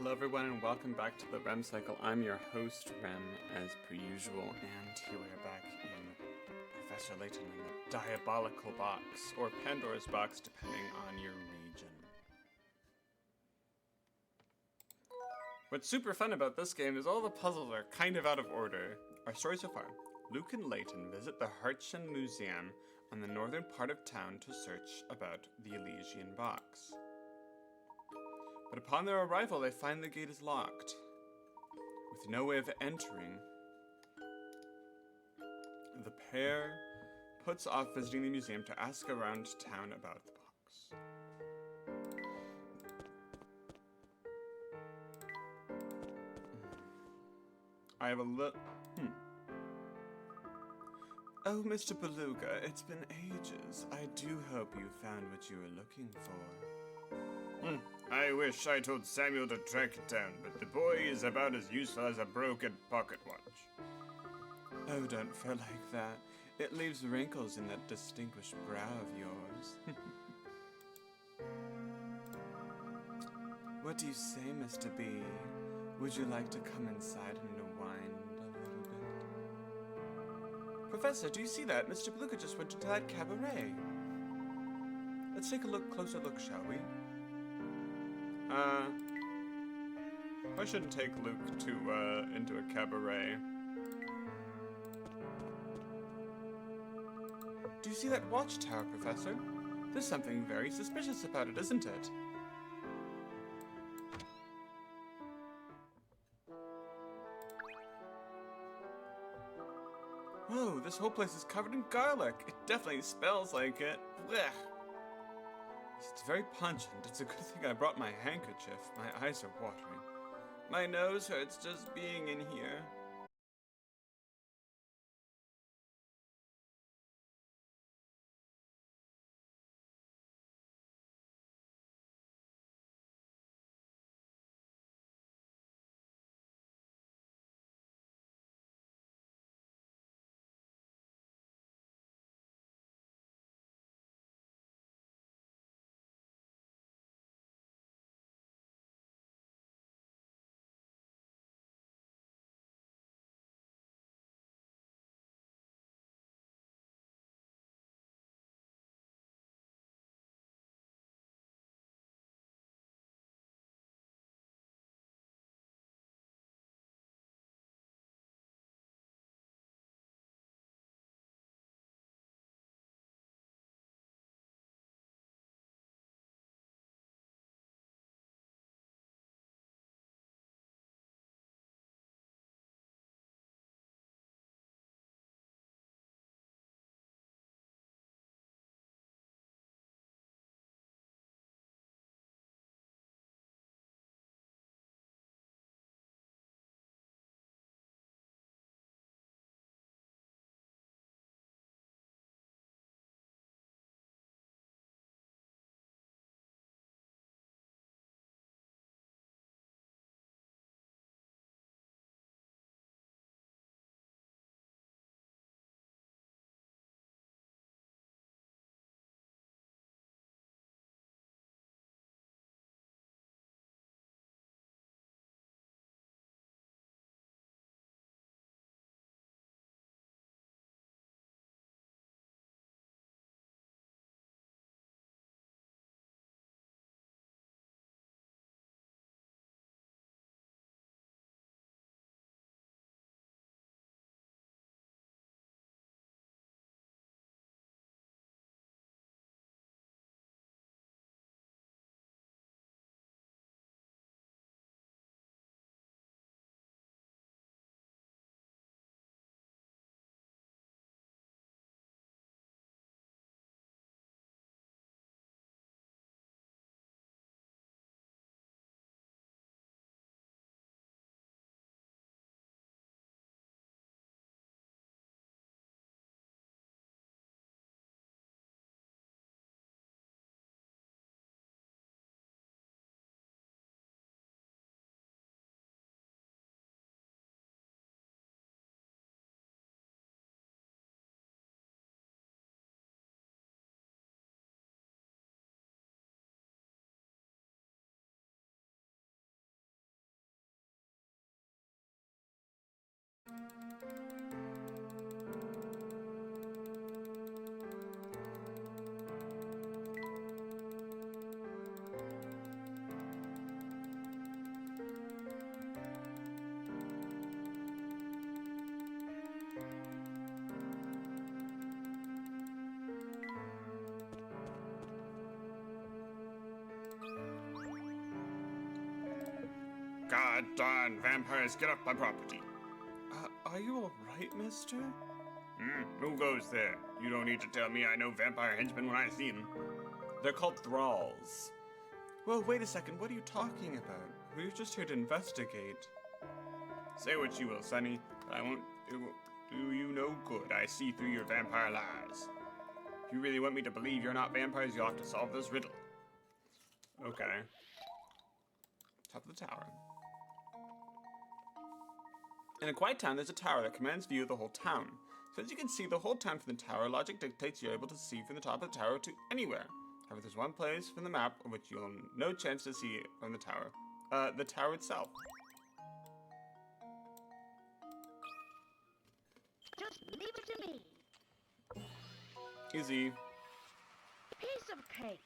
Hello everyone and welcome back to the REM cycle. I'm your host, REM, as per usual, and here we are back in Professor Layton in the Diabolical Box, or Pandora's Box, depending on your region. What's super fun about this game is all the puzzles are kind of out of order. Our story so far: Luke and Layton visit the Hartschen Museum on the northern part of town to search about the Elysian Box. But upon their arrival, they find the gate is locked, with no way of entering. The pair puts off visiting the museum to ask around town about the box. I have a look. Oh, Mr. Beluga, it's been ages. I do hope you found what you were looking for. I wish I told Samuel to track it down, but the boy is about as useful as a broken pocket watch. Oh, don't feel like that. It leaves wrinkles in that distinguished brow of yours. What do you say, Mr. B? Would you like to come inside and unwind a little bit? Professor, do you see that? Mr. Beluga just went into that cabaret. Let's take a closer look, shall we? I shouldn't take Luke into a cabaret. Do you see that watchtower, Professor? There's something very suspicious about it, isn't it? Whoa, this whole place is covered in garlic. It definitely smells like it. Blech. It's very pungent. It's a good thing I brought my handkerchief. My eyes are watering. My nose hurts just being in here. Darn, vampires, get off my property. Are you alright, mister? Who goes there? You don't need to tell me. I know vampire henchmen when I see them. They're called thralls. Well, wait a second. What are you talking about? We're just here to investigate. Say what you will, Sonny, but I won't do you no good. I see through your vampire lies. If you really want me to believe you're not vampires, you'll have to solve this riddle. Okay. Top of the tower. In a quiet town, there's a tower that commands view of the whole town. So as you can see the whole town from the tower, logic dictates you're able to see from the top of the tower to anywhere. However, there's one place from the map of which you'll have no chance to see from the tower. The tower itself. Just leave it to me. Easy. Piece of cake.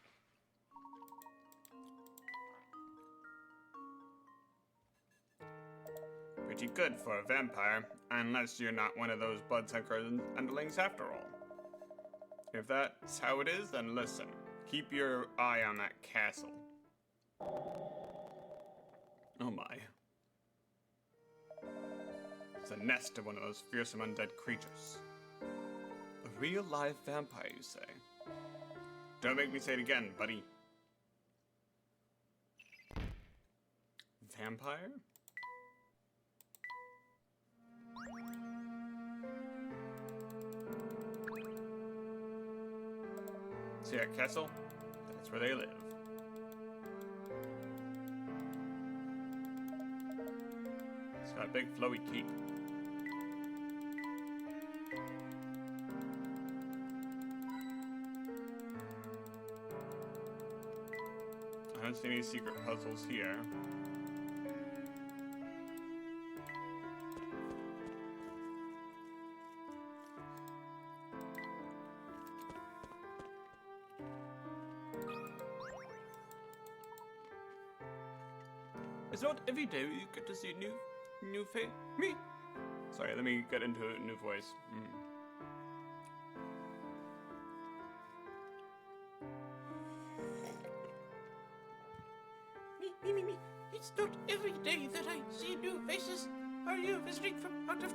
Pretty good for a vampire, unless you're not one of those bloodsucker underlings after all. If that's how it is, then listen. Keep your eye on that castle. Oh my. It's a nest of one of those fearsome undead creatures. A real live vampire, you say? Don't make me say it again, buddy. Vampire? See that castle? That's where they live. It's got a big flowy keep. I don't see any secret puzzles here. It's not every day you get to see a new face. Me. Sorry, let me get into a new voice. Me. It's not every day that I see new faces. Are you visiting from out of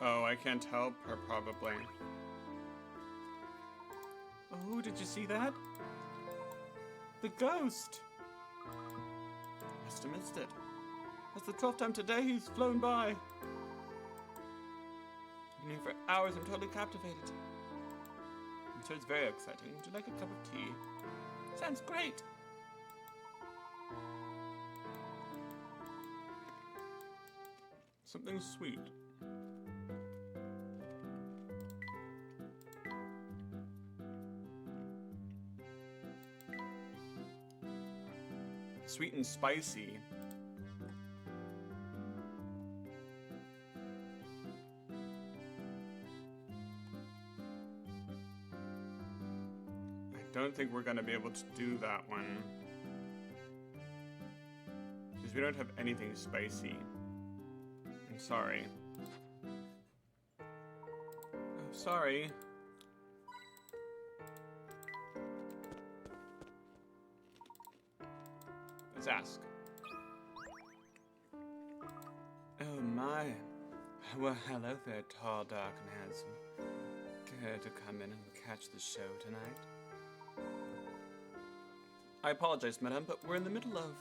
Oh, I can't help her, probably. Oh, did you see that? The ghost! Must have missed it. That's the 12th time today he's flown by. I've been here for hours. I'm totally captivated. I'm sure it's very exciting. Would you like a cup of tea? Sounds great. Something sweet. Sweet and spicy. I don't think we're gonna be able to do that one. Because we don't have anything spicy. I'm sorry. Oh, sorry. Let's ask. Oh my. Well, hello there, tall, dark, and handsome. Care to come in and catch the show tonight? I apologize, madam, but we're in the middle of...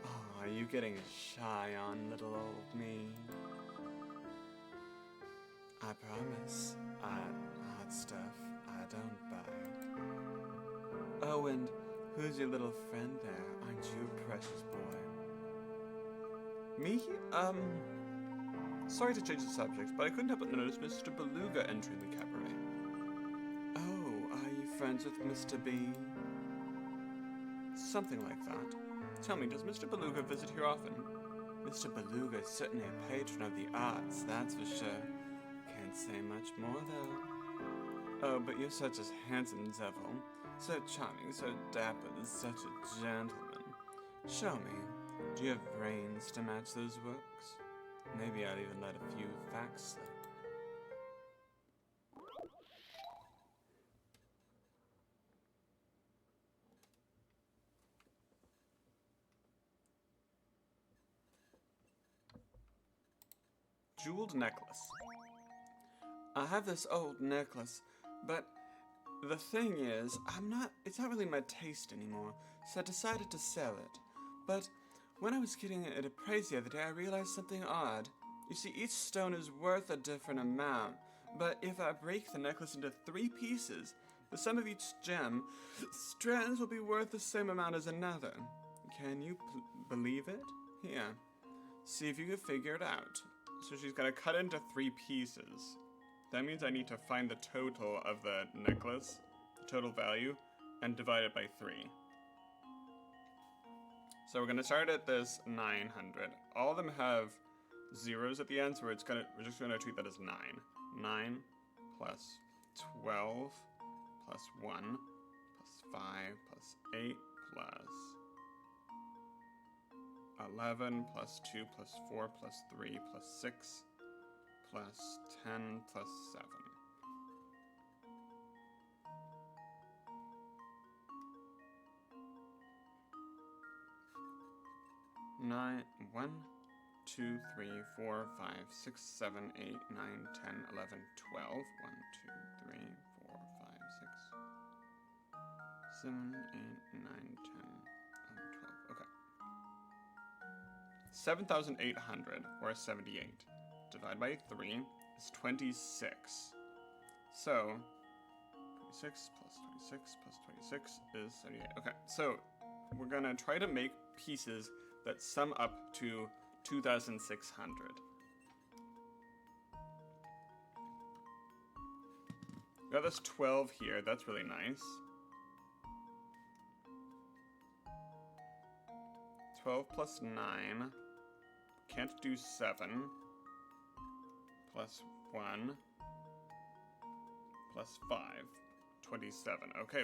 Oh, are you getting shy on little old me? I promise, hot stuff I don't bite. Oh, and who's your little friend there? Aren't you a precious boy? Me? Sorry to change the subject, but I couldn't help but notice Mr. Beluga entering the cabaret. Oh, are you friends with Mr. B? Something like that. Tell me, does Mr. Beluga visit here often? Mr. Beluga is certainly a patron of the arts, that's for sure. Can't say much more, though. Oh, but you're such a handsome devil. So charming, so dapper, such a gentleman. Show me, do you have brains to match those works? Maybe I'll even let a few facts slip. Jeweled necklace. I have this old necklace, but the thing is, it's not really my taste anymore, so I decided to sell it. But when I was getting it appraised the other day, I realized something odd. You see, each stone is worth a different amount, but if I break the necklace into 3 pieces, the sum of each gem strands will be worth the same amount as another. Can you believe it? Here, see if you can figure it out. So she's gonna cut into 3 pieces. That means I need to find the total of the necklace, the total value, and divide it by 3. So we're gonna start at this 900. All of them have zeros at the end, so we're just gonna treat that as 9. 9 plus 12 plus 1 plus 5 plus 8 plus 11 plus 2 plus 4 plus 3 plus 6 plus 10 plus 7. 9, 1, 2, 3, 4, 5, 6, 7, 8, 9, 10, 11, 12. 1, 2, 3, 4, 5, 6, 7, 8, 9, 10, 11, 12. Okay. 7,800, or 78. Divide by 3 is 26. So, 26 plus 26 plus 26 is 78. Okay, so we're gonna try to make pieces that sum up to 2,600. We got this 12 here, that's really nice. 12 plus 9, can't do 7, plus 1, plus 5, 27. Okay,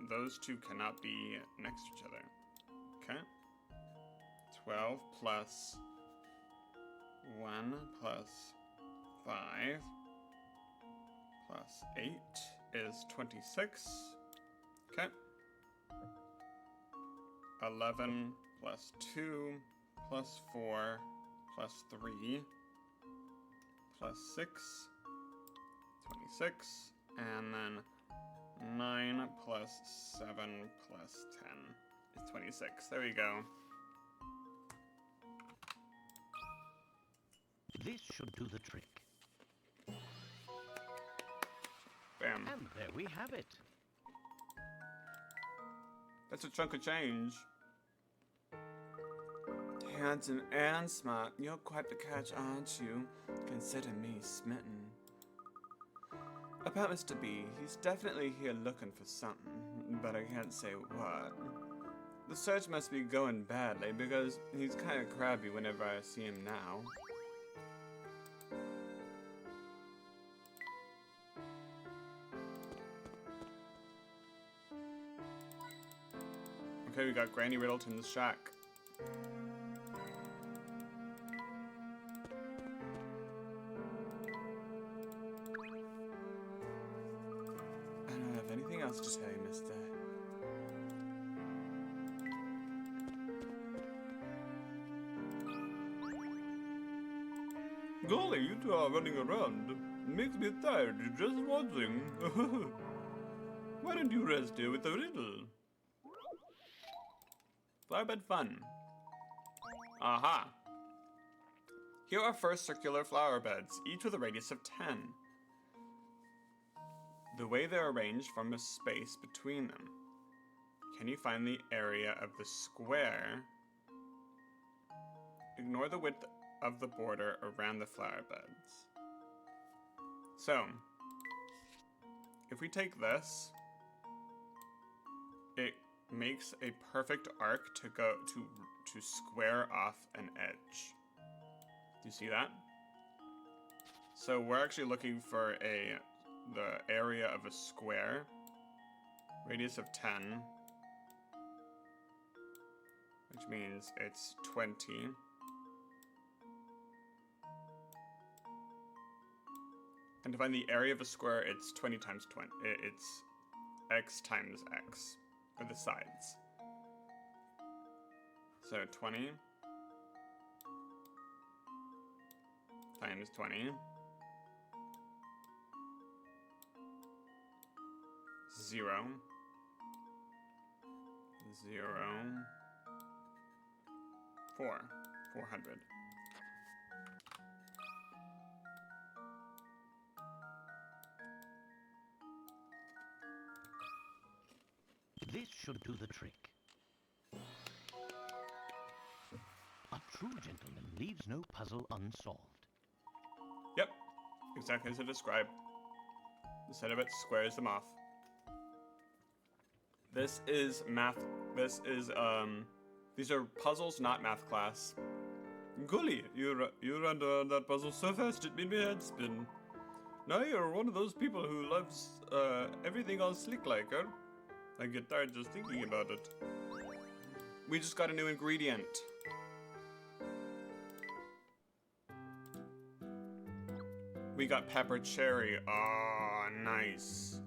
those two cannot be next to each other. Okay. 12 plus 1 plus 5 plus 8 is 26. Okay. 11 plus 2 plus 4 plus 3 plus 6, 26, and then 9 plus 7 plus 10 is 26. There we go. This should do the trick. Bam. And there we have it. That's a chunk of change. Handsome and smart. You're quite the catch, aren't you? Consider me smitten. About Mr. B, he's definitely here looking for something, but I can't say what. The search must be going badly because he's kind of crabby whenever I see him now. Okay, we got Granny Riddleton's shack. I don't have anything else to tell you, mister. Golly, you two are running around. It makes me tired just watching. Why don't you rest here with a riddle? Flowerbed fun. Aha! Here are 4 circular flower beds, each with a radius of 10. The way they're arranged forms a space between them. Can you find the area of the square? Ignore the width of the border around the flower beds. So, if we take this, it makes a perfect arc to go to square off an edge. Do you see that? So we're actually looking for the area of a square, radius of 10, which means it's 20. And to find the area of a square, it's 20 times 20. It's x times x, or the sides. So 20 times 20. 0. 0. 4. 400. This should do the trick. A true gentleman leaves no puzzle unsolved. Yep, exactly as I described. Instead of it squares them off. This is math. These are puzzles, not math class. Golly, you ran down that puzzle so fast it made my head spin. Now you're one of those people who loves everything all slick-like, huh? I get tired just thinking about it. We just got a new ingredient. We got pepper cherry. Oh, nice.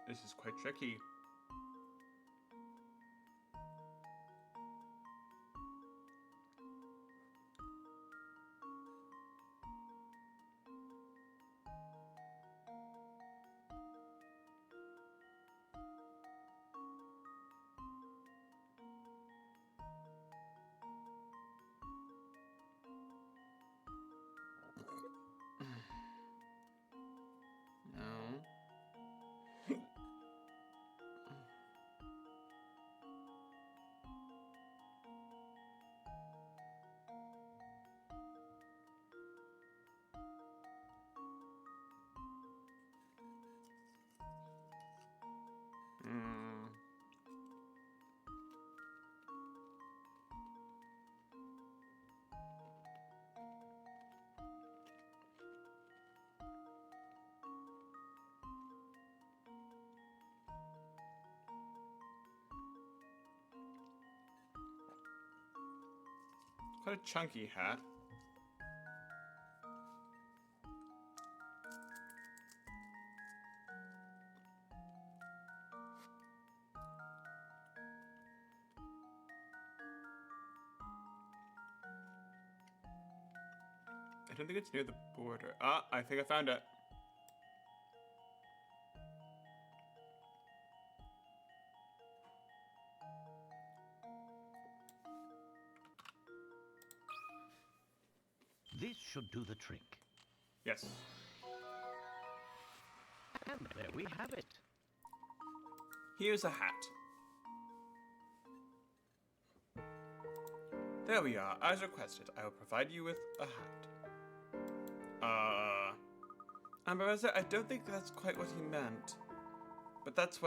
This is quite tricky. No. Mm. Quite a chunky hat. I don't think it's near the border. Ah, I think I found it. This should do the trick. Yes. And there we have it. Here's a hat. There we are. As requested, I will provide you with a hat. Professor, I don't think that's quite what he meant. But that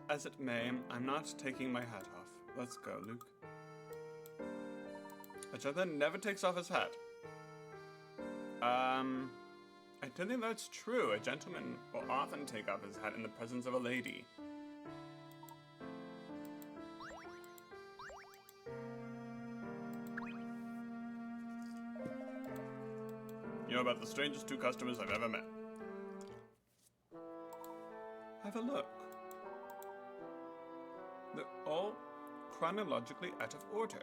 as it may, I'm not taking my hat off. Let's go, Luke. A gentleman never takes off his hat. I don't think that's true. A gentleman will often take off his hat in the presence of a lady. You know about the strangest two customers I've ever met. Have a look. They're all chronologically out of order.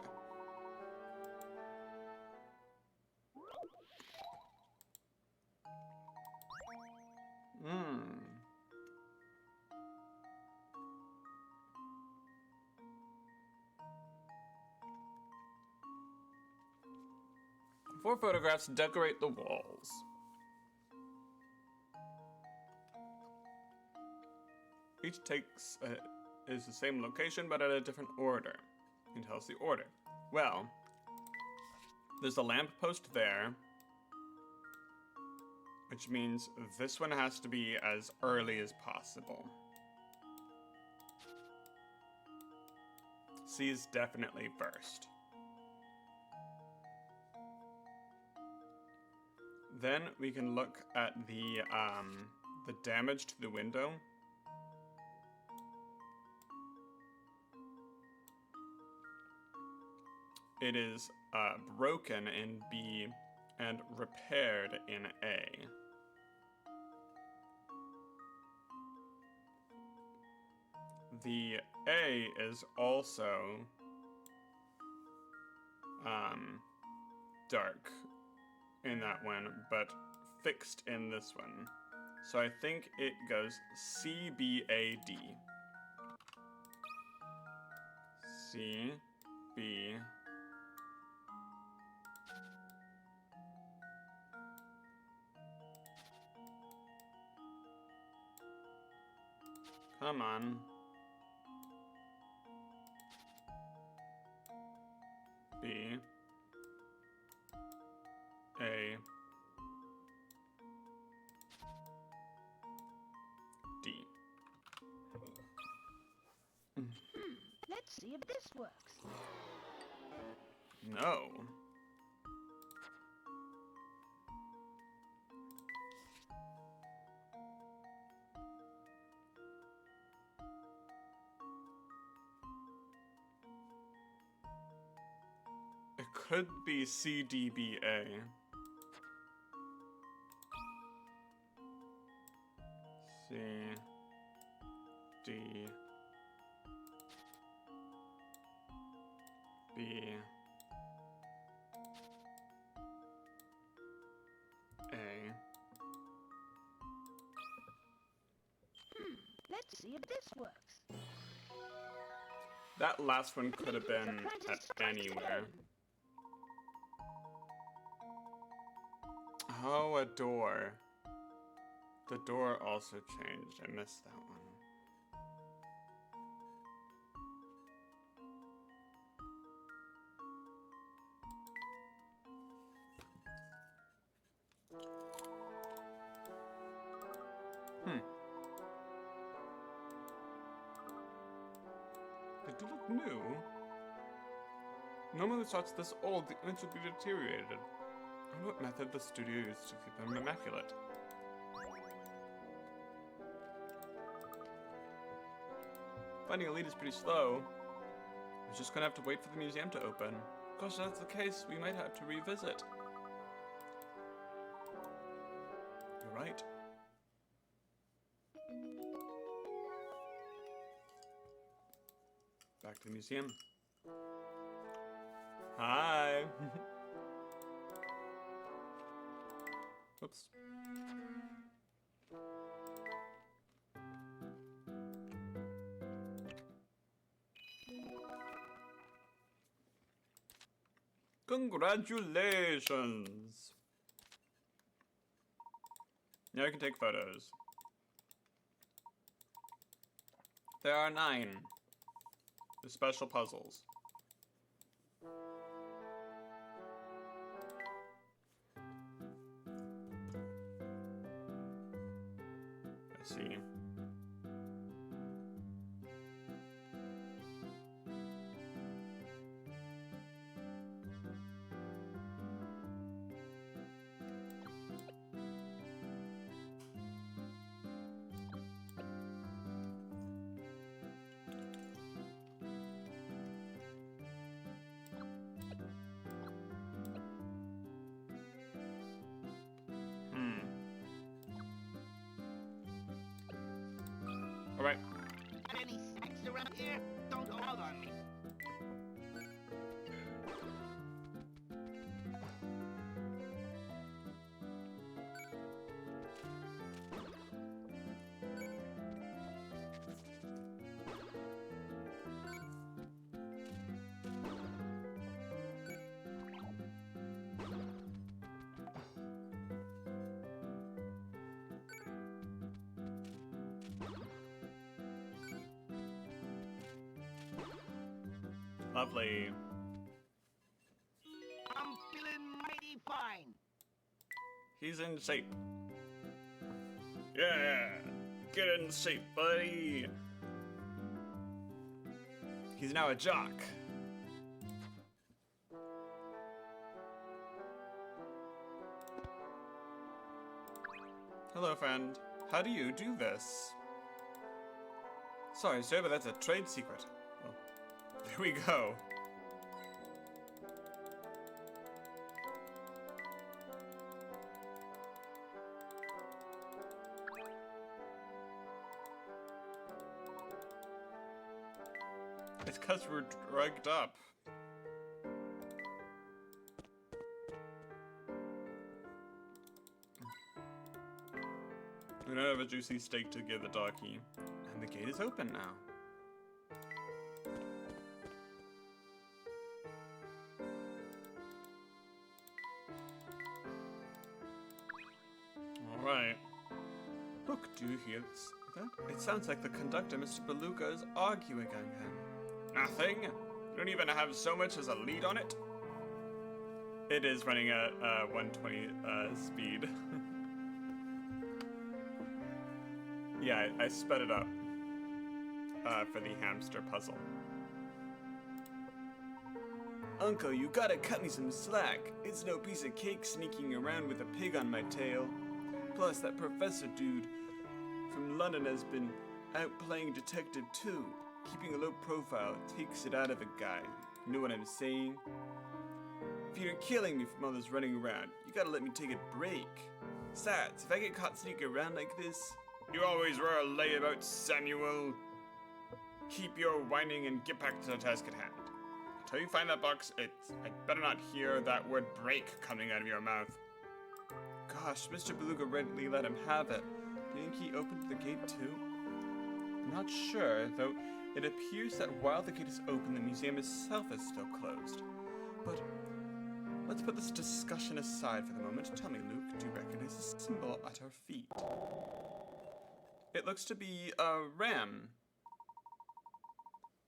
Four photographs decorate the walls. Each is the same location, but at a different order. You can tell us the order. Well, there's a lamppost there, which means this one has to be as early as possible. C is definitely first. Then we can look at the damage to the window. It is broken in B and repaired in A. The A is also dark in that one, but fixed in this one. So I think it goes C, B, A, D. C, B. Come on. B. A. D. Let's see if this works. No. It could be CDBA. C. D, B, A. Let's see if this works. That last one could have Maybe it's been a printed at source anywhere. game. Oh, a door. The door also changed. I missed that one. They do look new. Normally when shots this old, the image would be deteriorated. I wonder what method the studio used to keep them immaculate. Finding a lead is pretty slow. We're just gonna have to wait for the museum to open. Of course, if that's the case, we might have to revisit. You're right. Back to the museum. Hi. Whoops. Congratulations! Now you can take photos. There are 9. The special puzzles. I see. Alright. Got any snacks around here? Don't go out on me. Lovely. I'm feeling mighty fine. He's in shape. Yeah! Get in shape, buddy! He's now a jock. Hello, friend. How do you do this? Sorry, sir, but that's a trade secret. Well, there we go. It's 'cause we're drugged up. We don't have a juicy steak to give the doggy. And the gate is open now. Alright. Look, do you hear that? It sounds like the conductor, Mr. Beluga, is arguing again. Nothing? You don't even have so much as a lead on it? It is running at 120 speed. Yeah, I sped it up for the hamster puzzle. Uncle, you gotta cut me some slack. It's no piece of cake sneaking around with a pig on my tail. Plus, that professor dude from London has been out playing detective too. Keeping a low profile takes it out of a guy. You know what I'm saying? If you're killing me from all this running around, you gotta let me take a break. Besides, if I get caught sneaking around like this... You always were a layabout, Samuel. Keep your whining and get back to the task at hand. Until you find that box, I better not hear that word break coming out of your mouth. Gosh, Mr. Beluga readily let him have it. Do you think he opened the gate too? I'm not sure, though it appears that while the gate is open, the museum itself is still closed. But let's put this discussion aside for the moment. Tell me, Luke, do you recognize the symbol at our feet? It looks to be a REM.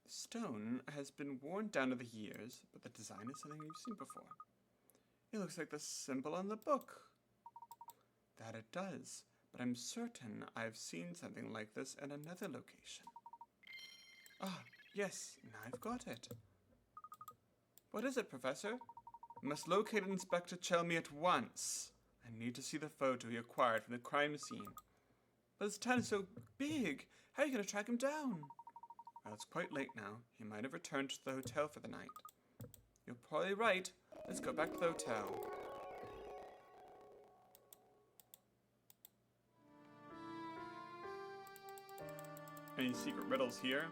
The stone has been worn down over the years, but the design is something you've seen before. It looks like the symbol on the book. That it does, but I'm certain I've seen something like this in another location. Ah, yes, now I've got it. What is it, Professor? I must locate Inspector Chelmy at once. I need to see the photo he acquired from the crime scene. But this town is so big. How are you going to track him down? Well, it's quite late now. He might have returned to the hotel for the night. You're probably right. Let's go back to the hotel. Any secret riddles here?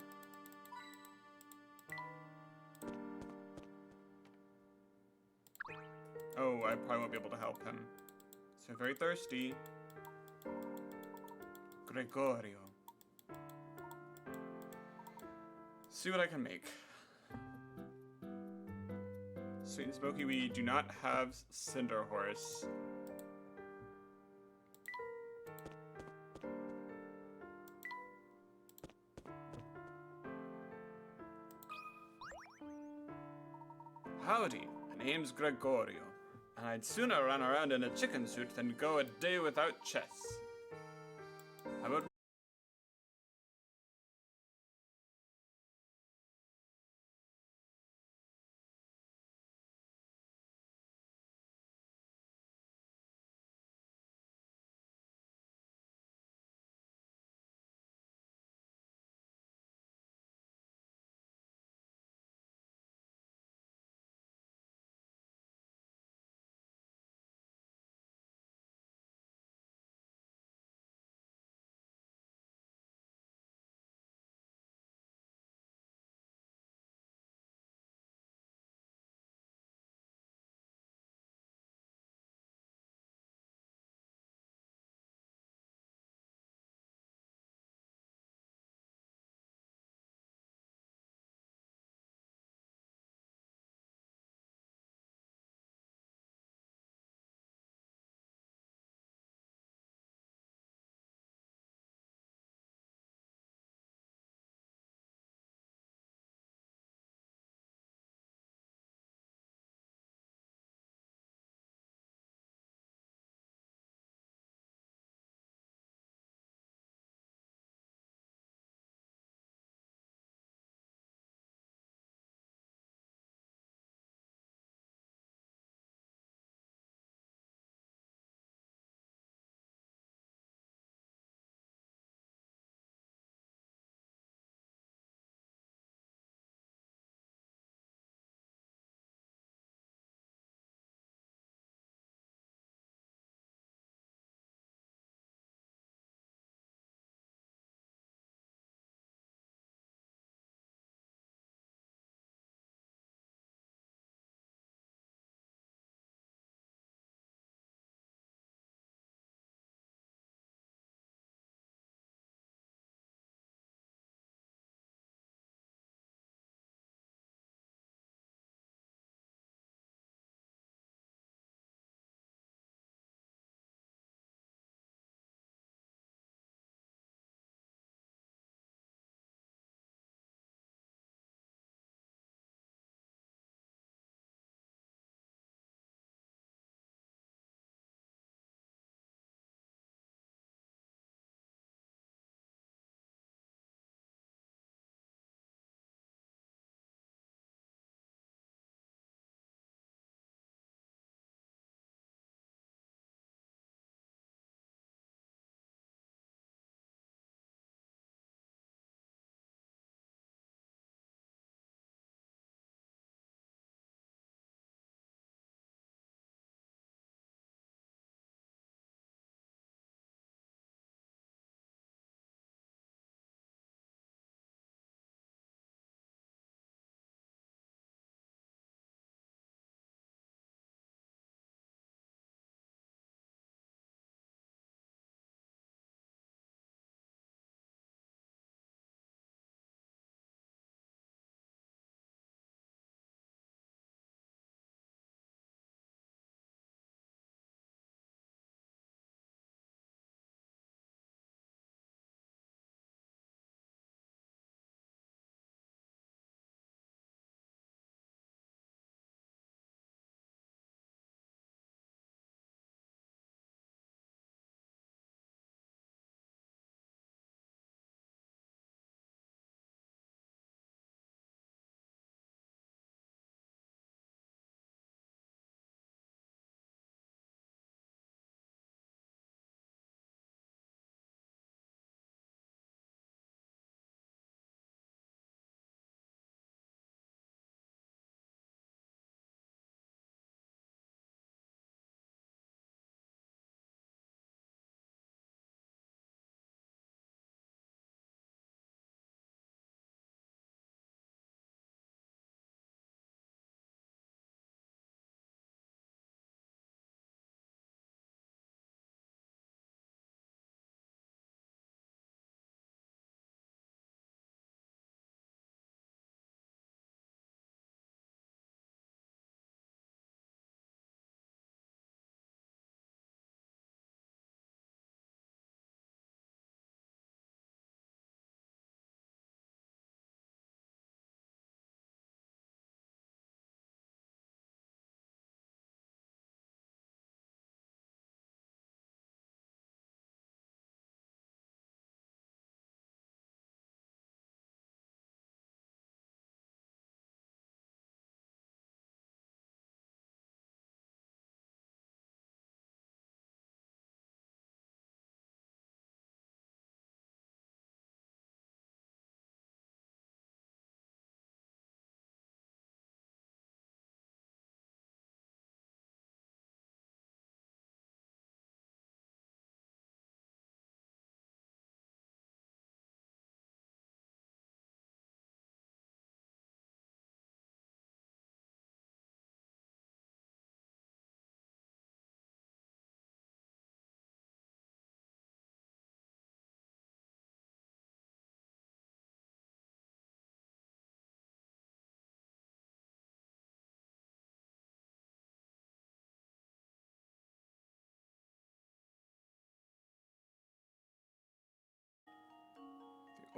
Oh, I probably won't be able to help him. So very thirsty. Gregorio. See what I can make. Sweet and smoky, we do not have Cinder Horse. Howdy, my name's Gregorio, and I'd sooner run around in a chicken suit than go a day without chess. How about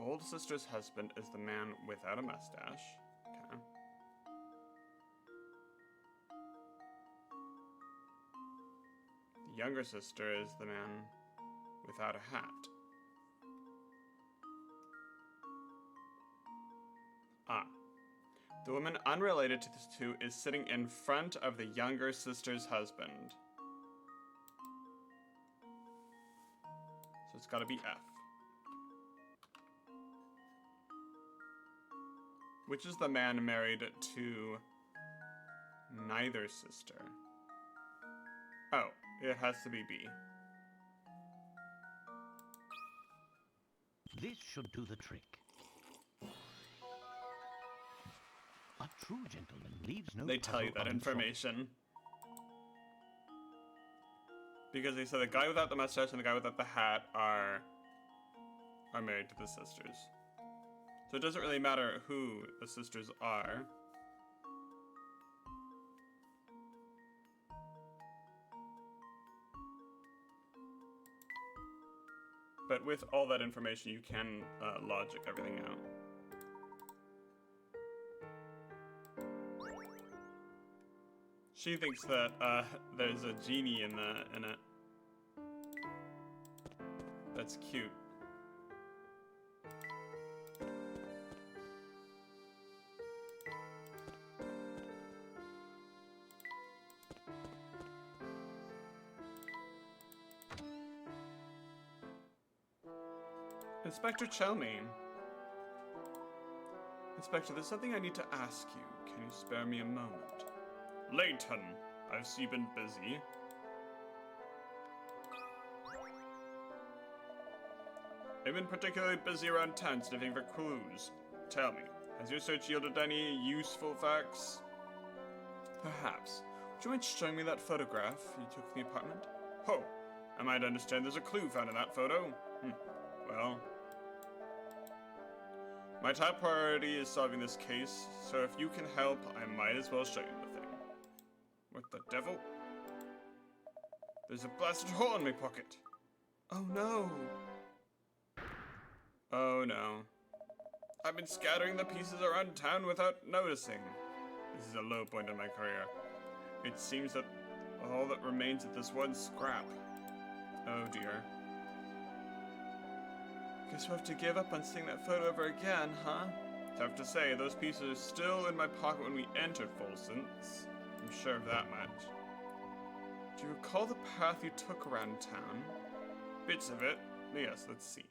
old sister's husband is the man without a mustache. Okay. The younger sister is the man without a hat. Ah. The woman unrelated to the two is sitting in front of the younger sister's husband. So it's gotta be F. Which is the man married to neither sister? Oh, it has to be B. This should do the trick. A true gentleman leaves no They tell you puzzle that unsolved. information. Because they said the guy without the mustache and the guy without the hat are married to the sisters. So it doesn't really matter who the sisters are. But with all that information, you can logic everything out. She thinks that there's a genie in it. That's cute. Inspector Chelmy. Inspector, there's something I need to ask you. Can you spare me a moment? Layton, I see you've been busy. I've been particularly busy around town sniffing for clues. Tell me, has your search yielded any useful facts? Perhaps. Would you mind showing me that photograph you took from the apartment? Oh, I might understand there's a clue found in that photo. Well, my top priority is solving this case, so if you can help, I might as well show you the thing. What the devil? There's a blasted hole in my pocket. Oh no. Oh no. I've been scattering the pieces around town without noticing. This is a low point in my career. It seems that all that remains is this one scrap. Oh dear. Guess we'll have to give up on seeing that photo ever again, huh? Tough to say, those pieces are still in my pocket when we entered Folson's. I'm sure of that much. Do you recall the path you took around town? Bits of it. Yes, let's see.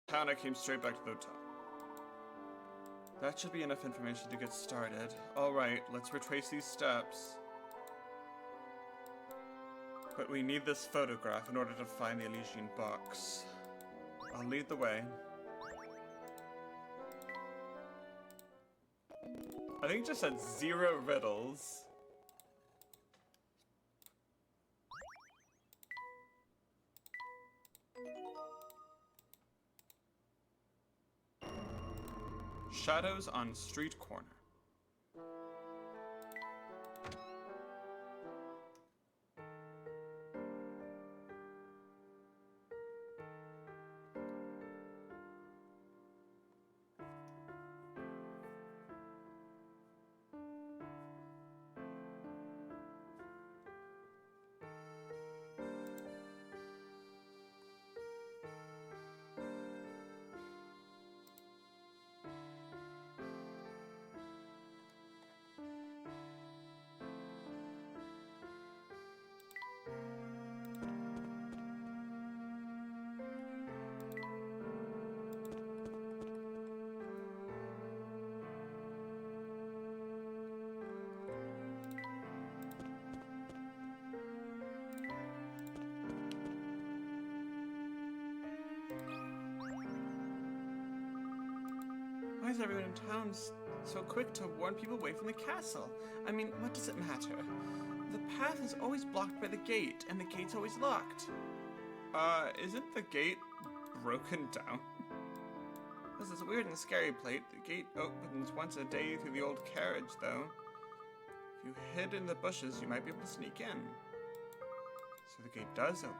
town, I came straight back to the hotel. That should be enough information to get started. Alright, let's retrace these steps. But we need this photograph in order to find the Elysian box. I'll lead the way. I think it just said 0 riddles. Shadows on street corner. Why is everyone in town so quick to warn people away from the castle? I mean, what does it matter? The path is always blocked by the gate, and the gate's always locked. Isn't the gate broken down? This is weird and scary plate. The gate opens once a day through the old carriage, though. If you hid in the bushes, you might be able to sneak in. So the gate does open.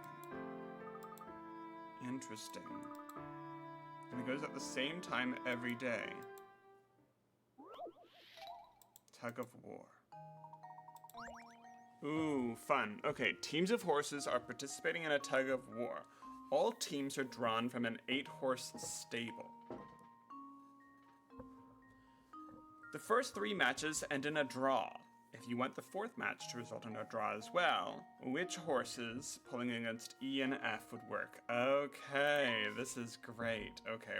Interesting. And it goes at the same time every day. Tug of war. Ooh, fun. Okay, teams of horses are participating in a tug of war. All teams are drawn from an 8-horse stable. The first 3 matches end in a draw. If you want the 4th match to result in a draw as well, which horses pulling against E and F would work? Okay, this is great. Okay.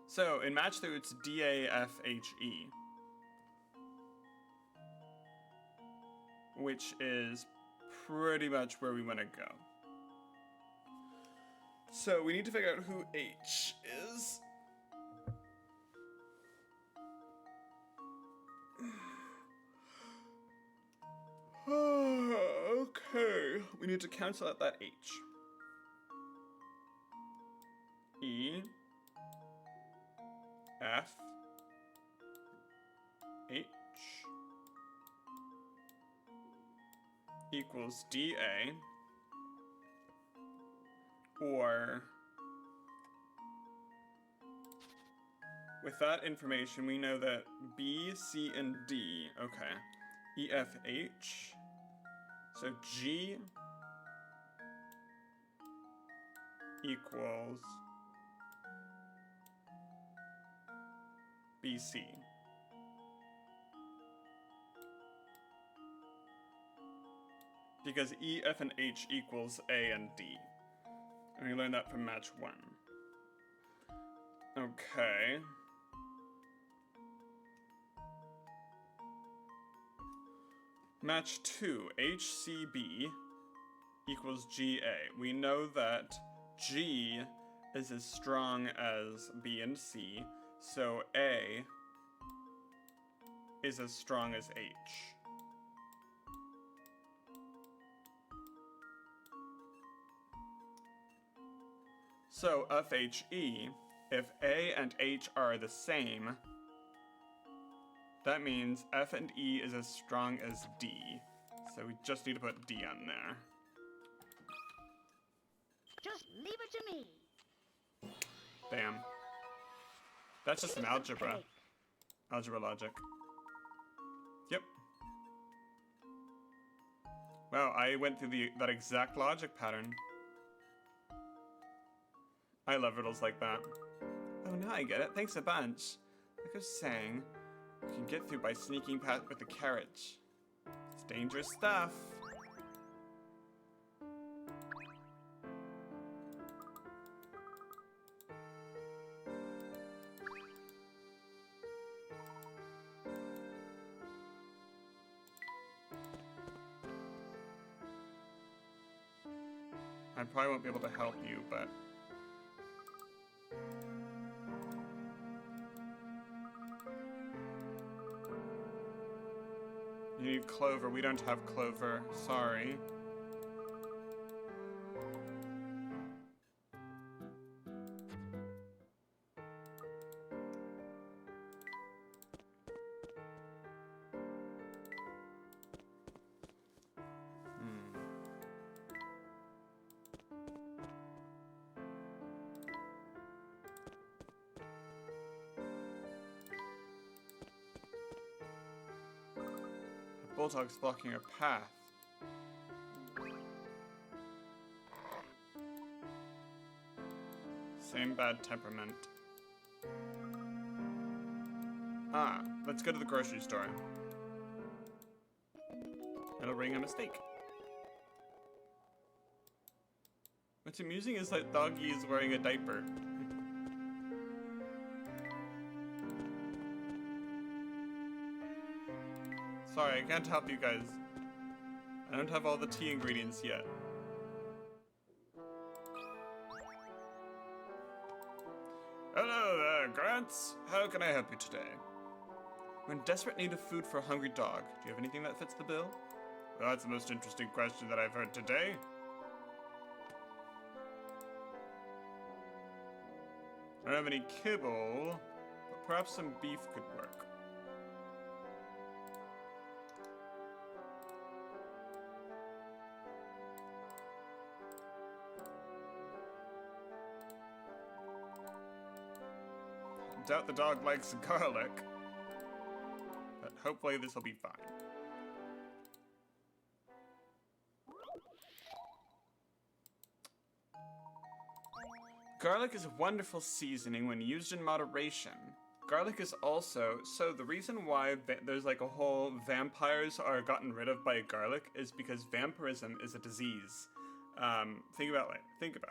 So, in match 2, it's D, A, F, H, E. Which is pretty much where we want to go. So, we need to figure out who H is. Okay, we need to cancel out that H. E, F, H equals DA, or with that information we know that B, C, and D, okay, E, F, H, so G equals BC. Because E, F, and H equals A and D. And we learned that from match 1. Okay. Match 2, HCB equals GA. We know that G is as strong as B and C, so A is as strong as H. So FHE, if A and H are the same, that means F and E is as strong as D. So we just need to put D on there. Just leave it to me. Bam. That's just some algebra. Algebra logic. Yep. Wow, I went through that exact logic pattern. I love riddles like that. Oh, now I get it. Thanks a bunch. Like I was saying, you can get through by sneaking past with the carriage. It's dangerous stuff. I probably won't be able to help you, but... You need clover. We don't have clover. Sorry. Bulldog's blocking our path. Same bad temperament. Ah, let's go to the grocery store. It'll ring a mistake. What's amusing is that Doggy is wearing a diaper. Sorry, I can't help you guys. I don't have all the tea ingredients yet. Hello there, Grants. How can I help you today? We're in desperate need of food for a hungry dog. Do you have anything that fits the bill? Well, that's the most interesting question that I've heard today. I don't have any kibble, but perhaps some beef could work. Doubt the dog likes garlic, but hopefully this will be fine. Garlic is a wonderful seasoning when used in moderation. Garlic is also, so the reason why there's like a whole vampires are gotten rid of by garlic is because vampirism is a disease. Think about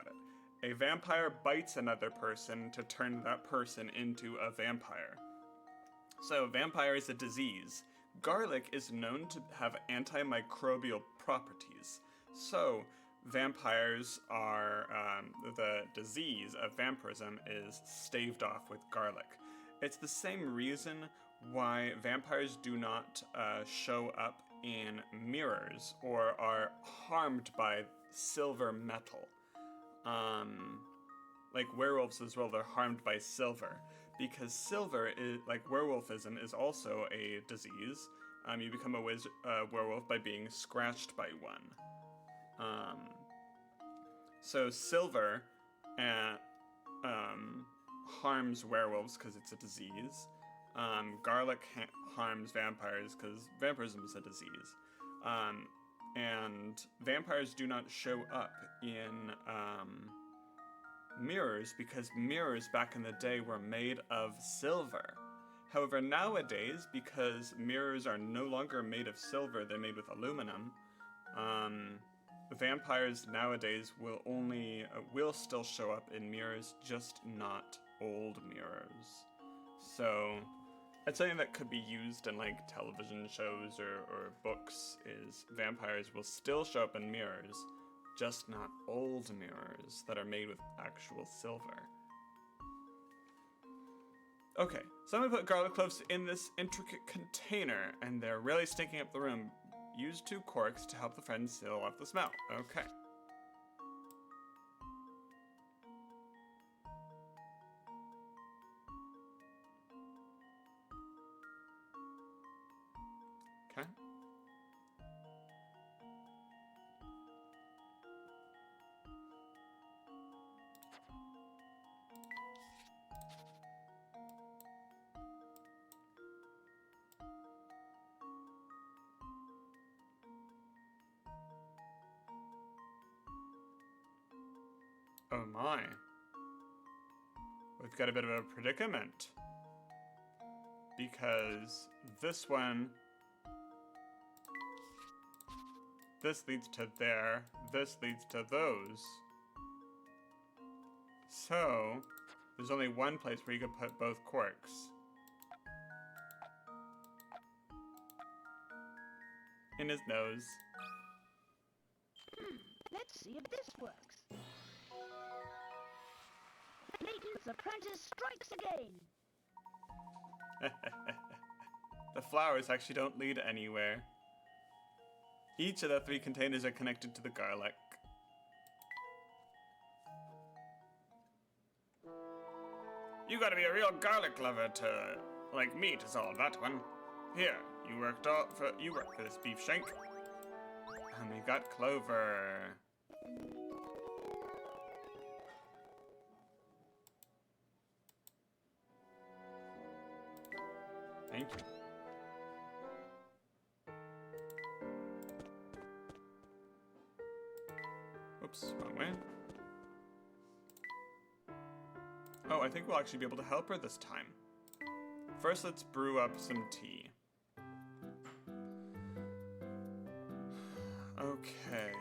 it. A vampire bites another person to turn that person into a vampire. So, vampire is a disease. Garlic is known to have antimicrobial properties. So, vampires are, the disease of vampirism is staved off with garlic. It's the same reason why vampires do not show up in mirrors or are harmed by silver metal. Like werewolves as well, they're harmed by silver. Because silver is, like werewolfism is also a disease. You become a werewolf by being scratched by one. So silver harms werewolves because it's a disease. Garlic harms vampires because vampirism is a disease. And vampires do not show up in mirrors because mirrors back in the day were made of silver. However, nowadays, because mirrors are no longer made of silver, they're made with aluminum, vampires nowadays will still show up in mirrors, just not old mirrors. So, it's something that could be used in like television shows or books is vampires will still show up in mirrors, just not old mirrors that are made with actual silver. Okay, so I'm gonna put garlic cloves in this intricate container, and they're really stinking up the room. Use 2 corks to help the friends seal off the smell. Okay. Okay. Oh my. We've got a bit of a predicament. Because this one... This leads to there. This leads to those. So, there's only one place where you could put both corks. In his nose. Let's see if this works. Prince Apprentice strikes again. The flowers actually don't lead anywhere. Each of the 3 containers are connected to the garlic. You gotta be a real garlic lover to like me to solve that one. Here, you work for this beef shank. And we got clover. Thank you. Oops, wrong way. Oh, I think we'll actually be able to help her this time. First, let's brew up some tea. Okay.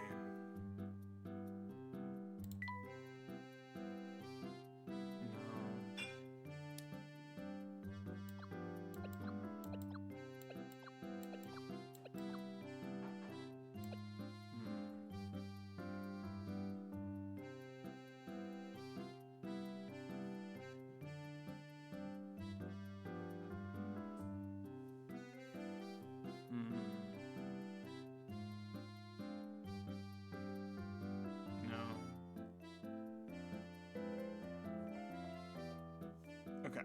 Okay.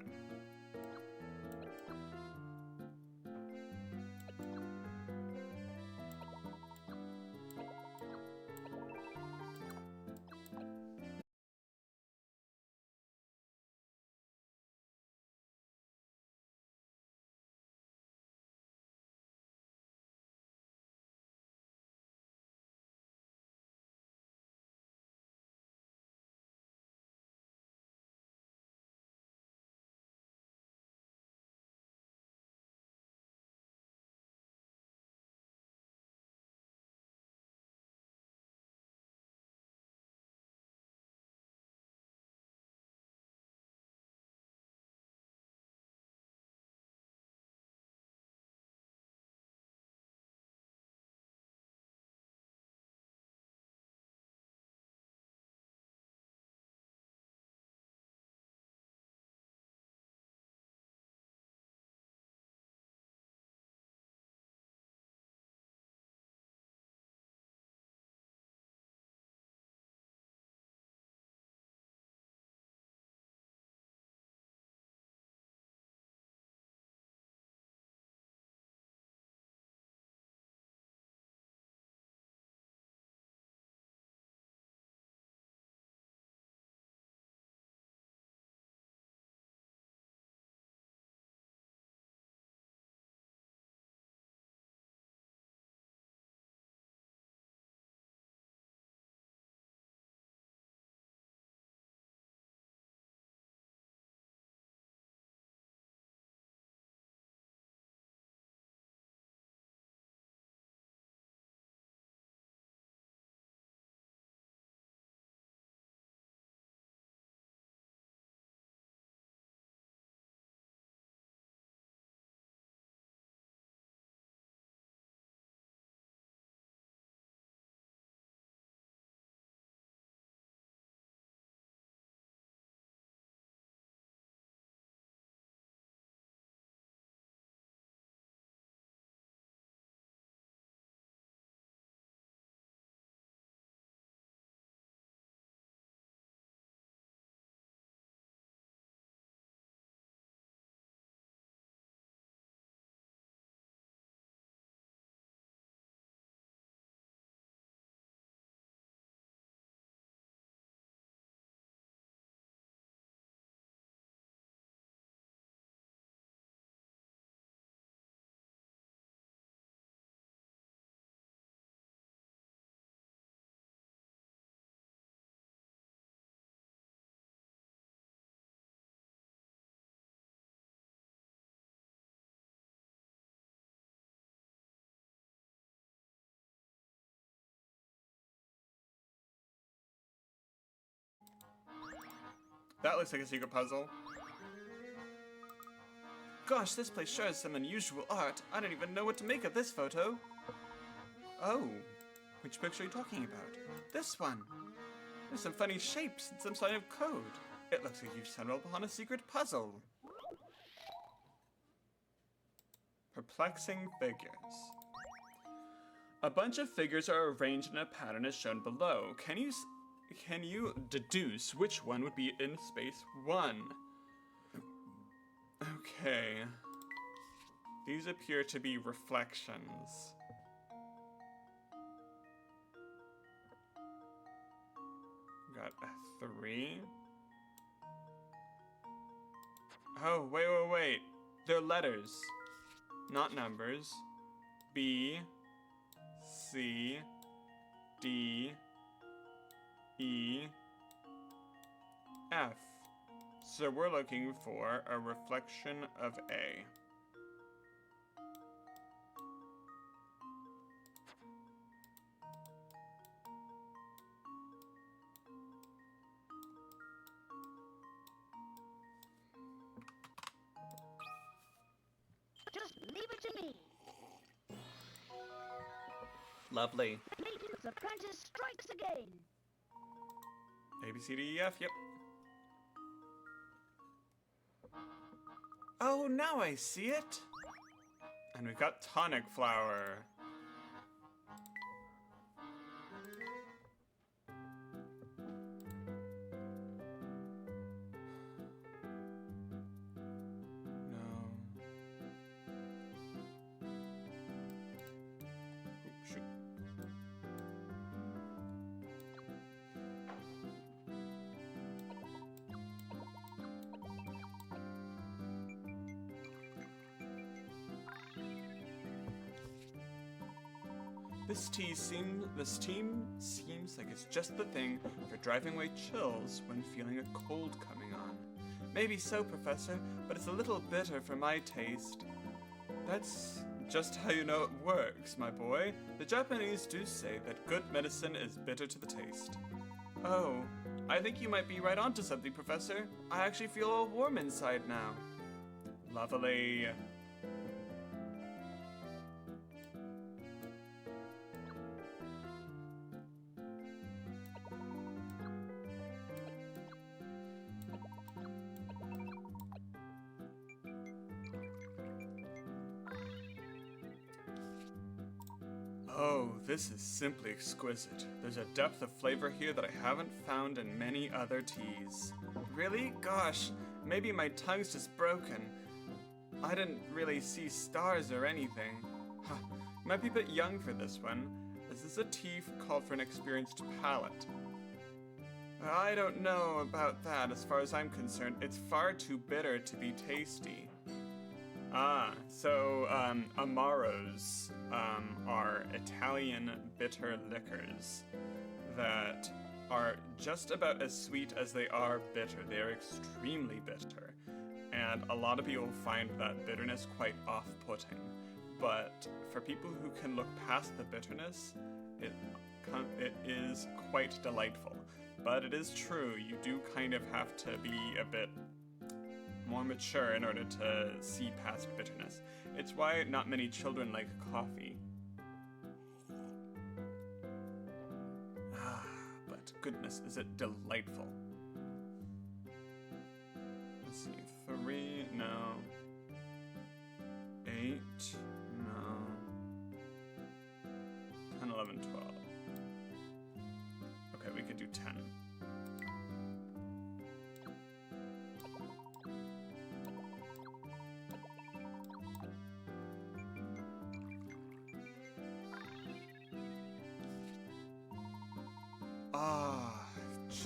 That looks like a secret puzzle. Gosh, this place sure has some unusual art. I don't even know what to make of this photo. Oh, which picture are you talking about? This one. There's some funny shapes and some sign of code. It looks like you've stumbled upon a secret puzzle. Perplexing figures. A bunch of figures are arranged in a pattern as shown below. Can you deduce which one would be in space 1? Okay. These appear to be reflections. Got a 3. Oh, wait. They're letters, not numbers. B, C, D, E, F. So we're looking for a reflection of A. Just leave it to me. Lovely. Layton's apprentice strikes again. A, B, C, D, E, F, yep. Oh, now I see it. And we've got tonic flower. No. Oop, shoot. This team seems like it's just the thing for driving away chills when feeling a cold coming on. Maybe so, Professor, but it's a little bitter for my taste. That's just how you know it works, my boy. The Japanese do say that good medicine is bitter to the taste. Oh, I think you might be right onto something, Professor. I actually feel all warm inside now. Lovely. Oh, this is simply exquisite. There's a depth of flavor here that I haven't found in many other teas. Really? Gosh, maybe my tongue's just broken. I didn't really see stars or anything. Huh, might be a bit young for this one. This is a tea called for an experienced palate. I don't know about that as far as I'm concerned. It's far too bitter to be tasty. So Amaros are Italian bitter liquors that are just about as sweet as they are bitter. They are extremely bitter, and a lot of people find that bitterness quite off-putting. But for people who can look past the bitterness, it is quite delightful. But it is true, you do kind of have to be a bit more mature in order to see past bitterness. It's why not many children like coffee. But goodness, is it delightful. Let's see, 3, no. 8, no. 10, 11, 12. Okay, we could do 10.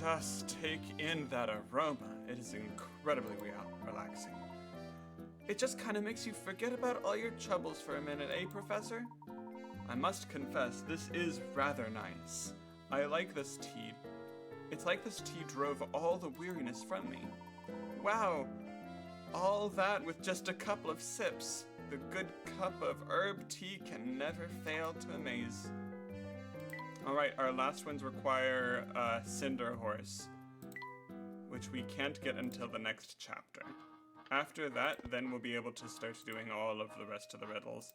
Just take in that aroma. It is incredibly relaxing. It just kind of makes you forget about all your troubles for a minute, eh, Professor? I must confess, this is rather nice. I like this tea. It's like this tea drove all the weariness from me. Wow, all that with just a couple of sips. The good cup of herb tea can never fail to amaze. Alright, our last ones require Cinder Horse, which we can't get until the next chapter. After that, then we'll be able to start doing all of the rest of the riddles.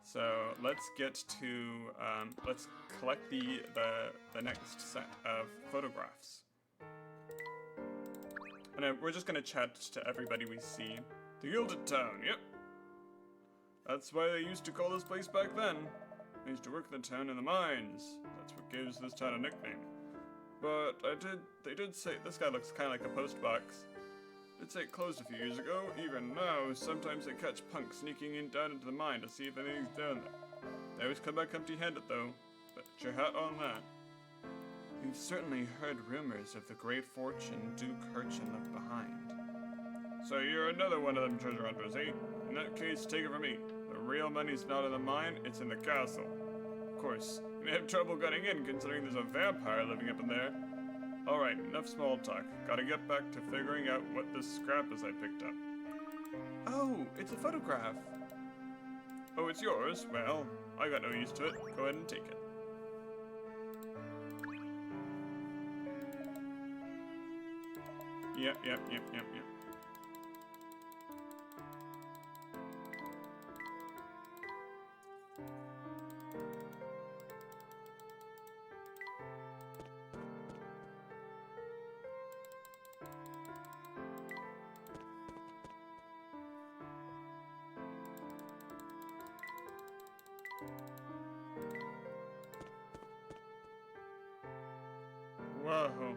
So let's get to, let's collect the next set of photographs. And we're just gonna chat to everybody we see. The Gilded Town, yep. That's why they used to call this place back then. I used to work in the town in the mines. That's what gives this town a nickname. But they did say, this guy looks kind of like a post box. Did say it closed a few years ago. Even now, sometimes they catch punks sneaking in down into the mine to see if anything's down there. They always come back empty-handed though. Bet your hat on that. You've certainly heard rumors of the great fortune Duke Urchin left behind. So you're another one of them treasure hunters, eh? In that case, take it from me. The real money's not in the mine, it's in the castle. Of course, you may have trouble getting in considering there's a vampire living up in there. Alright, enough small talk. Gotta get back to figuring out what this scrap is I picked up. Oh, it's a photograph. Oh, it's yours? Well, I got no use to it. Go ahead and take it. Yep. Whoa.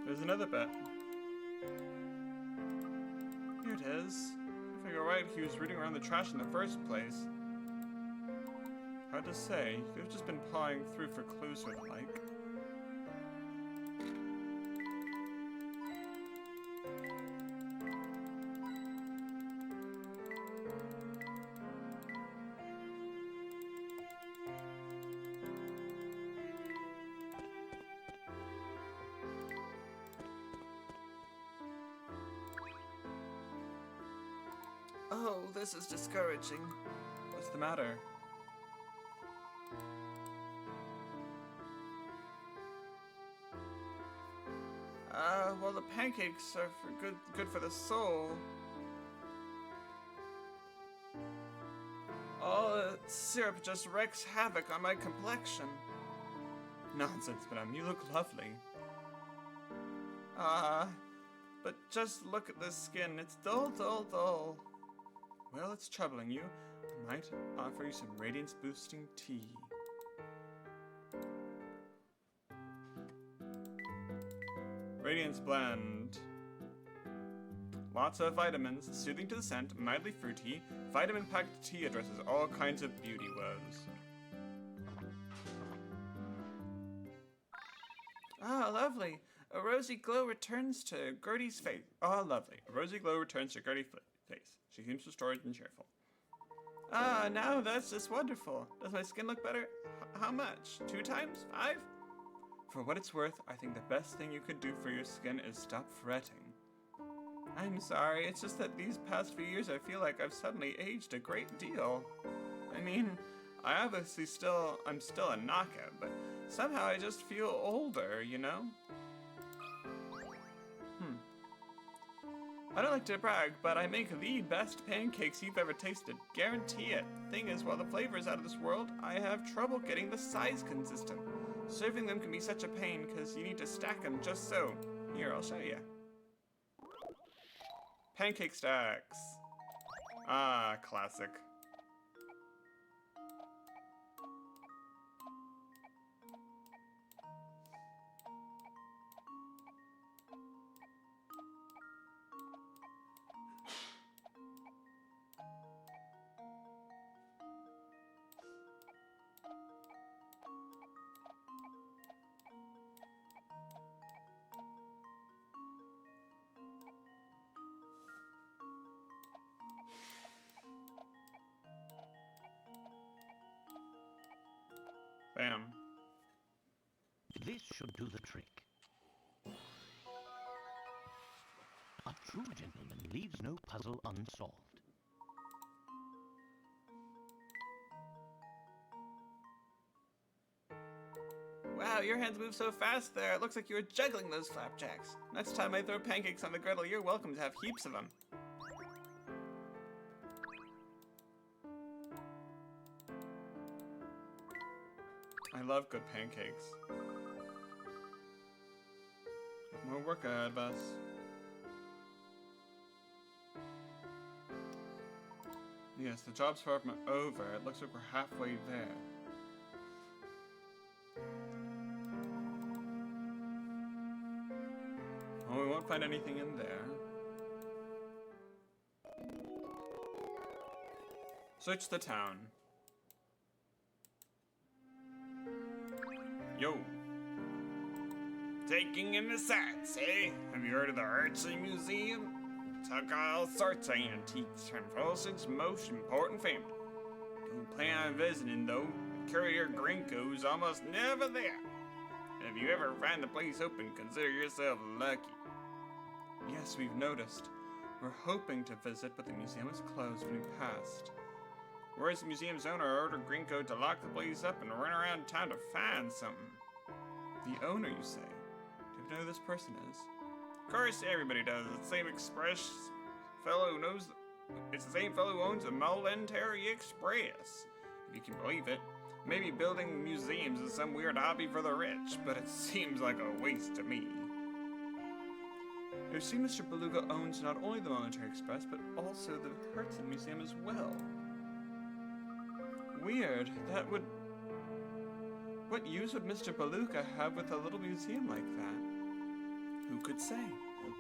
There's another bet. Here it is. If you're right, he was rooting around the trash in the first place. Hard to say. He could have just been pawing through for clues or the like. Oh, this is discouraging. What's the matter? Well, the pancakes are good for the soul. All the syrup just wreaks havoc on my complexion. Nonsense, madame, you look lovely. But just look at this skin. It's dull. Well, it's troubling you. I might offer you some radiance-boosting tea. Radiance Blend. Lots of vitamins, soothing to the scent, mildly fruity. Vitamin-packed tea addresses all kinds of beauty woes. Ah, lovely. A rosy glow returns to Gertie's face. Oh, lovely. A rosy glow returns to Gertie's face. She seems restored and cheerful. Ah, now that's just wonderful. Does my skin look better? How much? 2 times? 5? For what it's worth, I think the best thing you could do for your skin is stop fretting. I'm sorry, it's just that these past few years I feel like I've suddenly aged a great deal. I mean, I'm still a knockout, but somehow I just feel older, you know? I don't like to brag, but I make the best pancakes you've ever tasted. Guarantee it. Thing is, while the flavor is out of this world, I have trouble getting the size consistent. Serving them can be such a pain, because you need to stack them just so. Here, I'll show you. Pancake stacks. Ah, classic. Bam. This should do the trick. A true gentleman leaves no puzzle unsolved. Wow, your hands move so fast there. It looks like you were juggling those flapjacks. Next time I throw pancakes on the griddle, you're welcome to have heaps of them. I love good pancakes. More work ahead of us. Yes, the job's far from over. It looks like we're halfway there. Well, we won't find anything in there. Search the town. Yo. Taking in the sights, eh? Have you heard of the Artsy Museum? Took all sorts of antiques from Folson's most important family. Don't plan on visiting though. The courier Grinko's almost never there. If you ever find the place open, consider yourself lucky. Yes, we've noticed. We're hoping to visit, but the museum is closed when we passed. Whereas the museum's owner ordered Grinko to lock the place up and run around town to find something. The owner, you say? Do you know who this person is? Of course, everybody does. It's the same fellow who knows. It's the same fellow who owns the Momentary Express. If you can believe it. Maybe building museums is some weird hobby for the rich, but it seems like a waste to me. You see, Mr. Beluga owns not only the Momentary Express, but also the Herzen Museum as well. Weird. That would... What use would Mr. Beluga have with a little museum like that? Who could say?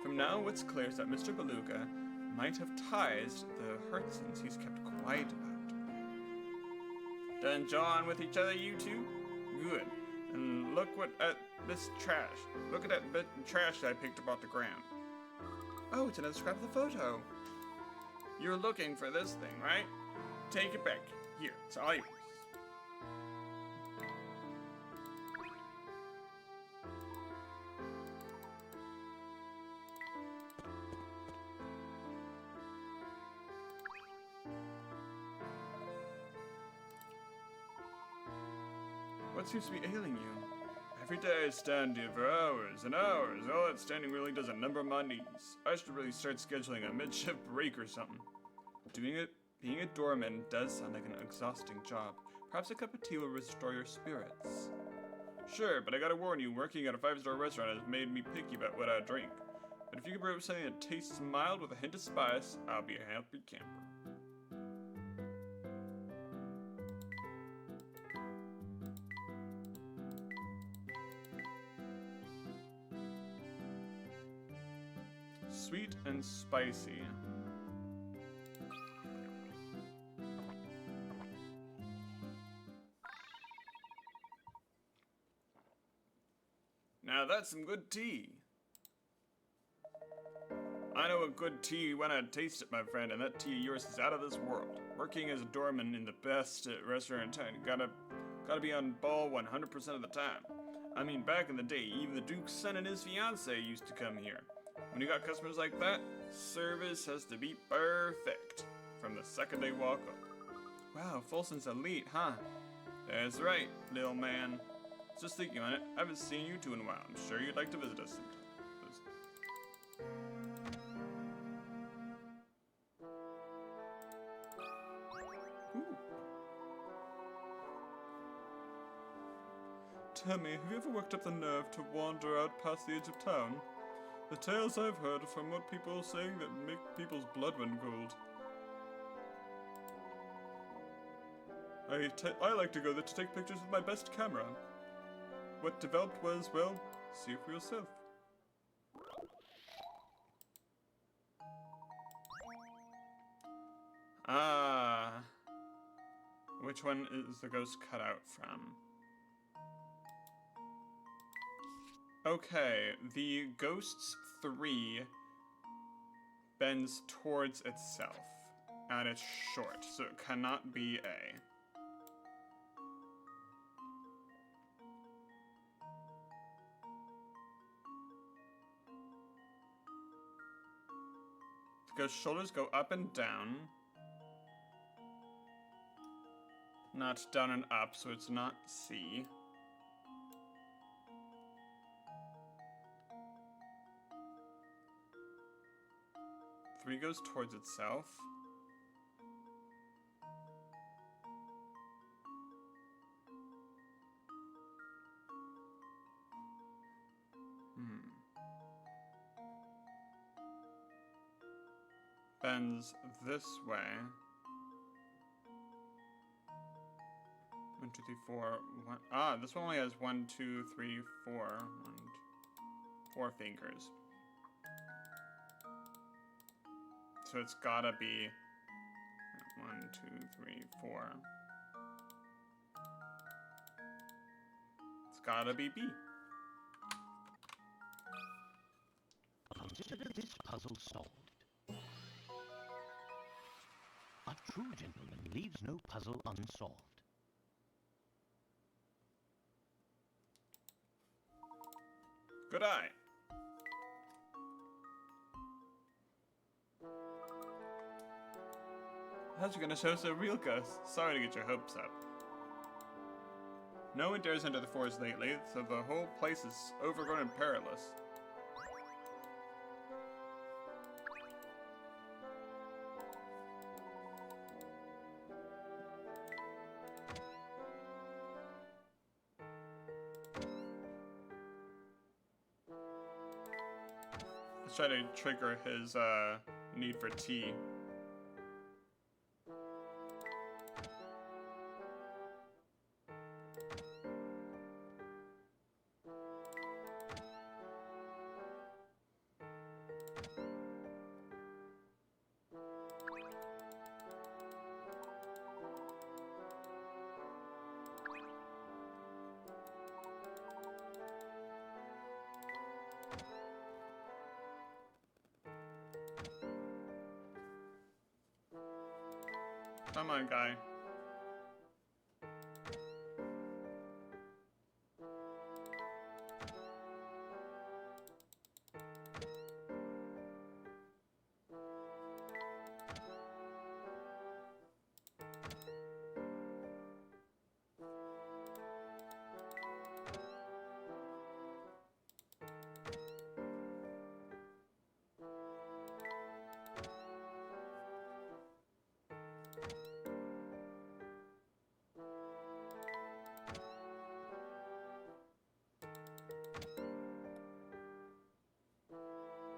From now, what's clear is that Mr. Beluga might have ties to the Hertzens he's kept quiet about. Done jawing with each other, you two? Good. And look at this trash. Look at that bit of trash that I picked up off the ground. Oh, it's another scrap of the photo. You're looking for this thing, right? Take it back. Here, it's all yours. What seems to be ailing you? Every day I stand here for hours and hours. All that standing really does a number on my knees. I should really start scheduling a mid-shift break or something. Being a doorman does sound like an exhausting job. Perhaps a cup of tea will restore your spirits. Sure, but I gotta warn you, working at a 5-star restaurant has made me picky about what I drink. But if you can brew up something that tastes mild with a hint of spice, I'll be a happy camper. Sweet and spicy. Now that's some good tea. I know a good tea when I taste it, my friend, and that tea of yours is out of this world. Working as a doorman in the best restaurant in town, gotta be on ball 100% of the time. I mean, back in the day, even the Duke's son and his fiancée used to come here. When you got customers like that, service has to be perfect from the second they walk up. Wow, Folson's elite, huh? That's right, little man. Just thinking on it, I haven't seen you two in a while. I'm sure you'd like to visit us sometime. Ooh. Tell me, have you ever worked up the nerve to wander out past the edge of town? The tales I've heard are from what people are saying that make people's blood run cold. I like to go there to take pictures with my best camera. What developed was, well, see it for yourself. Ah. Which one is the ghost cut out from? Okay, the Ghosts 3 bends towards itself, and it's short, so it cannot be A. The ghost shoulders go up and down, not down and up, so it's not C. Three goes towards itself. bends this way. 1, 2, 3, 4. This one only has 1, 2, 3, 4. 4 fingers. So it's gotta be 1, 2, 3, 4. It's gotta be B. Consider this puzzle solved. A true gentleman leaves no puzzle unsolved. Good eye. How's you gonna show us a real ghost? Sorry to get your hopes up. No one dares enter the forest lately, so the whole place is overgrown and perilous. Let's try to trigger his need for tea. Come on, guy.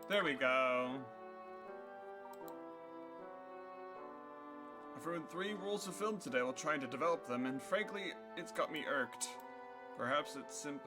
There we go. I've ruined 3 rules of film today while trying to develop them, and frankly, it's got me irked. Perhaps it's simply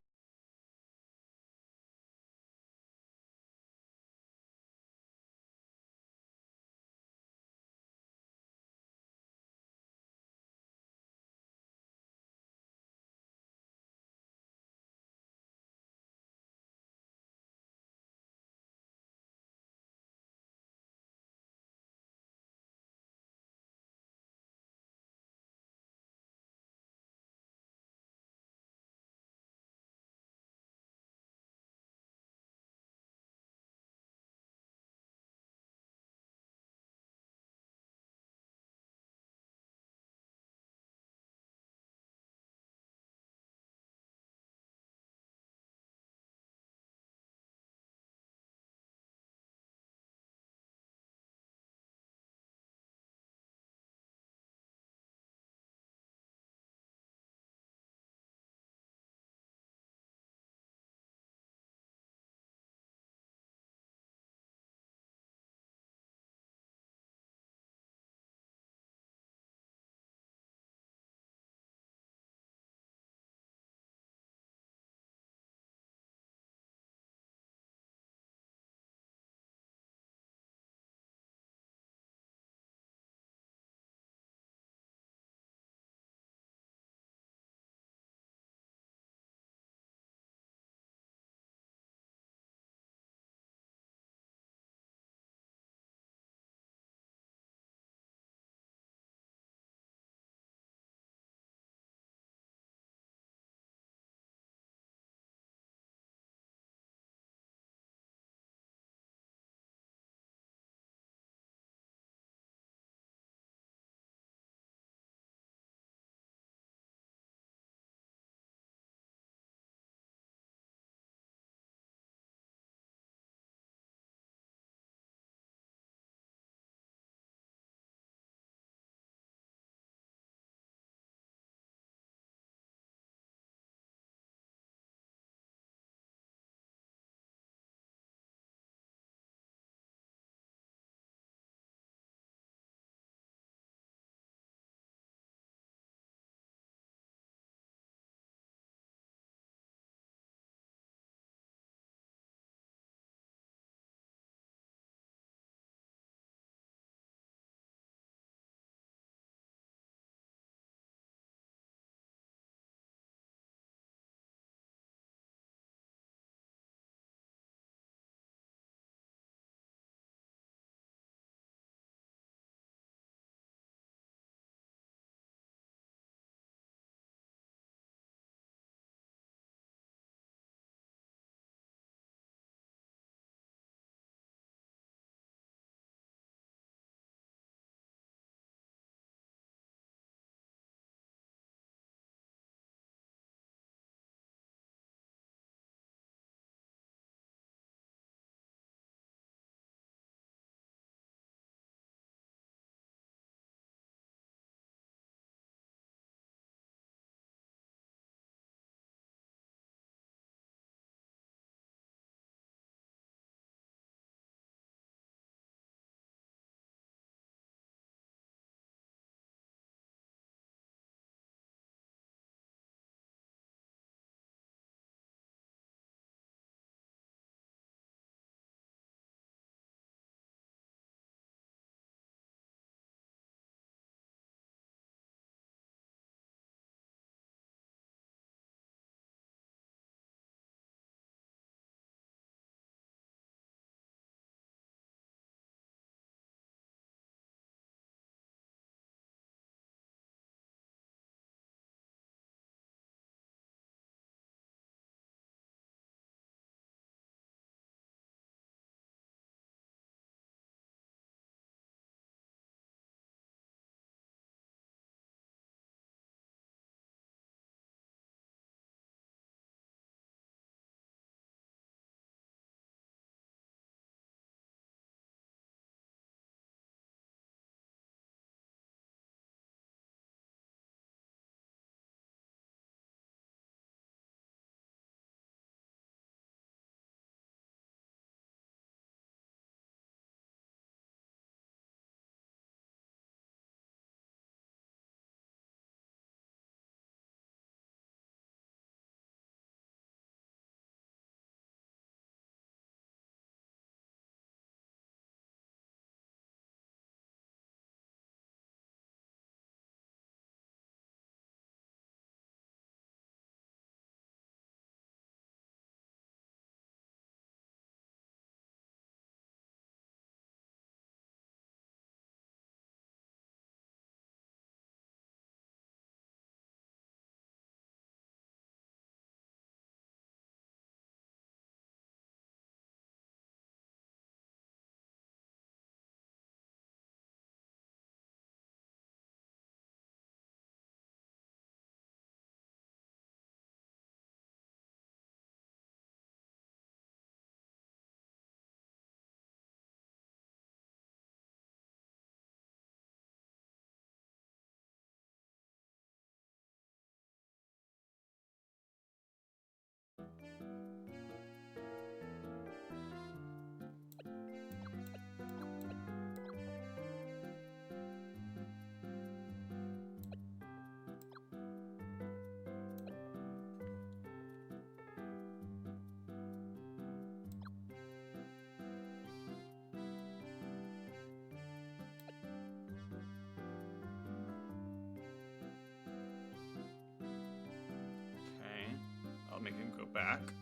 back.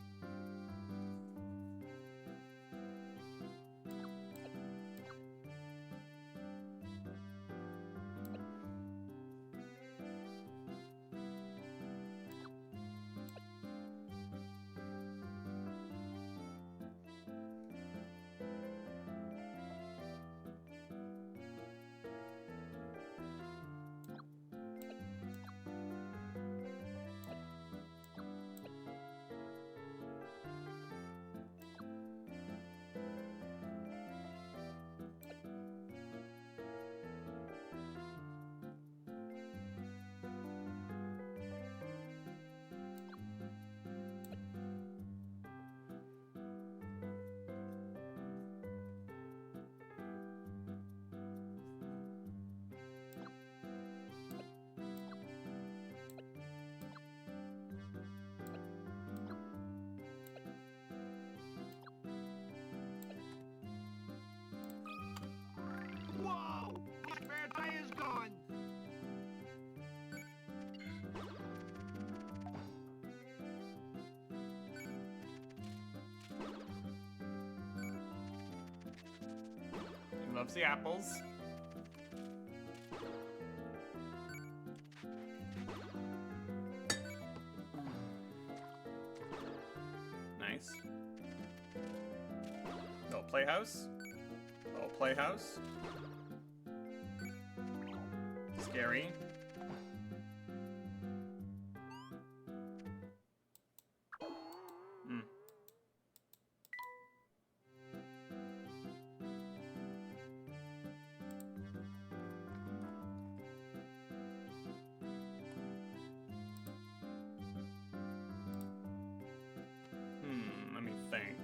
Whoa! My spare tire's gone! He loves the apples. Nice. Little playhouse. Little playhouse. Scary. Hmm. Let me think.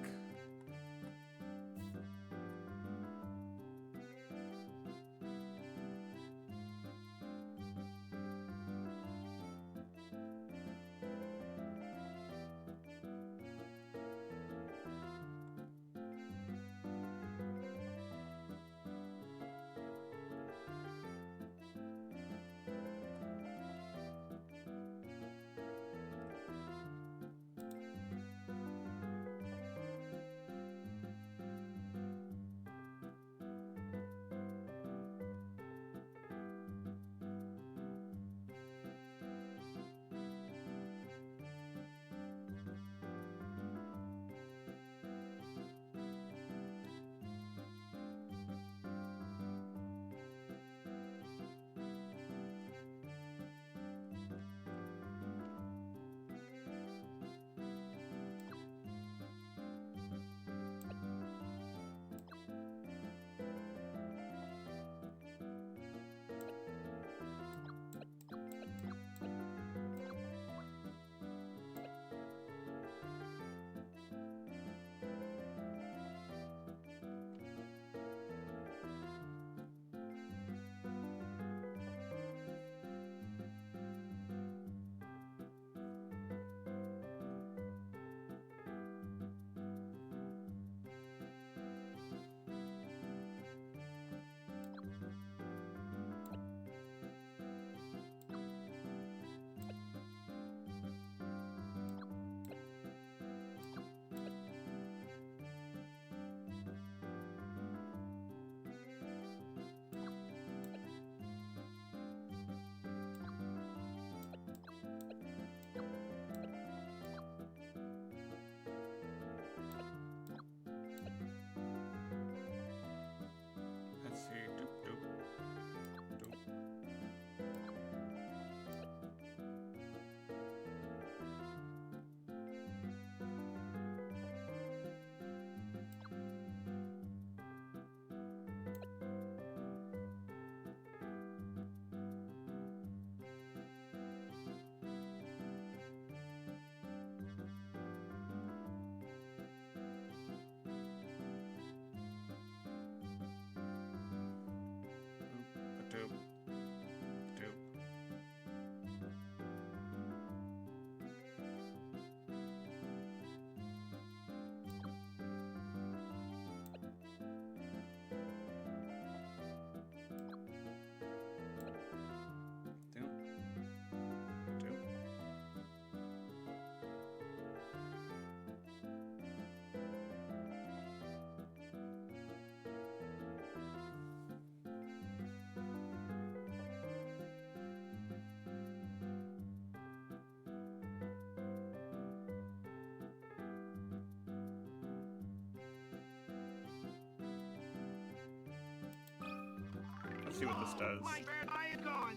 see what this does. My spare eye is gone.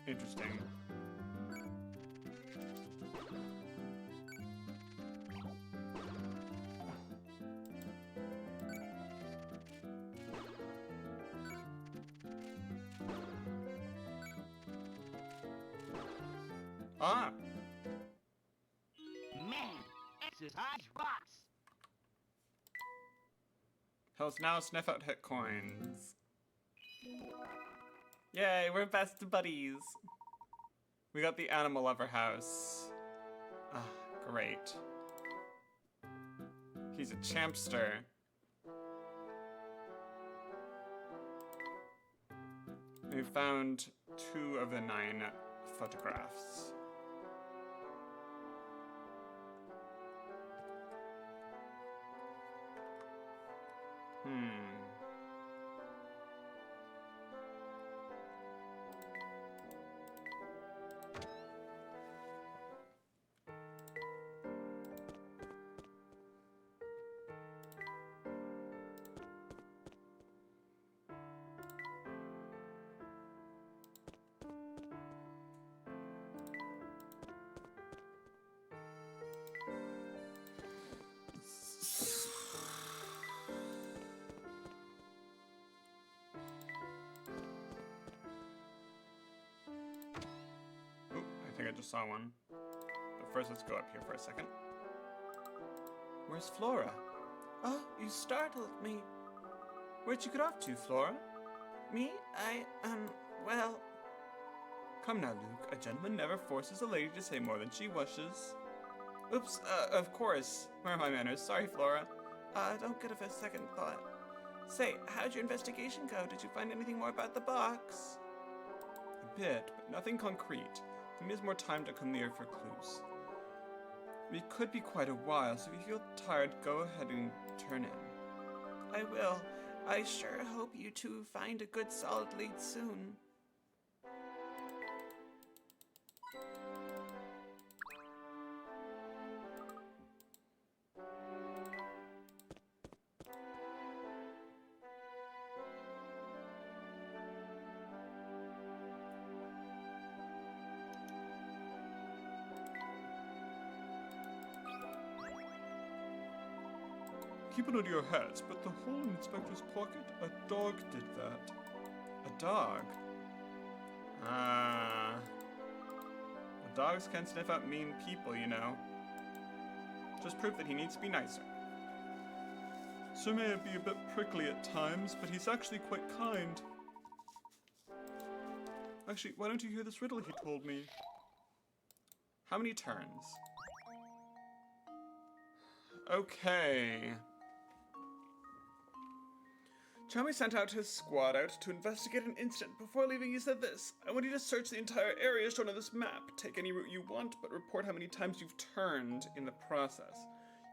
Interesting. Ah! Man, exercise rocks. Hells now sniff out hit coins. Yay, we're best buddies. We got the animal lover house. Ah, great. He's a champster. We found 2 of the 9 photographs. I think I just saw one. But first, let's go up here for a second. Where's Flora? Oh, you startled me. Where'd you get off to, Flora? Me? Well... Come now, Luke. A gentleman never forces a lady to say more than she wishes. Oops, of course. Where are my manners? Sorry, Flora. Don't get a second thought. Say, how'd your investigation go? Did you find anything more about the box? A bit, but nothing concrete. It needs more time to come near for clues. It could be quite a while, so if you feel tired, go ahead and turn in. I will. I sure hope you two find a good solid lead soon. Keep it under your hats, but the hole in Inspector's pocket? A dog did that. A dog? Ah. Dogs can sniff out mean people, you know. Just proof that he needs to be nicer. Sir may be a bit prickly at times, but he's actually quite kind. Actually, why don't you hear this riddle he told me? How many turns? Okay. Chummy sent out his squad out to investigate an incident. Before leaving, he said this: I want you to search the entire area shown on this map. Take any route you want, but report how many times you've turned in the process.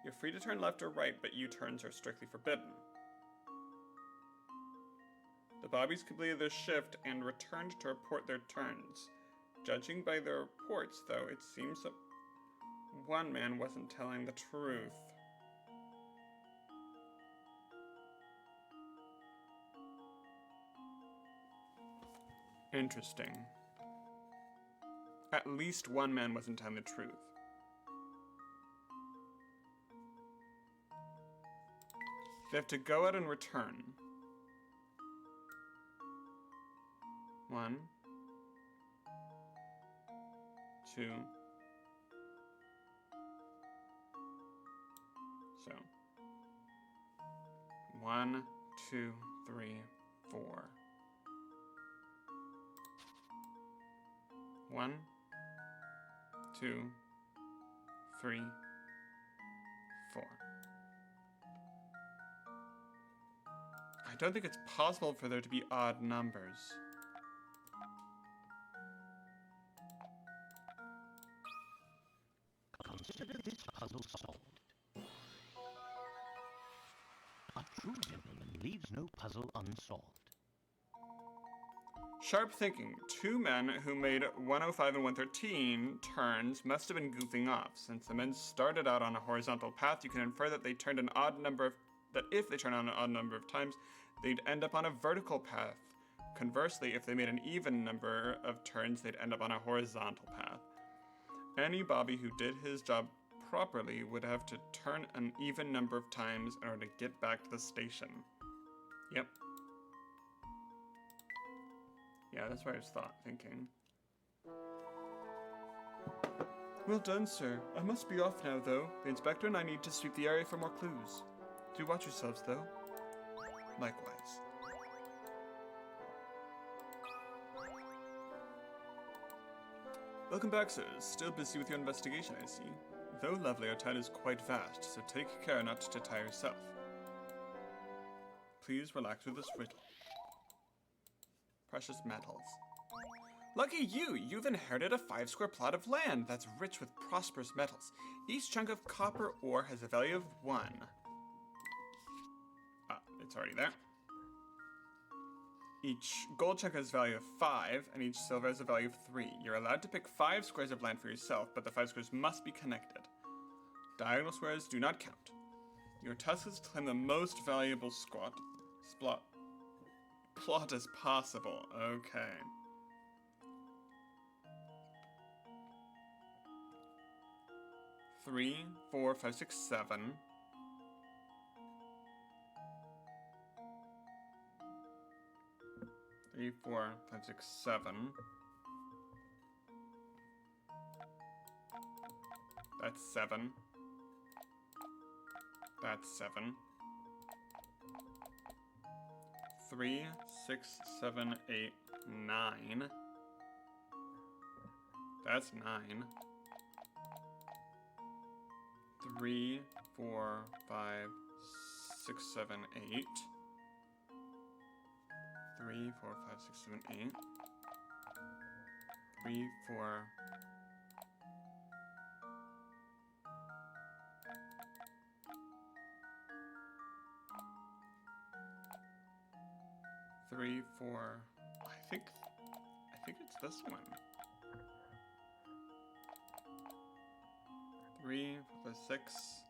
You're free to turn left or right, but U-turns are strictly forbidden. The Bobbies completed their shift and returned to report their turns. Judging by their reports, though, it seems that one man wasn't telling the truth. Interesting. At least one man wasn't telling the truth. They have to go out and return. 1, 2. So 1, 2, 3, 4. 1, 2, 3, 4. I don't think it's possible for there to be odd numbers. Consider this puzzle solved. A true gentleman leaves no puzzle unsolved. Sharp thinking. Two men who made 105 and 113 turns must have been goofing off. Since the men started out on a horizontal path, you can infer that they turned an odd number of that if they turned on an odd number of times, they'd end up on a vertical path. Conversely, if they made an even number of turns, they'd end up on a horizontal path. Any Bobby who did his job properly would have to turn an even number of times in order to get back to the station. Yep. Yeah, that's what I was thinking. Well done, sir. I must be off now, though. The inspector and I need to sweep the area for more clues. Do watch yourselves, though. Likewise. Welcome back, sirs. Still busy with your investigation, I see. Though lovely, our town is quite vast, so take care not to tire yourself. Please relax with this riddle. Precious metals. Lucky you! You've inherited a 5-square plot of land that's rich with prosperous metals. Each chunk of copper ore has a value of 1. It's already there. Each gold chunk has a value of 5, and each silver has a value of 3. You're allowed to pick 5 squares of land for yourself, but the 5 squares must be connected. Diagonal squares do not count. Your task is to claim the most valuable plot as possible. Okay. Three, 4, 5, 6, 7. 3, 4, 5, 6, 7. That's 7. That's 7. 3, 6, 7, 8, 9. That's 9. 3, 4, 5, 6, 7, 8. 3, 4, 5, 6, 7, 8. 3, 4. 3, 4. I think it's this one. 3, 4, 6.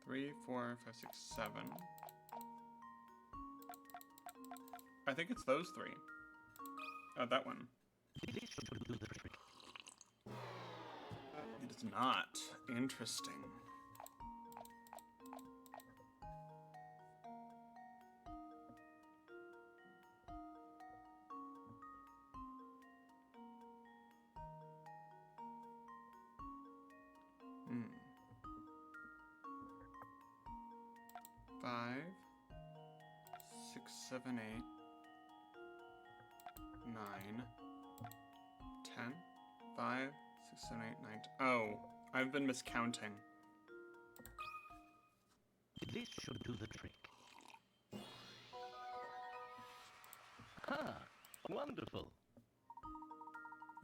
3, 4, 5, 6, 7. I think it's those 3. Oh, that one. It is not. Interesting. Hmm. 5, 6, 7, 8, 9, 10, 5, 6, 7, 8, 9. Oh, I've been miscounting. This should do the trick. Ah, wonderful.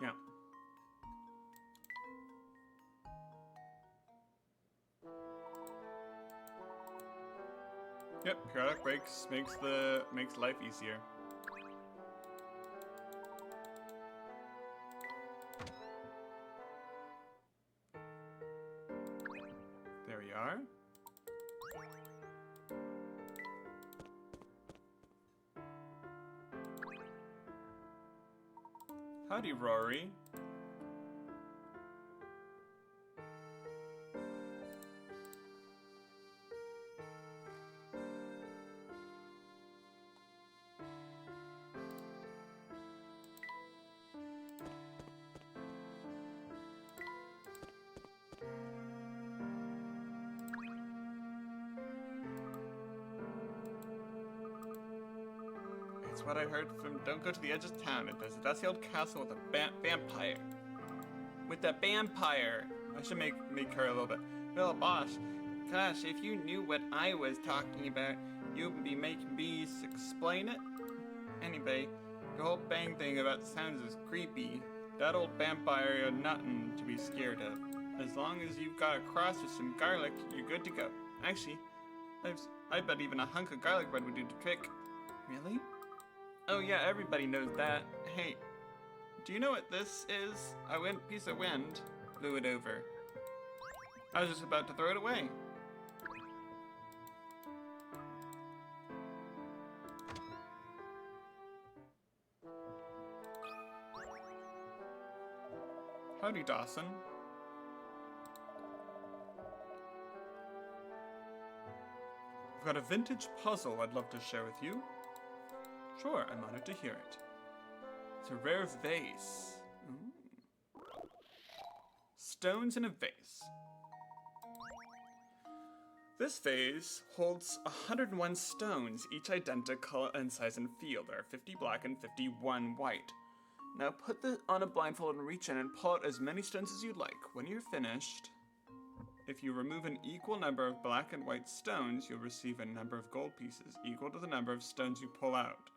Yeah. Yep, periodic breaks makes life easier. There we are. Howdy, Rory. It's what I heard from Don't Go to the Edge of Town. There's a dusty old castle with a vampire. With a vampire. I should make her a little bit. Well, boss, gosh, if you knew what I was talking about, you'd be making me explain it. Anyway, the whole bang thing about sounds is creepy. That old vampire ain't nothing to be scared of. As long as you've got a cross with some garlic, you're good to go. Actually, I bet even a hunk of garlic bread would do the trick. Really? Oh yeah, everybody knows that. Hey, do you know what this is? A piece of wind blew it over. I was just about to throw it away. Howdy, Dawson. I've got a vintage puzzle I'd love to share with you. Sure, I'm honored to hear it. It's a rare vase. Ooh. Stones in a vase. This vase holds 101 stones, each identical in size and feel. There are 50 black and 51 white. Now put this on a blindfold and reach in and pull out as many stones as you'd like. When you're finished, if you remove an equal number of black and white stones, you'll receive a number of gold pieces equal to the number of stones you pull out.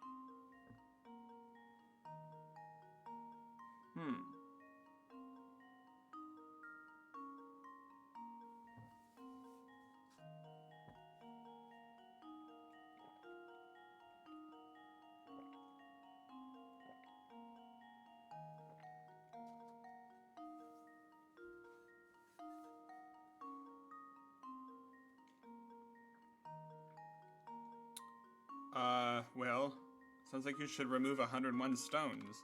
Well, sounds like you should remove 101 stones.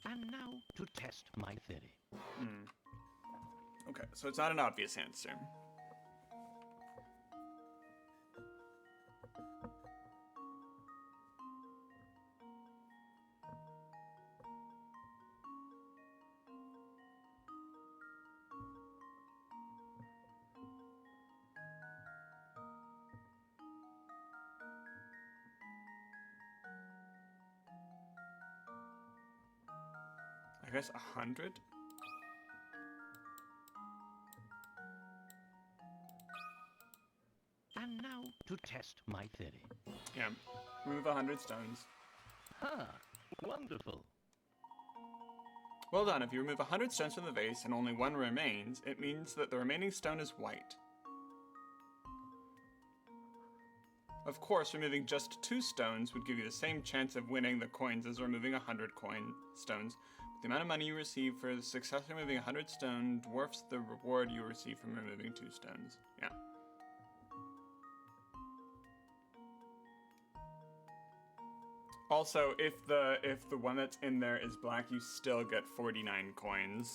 And now to test my theory. Okay, so it's not an obvious answer. I guess 100? And now to test my theory. Yeah, remove 100 stones. Ha! Wonderful. Well done, if you remove 100 stones from the vase and only one remains, it means that the remaining stone is white. Of course, removing just 2 stones would give you the same chance of winning the coins as removing 100 stones. But the amount of money you receive for successfully removing 100 stones dwarfs the reward you receive from removing 2 stones. Yeah. Also, if the one that's in there is black, you still get 49 coins.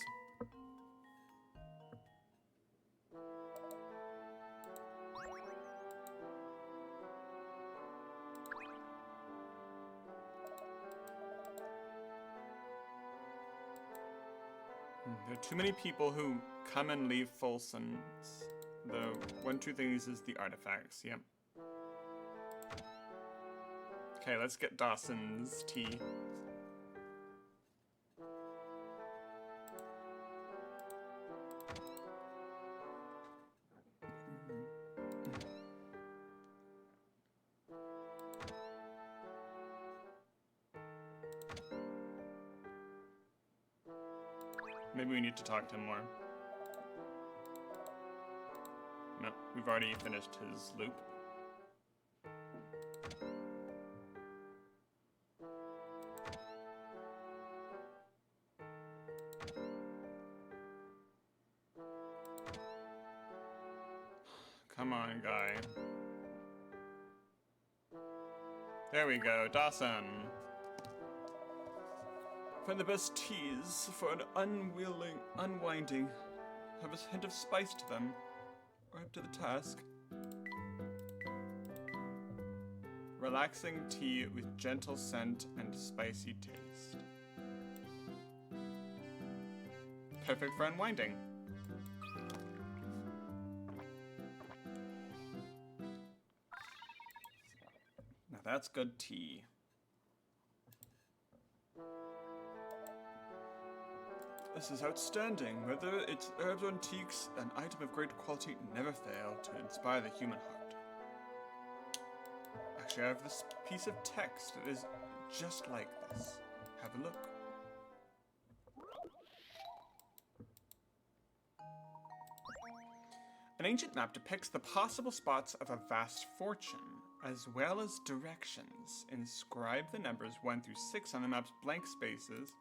There are too many people who come and leave full sons. The one true thing is the artifacts, yep. Okay, let's get Dawson's tea. Maybe we need to talk to him more. No, we've already finished his loop. Come on, guy. There we go, Dawson. Find the best teas for an unwinding. Have a hint of spice to them. Or up to the task. Relaxing tea with gentle scent and spicy taste. Perfect for unwinding. Now that's good tea. This is outstanding. Whether it's herbs or antiques, an item of great quality never fail to inspire the human heart. Actually, I have this piece of text that is just like this. have a look. An ancient map depicts the possible spots of a vast fortune, as well as directions. Inscribe the numbers 1 through 6 on the map's blank spaces.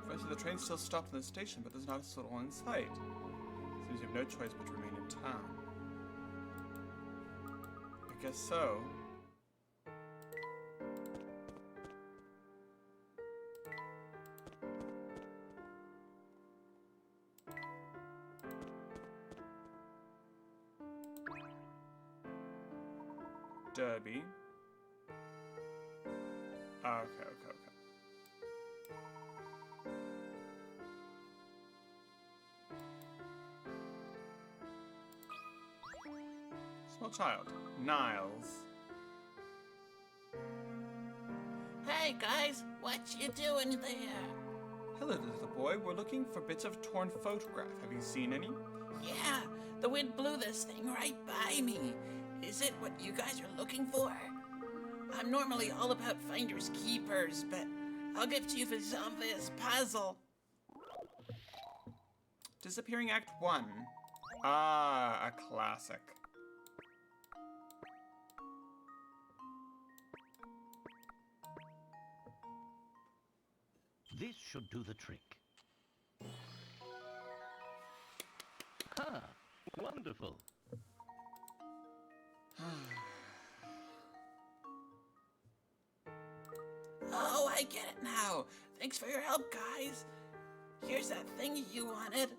Eventually, the train still stopped in the station, but there's not a soul in sight. Seems you have no choice but to remain in town. I guess so. Derby. Okay. Small child. Niles. Hey guys, what you doing there? Hello, little boy. We're looking for bits of torn photograph. Have you seen any? Yeah, the wind blew this thing right by me. Is it what you guys are looking for? I'm normally all about finders keepers, but I'll give to you for solving this puzzle. Disappearing Act 1. Ah, a classic. This should do the trick. Ha! Wonderful. Oh, I get it now. Thanks for your help, guys. Here's that thing you wanted.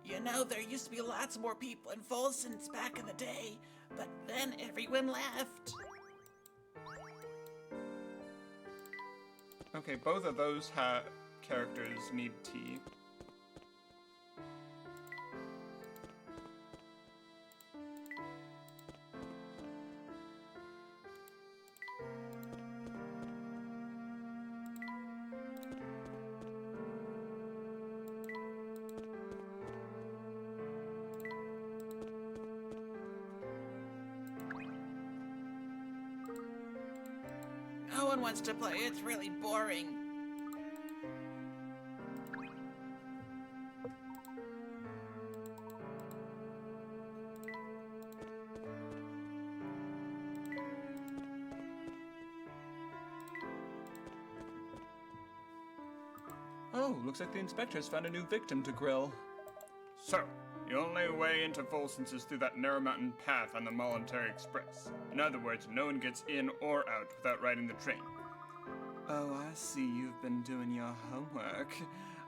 You know, there used to be lots more people in Volson's back in the day, but then everyone left. Okay, both of those characters need tea. No one wants to play. It's really boring. Oh, looks like the inspector's found a new victim to grill. So, the only way into Volson's is through that narrow mountain path on the Voluntary Express. In other words, no one gets in or out without riding the train. Oh, I see you've been doing your homework.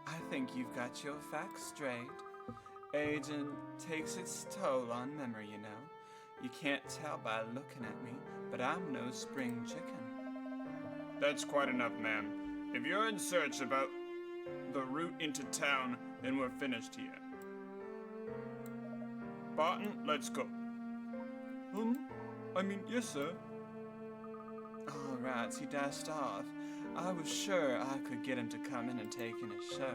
I think you've got your facts straight. Aging takes its toll on memory, you know. You can't tell by looking at me, but I'm no spring chicken. That's quite enough, ma'am. If you're in search about the route into town, then we're finished here. Barton, let's go. Yes, sir. All right, he dashed off. I was sure I could get him to come in and take in a show.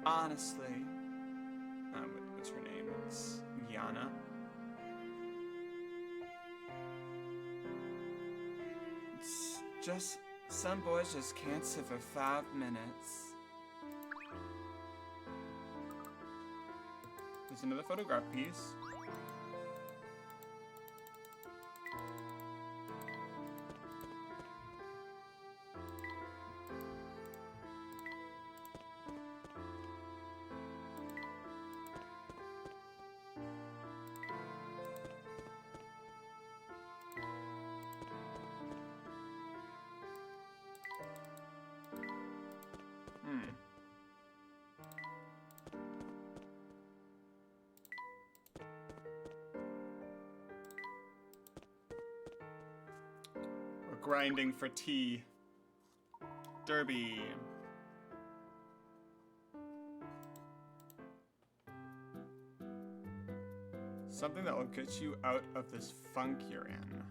Honestly, what's her name? It's Yana. It's just, some boys just can't sit for 5 minutes. There's another photograph piece. Grinding for tea. Derby. Something that will get you out of this funk you're in.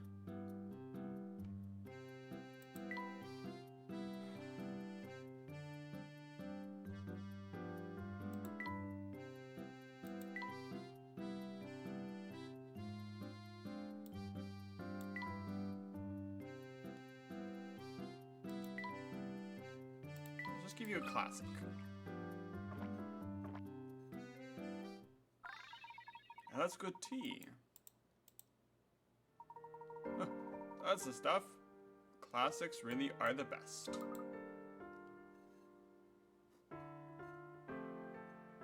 Give you a classic. Now that's good tea. Huh, that's the stuff. Classics really are the best.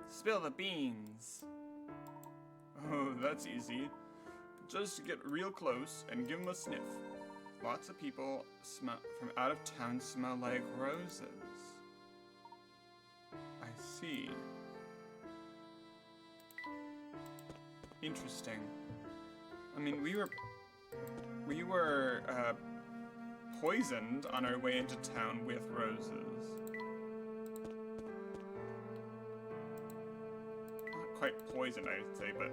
Spill the beans. Oh, that's easy. Just get real close and give them a sniff. Lots of people from out of town smell like roses. I see. Interesting. I mean, we were poisoned on our way into town with roses. Not quite poisoned, I'd say, but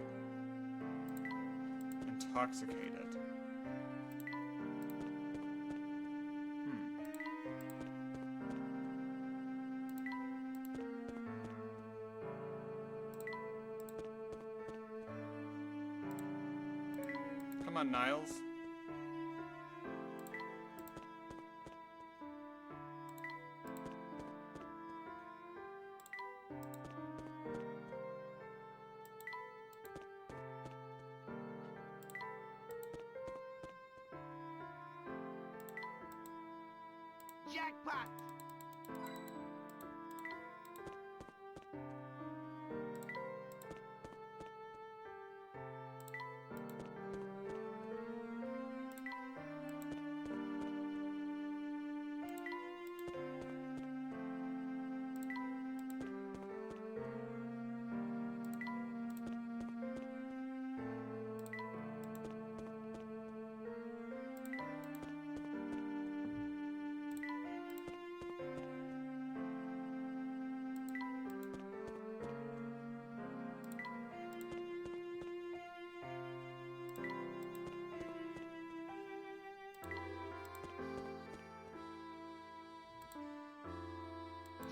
intoxicated. Come on, Niles. Jackpot!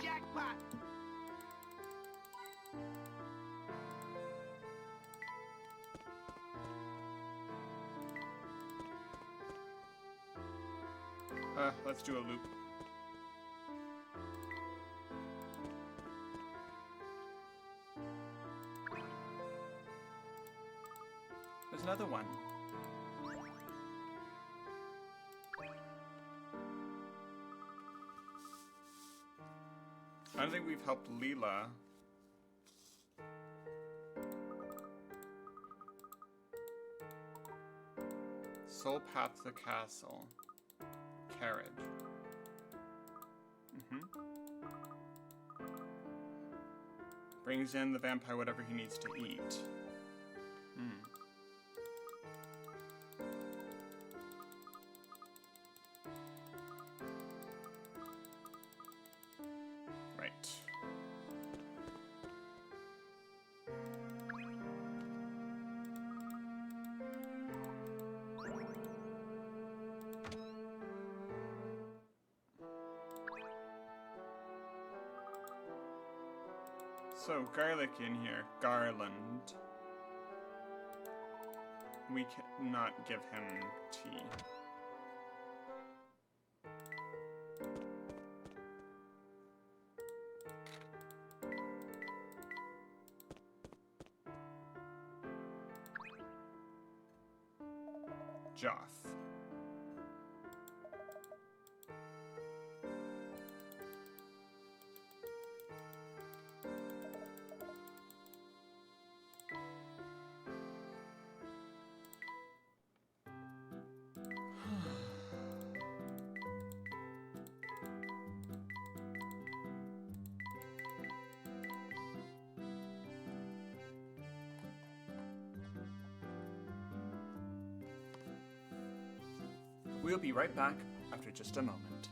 Jackpot! Let's do a loop. There's another one. I don't think we've helped Leela. Soul path to the castle. Carriage. Brings in the vampire whatever he needs to eat. Right. So, garlic in here. Garland. We cannot give him tea. Joff. We'll be right back after just a moment.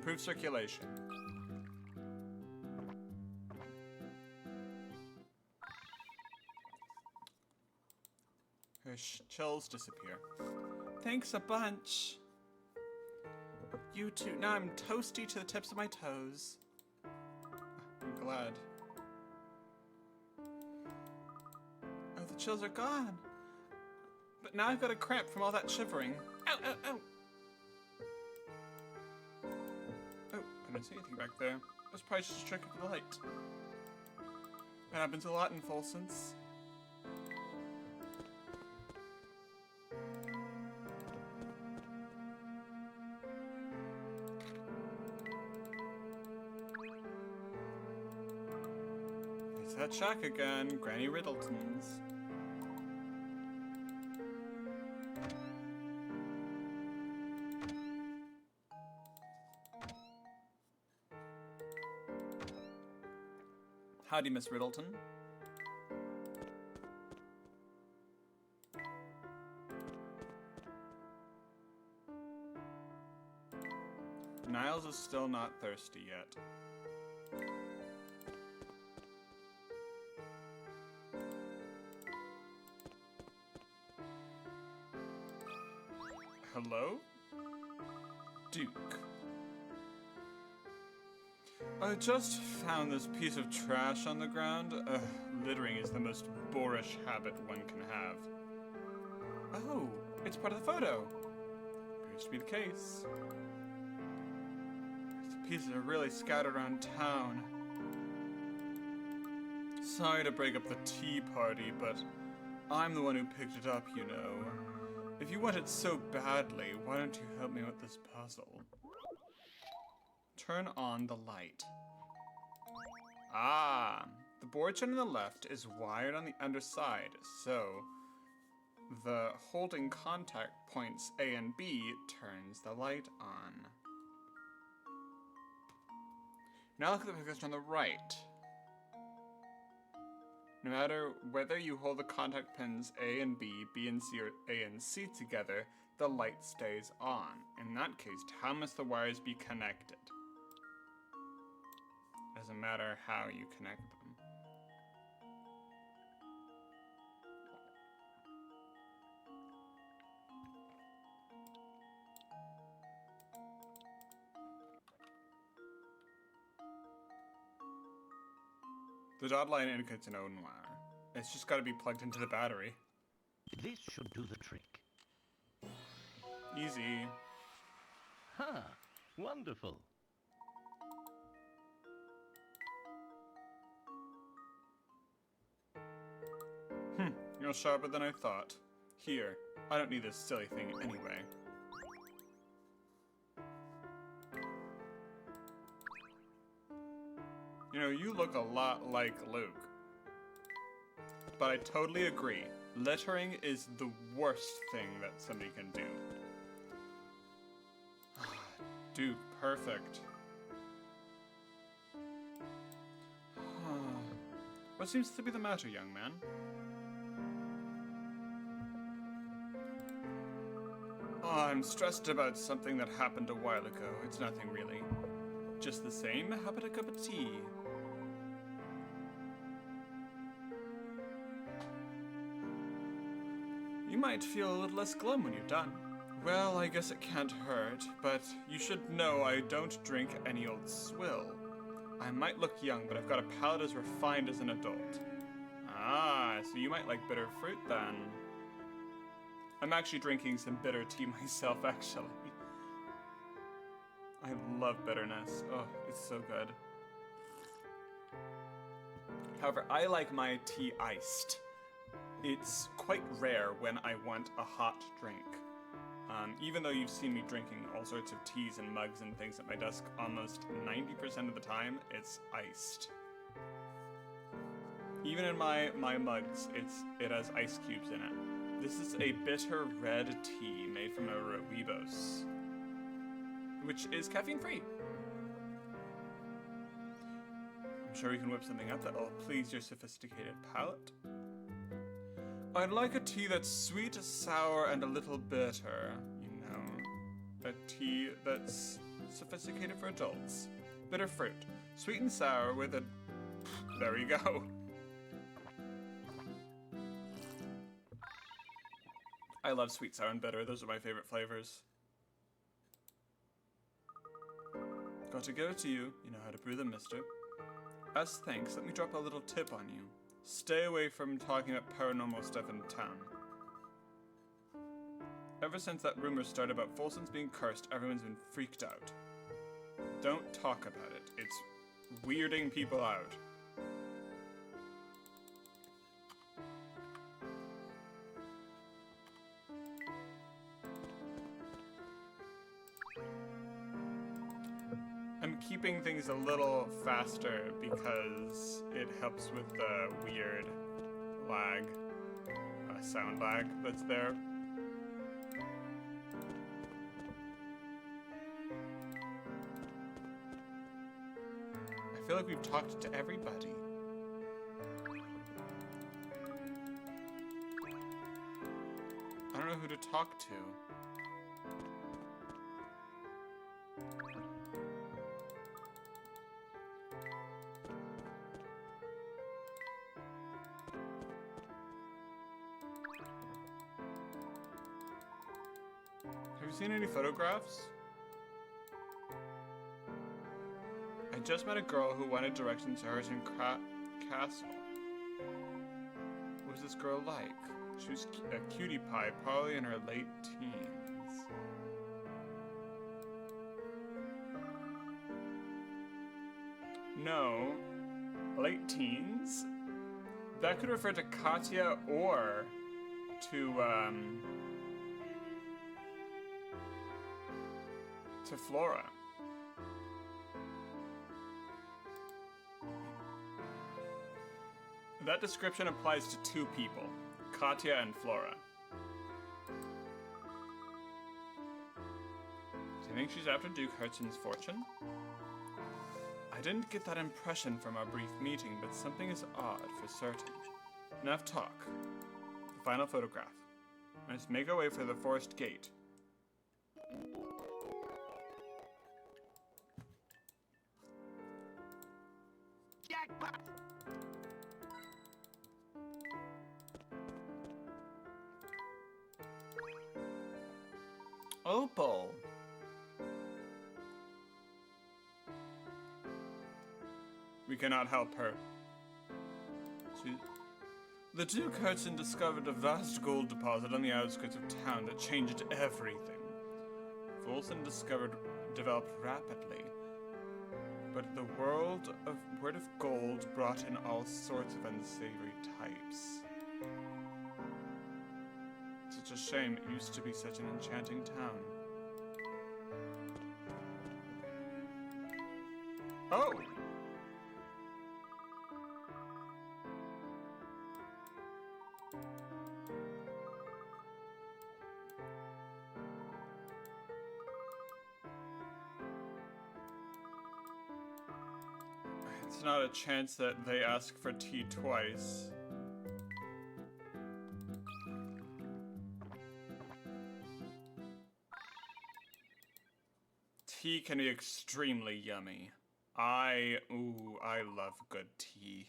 improve circulation. Her chills disappear. Thanks a bunch. You too. Now I'm toasty to the tips of my toes. I'm glad. Oh, the chills are gone. But now I've got a cramp from all that shivering. Ow, ow, ow. Oh, I didn't see anything back there. That's probably just a trick of the light. It happens a lot in Folsons. It's that shack again, Granny Riddleton's. Howdy, Miss Riddleton. Niles is still not thirsty yet. Hello? Duke. I just found this piece of trash on the ground. Littering is the most boorish habit one can have. Oh, it's part of the photo. Appears to be the case. The pieces are really scattered around town. Sorry to break up the tea party, but I'm the one who picked it up, you know. If you want it so badly, why don't you help me with this puzzle? Turn on the light. Ah, the board shown on the left is wired on the underside, so the holding contact points A and B turns the light on. Now look at the picture on the right. No matter whether you hold the contact pins A and B, B and C, or A and C together, the light stays on. In that case, how must the wires be connected? Doesn't matter how you connect them. The dotted line indicates an own wire. It's just got to be plugged into the battery. This should do the trick. Easy. Ha! Wonderful. You're sharper than I thought. Here, I don't need this silly thing anyway. You know, you look a lot like Luke. But I totally agree. Littering is the worst thing that somebody can do. Duke, perfect. What seems to be the matter, young man? Oh, I'm stressed about something that happened a while ago. It's nothing really. Just the same, how about a cup of tea? You might feel a little less glum when you're done. Well, I guess it can't hurt, but you should know I don't drink any old swill. I might look young, but I've got a palate as refined as an adult. Ah, so you might like bitter fruit then. I'm actually drinking some bitter tea myself, actually. I love bitterness. Oh, it's so good. However, I like my tea iced. It's quite rare when I want a hot drink. Even though you've seen me drinking all sorts of teas and mugs and things at my desk, almost 90% of the time, it's iced. Even in my mugs, it has ice cubes in it. This is a bitter red tea made from a rooibos, which is caffeine-free. I'm sure we can whip something up that will please your sophisticated palate. I'd like a tea that's sweet, sour, and a little bitter, you know. A tea that's sophisticated for adults. Bitter fruit. Sweet and sour with a... There we go. I love sweet, sour, and bitter. Those are my favorite flavors. Got to give it to you. You know how to brew them, mister. As thanks, let me drop a little tip on you. Stay away from talking about paranormal stuff in town. Ever since that rumor started about Folsom's being cursed, everyone's been freaked out. Don't talk about it. It's weirding people out. I'm keeping things a little faster because it helps with the weird lag, sound lag that's there. I feel like we've talked to everybody. I don't know who to talk to. Have you seen any photographs? I just met a girl who wanted directions to Hersham Castle. What was this girl like? She was a cutie pie, probably in her late teens. No. Late teens? That could refer to Katya or to Flora. That description applies to two people, Katya and Flora. Do you think she's after Duke Hertzon's fortune? I didn't get that impression from our brief meeting, but something is odd for certain. Enough talk. The final photograph. Let's make our way for the forest gate. Jackpot! Opal! We cannot help her. The Duke Hertzon discovered a vast gold deposit on the outskirts of town that changed everything. Folsom developed rapidly, but the word of gold brought in all sorts of unsavory types. Such a shame, it used to be such an enchanting town. Oh! It's not a chance that they ask for tea twice. Tea can be extremely yummy. I love good tea.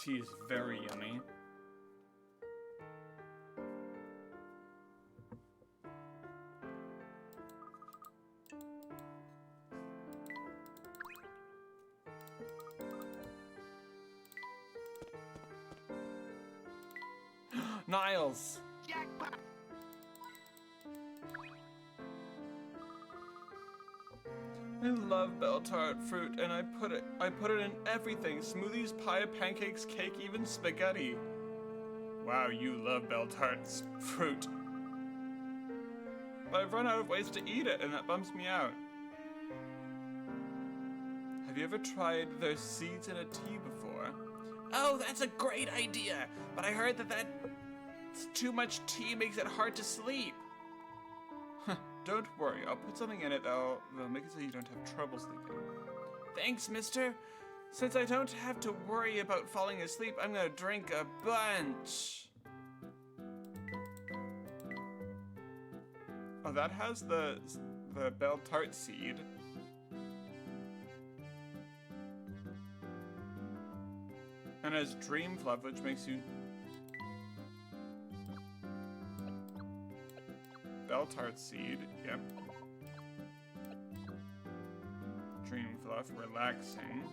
Tea is very yummy. Niles! Jackpot! I love bell tart fruit, and I put it in everything. Smoothies, pie, pancakes, cake, even spaghetti. Wow, you love bell tart's fruit. But I've run out of ways to eat it, and that bums me out. Have you ever tried their seeds in a tea before? Oh, that's a great idea. But I heard that too much tea makes it hard to sleep. Don't worry, I'll put something in it that'll make it so you don't have trouble sleeping. Thanks, mister. Since I don't have to worry about falling asleep, I'm gonna drink a bunch. Oh, that has the the bell tart seed. And has dream fluff, which makes you bell tart seed, yep. Dream fluff, relaxing,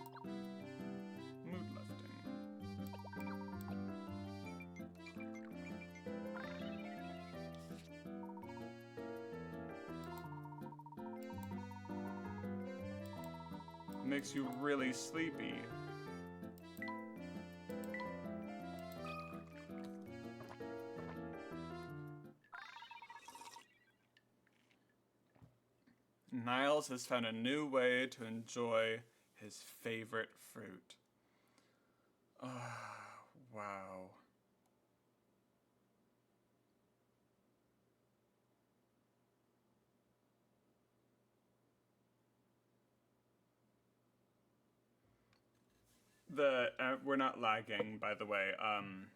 mood lifting. Makes you really sleepy. Niles has found a new way to enjoy his favorite fruit. Ah, wow. We're not lagging, by the way. I'm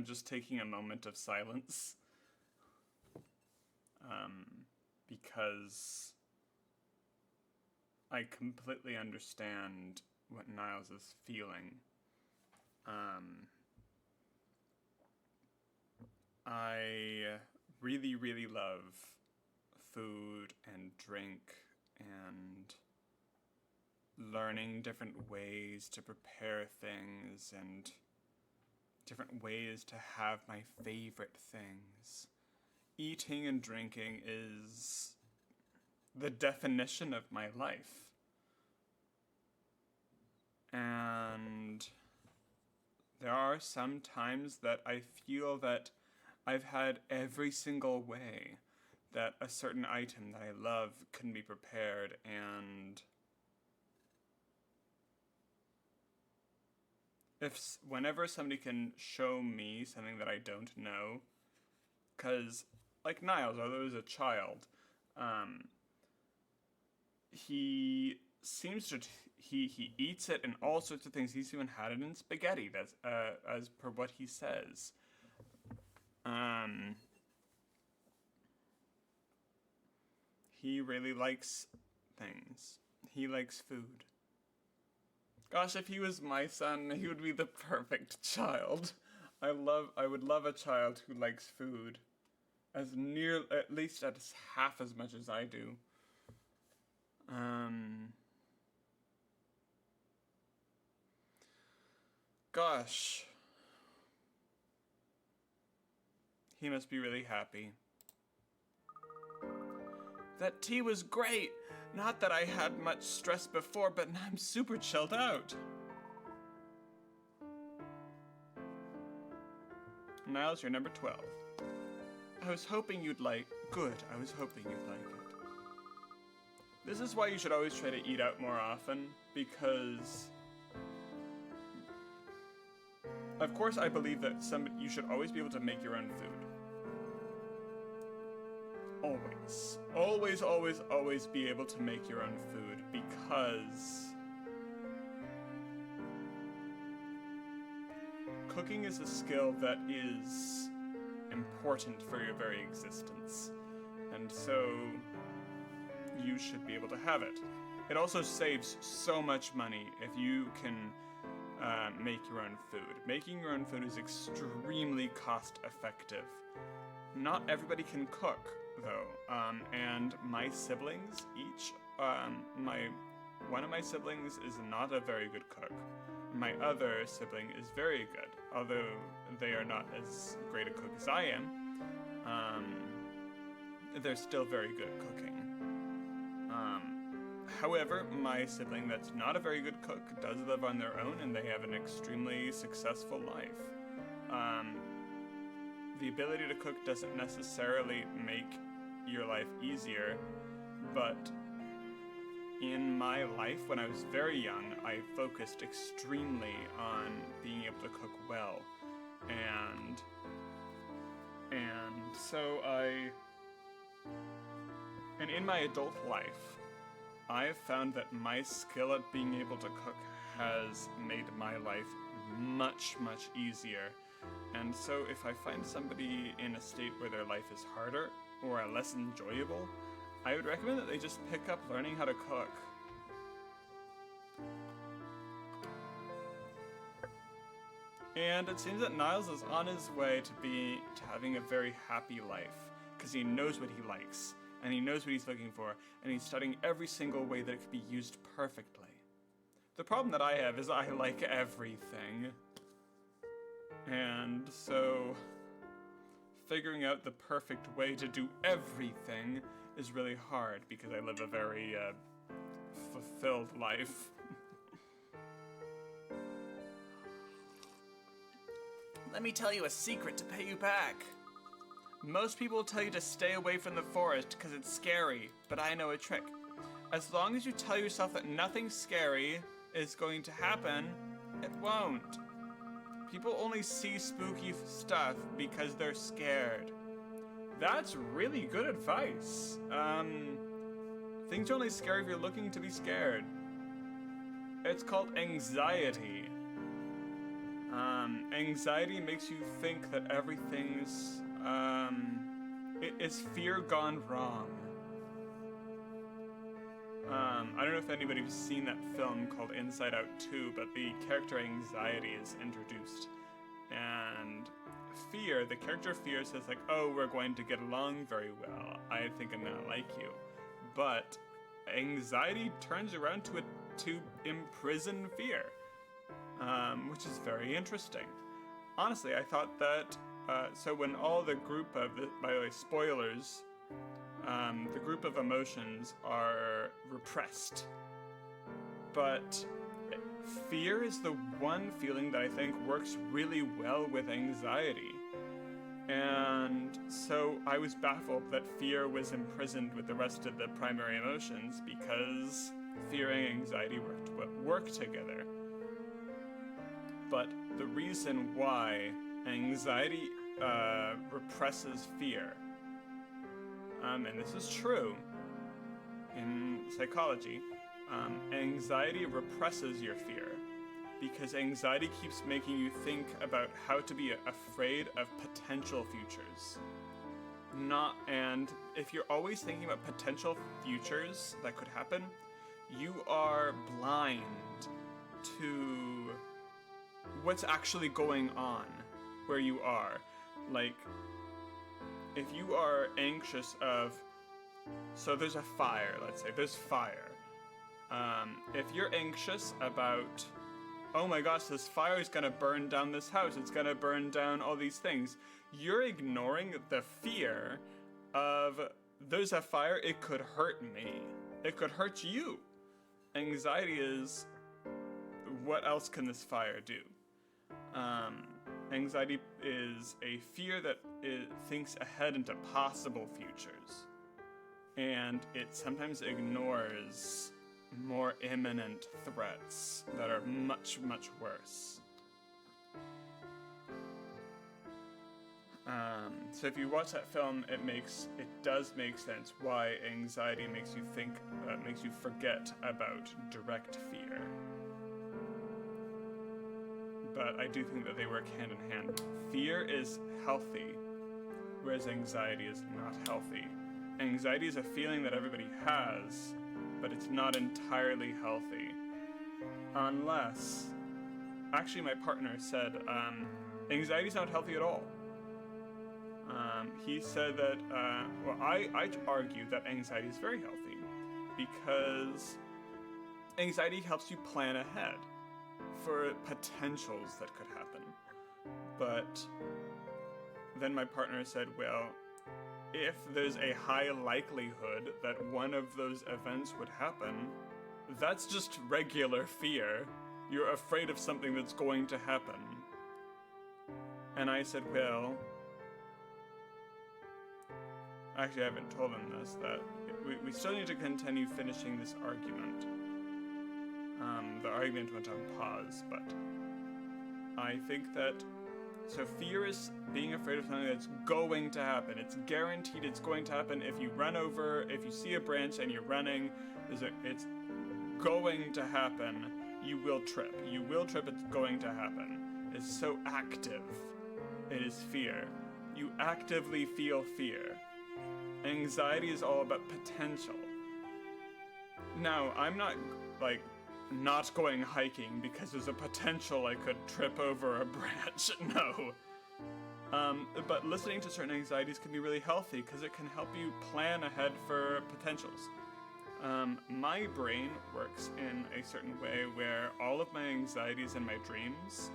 just taking a moment of silence. Because I completely understand what Niles is feeling. I really, really love food and drink and learning different ways to prepare things and different ways to have my favorite things. Eating and drinking is the definition of my life. And there are some times that I feel that I've had every single way that a certain item that I love can be prepared, and whenever somebody can show me something that I don't know, because like Niles, although he was a child, he seems to he eats it in all sorts of things. He's even had it in spaghetti. That's as per what he says. He really likes things. He likes food. Gosh, if he was my son, he would be the perfect child. I would love a child who likes food at least as half as much as I do. Gosh. He must be really happy. That tea was great! Not that I had much stress before, but I'm super chilled out. Niles, you're number 12. I was hoping you'd like... Good, I was hoping you'd like it. This is why you should always try to eat out more often, because... Of course, I believe that you should always be able to make your own food. Always. Always, always, always be able to make your own food, because... cooking is a skill that is important for your very existence, and so you should be able to have it. It also saves so much money if you can make your own food. Making your own food is extremely cost effective. Not everybody can cook, though, and my siblings one of my siblings is not a very good cook. My other sibling is very good, although they are not as great a cook as I am. They're still very good at cooking. However, my sibling that's not a very good cook does live on their own, and they have an extremely successful life. The ability to cook doesn't necessarily make your life easier, but in my life, when I was very young, I focused extremely on being able to cook well, and so in my adult life, I have found that my skill at being able to cook has made my life much, much easier. And so if I find somebody in a state where their life is harder or less enjoyable, I would recommend that they just pick up learning how to cook. And it seems that Niles is on his way to having a very happy life, because he knows what he likes, and he knows what he's looking for, and he's studying every single way that it could be used perfectly. The problem that I have is I like everything. And so, figuring out the perfect way to do everything is really hard, because I live a very, fulfilled life. Let me tell you a secret to pay you back. Most people tell you to stay away from the forest because it's scary, but I know a trick. As long as you tell yourself that nothing scary is going to happen, it won't. People only see spooky stuff because they're scared. That's really good advice. Things are only scary if you're looking to be scared. It's called anxiety. Anxiety makes you think that everything's, it's fear gone wrong. I don't know if anybody's seen that film called Inside Out 2, but the character anxiety is introduced. And fear, the character fear says like, oh, we're going to get along very well. I think I'm gonna like you. But anxiety turns around to imprison fear. Which is very interesting. Honestly, I thought that, so when all the group of, by the way, spoilers, the group of emotions are repressed. But fear is the one feeling that I think works really well with anxiety. And so I was baffled that fear was imprisoned with the rest of the primary emotions because fear and anxiety work together. But the reason why anxiety represses fear, and this is true in psychology, anxiety represses your fear because anxiety keeps making you think about how to be afraid of potential futures. And if you're always thinking about potential futures that could happen, you are blind to what's actually going on where you are. Like, if you are anxious so there's a fire, let's say, there's fire. If you're anxious about, oh my gosh, this fire is gonna burn down this house, it's gonna burn down all these things, you're ignoring the fear of, there's a fire, it could hurt me. It could hurt you. Anxiety is, what else can this fire do? Anxiety is a fear that it thinks ahead into possible futures. And it sometimes ignores more imminent threats that are much, much worse. So if you watch that film, it does make sense why anxiety makes you forget about direct fear. But I do think that they work hand in hand. Fear is healthy, whereas anxiety is not healthy. Anxiety is a feeling that everybody has, but it's not entirely healthy. Unless, actually my partner said, anxiety is not healthy at all. He said that, I argue that anxiety is very healthy because anxiety helps you plan ahead for potentials that could happen. But then my partner said, well, if there's a high likelihood that one of those events would happen, that's just regular fear. You're afraid of something that's going to happen. And I said, well, actually I haven't told him this, that we still need to continue finishing this argument. The argument went on pause, but I think that, so fear is being afraid of something that's going to happen. It's guaranteed it's going to happen. If you run over, if you see a branch and you're running, it's going to happen. You will trip. You will trip, it's going to happen. It's so active. It is fear. You actively feel fear. Anxiety is all about potential. Now, I'm not, like, not going hiking because there's a potential I could trip over a branch. No. But listening to certain anxieties can be really healthy because it can help you plan ahead for potentials. My brain works in a certain way where all of my anxieties and my dreams,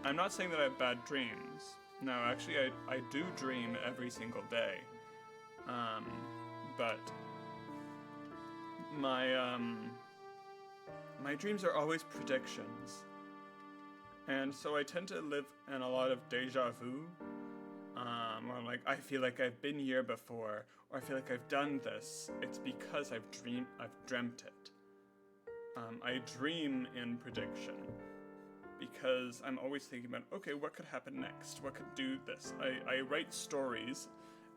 I'm not saying that I have bad dreams. No, actually I do dream every single day. But my dreams are always predictions. And so I tend to live in a lot of deja vu. Where I'm like, I feel like I've been here before, or I feel like I've done this. It's because I've dreamt it. I dream in prediction because I'm always thinking about, okay, what could happen next? What could do this? I write stories,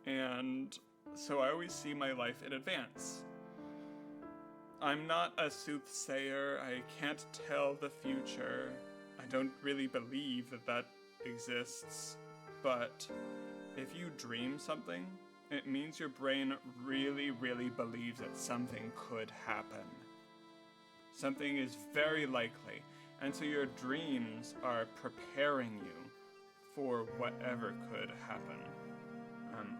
and so I always see my life in advance. I'm not a soothsayer. I can't tell the future. I don't really believe that exists, but if you dream something, it means your brain really, really believes that something could happen. Something is very likely, and so your dreams are preparing you for whatever could happen.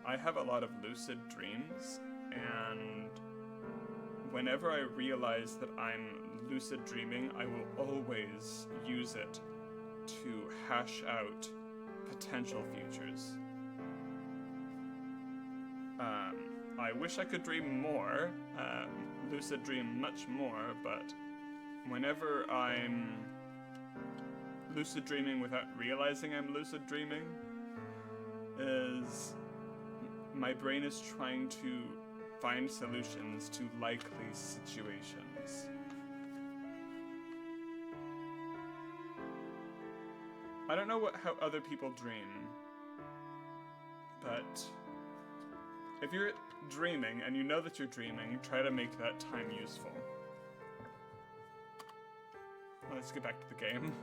I have a lot of lucid dreams, and whenever I realize that I'm lucid dreaming, I will always use it to hash out potential futures. I wish I could dream more, lucid dream much more, but whenever I'm lucid dreaming without realizing I'm lucid dreaming, is my brain is trying to find solutions to likely situations. I don't know how other people dream, but if you're dreaming and you know that you're dreaming, try to make that time useful. Let's get back to the game.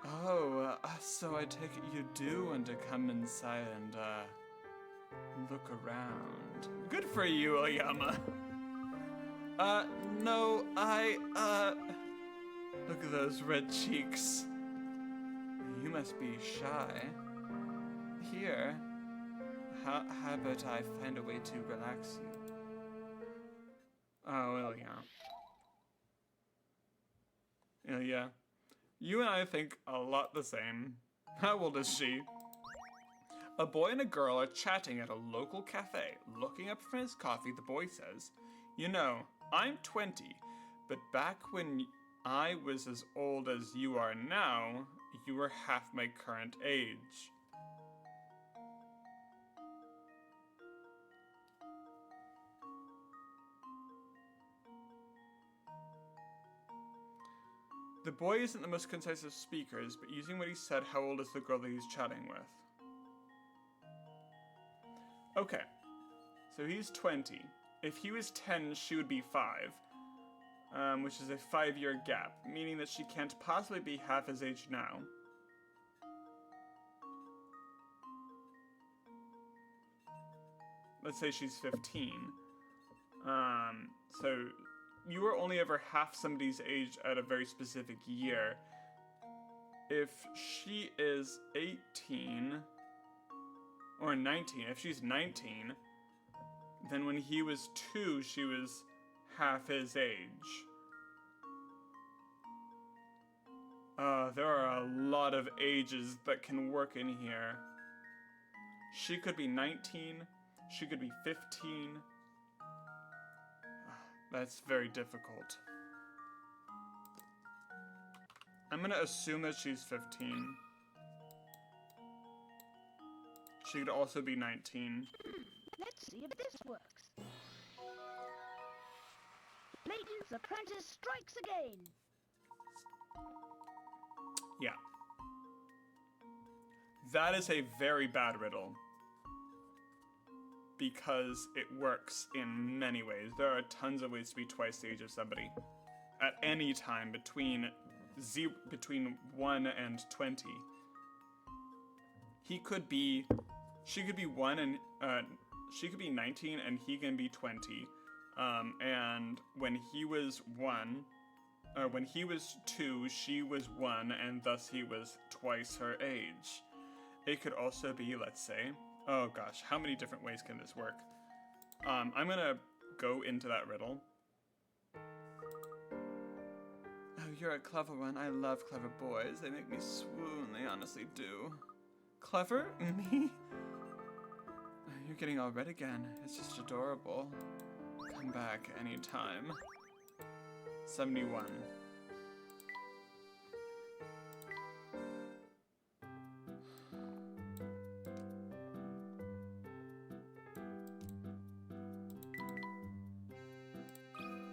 Oh, so I take it you do want to come inside and, look around. Good for you, Oyama. No, look at those red cheeks. You must be shy. Here, how about I find a way to relax you? Oh, Ilya, you and I think a lot the same. How old is she? A boy and a girl are chatting at a local cafe. Looking up from his coffee, the boy says, "You know, I'm 20, but back when I was as old as you are now, you were half my current age." The boy isn't the most concise of speakers, but using what he said, how old is the girl that he's chatting with? Okay, so he's 20. If he was 10, she would be 5, which is a 5-year gap, meaning that she can't possibly be half his age now. Let's say she's 15. So you are only ever half somebody's age at a very specific year. If she is 18, or 19, if she's 19, then when he was 2, she was half his age. There are a lot of ages that can work in here. She could be 19, she could be 15. That's very difficult. I'm gonna assume that she's 15. She could also be 19. Let's see if this works. Layton's apprentice strikes again. Yeah. That is a very bad riddle. Because it works in many ways. There are tons of ways to be twice the age of somebody. At any time between between 1 and 20. He could be, she could be 1 and, she could be 19 and he can be 20. And when he was 1, when he was 2, she was 1, and thus he was twice her age. It could also be, let's say, oh gosh, how many different ways can this work? I'm gonna go into that riddle. Oh, you're a clever one. I love clever boys. They make me swoon, they honestly do. Clever? Me? You're getting all red again. It's just adorable. Come back anytime. 71.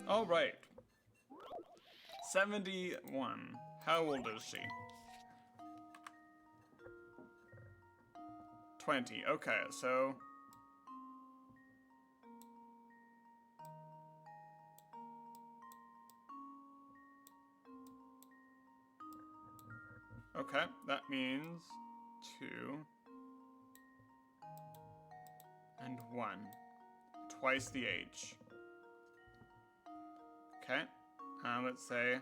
All right. 71. How old is she? 20. Okay, so okay, that means 2 and 1. Twice the age. Okay, let's say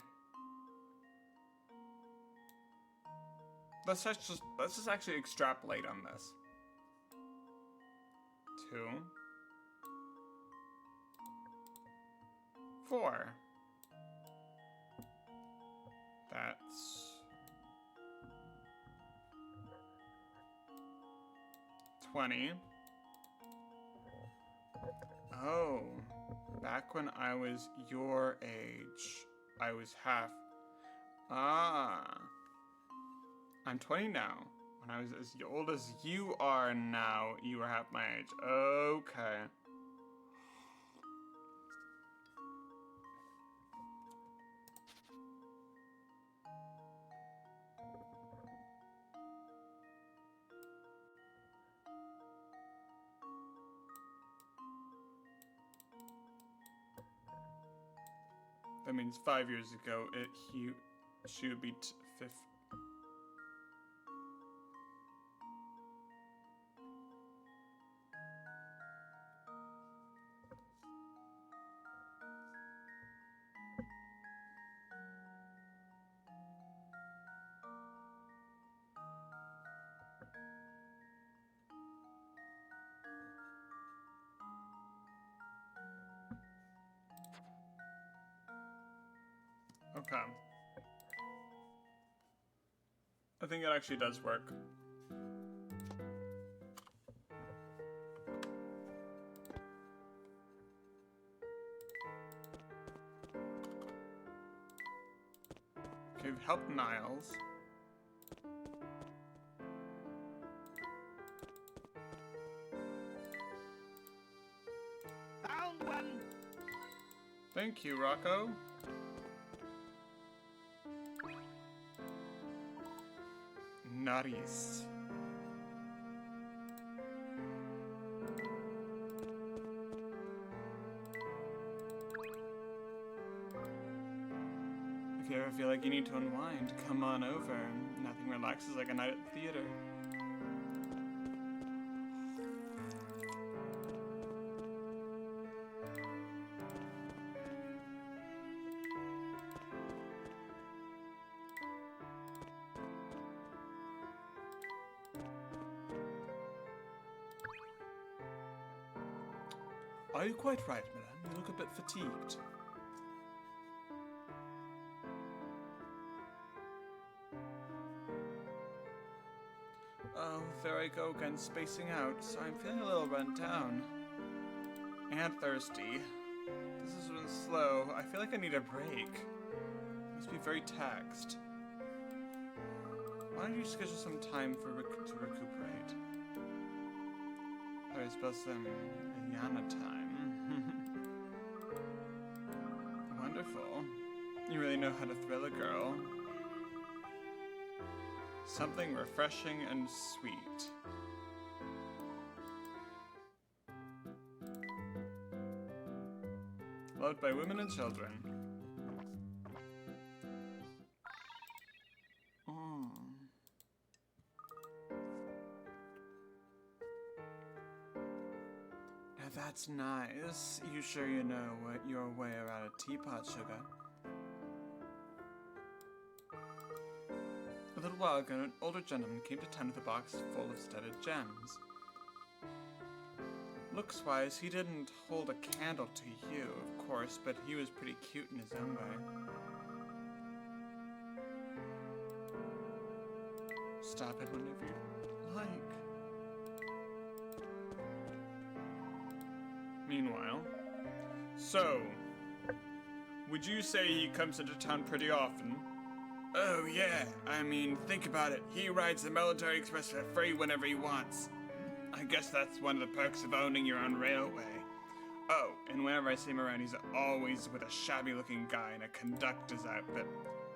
let's just actually extrapolate on this. 2, 4. That's 20. Oh, back when I was your age, I was half. Ah. I'm 20 now. When I was as old as you are now, you were half my age. Okay. That means 5 years ago, she would be 50. Okay. I think it actually does work. Okay, we've helped Niles. Found one. Thank you, Rocco. Nutties. If you ever feel like you need to unwind, come on over. Nothing relaxes like a night at the theater. Are you quite right, madame? You look a bit fatigued. Oh, there I go again, spacing out, so I'm feeling a little run down. And thirsty. This has been slow. I feel like I need a break. I must be very taxed. Why don't you schedule some time to recuperate? Or I suppose some Yana time. Wonderful. You really know how to thrill a girl. Something refreshing and sweet. Loved by women and children. that's nice. You sure you know what your way around a teapot, sugar? A little while ago, an older gentleman came to town with a box full of studded gems. Looks-wise, he didn't hold a candle to you, of course, but he was pretty cute in his own way. Stop it whenever you like. Meanwhile, so, would you say he comes into town pretty often? Oh yeah, I mean, think about it. He rides the Military Express for free whenever he wants. I guess that's one of the perks of owning your own railway. Oh, and whenever I see him around, he's always with a shabby-looking guy in a conductor's outfit.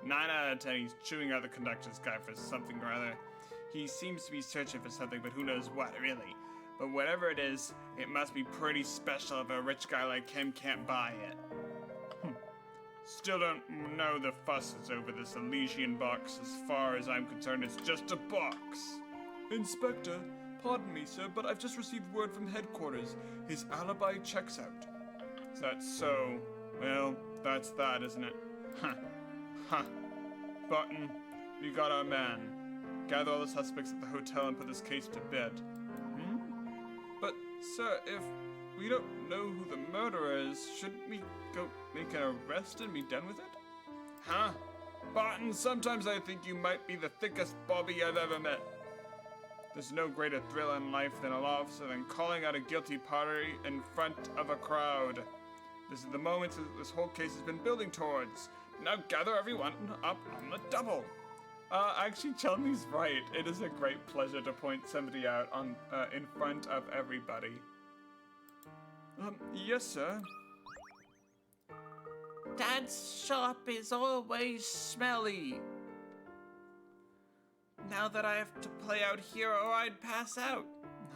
9 out of 10, he's chewing out the conductor's guy for something or other. He seems to be searching for something, but who knows what, really. But whatever it is, it must be pretty special if a rich guy like him can't buy it. Still don't know the fusses over this Elysian box. As far as I'm concerned, it's just a box. Inspector, pardon me, sir, but I've just received word from headquarters. His alibi checks out. Is that so? Well, that's that, isn't it? Huh. Huh. Button, we got our man. Gather all the suspects at the hotel and put this case to bed. But, sir, if we don't know who the murderer is, shouldn't we go make an arrest and be done with it? Huh? Barton, sometimes I think you might be the thickest Bobby I've ever met. There's no greater thrill in life than a law officer than calling out a guilty party in front of a crowd. This is the moment that this whole case has been building towards. Now gather everyone up on the double. Actually, Chelmy's right. It is a great pleasure to point somebody out on in front of everybody. Yes, sir. Dad's shop is always smelly. Now that I have to play out here or I'd pass out.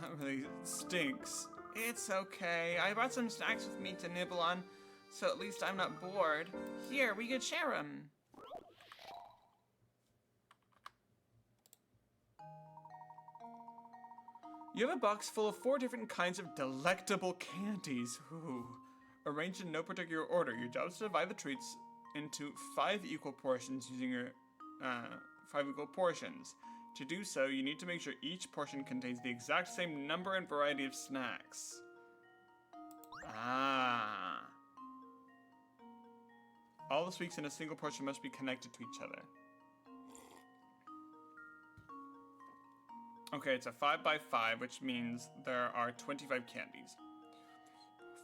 That really stinks. It's okay. I brought some snacks with me to nibble on, so at least I'm not bored. Here, we could share them. You have a box full of 4 different kinds of delectable candies. Ooh. Arranged in no particular order. Your job is to divide the treats into 5 equal portions using your 5 equal portions. To do so, you need to make sure each portion contains the exact same number and variety of snacks. Ah. All the sweets in a single portion must be connected to each other. Okay, it's a 5 by 5, which means there are 25 candies.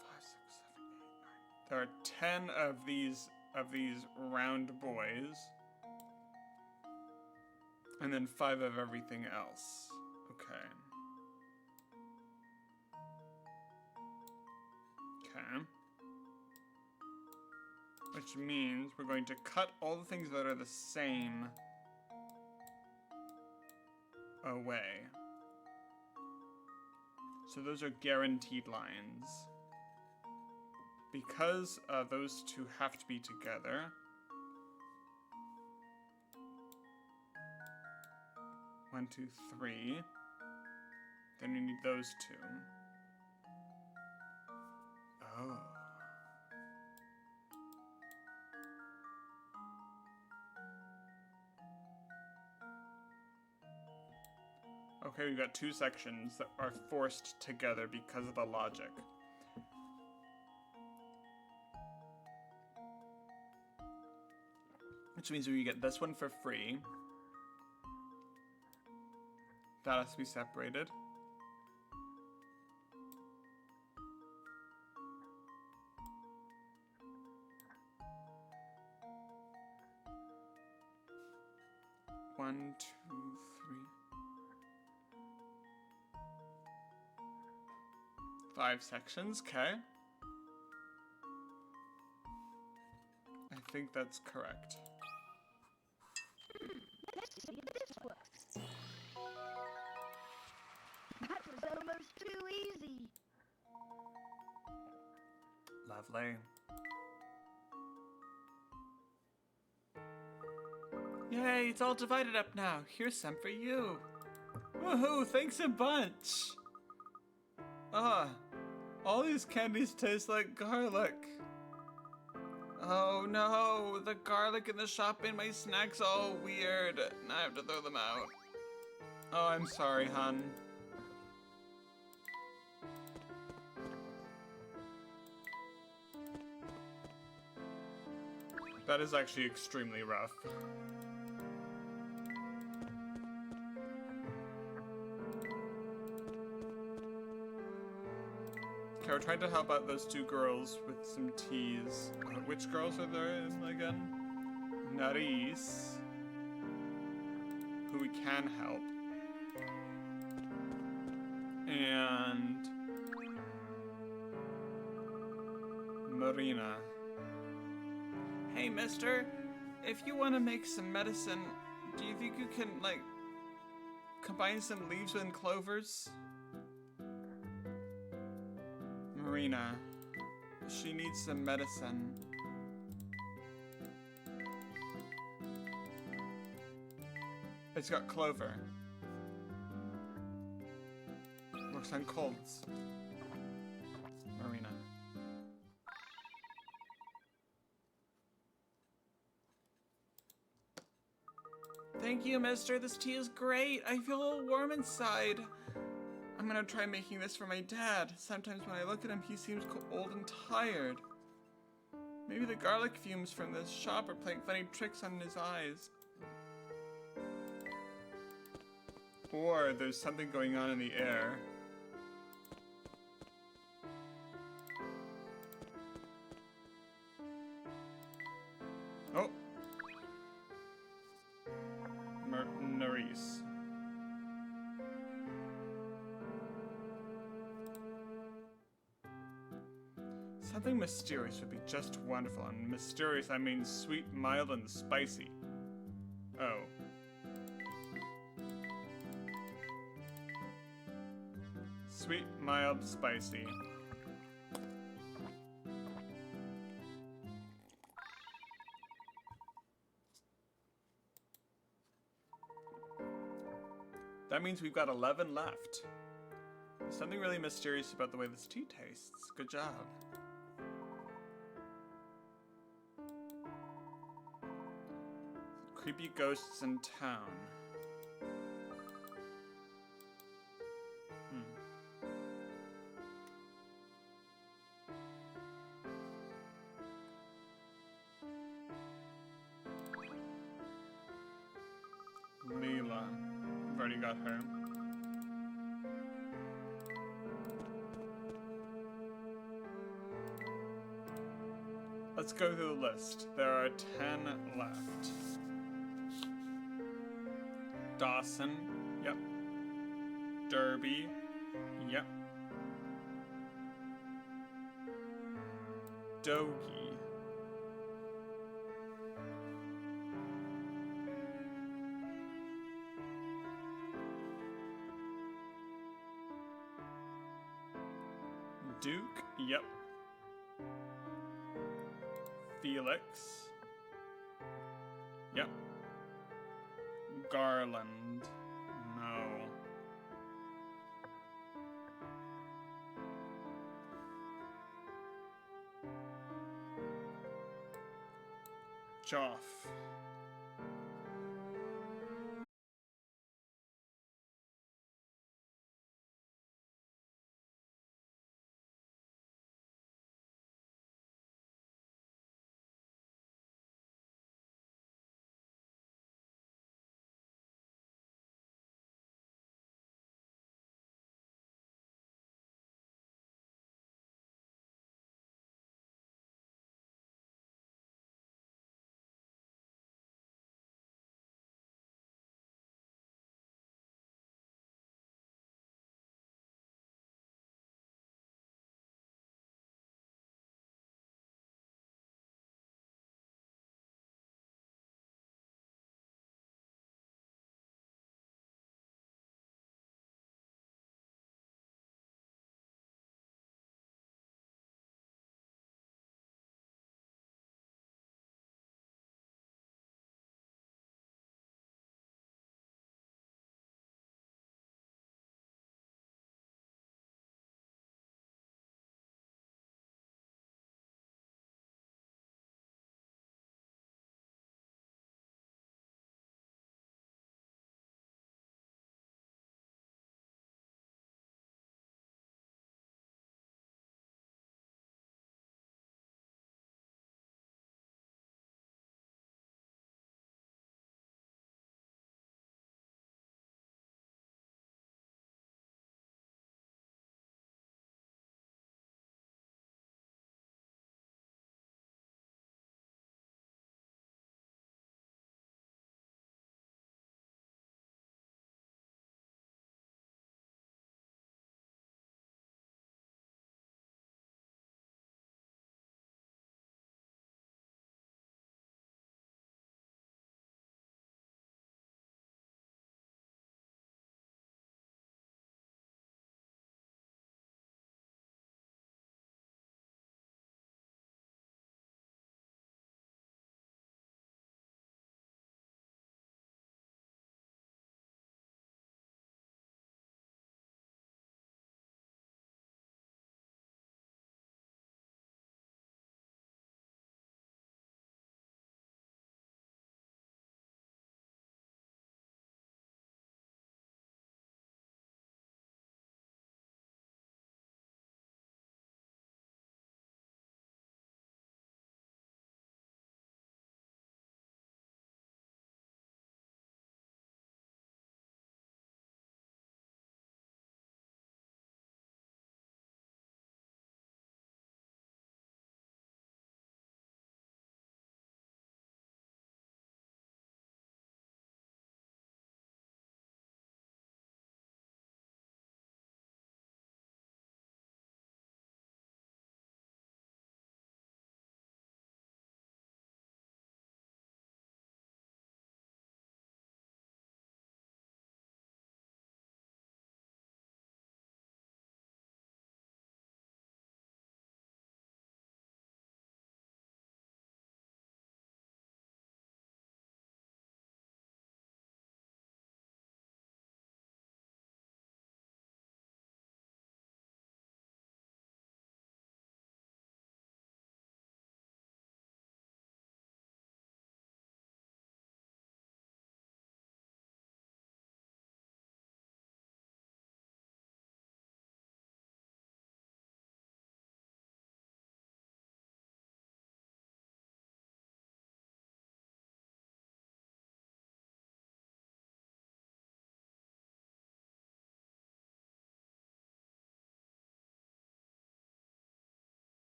5, 6, 7, 8, 9. There are 10 of these round boys. And then 5 of everything else. Okay. Okay. Which means we're going to cut all the things that are the same away. So those are guaranteed lines. Because those two have to be together, one, two, three. Then we need those 2. Oh. Okay, we've got 2 sections that are forced together because of the logic. Which means we get this one for free. That has to be separated. One, 2, 3. 5 sections, okay. I think that's correct. Let's see if this works. That was almost too easy. Lovely. Yay, it's all divided up now. Here's some for you. Woohoo, thanks a bunch. All these candies taste like garlic. Oh no, the garlic in the shop made my snacks all weird. Now I have to throw them out. Oh, I'm sorry, hon. That is actually extremely rough. Okay, we're trying to help out those two girls with some teas. Which girls are there again? Naris, who we can help. And Marina. Hey, mister, if you want to make some medicine, do you think you can, like, combine some leaves and clovers? Marina, she needs some medicine. It's got clover. Works on colds. Marina. Thank you, mister. This tea is great. I feel a little warm inside. I'm gonna try making this for my dad. Sometimes when I look at him, he seems old and tired. Maybe the garlic fumes from this shop are playing funny tricks on his eyes. Or there's something going on in the air. Oh. Nerys. Something mysterious would be just wonderful, and mysterious I mean sweet, mild, and spicy. Oh. Sweet, mild, spicy. That means we've got 11 left. There's something really mysterious about the way this tea tastes. Good job. Creepy ghosts in town. Leela. I've already got her. Let's go through the list. There are 10 left. Dawson. Yep. Derby. Yep. Dogie. Duke, yep. Felix, yep. Garland, no. Joff.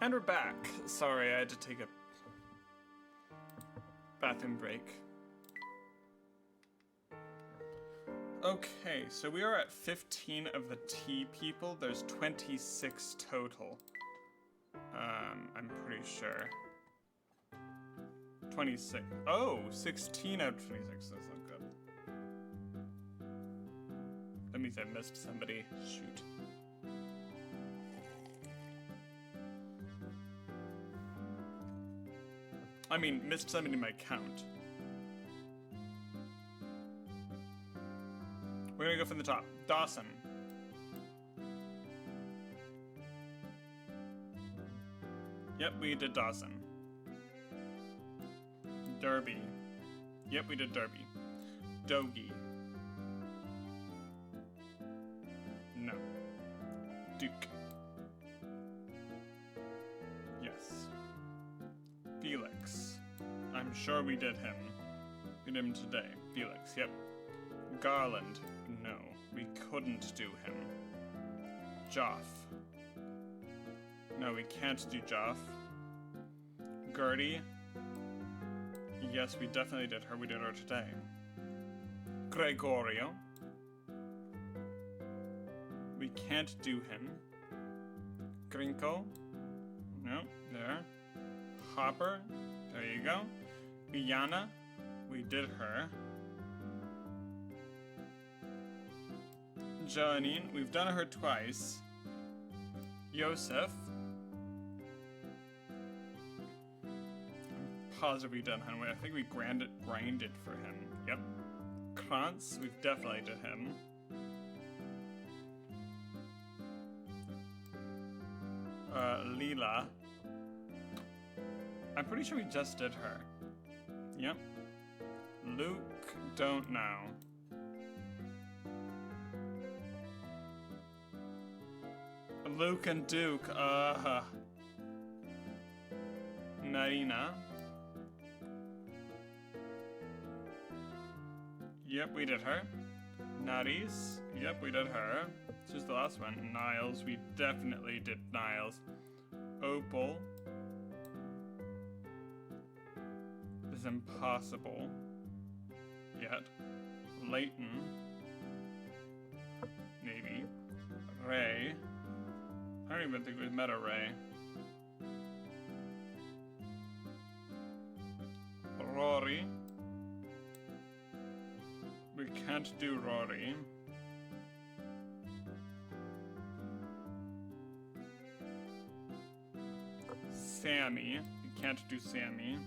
And we're back. Sorry, I had to take a bathroom break. Okay, so we are at 15 of the T people. There's 26 total. I'm pretty sure. 26. Oh, 16 out of 26. That's not good. That means I missed somebody. Shoot. I mean, missed somebody in my count. We're gonna go from the top. Dawson. Yep, we did Dawson. Derby. Yep, we did Derby. Dogie. No. Duke. Yes. Felix. I'm sure we did him. We did him today. Felix, yep. Garland. No, we couldn't do him. Joff. No, we can't do Joff. Gertie. Yes, we definitely did her. We did her today. Gregorio. We can't do him. Grinko. No, there. Hopper. There you go. Iana. We did her. Janine. We've done her twice. Yosef. Positive we done him. I think we grinded for him. Yep. Krantz, we've definitely did him. Leela. I'm pretty sure we just did her. Yep. Luke, don't know. Luke and Duke, Narina. Yep, we did her. Naris. Yep, we did her. This is the last one. Niles. We definitely did Niles. Opal. Is impossible. Yet. Leighton. Maybe. Ray. I don't even think we've met a Ray. Rory. We can't do Rory. Sammy. We can't do Sammy.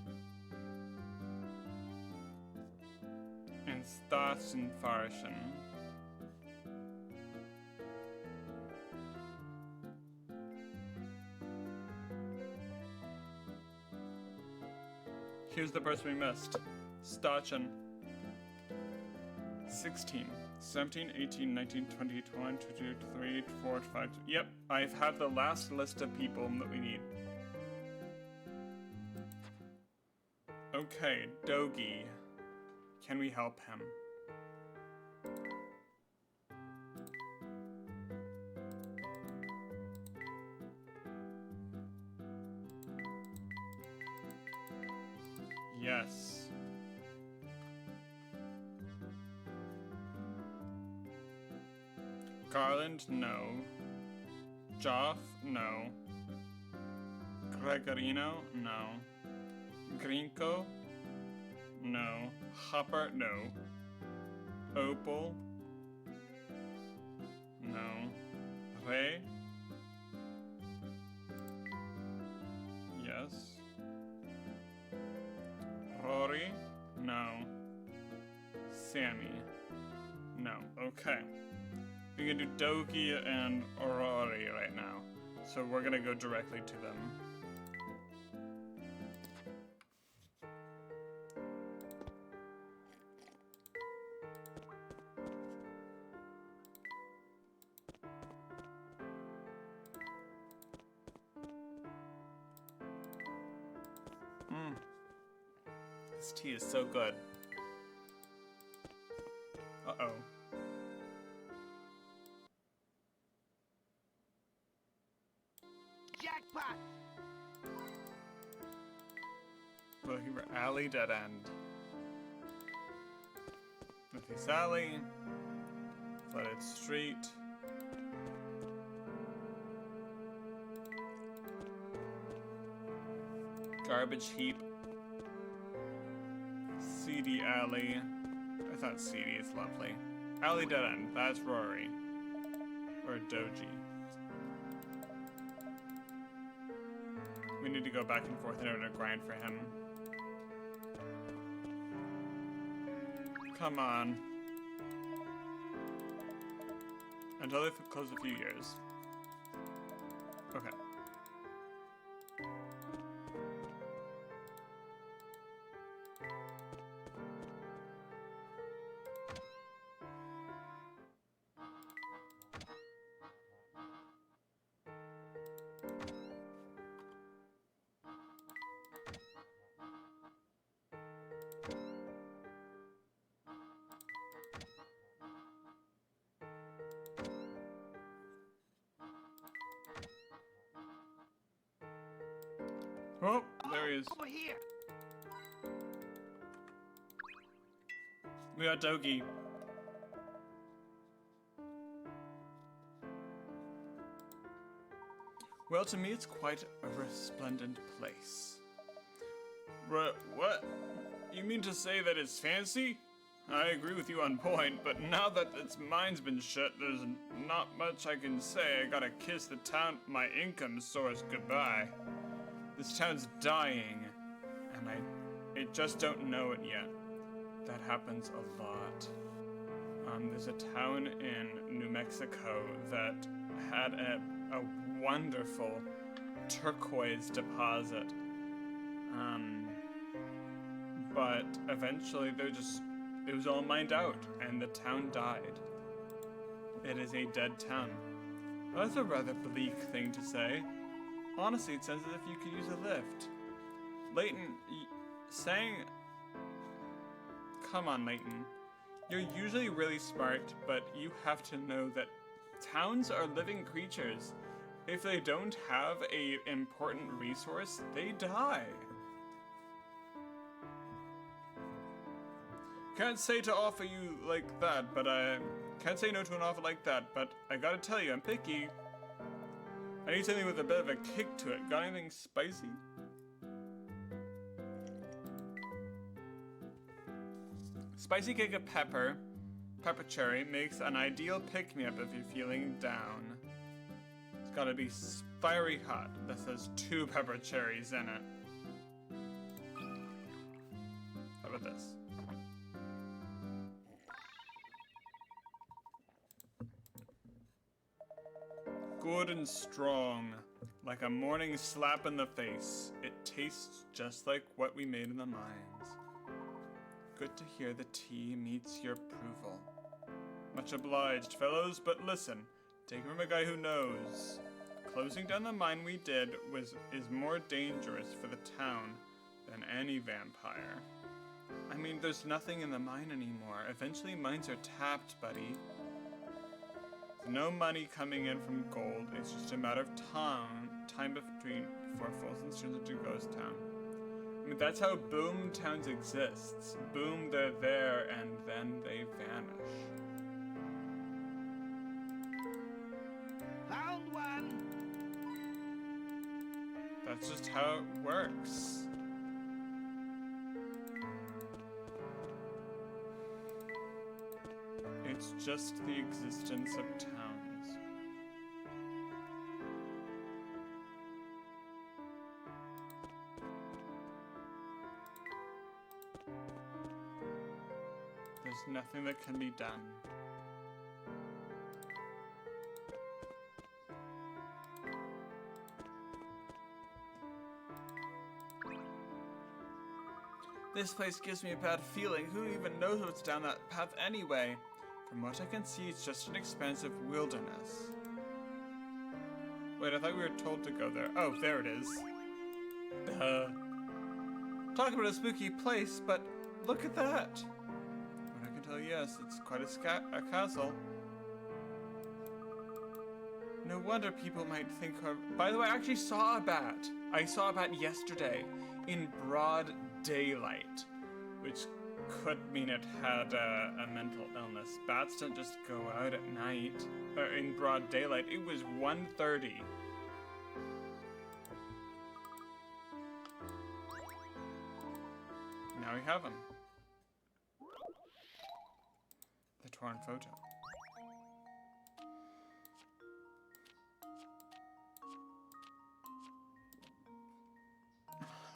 And Stas and Farshan. Here's the person we missed. Stachan. 16, 17, 18, 19, 20, 21, 22, 23, 24, 25. Yep, I have the last list of people that we need. Okay, Dogie. Can we help him? Yes. Garland, no. Joff, no. Gregorino, no. Grinko, no. Hopper, no. Opal, no. Ray, yes. Rory, no. Sammy, no. Okay. We can do Doki and Rory right now. So we're gonna go directly to them. This tea is so good. Uh-oh. Jackpot! We're looking for Alley Dead End. Northeast Alley. Flooded Street. Garbage Heap. Seedy Alley. I thought Seedy is lovely. Alley Dead End. That's Rory. Or Doji. We need to go back and forth in order to grind for him. Come on. Until they close a few years. Okay. Oh, there he is. Over here. We got Dogi. Well, to me, it's quite a resplendent place. What? You mean to say that it's fancy? I agree with you on point, but now that its mind's been shut, there's not much I can say. I gotta kiss the town, my income source, goodbye. This town's dying, and I just don't know it yet. That happens a lot. There's a town in New Mexico that had a wonderful turquoise deposit. But eventually it was all mined out, and the town died. It is a dead town. That's a rather bleak thing to say. Honestly, it sounds as if you could use a lift. Layton, saying... Come on, Layton. You're usually really smart, but you have to know that towns are living creatures. If they don't have an important resource, they die. Can't say to offer you like that, but I can't say no to an offer like that, but I gotta tell you, I'm picky. I need something with a bit of a kick to it. Got anything spicy? Spicy kick of pepper cherry makes an ideal pick-me-up if you're feeling down. It's gotta be fiery hot. That says 2 pepper cherries in it. How about this? Good and strong, like a morning slap in the face. It tastes just like what we made in the mines. Good to hear the tea meets your approval. Much obliged, fellows, but listen, take it from a guy who knows. Closing down the mine we did is more dangerous for the town than any vampire. I mean, there's nothing in the mine anymore. Eventually mines are tapped, buddy. No money coming in from gold. It's just a matter of time before Folsom turns into ghost town. I mean, that's how boom towns exists. Boom, they're there, and then they vanish. Found one. That's just how it works. It's just the existence of towns. There's nothing that can be done. This place gives me a bad feeling. Who even knows what's down that path anyway? From what I can see, it's just an expansive wilderness. Wait, I thought we were told to go there. Oh, there it is. Duh. Talk about a spooky place, but look at that. What I can tell, yes, it's quite a castle. No wonder people might think her... By the way, I actually saw a bat. I saw a bat yesterday in broad daylight, which could mean it had a mental illness. Bats don't just go out at night, or in broad daylight. It was 1:30. Now we have him. The torn photo.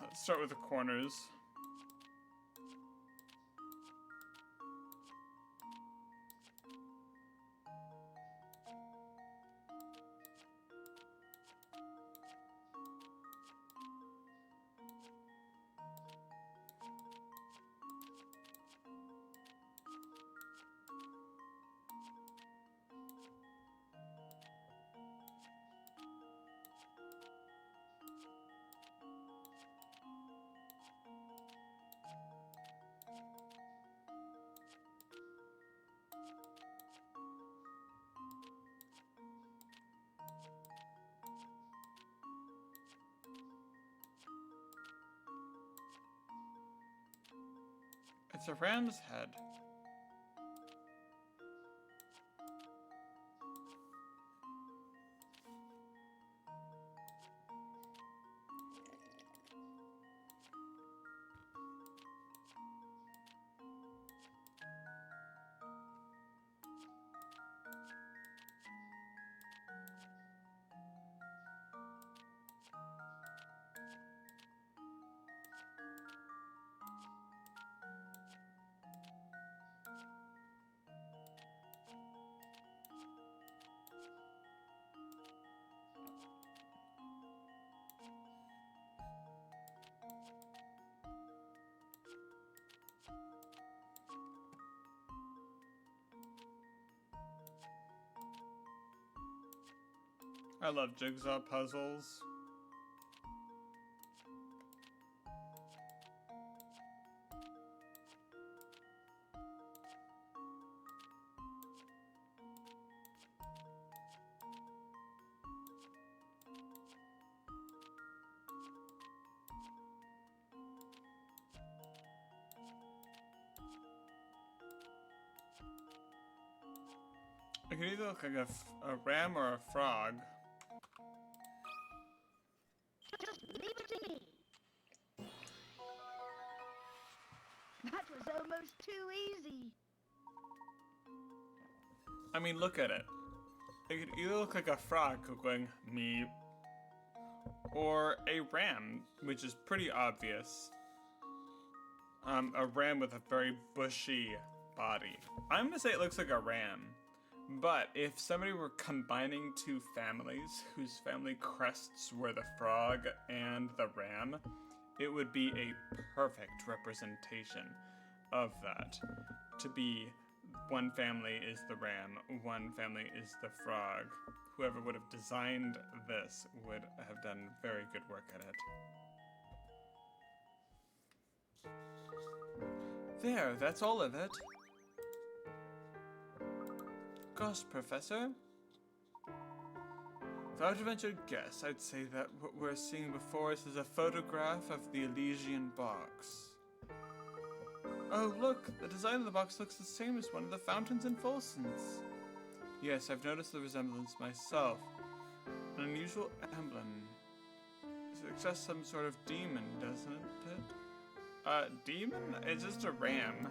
Let's start with the corners. It's a ram's head. I love jigsaw puzzles. It could either look like a ram or a frog. Just leave it to me. That was almost too easy. I mean, look at it. It could either look like a frog going meep, or a ram, which is pretty obvious. A ram with a very bushy body. I'm gonna say it looks like a ram, but if somebody were combining two families whose family crests were the frog and the ram, it would be a perfect representation of that. To be one family is the ram, one family is the frog. Whoever would have designed this would have done very good work at it. There, that's all of it. Gosh, Professor. Without a ventured guess, I'd say that what we're seeing before us is a photograph of the Elysian box. Oh, look! The design of the box looks the same as one of the fountains in Folson's. Yes, I've noticed the resemblance myself. An unusual emblem. It suggests some sort of demon, doesn't it? Demon? It's just a ram.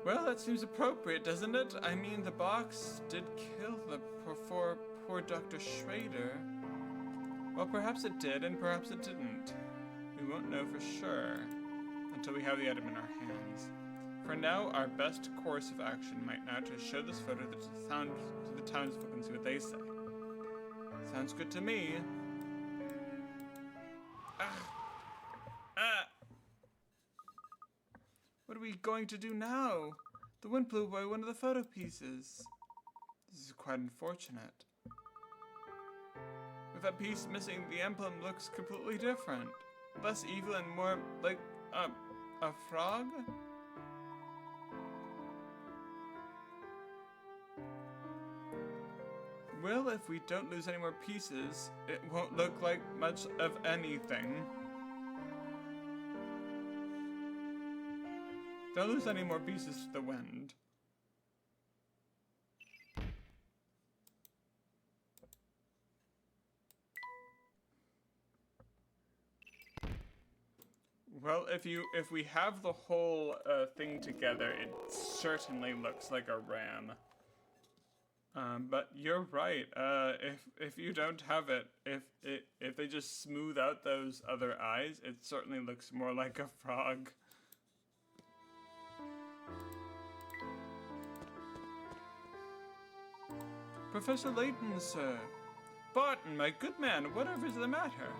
Well, that seems appropriate, doesn't it? I mean, the box did kill the poor Dr. Schrader. Well, perhaps it did, and perhaps it didn't. We won't know for sure until we have the item in our hands. For now, our best course of action might now to show this photo to the townsfolk and see what they say. Sounds good to me. What are we going to do now? The wind blew away one of the photo pieces. This is quite unfortunate. With that piece missing, the emblem looks completely different. Less evil and more like a frog? Well, if we don't lose any more pieces, it won't look like much of anything. Don't lose any more pieces to the wind. Well, if we have the whole thing together, it certainly looks like a ram. But you're right. If you don't have it, if they just smooth out those other eyes, it certainly looks more like a frog. Professor Layton, sir. Barton, my good man, whatever is the matter?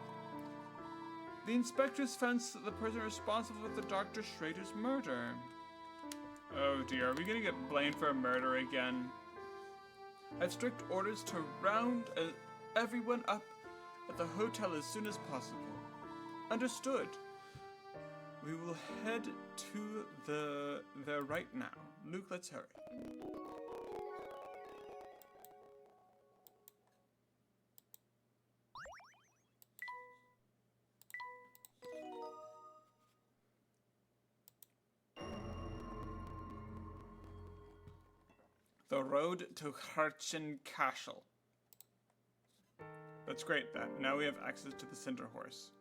The inspectors found the person responsible for the Dr. Schrader's murder. Oh dear, are we gonna get blamed for a murder again? I have strict orders to round everyone up at the hotel as soon as possible. Understood. We will head to there right now. Luke, let's hurry. The road to Harchen Castle. That's great. Now we have access to the Cinder Horse.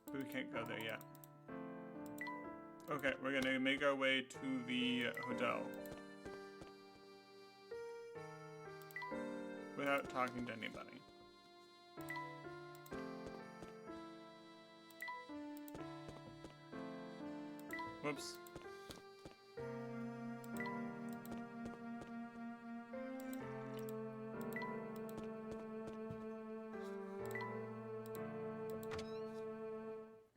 But we can't go there yet. Okay, we're gonna make our way to the hotel. Without talking to anybody. Whoops.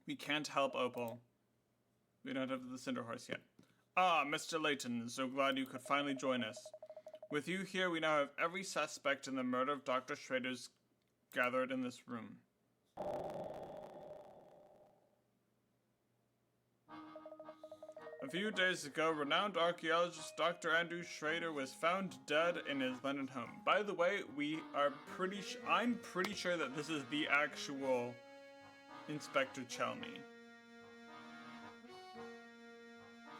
We can't help Opal. We don't have the Cinder Horse yet. Ah, Mr. Layton, so glad you could finally join us. With you here, we now have every suspect in the murder of Dr. Schrader's gathered in this room. A few days ago, renowned archaeologist Dr. Andrew Schrader was found dead in his London home. By the way, I'm pretty sure that this is the actual Inspector Chelney.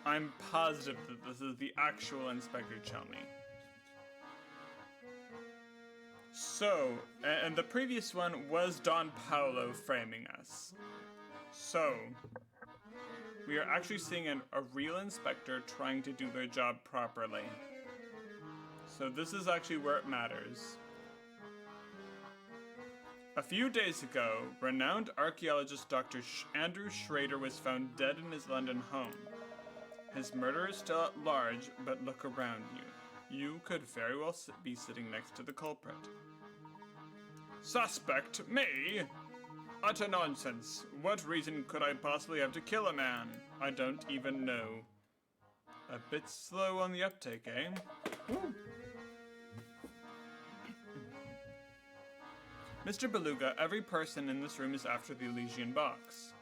I'm positive that this is the actual Inspector Chelney. So, and the previous one was Don Paolo framing us. So, we are actually seeing a real inspector trying to do their job properly. So this is actually where it matters. A few days ago, renowned archaeologist Dr. Andrew Schrader was found dead in his London home. His murderer is still at large, but look around you. You could very well be sitting next to the culprit. Suspect? Me? Utter nonsense. What reason could I possibly have to kill a man? I don't even know. A bit slow on the uptake, eh? Woo. Mr. Beluga, every person in this room is after the Elysian box.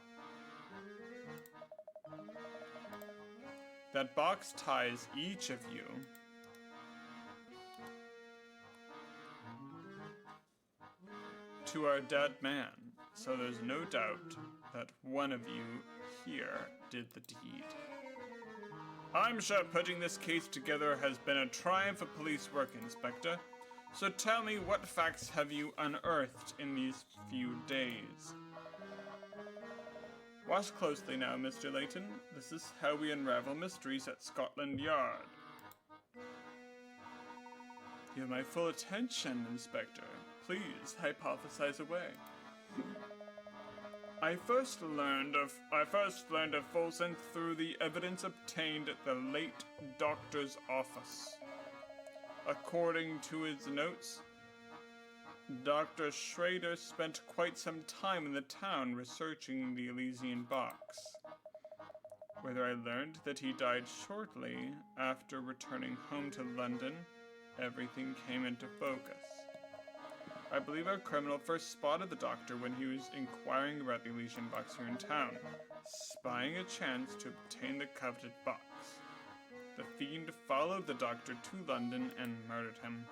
That box ties each of you to our dead man. So there's no doubt that one of you here did the deed. I'm sure putting this case together has been a triumph of police work, Inspector. So tell me, what facts have you unearthed in these few days? Watch closely now, Mr. Layton. This is how we unravel mysteries at Scotland Yard. You have my full attention, Inspector. Please, hypothesize away. I first learned of Folsom through the evidence obtained at the late doctor's office. According to his notes, Dr. Schrader spent quite some time in the town researching the Elysian box, whether I learned that he died shortly after returning home to London. Everything came into focus. I believe our criminal first spotted the doctor when he was inquiring about the Elysian box here in town. spying a chance to obtain the coveted box. The fiend followed the doctor to London and murdered him.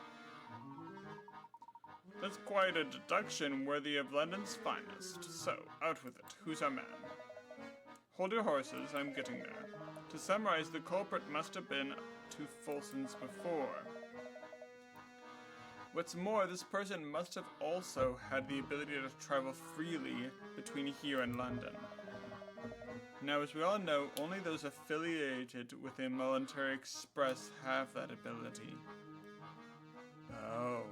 That's quite a deduction worthy of London's finest. So, out with it. Who's our man? Hold your horses, I'm getting there. To summarize, the culprit must have been to Folsom's before. What's more, this person must have also had the ability to travel freely between here and London. Now, as we all know, only those affiliated with the Military Express have that ability. Oh.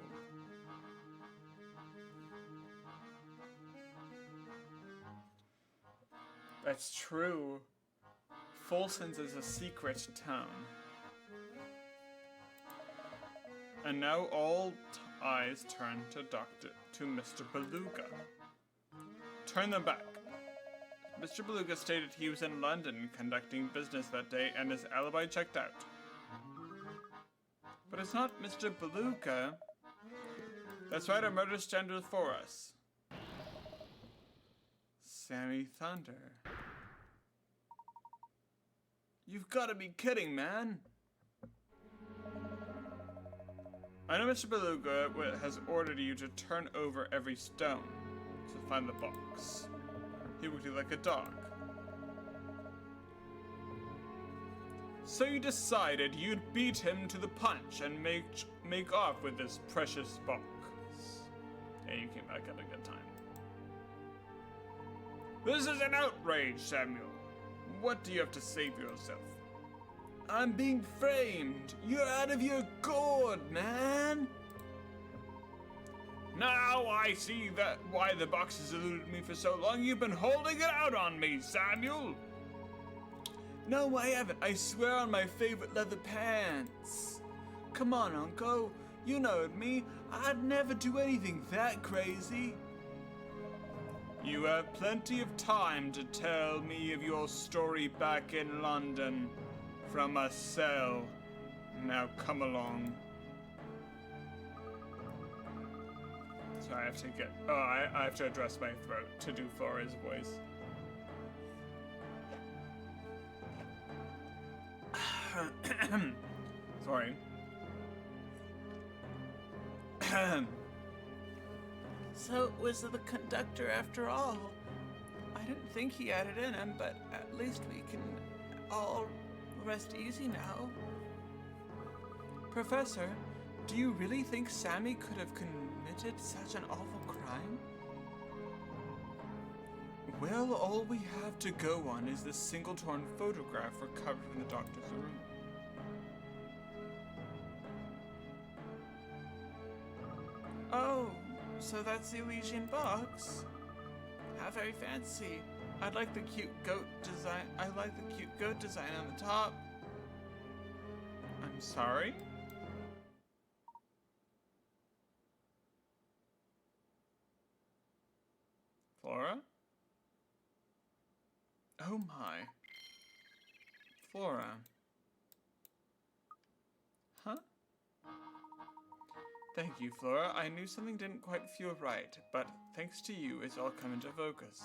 That's true. Folsom's is a secret town. And now all eyes turn to Mr. Beluga. Turn them back. Mr. Beluga stated he was in London conducting business that day and his alibi checked out. But it's not Mr. Beluga. That's right, a murder standard for us. Sammy Thunder. You've got to be kidding, man. I know Mr. Beluga has ordered you to turn over every stone to find the box. He would do like a dog. So you decided you'd beat him to the punch and make off with this precious box. And you came back at a good time. This is an outrage, Samuel. What do you have to say for yourself? I'm being framed. You're out of your gourd, man. Now I see that why the box has eluded me for so long. You've been holding it out on me, Samuel. No, I haven't. I swear on my favorite leather pants. Come on, Uncle. You know me. I'd never do anything that crazy. You have plenty of time to tell me of your story back in London from a cell. Now come along. So I have to get... Oh, I have to address my throat to do Flora's voice. Sorry. So, was the conductor after all? I didn't think he had it in him, but at least we can all rest easy now. Professor, do you really think Sammy could have committed such an awful crime? Well, all we have to go on is this single torn photograph recovered from the doctor's room. Oh, so that's the Elysian box? How very fancy. I like the cute goat design. I like the cute goat design on the top. I'm sorry? Flora? Oh my. Flora. Huh? Thank you, Flora. I knew something didn't quite feel right, but thanks to you, it's all come into focus.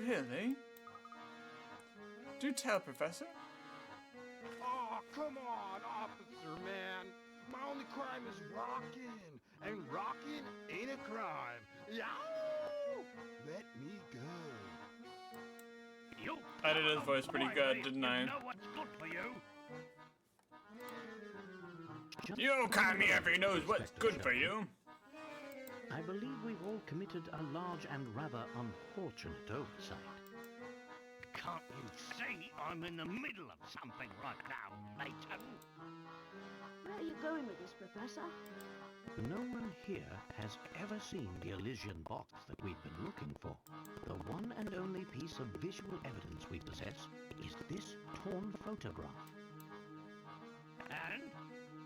Really? Do tell, Professor. Oh, come on, officer, man. My only crime is rocking, and rocking ain't a crime. Yow! Let me go. You I did his voice pretty good, didn't I? know what's good for you. You can't me if he knows what's good for you. I believe we've all committed a large and rather unfortunate oversight. Can't you see I'm in the middle of something right now, Leighton? Where are you going with this, Professor? No one here has ever seen the Elysian box that we've been looking for. The one and only piece of visual evidence we possess is this torn photograph. And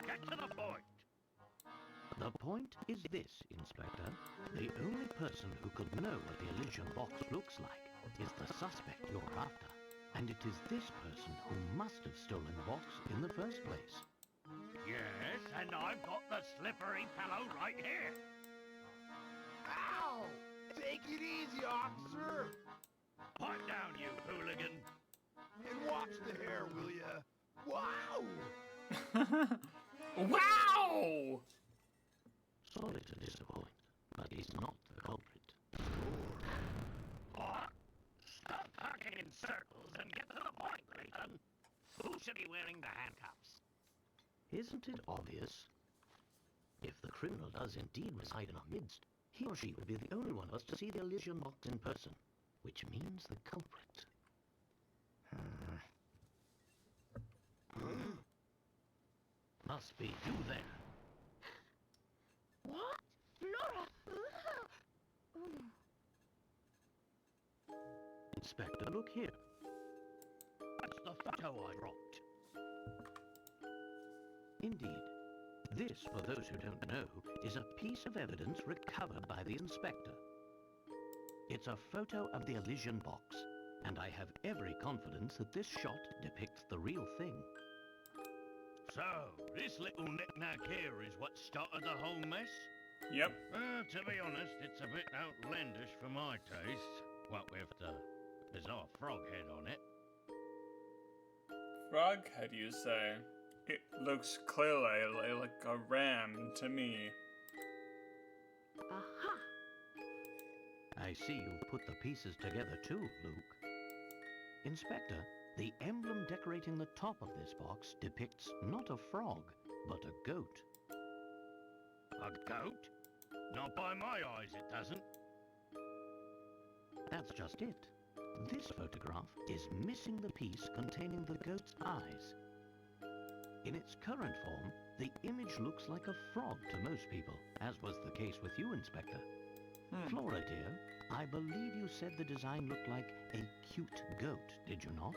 get to the point. The point is this, Inspector. The only person who could know what the Elysian box looks like is the suspect you're after. And it is this person who must have stolen the box in the first place. Yes, and I've got the slippery fellow right here. Ow! Take it easy, officer. Pipe down, you hooligan. And watch the hair, will ya? Wow! Wow! Sorry to disappoint, but he's not the culprit. What? Stop talking in circles and get to the point, Layton. Who should be wearing the handcuffs? Isn't it obvious? If the criminal does indeed reside in our midst, he or she would be the only one of us to see the Elysian box in person, which means the culprit. Must be you then. What? Flora! Inspector, look here. That's the photo I dropped. Indeed. This, for those who don't know, is a piece of evidence recovered by the inspector. It's a photo of the Elysian box, and I have every confidence that this shot depicts the real thing. So, this little knick-knack here is what started the whole mess? Yep. To be honest, it's a bit outlandish for my taste. What with the bizarre frog head on it. Frog head, you say? It looks clearly like a ram to me. Aha! I see you put the pieces together too, Luke. Inspector, the emblem decorating the top of this box depicts not a frog, but a goat. A goat? Not by my eyes, it doesn't. That's just it. This photograph is missing the piece containing the goat's eyes. In its current form, the image looks like a frog to most people, as was the case with you, Inspector. Flora, dear, I believe you said the design looked like a cute goat, did you not?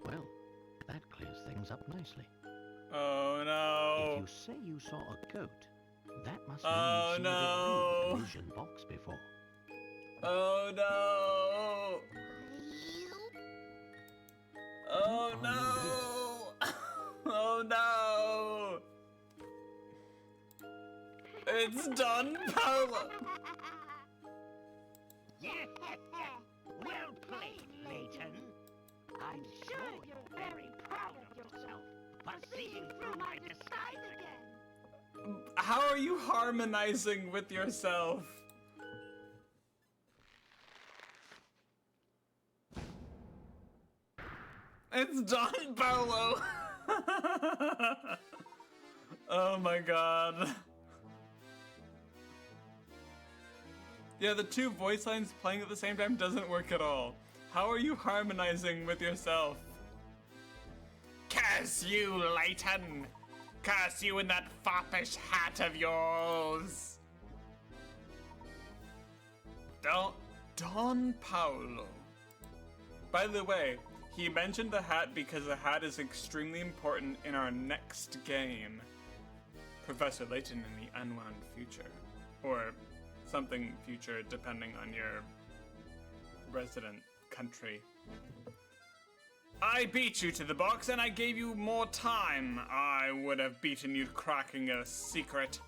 Well, that clears things up nicely. Oh If no. you say you saw a goat, that must Oh, mean you've seen no. the real Elysian box before. Oh no. Oh no. Oh no. It's Don Paolo. Well played, Layton. I'm sure you're very proud of yourself for seeing through my disguise again. How are you harmonizing with yourself? It's Don Paolo. Oh my god. Yeah, the two voice lines playing at the same time doesn't work at all. How are you harmonizing with yourself? Curse you, Layton! Curse you in that foppish hat of yours! Don Paolo. By the way, he mentioned the hat because the hat is extremely important in our next game. Professor Layton in the Unwound Future. Or something future, depending on your resident country. I beat you to the box and I gave you more time. I would have beaten you cracking a secret.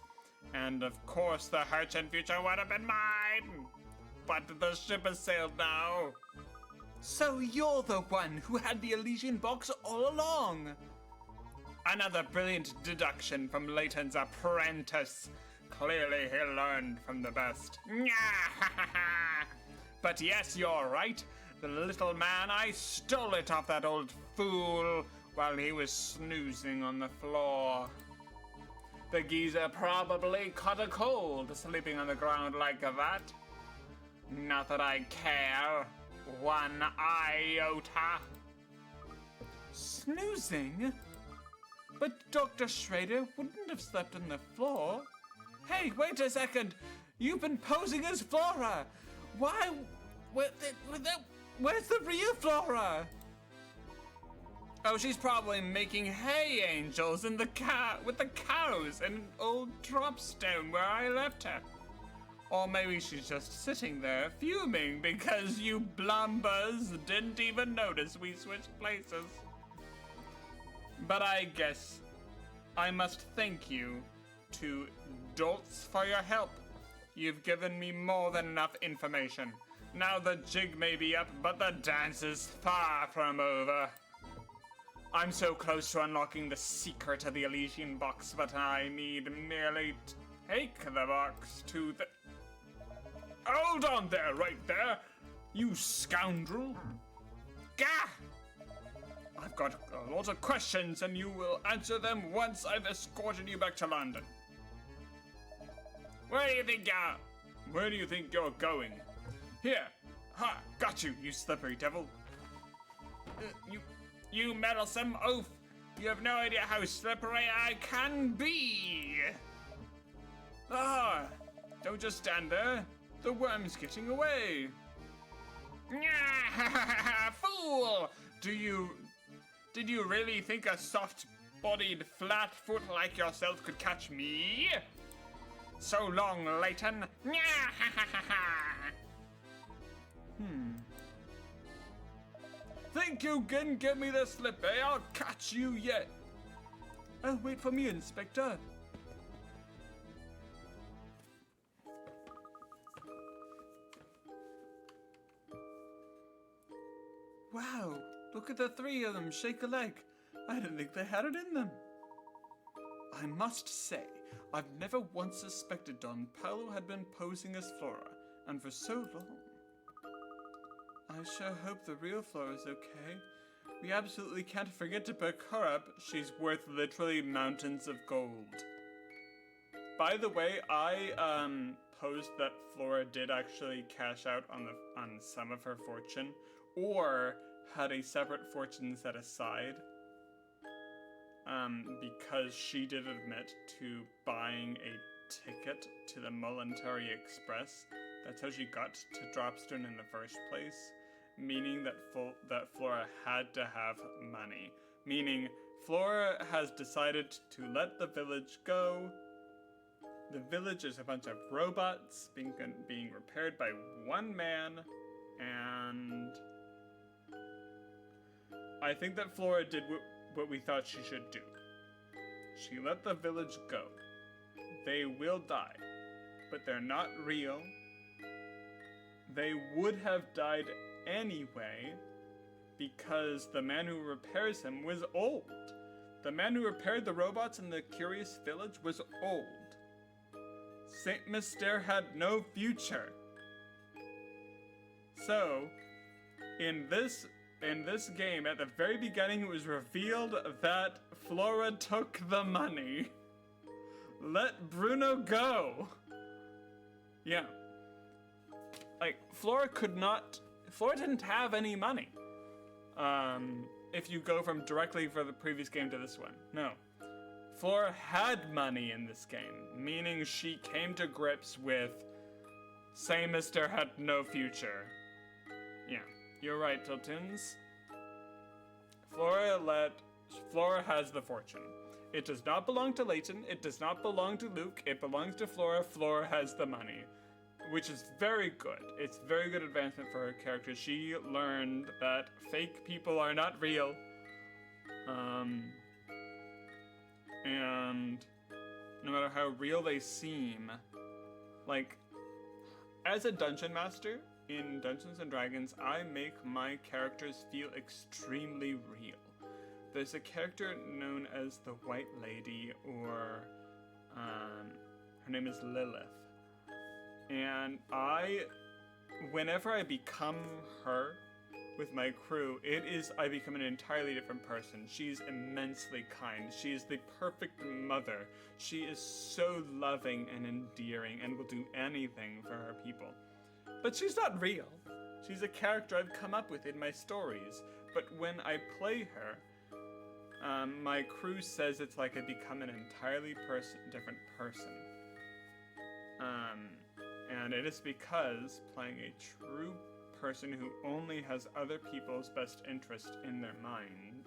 And of course the Herchen future would have been mine. But the ship has sailed now. So you're the one who had the Elysian box all along. Another brilliant deduction from Layton's apprentice. Clearly he learned from the best. But yes, you're right. The little man, I stole it off that old fool while he was snoozing on the floor. The geezer probably caught a cold sleeping on the ground like that. Not that I care one iota. Snoozing? But Dr. Schrader wouldn't have slept on the floor. Hey, wait a second. You've been posing as Flora. Why? Where's the real Flora? Oh, she's probably making hay angels in the with the cows in an old dropstone where I left her. Or maybe she's just sitting there fuming because you blumbers didn't even notice we switched places. But I guess I must thank you to Dolts for your help. You've given me more than enough information. Now the jig may be up, but the dance is far from over. I'm so close to unlocking the secret of the Elysian box, but I need merely take the box to the... Hold on there, right there, you scoundrel. Gah! I've got a lot of questions, and you will answer them once I've escorted you back to London. Where do you think you're going? Here, ha, got you, you slippery devil. You meddlesome oaf! You have no idea how slippery I can be! Ah, don't just stand there. The worm's getting away. Fool! Did you really think a soft-bodied flat-foot like yourself could catch me? So long, Leighton. Think you can give me the slip, eh? I'll catch you yet. Oh, wait for me, Inspector. Wow, look at the three of them shake a leg. I didn't think they had it in them. I must say, I've never once suspected Don Paolo had been posing as Flora, and for so long. I sure hope the real Flora's okay. We absolutely can't forget to pick her up. She's worth literally mountains of gold. By the way, I posed that Flora did actually cash out on some of her fortune, or had a separate fortune set aside. Because she did admit to buying a ticket to the Mullantary Express. That's how she got to Dropstone in the first place. Meaning that Flora had to have money. Meaning Flora has decided to let the village go. The village is a bunch of robots being repaired by one man, and I think that Flora did what we thought she should do. She let the village go. They will die, but they're not real. They would have died anyway, because the man who repairs him was old. The man who repaired the robots in the Curious Village was old. Saint Mystere had no future. So, in this game, at the very beginning, it was revealed that Flora took the money. Let Bruno go. Yeah. Like, Flora didn't have any money. If you go from directly for the previous game to this one. No. Flora had money in this game, meaning she came to grips with Saint Mystere had no future. Yeah, you're right, Tiltons. Flora has the fortune. It does not belong to Leighton, it does not belong to Luke, it belongs to Flora. Flora has the money. Which is very good. It's very good advancement for her character. She learned that fake people are not real. And no matter how real they seem, like, as a dungeon master in Dungeons & Dragons, I make my characters feel extremely real. There's a character known as the White Lady, or her name is Lilith. And whenever I become her with my crew, I become an entirely different person. She's immensely kind. She is the perfect mother. She is so loving and endearing and will do anything for her people. But she's not real. She's a character I've come up with in my stories. But when I play her, my crew says it's like I become an entirely different person. And it is because playing a true person who only has other people's best interest in their mind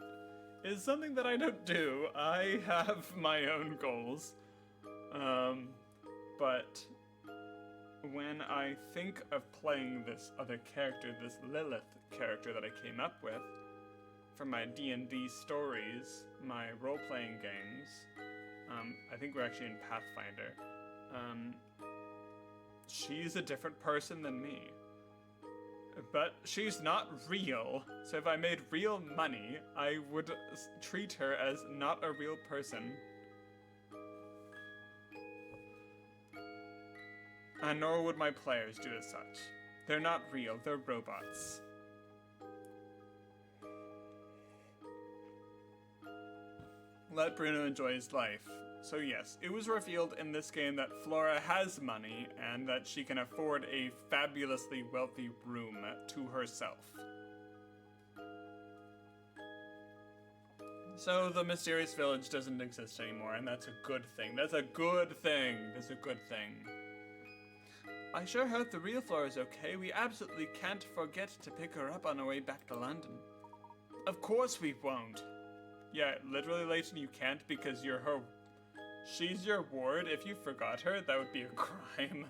is something that I don't do. I have my own goals. But when I think of playing this other character, this Lilith character that I came up with for my D&D stories, my role-playing games, I think we're actually in Pathfinder, she's a different person than me. But she's not real, so if I made real money, I would treat her as not a real person. And nor would my players do as such. They're not real, they're robots. Let Bruno enjoy his life. So yes, it was revealed in this game that Flora has money and that she can afford a fabulously wealthy room to herself. So the mysterious village doesn't exist anymore, and that's a good thing. That's a good thing. That's a good thing. I sure hope the real Flora's okay. We absolutely can't forget to pick her up on our way back to London. Of course we won't. Yeah, literally, Layton, you can't because you're her... She's your ward. If you forgot her, that would be a crime.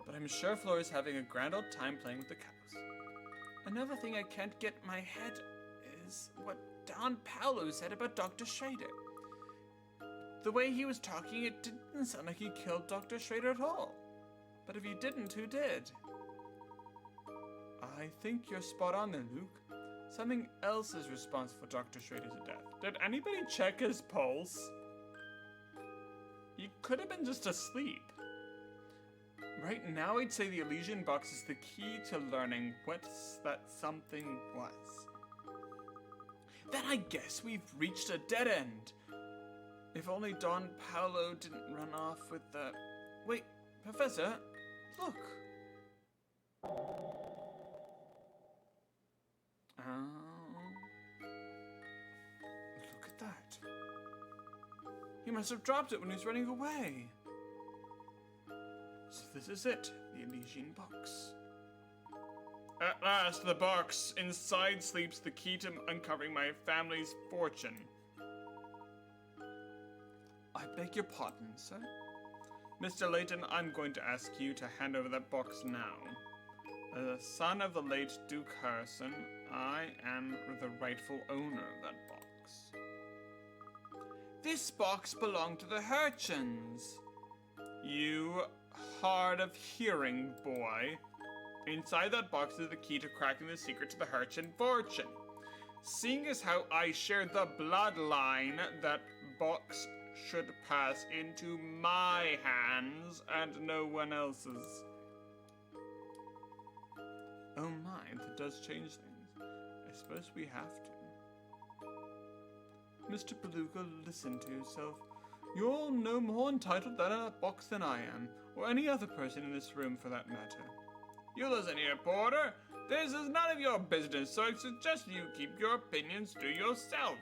But I'm sure Flora's having a grand old time playing with the cows. Another thing I can't get my head is what Don Paolo said about Dr. Schrader. The way he was talking, it didn't sound like he killed Dr. Schrader at all. But if he didn't, who did? I think you're spot on then, Luke. Something else is responsible for Dr. Schrader's death. Did anybody check his pulse? He could have been just asleep. Right now, I'd say the Elysian box is the key to learning what that something was. Then I guess we've reached a dead end. If only Don Paolo didn't run off with the... Wait, Professor, look. Look at that. He must have dropped it when he was running away. So this is it, the Elysian box. At last, the box. Inside sleeps the key to uncovering my family's fortune. I beg your pardon, sir? Mr. Layton, I'm going to ask you to hand over that box now. As the son of the late Duke Harrison, I am the rightful owner of that box. This box belonged to the Hurchins. You hard of hearing boy. Inside that box is the key to cracking the secret to the Hurchin fortune. Seeing as how I shared the bloodline, that box should pass into my hands and no one else's. Oh my, that does change things. I suppose we have to. Mr. Beluga, listen to yourself. You're no more entitled to that box than I am, or any other person in this room for that matter. You listen here, Porter. This is none of your business, so I suggest you keep your opinions to yourself.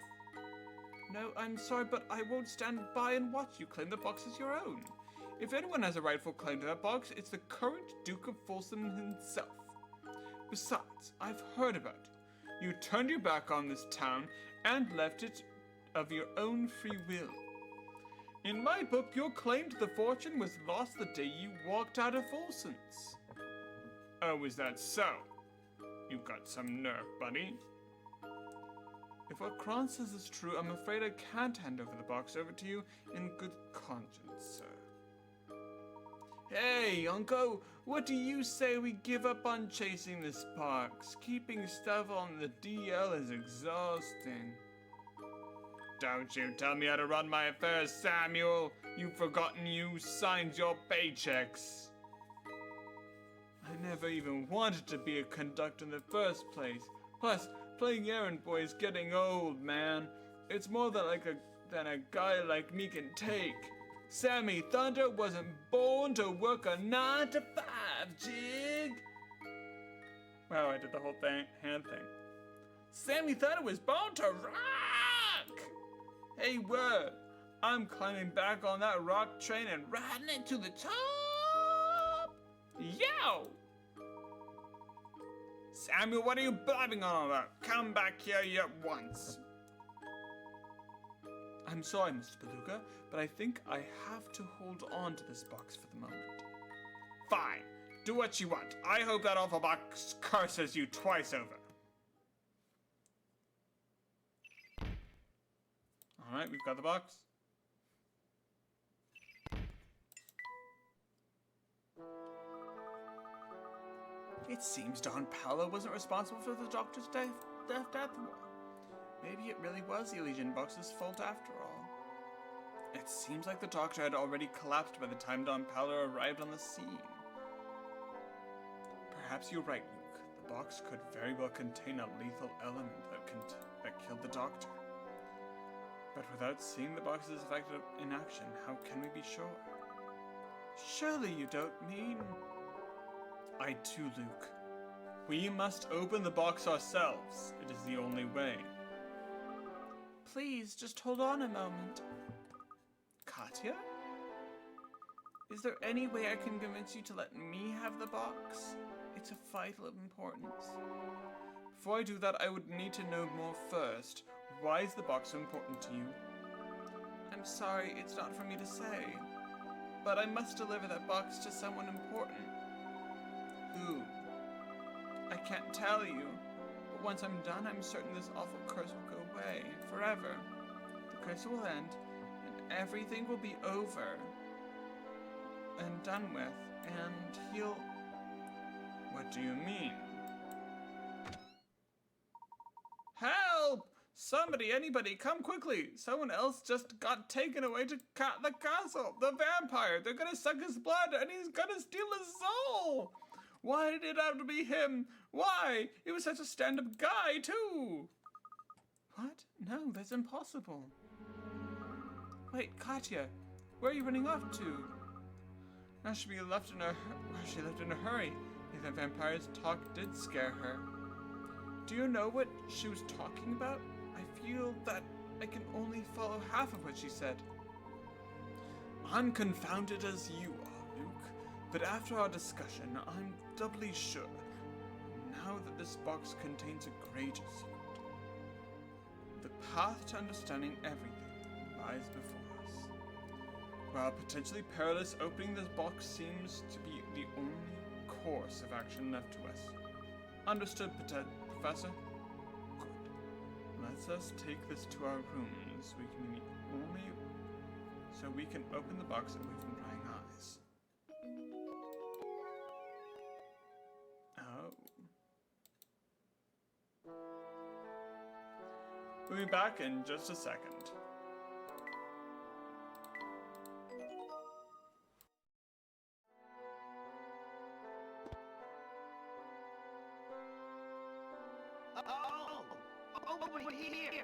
No, I'm sorry, but I won't stand by and watch you claim the box as your own. If anyone has a rightful claim to that box, it's the current Duke of Folsom himself. Besides, I've heard about it. You turned your back on this town and left it of your own free will. In my book, your claim to the fortune was lost the day you walked out of Folsom's. Oh, is that so? You've got some nerve, buddy. If what Kron says is true, I'm afraid I can't hand over the box over to you in good conscience, sir. Hey, Uncle, what do you say we give up on chasing this box? Keeping stuff on the DL is exhausting. Don't you tell me how to run my affairs, Samuel. You've forgotten you signed your paychecks. I never even wanted to be a conductor in the first place. Plus, playing errand boy is getting old, man. It's more than a guy like me can take. Sammy Thunder wasn't born to work a 9 to 5, Jig. Wow, I did the whole hand thing. Sammy Thunder was born to rock. Hey, word. I'm climbing back on that rock train and riding it to the top. Yo! Samuel, what are you blabbing on about? Come back here at once. I'm sorry, Mr. Beluga, but I think I have to hold on to this box for the moment. Fine. Do what you want. I hope that awful box curses you twice over. Alright, we've got the box. It seems Don Paolo wasn't responsible for the doctor's death. Maybe it really was the Elysian Box's fault after all. It seems like the doctor had already collapsed by the time Don Paolo arrived on the scene. Perhaps you're right, Luke. The box could very well contain a lethal element that killed the doctor. But without seeing the box's effect in action, how can we be sure? Surely you don't mean... I too, Luke. We must open the box ourselves. It is the only way. Please, just hold on a moment. Katya? Is there any way I can convince you to let me have the box? It's of vital importance. Before I do that, I would need to know more first. Why is the box so important to you? I'm sorry, it's not for me to say. But I must deliver that box to someone important. Who? I can't tell you. But once I'm done, I'm certain this awful curse will go away. Forever. The curse will end, and everything will be over. And done with. And he'll... What do you mean? Help! Somebody, anybody, come quickly! Someone else just got taken away to the castle! The vampire! They're gonna suck his blood and he's gonna steal his soul! Why did it have to be him? Why? He was such a stand-up guy, too! What? No, that's impossible. Wait, Katya, where are you running off to? Now she left in a hurry. If the vampire's talk did scare her. Do you know what she was talking about? I feel that I can only follow half of what she said. I'm confounded as you are, Luke, but after our discussion, I'm doubly sure, now that this box contains a greater secret. The path to understanding everything lies before us. While potentially perilous, opening this box seems to be the only course of action left to us. Understood, Professor? Good. Let's us take this to our rooms. We can open the box away from prying eyes. Oh. We'll be back in just a second. Over here!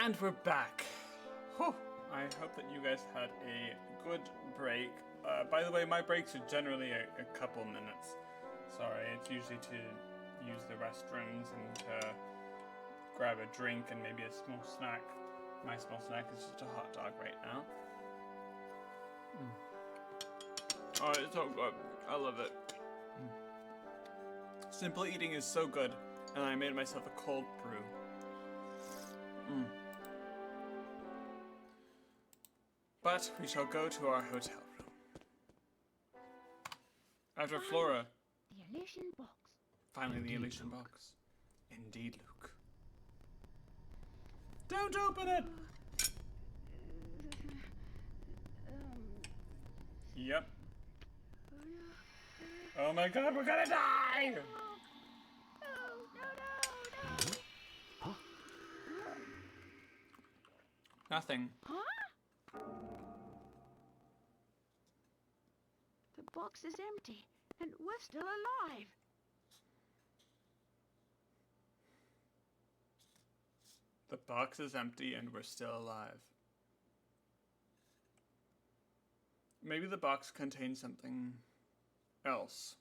And we're back. Whew. I hope that you guys had a good break. By the way, my breaks are generally a couple minutes. Sorry, it's usually to use the restrooms and to grab a drink and maybe a small snack. My small snack is just a hot dog right now. Oh, it's so good. I love it. Simple eating is so good, and I made myself a cold brew. But we shall go to our hotel room. After Flora. The illusion box. Finally, the illusion box. Indeed, Luke. Don't open it! Yep. Oh my god, we're gonna die! Nothing. Huh? The box is empty, and we're still alive. The box is empty and we're still alive. Maybe the box contains something else.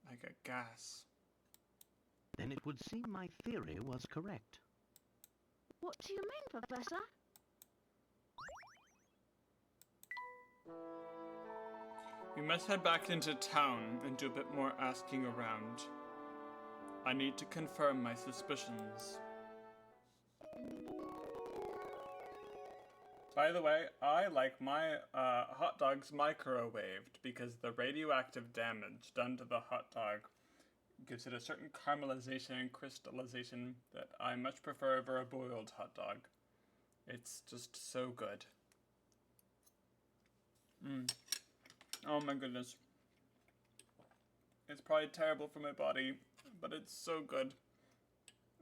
Like a gas. Then it would seem my theory was correct. What do you mean, Professor? We must head back into town and do a bit more asking around. I need to confirm my suspicions. By the way, I like my hot dogs microwaved because the radioactive damage done to the hot dog gives it a certain caramelization and crystallization that I much prefer over a boiled hot dog. It's just so good. Oh my goodness. It's probably terrible for my body, but it's so good.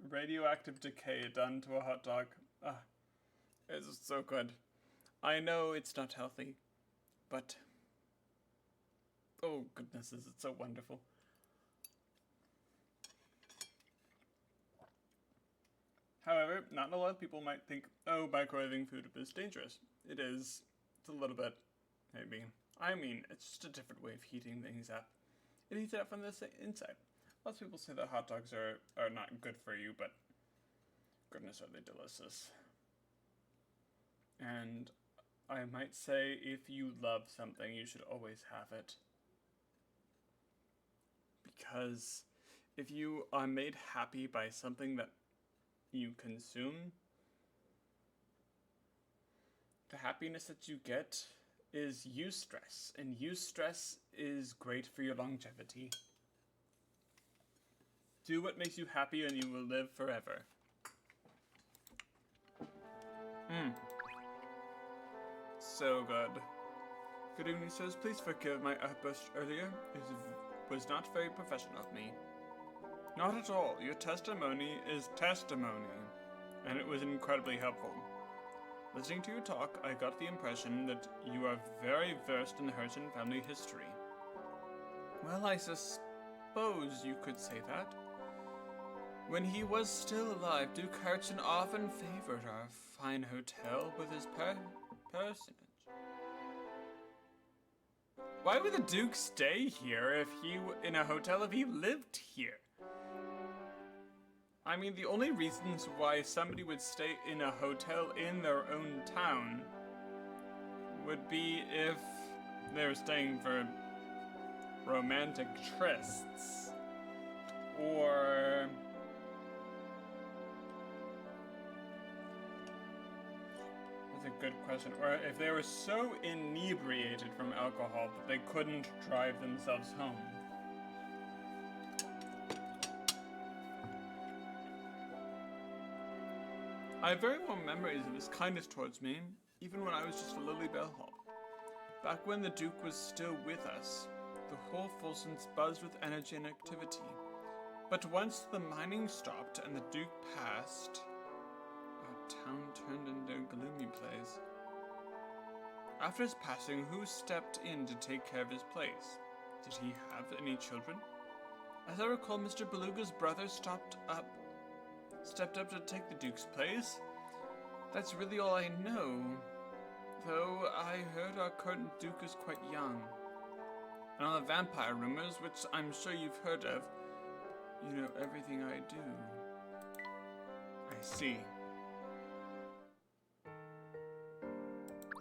Radioactive decay done to a hot dog. It's just so good. I know it's not healthy, but oh goodness, is it so wonderful. However, not a lot of people might think, oh, microwaving food is dangerous. It is. It's a little bit, maybe. I mean, it's just a different way of heating things up. It heats it up from the inside. Lots of people say that hot dogs are not good for you, but goodness, are they delicious. And I might say, if you love something, you should always have it. Because if you are made happy by something that you consume, the happiness that you get is eustress, and eustress is great for your longevity. Do what makes you happy and you will live forever. So good. Good evening, sirs. Please forgive my outburst earlier. It was not very professional of me. Not at all. Your testimony is testimony, and it was incredibly helpful. Listening to your talk, I got the impression that you are very versed in the Herschel family history. Well, I suppose you could say that. When he was still alive, Duke Herschel often favored our fine hotel with his personage. Why would the Duke stay here in a hotel if he lived here? I mean, the only reasons why somebody would stay in a hotel in their own town would be if they were staying for romantic trysts, or that's a good question, or if they were so inebriated from alcohol that they couldn't drive themselves home. I have very warm memories of his kindness towards me, even when I was just a lily bellhop. Back when the Duke was still with us, the whole Folsons buzzed with energy and activity. But once the mining stopped and the Duke passed, our town turned into a gloomy place. After his passing, who stepped in to take care of his place? Did he have any children? As I recall, Mr. Beluga's brother stepped up to take the Duke's place. That's really all I know. Though I heard our current Duke is quite young. And all the vampire rumors, which I'm sure you've heard of, you know everything I do. I see.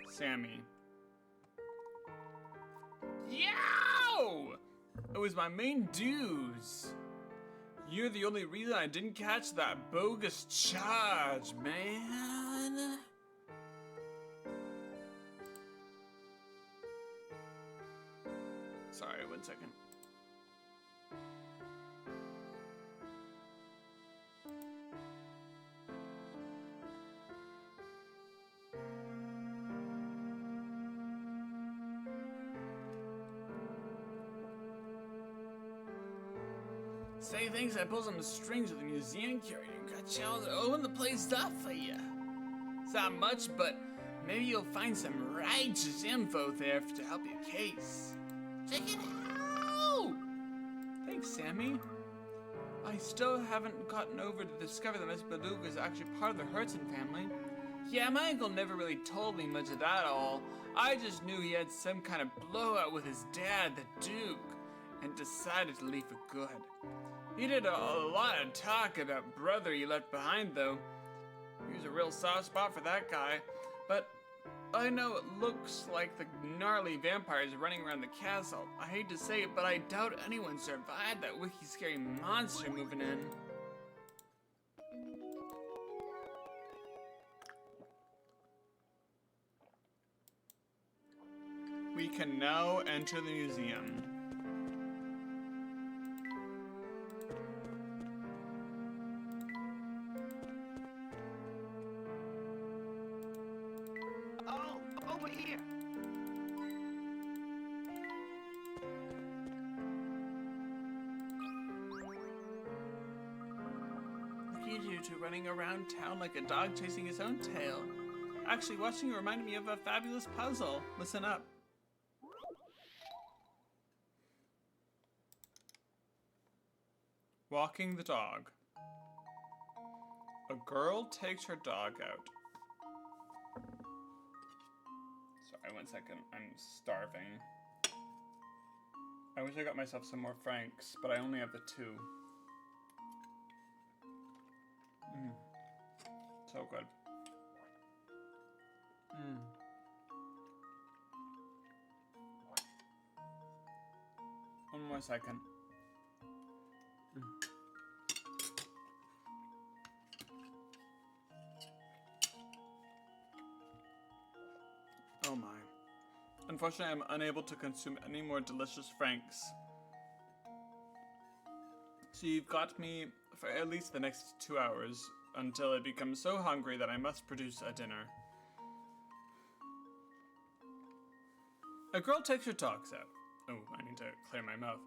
Sammy. Yow! It was my main dues. You're the only reason I didn't catch that bogus charge, man. Sorry, 1 second. Say thanks, I pulled some strings with the museum curator and got y'all to open the place up for you. It's not much, but maybe you'll find some righteous info there to help your case. Check it out! Thanks, Sammy. I still haven't gotten over to discover that Miss Beluga is actually part of the Hertzen family. Yeah, my uncle never really told me much of that all. I just knew he had some kind of blowout with his dad, the Duke, and decided to leave for good. He did a lot of talk about brother he left behind, though. He was a real soft spot for that guy. But I know it looks like the gnarly vampires running around the castle. I hate to say it, but I doubt anyone survived that wicked scary monster moving in. We can now enter the museum. Oh, over here. Look at you two running around town like a dog chasing his own tail. Actually, watching you reminded me of a fabulous puzzle. Listen up. Walking the dog. A girl takes her dog out. Sorry, 1 second. I'm starving. I wish I got myself some more franks, but I only have the 2. So good. One more second. Oh my. Unfortunately, I'm unable to consume any more delicious franks. So you've got me for at least the next 2 hours until I become so hungry that I must produce a dinner. A girl takes her dogs out. Oh, I need to clear my mouth.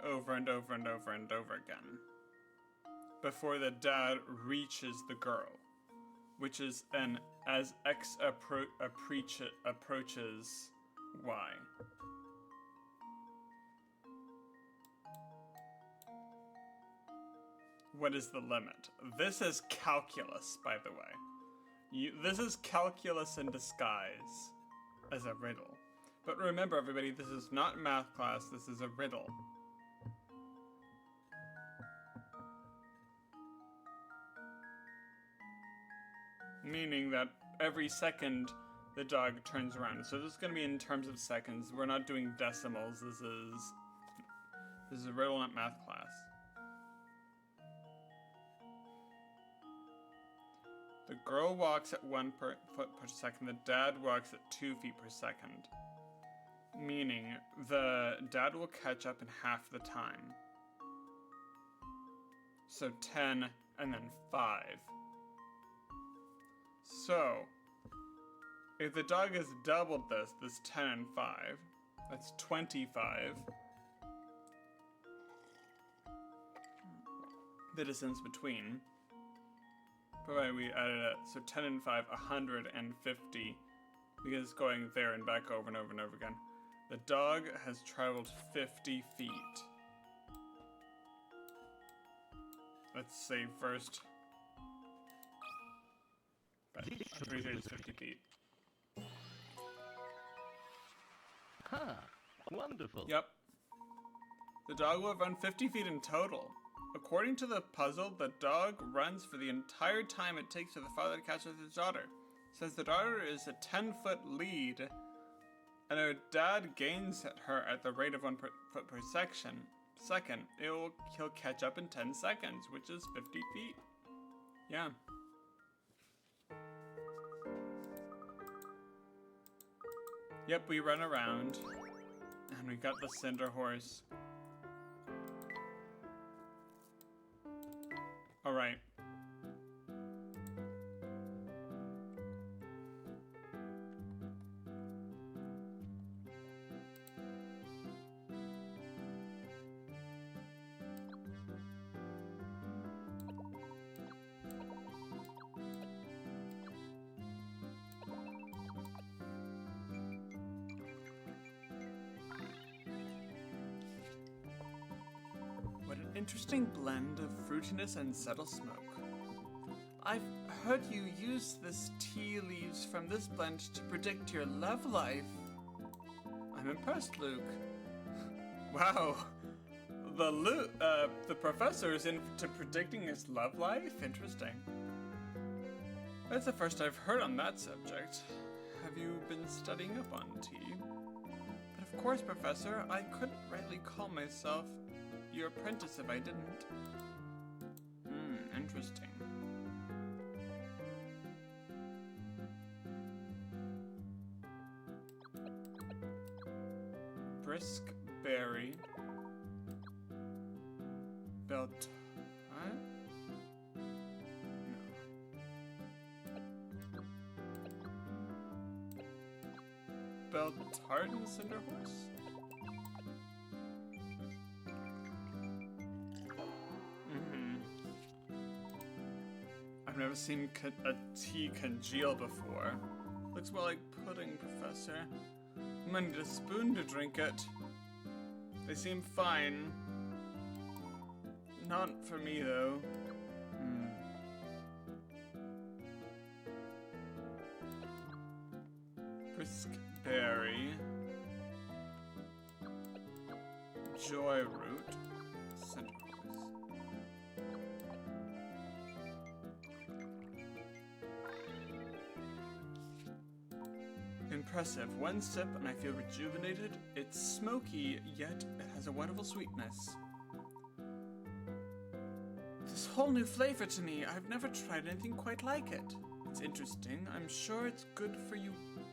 over and over and over and over again before the dad reaches the girl, which is an as X approaches Y. What is the limit? This is calculus, by the way. This is calculus in disguise as a riddle. But remember, everybody, this is not math class, this is a riddle. Meaning that every second the dog turns around. So this is going to be in terms of seconds. We're not doing decimals. This is a riddle, not math class. The girl walks at 1 foot per second. The dad walks at 2 feet per second. Meaning the dad will catch up in half the time. So 10 and then 5. So, if the dog has doubled this 10 and 5, that's 25. The distance between. Provided we added it, so 10 and 5, 150. Because it's going there and back over and over and over again. The dog has traveled 50 feet. Let's say first. I'm pretty sure it's 50 feet. Huh. Wonderful. Yep. The dog will have run 50 feet in total. According to the puzzle, the dog runs for the entire time it takes for the father to catch up with his daughter. Since the daughter is a 10-foot lead, and her dad gains at her at the rate of 1 foot per second, he'll catch up in 10 seconds, which is 50 feet. Yeah. Yep, we run around, and we got the cinder horse. Alright. What an interesting blend of fruitiness and subtle smoke. I've heard you use this tea leaves from this blend to predict your love life. I'm impressed, Luke. Wow. The professor is into predicting his love life? Interesting. That's the first I've heard on that subject. Have you been studying up on tea? But of course, Professor, I couldn't rightly call myself your apprentice if I didn't. Interesting. Brisk berry. Belt. What? No. Belt tartan cinder horse? I've never seen a tea congeal before. Looks more like pudding, Professor. I'm gonna need a spoon to drink it. They seem fine. Not for me, though. Brisk berry. Joy root. Cinder horse. Impressive. One sip and I feel rejuvenated. It's smoky, yet it has a wonderful sweetness. This whole new flavor to me. I've never tried anything quite like it. It's interesting. I'm sure it's good for you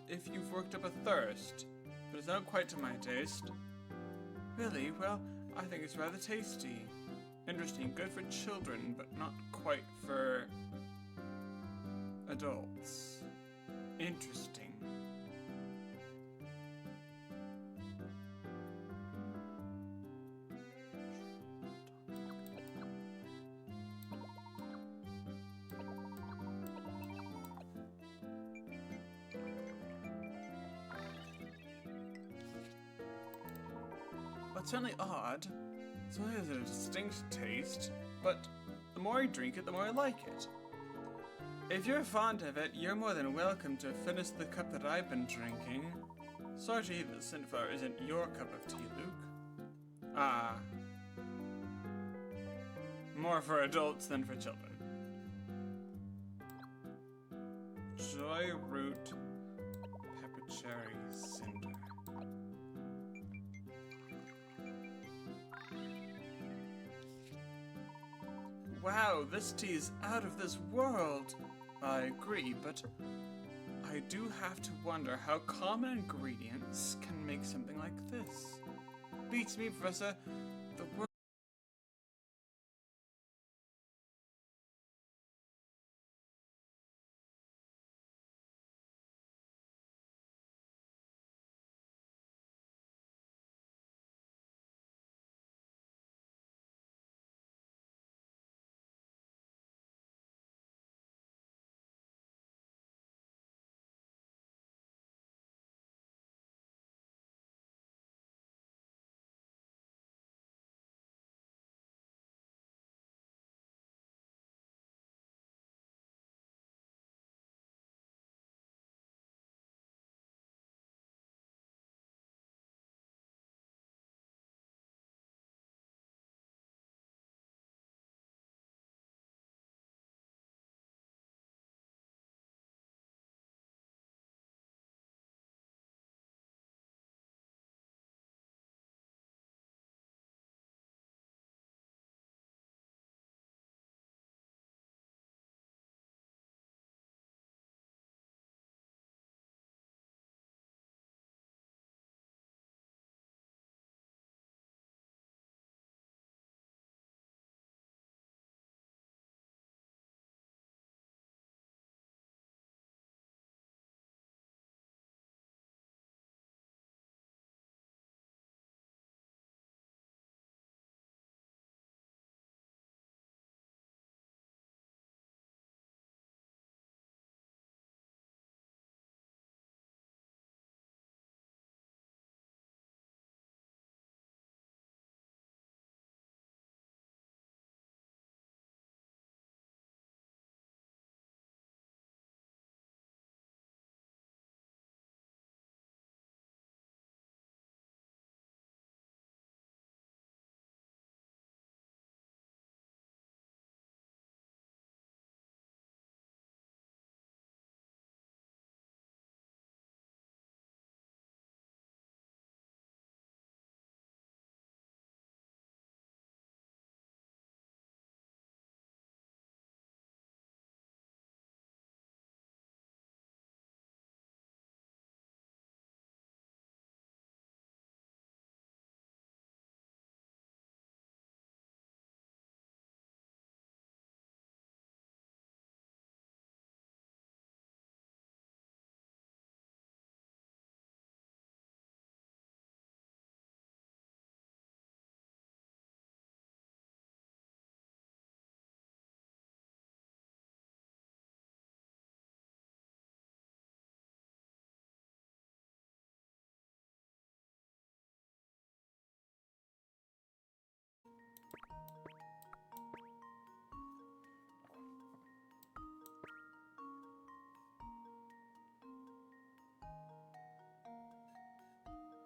if you've worked up a thirst, but it's not quite to my taste. Really? Well, I think it's rather tasty. Interesting. Good for children, but not quite for adults. Interesting. it's certainly odd. It's only has a distinct taste, but the more I drink it, the more I like it. If you're fond of it, you're more than welcome to finish the cup that I've been drinking. Sorry to hear that Cinderflower isn't your cup of tea, Luke. Ah. More for adults than for children. Joy root, pepper cherry, cinder. Wow, this tea is out of this world. I agree, but I do have to wonder how common ingredients can make something like this. Beats me, Professor. The world.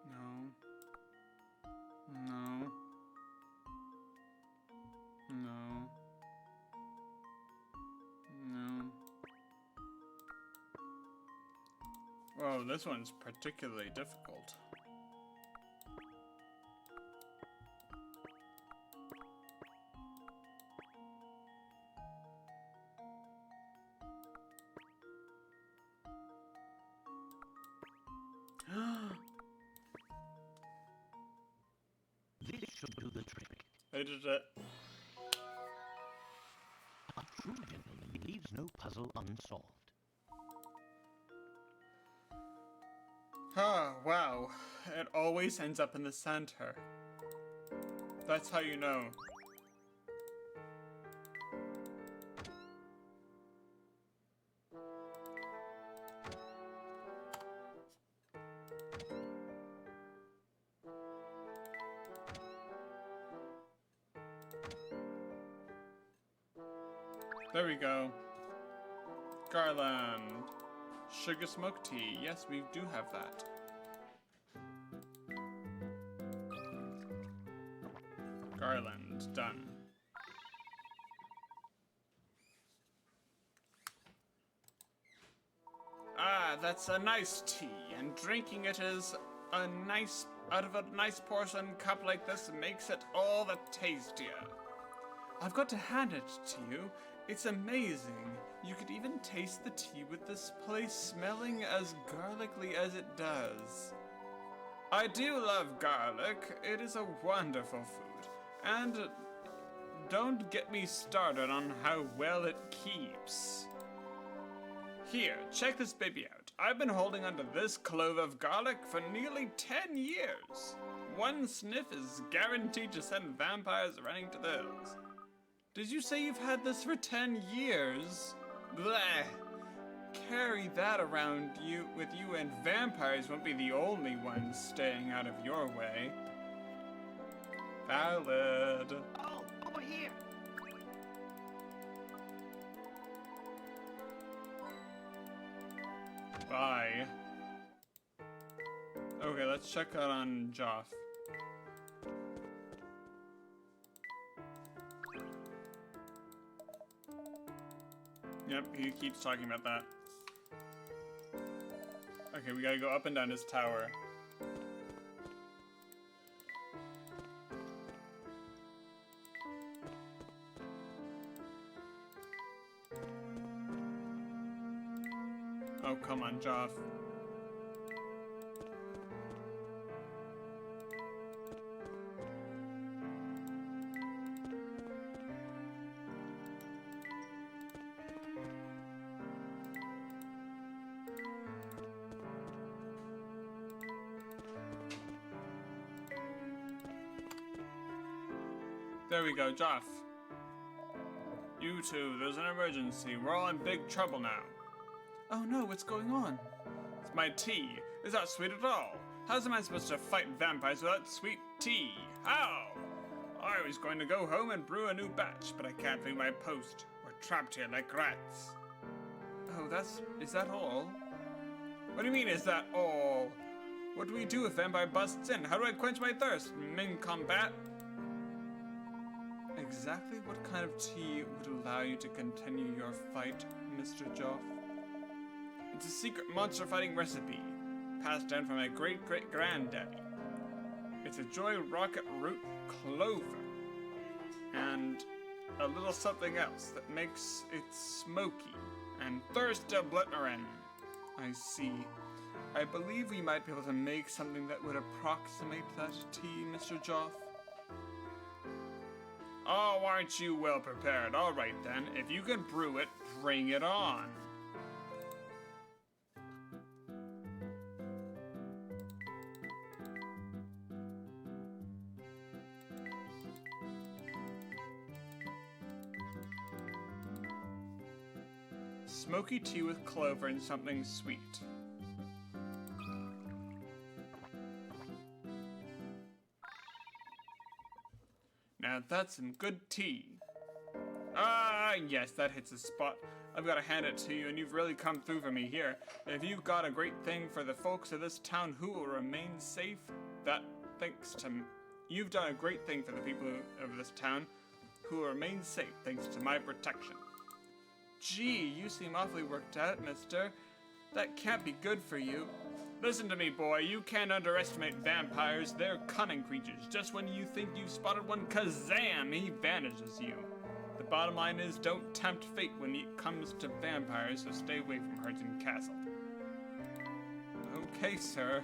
No. No. No. No. Whoa, this one's particularly difficult. This should do the trick. I did it. A true gentleman leaves no puzzle unsolved. Ah, wow. It always ends up in the center. That's how you know. There we go. Garland. Sugar smoked tea. Yes, we do have that. Garland. Done. Ah, that's a nice tea, and drinking it is out of a nice porcelain cup like this makes it all the tastier. I've got to hand it to you. It's amazing. You could even taste the tea with this place smelling as garlicly as it does. I do love garlic. It is a wonderful food. And don't get me started on how well it keeps. Here, check this baby out. I've been holding onto this clove of garlic for nearly 10 years. One sniff is guaranteed to send vampires running to the hills. Did you say you've had this for 10 years? Bleh. Carry that around with you and vampires won't be the only ones staying out of your way. Valid. Oh, over here. Bye. Okay, let's check out on Joff. Yep, he keeps talking about that. Okay, we gotta go up and down his tower. Oh, come on, Joff. There we go, Joff. You two, there's an emergency. We're all in big trouble now. Oh no, what's going on? It's my tea. It's not sweet at all. How's a man supposed to fight vampires without sweet tea? How? I was going to go home and brew a new batch, but I can't leave my post. We're trapped here like rats. Oh, is that all? What do you mean, is that all? What do we do if vampire busts in? How do I quench my thirst? In combat? Exactly what kind of tea would allow you to continue your fight, Mr. Joff? It's a secret monster fighting recipe, passed down from my great-great-granddaddy. It's a joy rocket root clover, and a little something else that makes it smoky and thirst obliterant. I see. I believe we might be able to make something that would approximate that tea, Mr. Joff. Oh, aren't you well prepared? All right then, if you can brew it, bring it on. Smoky tea with clover and something sweet. Now that's some good tea. Ah, yes, that hits the spot. I've got to hand it to you, and you've really come through for me here. If you've got a great thing for the folks of this town who will remain safe, you've done a great thing for the people of this town who will remain safe thanks to my protection. Gee, you seem awfully worked out, mister. That can't be good for you. Listen to me, boy. You can't underestimate vampires. They're cunning creatures. Just when you think you've spotted one, kazam, he vanishes you. The bottom line is, don't tempt fate when it comes to vampires, so stay away from Hurton Castle. Okay, sir.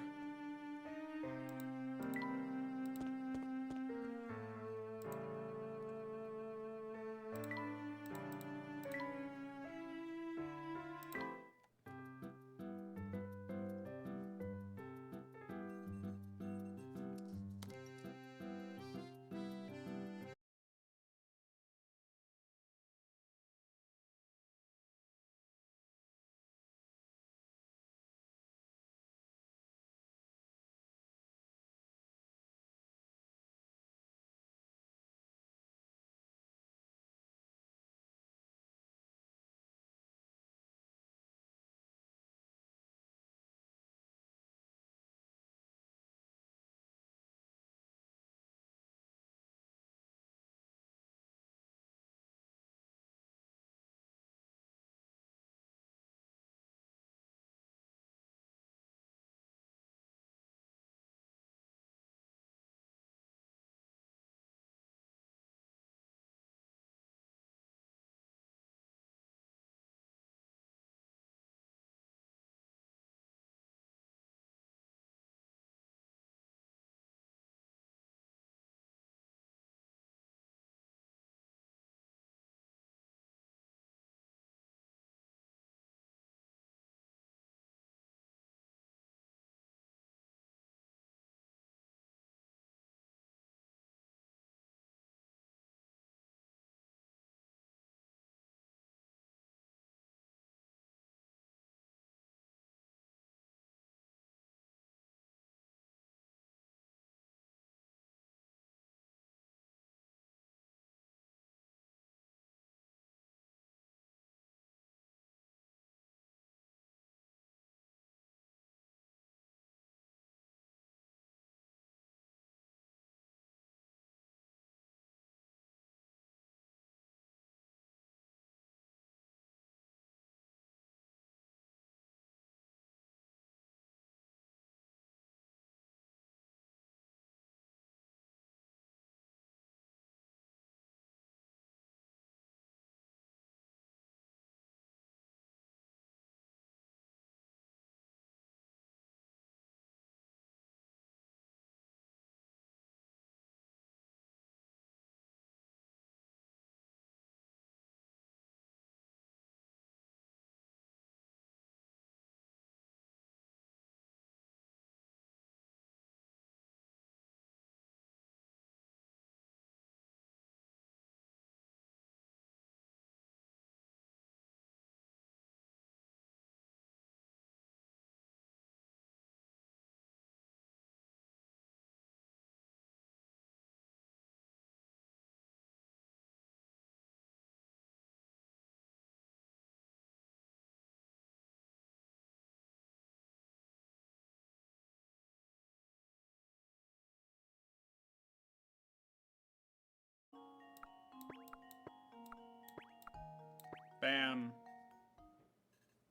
Bam.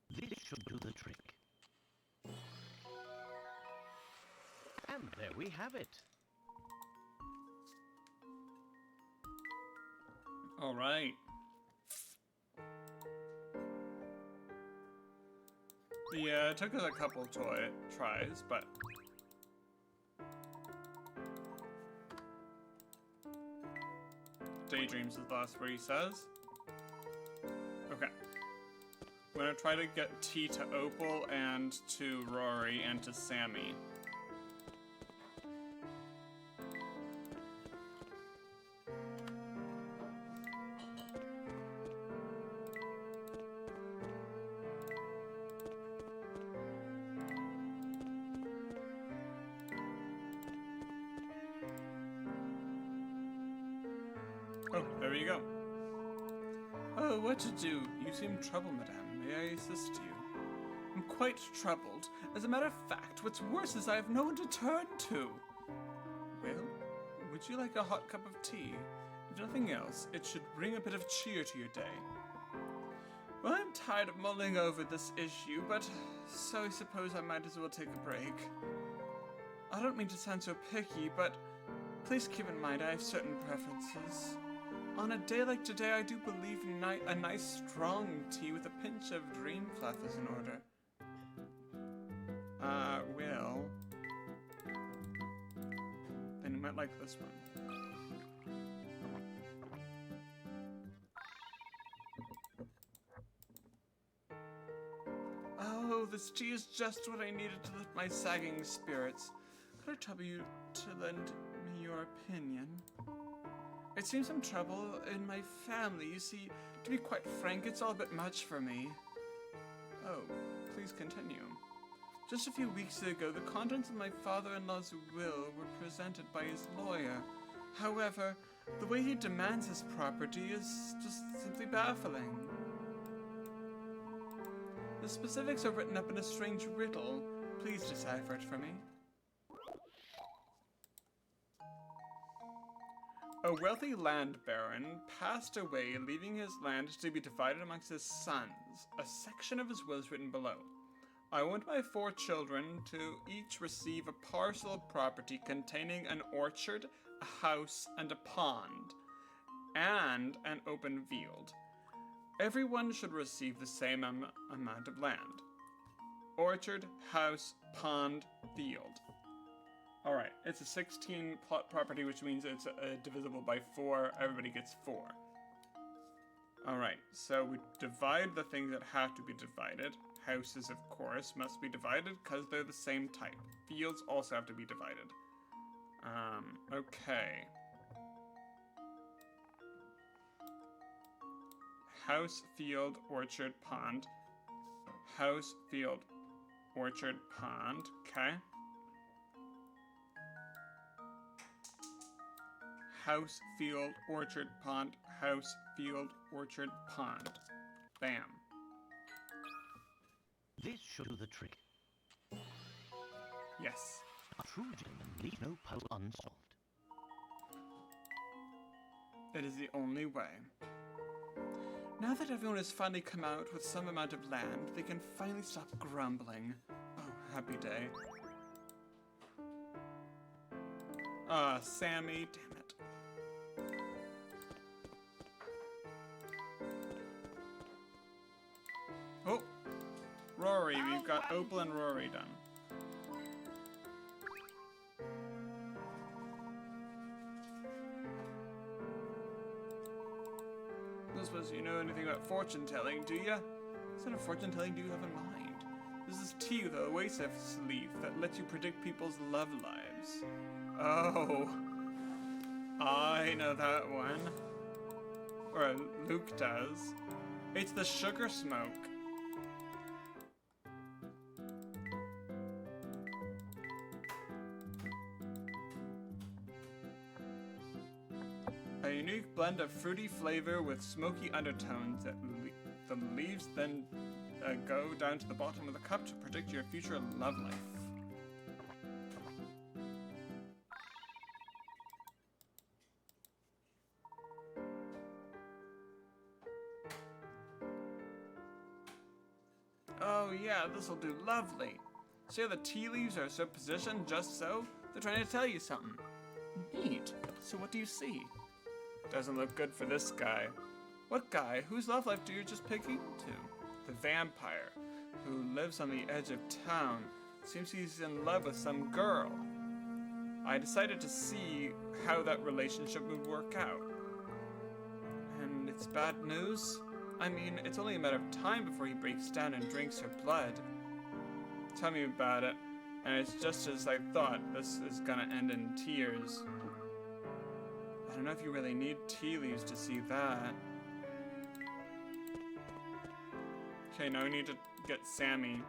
This should do the trick. And there we have it. All right. Yeah, it took us a couple tries, but daydreams is the last word he says. Okay. I'm gonna try to get tea to Opal and to Rory and to Sammy. Oh, there you go. Oh, what to do? You seem troubled, madame. May I assist you? I'm quite troubled. As a matter of fact, what's worse is I have no one to turn to. Well, would you like a hot cup of tea? If nothing else, it should bring a bit of cheer to your day. Well, I'm tired of mulling over this issue, but so I suppose I might as well take a break. I don't mean to sound so picky, but please keep in mind I have certain preferences. On a day like today, I do believe a nice strong tea with a pinch of dream fluff is in order. Well, then you might like this one. Oh, this tea is just what I needed to lift my sagging spirits. Could I trouble you to lend me your opinion? It seems some trouble in my family. You see, to be quite frank, it's all a bit much for me. Oh, please continue. Just a few weeks ago, the contents of my father-in-law's will were presented by his lawyer. However, the way he demands his property is just simply baffling. The specifics are written up in a strange riddle. Please decipher it for me. A wealthy land baron passed away, leaving his land to be divided amongst his sons. A section of his will is written below. I want my 4 children to each receive a parcel of property containing an orchard, a house, and a pond, and an open field. Everyone should receive the same amount of land. Orchard, house, pond, field. Alright, it's a 16 plot property, which means it's divisible by 4. Everybody gets 4. Alright, so we divide the things that have to be divided. Houses, of course, must be divided because they're the same type. Fields also have to be divided. Okay. House, field, orchard, pond. House, field, orchard, pond. Okay. House, field, orchard, pond, house, field, orchard, pond. Bam. This should do the trick. Yes. A true gentleman leaves no puzzle unsolved. It is the only way. Now that everyone has finally come out with some amount of land, they can finally stop grumbling. Oh, happy day. Ah, Sammy, damn it. Oh, Rory, we've got Opal and Rory done. I don't suppose you know anything about fortune telling, do ya? What sort of fortune telling do you have in mind? This is tea with a oasis leaf that lets you predict people's love lives. Oh, I know that one. Or Luke does. It's the sugar smoke. A unique blend of fruity flavor with smoky undertones that the leaves then go down to the bottom of the cup to predict your future love life. Yeah, this'll do lovely. See how the tea leaves are so positioned just so? They're trying to tell you something. Neat. So what do you see? Doesn't look good for this guy. What guy? Whose love life do you just picking to? The vampire, who lives on the edge of town. Seems he's in love with some girl. I decided to see how that relationship would work out. And it's bad news? I mean, it's only a matter of time before he breaks down and drinks her blood. Tell me about it. And it's just as I thought, this is gonna end in tears. I don't know if you really need tea leaves to see that. Okay, now we need to get Sammy.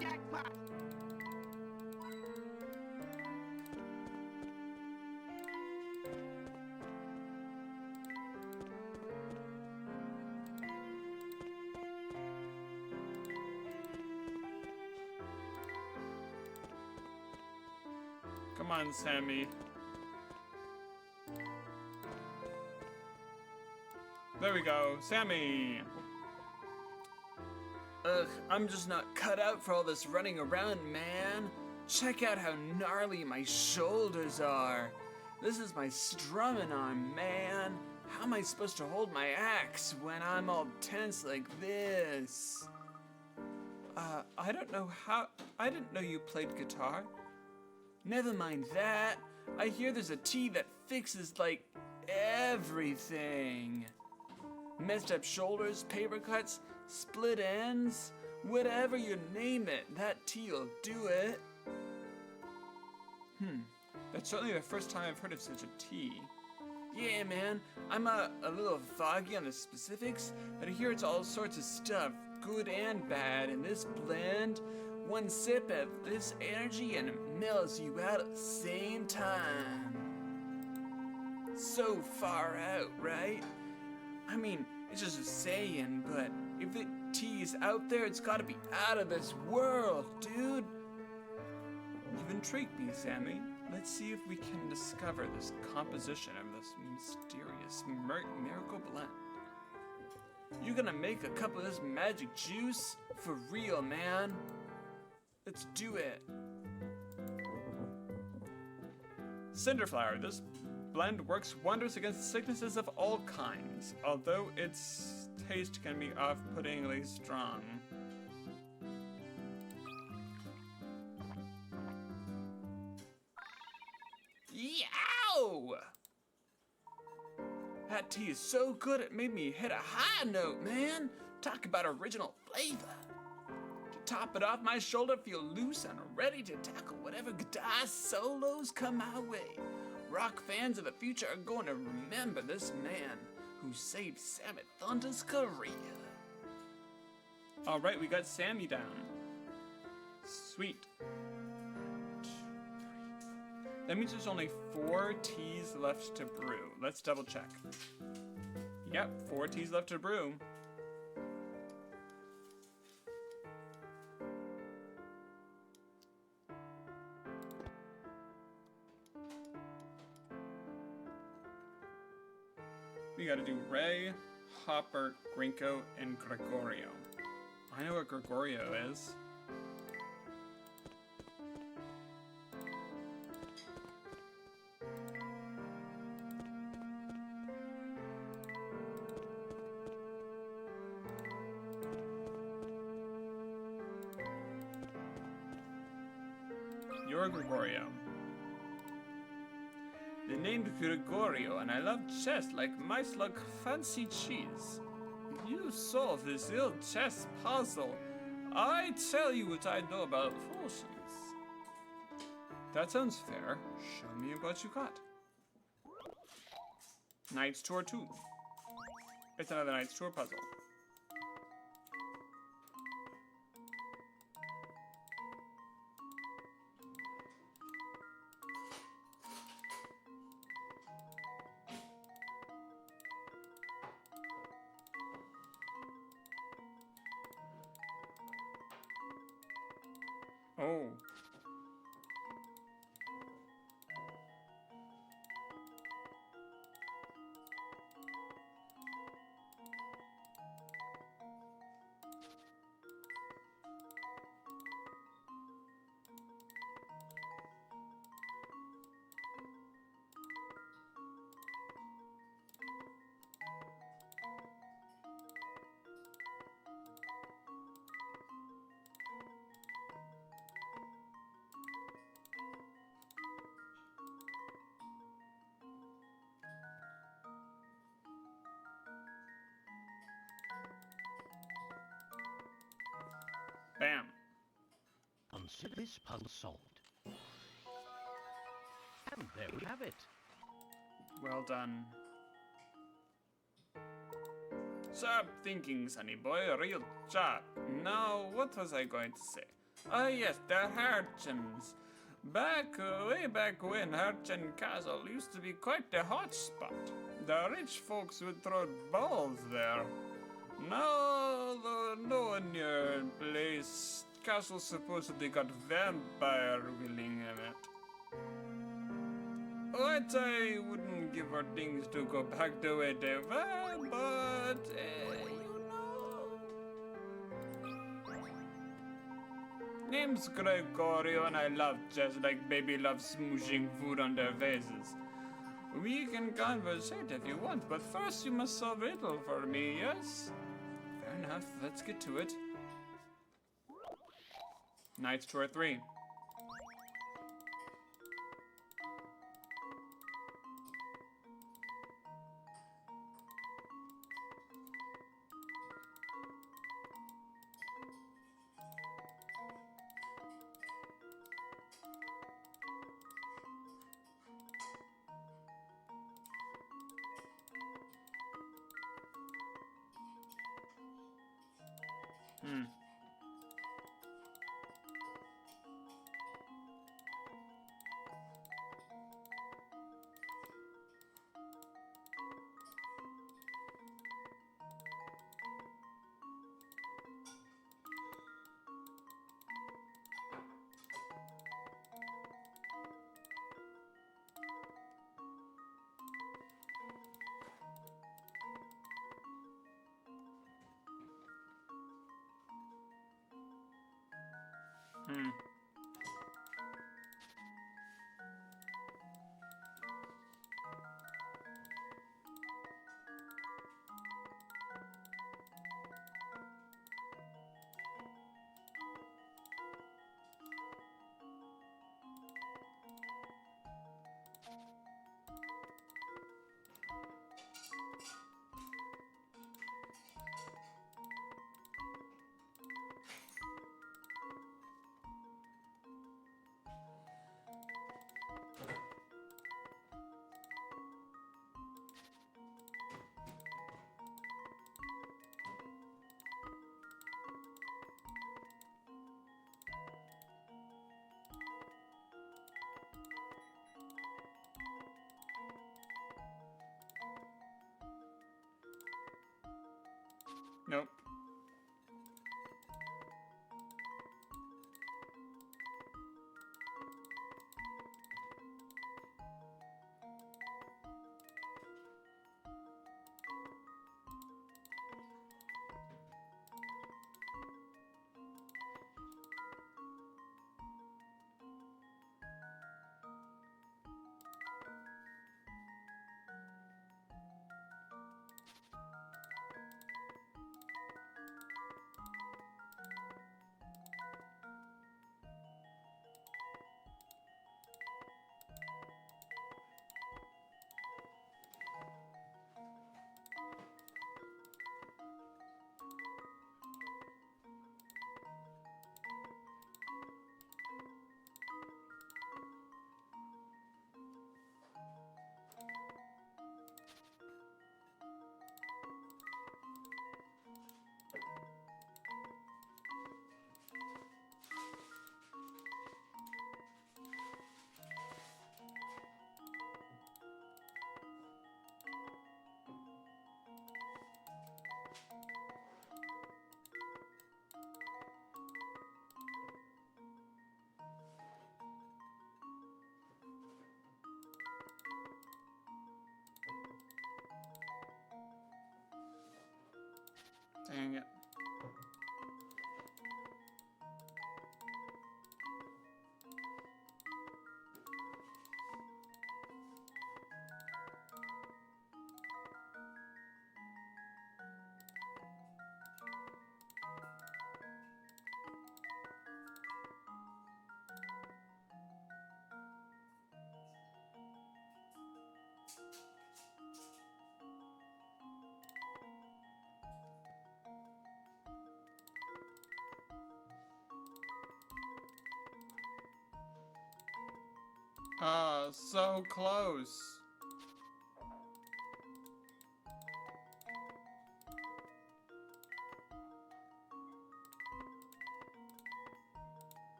Jackpot! Come on, Sammy. There we go, Sammy! Ugh, I'm just not cut out for all this running around, man. Check out how gnarly my shoulders are. This is my strumming arm, man. How am I supposed to hold my axe when I'm all tense like this? I don't know how. I didn't know you played guitar. Never mind that. I hear there's a tea that fixes, like, everything. Messed up shoulders, paper cuts, split ends, whatever you name it, that tea'll do it. That's certainly the first time I've heard of such a tea. Yeah, man, I'm a little foggy on the specifics, but I hear it's all sorts of stuff, good and bad, in this blend. One sip of this energy and it mellows you out at the same time. So far out, right? I mean, it's just a saying, but if the tea is out there, it's gotta be out of this world, dude. You've intrigued me, Sammy. Let's see if we can discover this composition of this mysterious miracle blend. You gonna make a cup of this magic juice? For real, man. Let's do it. Cinderflower, this blend works wonders against sicknesses of all kinds, although its taste can be off-puttingly strong. Yow! That tea is so good it made me hit a high note, man. Talk about original flavor. To top it off, my shoulder feel loose and ready to tackle whatever guitar solos come my way. Rock fans of the future are going to remember this man who saved Sammy Thunder's career. All right, we got Sammy down. Sweet. 1, 2, 3. That means there's only 4 teas left to brew. Let's double check. Yep, 4 teas left to brew. We gotta do Ray, Hopper, Grinko, and Gregorio. I know what Gregorio is. You're Gregorio. They named Gregorio, and I love chess like mice like fancy cheese. If you solve this ill chess puzzle, I tell you what I know about potions. That sounds fair. Show me what you got. Knight's Tour 2. It's another Knight's Tour puzzle. Oh. Bam. Consider this puzzle solved. And there we have it. Well done. Sharp thinking, sonny boy, real sharp. Now, what was I going to say? Ah, yes, the Harchins. Way back when Harchin Castle used to be quite the hot spot. The rich folks would throw balls there. Now, no one near place. Castle supposedly got vampire willing in it. What I wouldn't give our things to go back the way they were, but you know. Name's Gregorio and I love jazz like baby loves smooshing food on their faces. We can conversate if you want, but first you must solve a riddle for me, yes? Fair enough, let's get to it. Knights tour 3. Nope. Dang it. Ah, so close.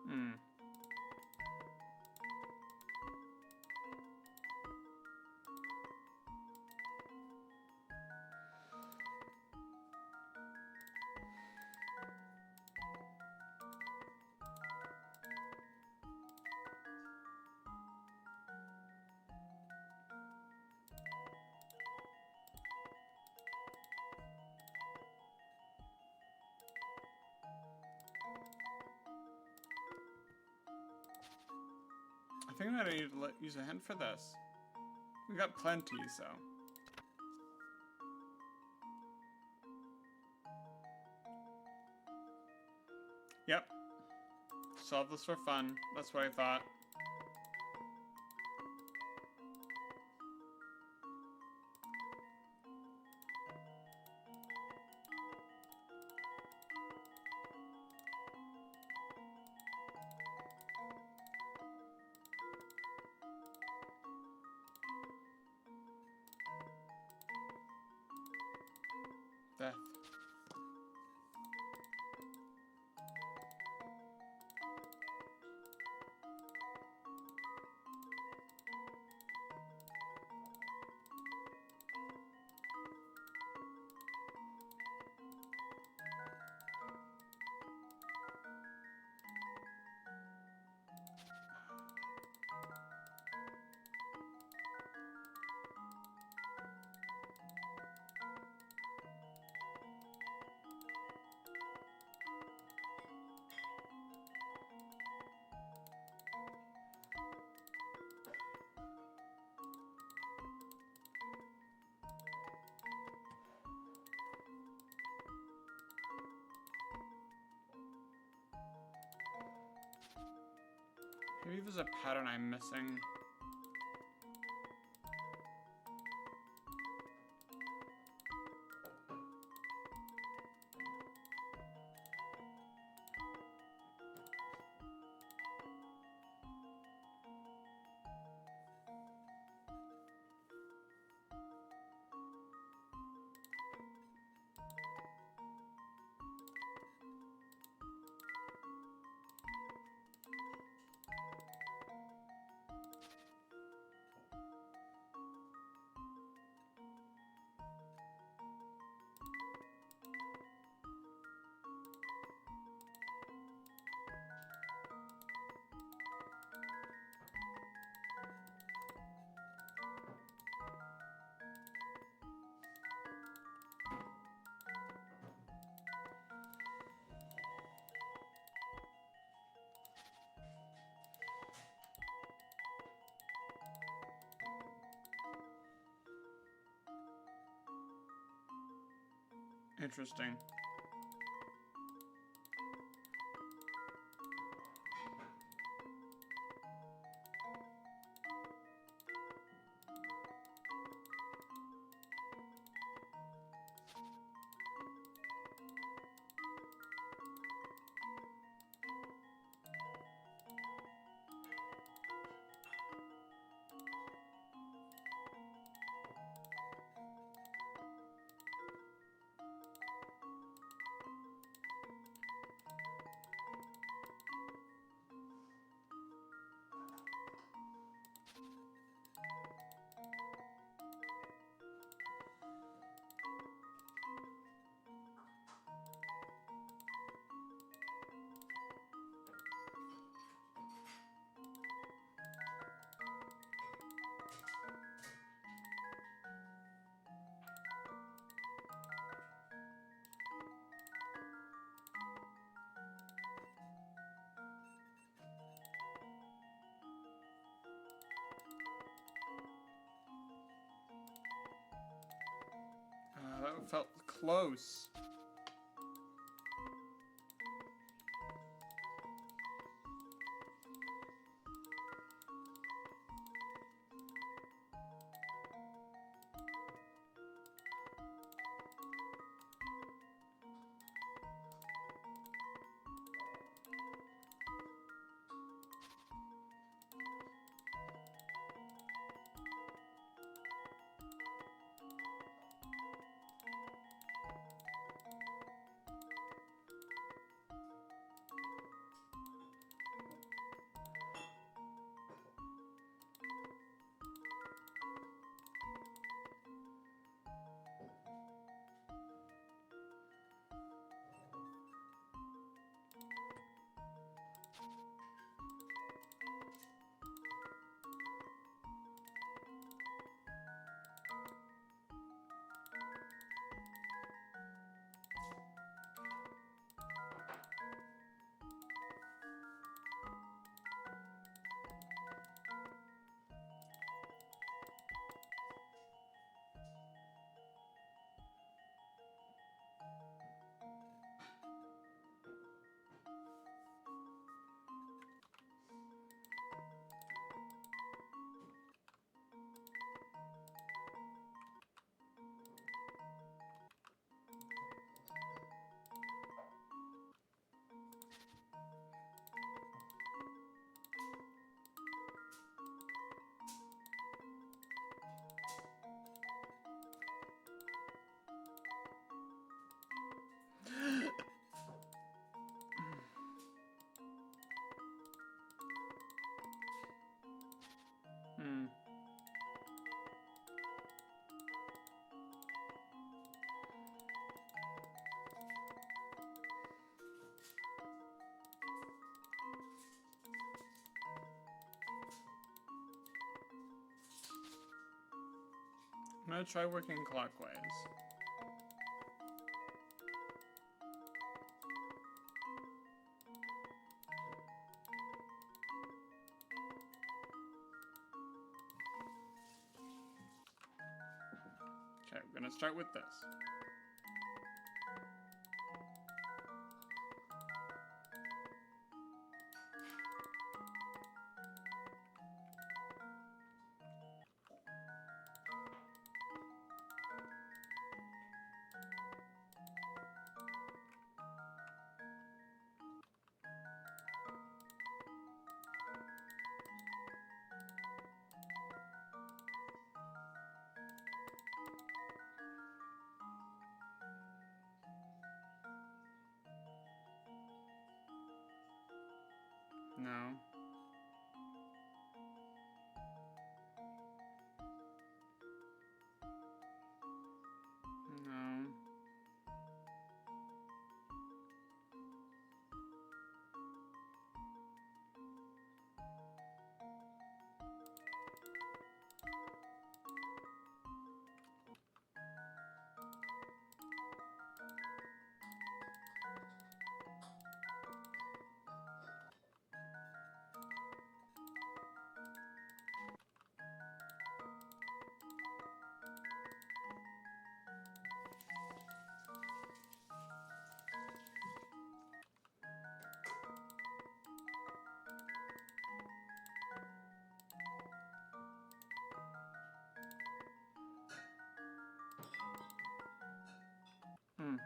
Hmm. I think I'm gonna need to use a hint for this. We got plenty, so. Yep. Solve this for fun. That's what I thought. Death. Maybe there's a pattern I'm missing. Interesting. That felt close. Hmm. I'm gonna try working clockwise. Okay, we're gonna start with this. No. No. Hmm.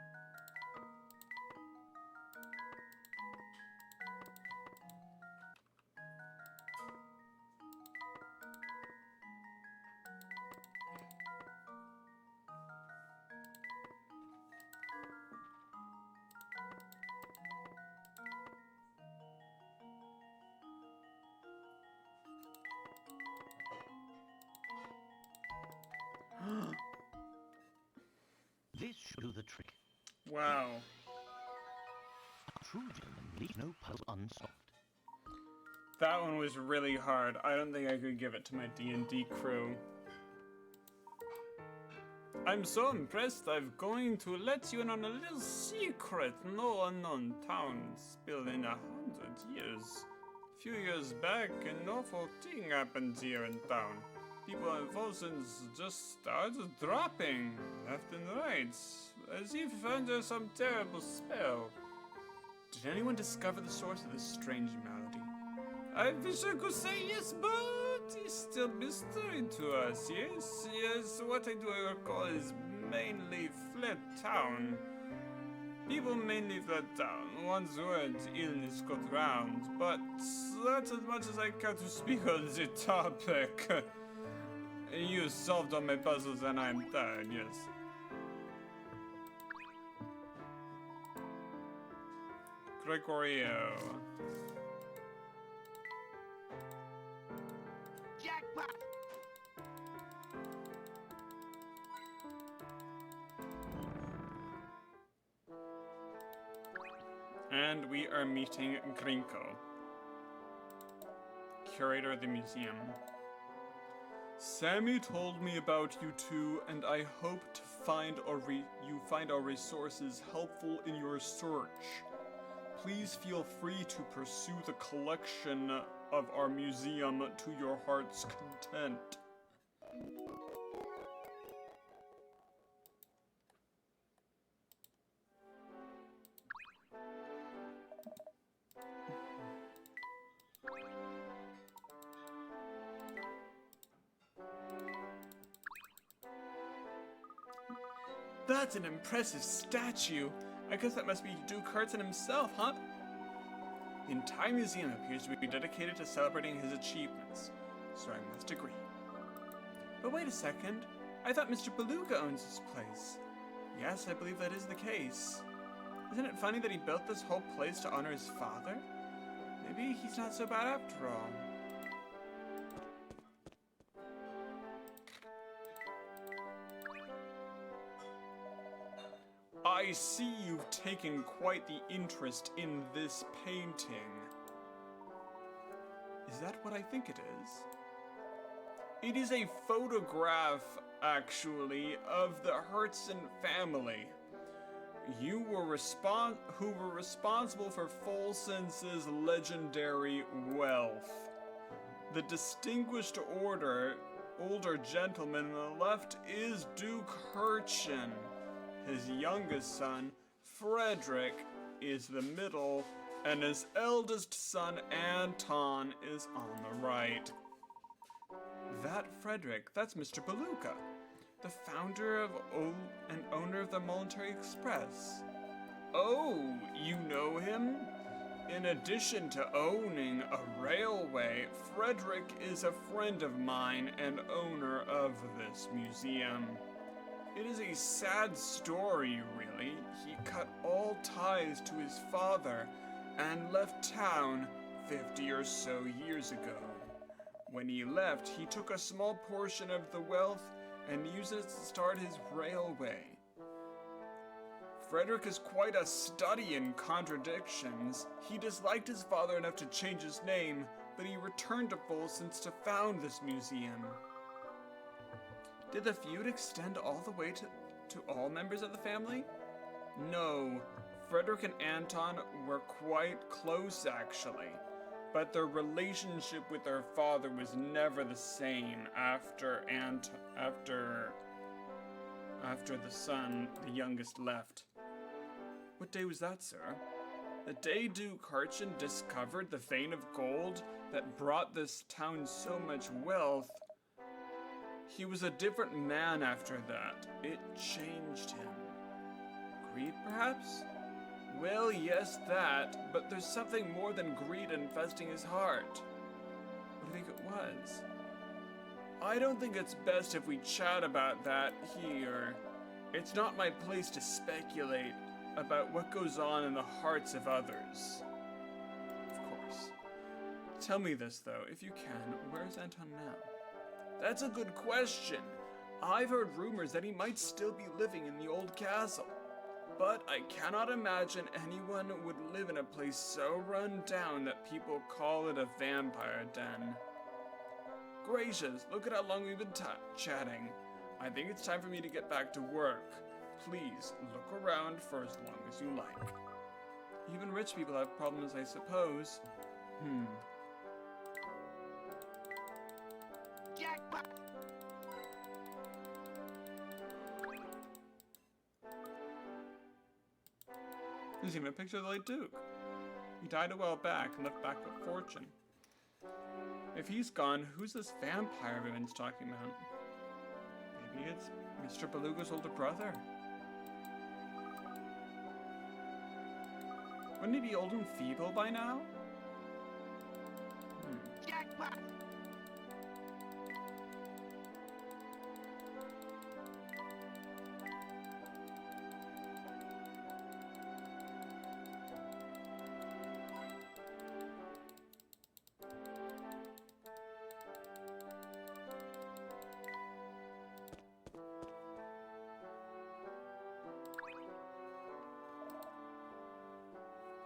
This should do the trick. Wow. A true gentleman leaves no puzzle unsolved. That one was really hard. I don't think I could give it to my D&D crew. I'm so impressed I'm going to let you in on a little secret no unknown town spilled in 100 years. A few years back, an awful thing happened here in town. People at Volson's just started dropping left and right, as if under some terrible spell. Did anyone discover the source of this strange malady? I wish I could say yes, but it's still mystery to us, yes? Yes, what I do recall is mainly fled town. People mainly fled town. Once word illness got round, but that's as much as I care to speak on the topic. You solved all my puzzles and I'm done, yes. Gregorio. Jackpot! And we are meeting Grinko, curator of the museum. Sammy told me about you two, and I hope to find you find our resources helpful in your search. Please feel free to pursue the collection of our museum to your heart's content. That's an impressive statue. I guess that must be Duke Hudson himself, huh? The entire museum appears to be dedicated to celebrating his achievements, so I must agree. But wait a second. I thought Mr. Beluga owns this place. Yes, I believe that is the case. Isn't it funny that he built this whole place to honor his father? Maybe he's not so bad after all. I see you've taken quite the interest in this painting. Is that what I think it is? It is a photograph, actually, of the Hertzen family. Who were responsible for Folson's legendary wealth. The distinguished older gentleman on the left is Duke Hertzen. His youngest son, Frederick, is the middle, and his eldest son, Anton, is on the right. That Frederick, that's Mr. Beluga, the founder of and owner of the Military Express. Oh, you know him? In addition to owning a railway, Frederick is a friend of mine and owner of this museum. It is a sad story, really. He cut all ties to his father and left town 50 or so years ago. When he left, he took a small portion of the wealth and used it to start his railway. Frederick is quite a study in contradictions. He disliked his father enough to change his name, but he returned to Volson's to found this museum. Did the feud extend all the way to all members of the family? No, Frederick and Anton were quite close actually, but their relationship with their father was never the same after the son, the youngest, left. What day was that, sir? The day Duke Hertzen discovered the vein of gold that brought this town so much wealth. He was a different man after that. It changed him. Greed, perhaps? Well, yes, that, but there's something more than greed infesting his heart. What do you think it was? I don't think it's best if we chat about that here. It's not my place to speculate about what goes on in the hearts of others. Of course. Tell me this, though, if you can. Where's Anton now? That's a good question. I've heard rumors that he might still be living in the old castle. But I cannot imagine anyone would live in a place so run down that people call it a vampire den. Gracious, look at how long we've been chatting. I think it's time for me to get back to work. Please, look around for as long as you like. Even rich people have problems, I suppose. Jackpot! There's even a picture of the late Duke. He died a while back and left back a fortune. If he's gone, who's this vampire everyone's talking about? Maybe it's Mr. Beluga's older brother. Wouldn't he be old and feeble by now? Jackpot!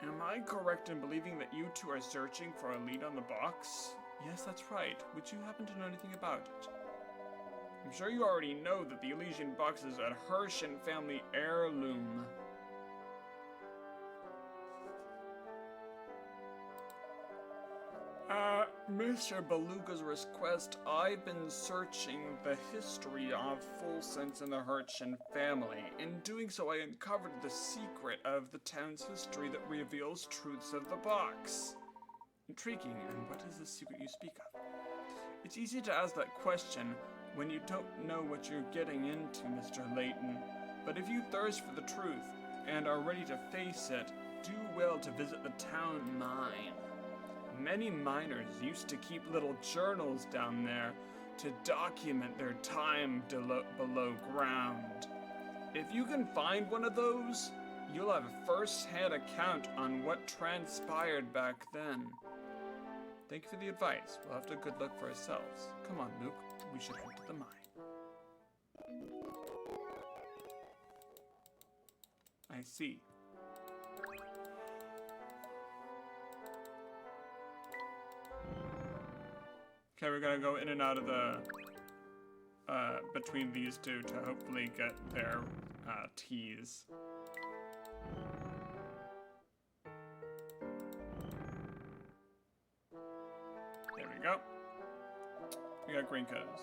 Am I correct in believing that you two are searching for a lead on the box? Yes, that's right. Would you happen to know anything about it? I'm sure you already know that the Elysian box is a Herschend family heirloom. Mr. Beluga's request, I've been searching the history of Full Sense and the Herschend family. In doing so, I uncovered the secret of the town's history that reveals truths of the box. Intriguing, and what is the secret you speak of? It's easy to ask that question when you don't know what you're getting into, Mr. Layton. But if you thirst for the truth and are ready to face it, do well to visit the town mine. Many miners used to keep little journals down there to document their time below ground. If you can find one of those, you'll have a first-hand account on what transpired back then. Thank you for the advice. We'll have to good look for ourselves. Come on, Luke. We should head to the mine. I see. Okay, we're gonna go in and out of the, between these two to hopefully get their, teas. There we go. We got green codes.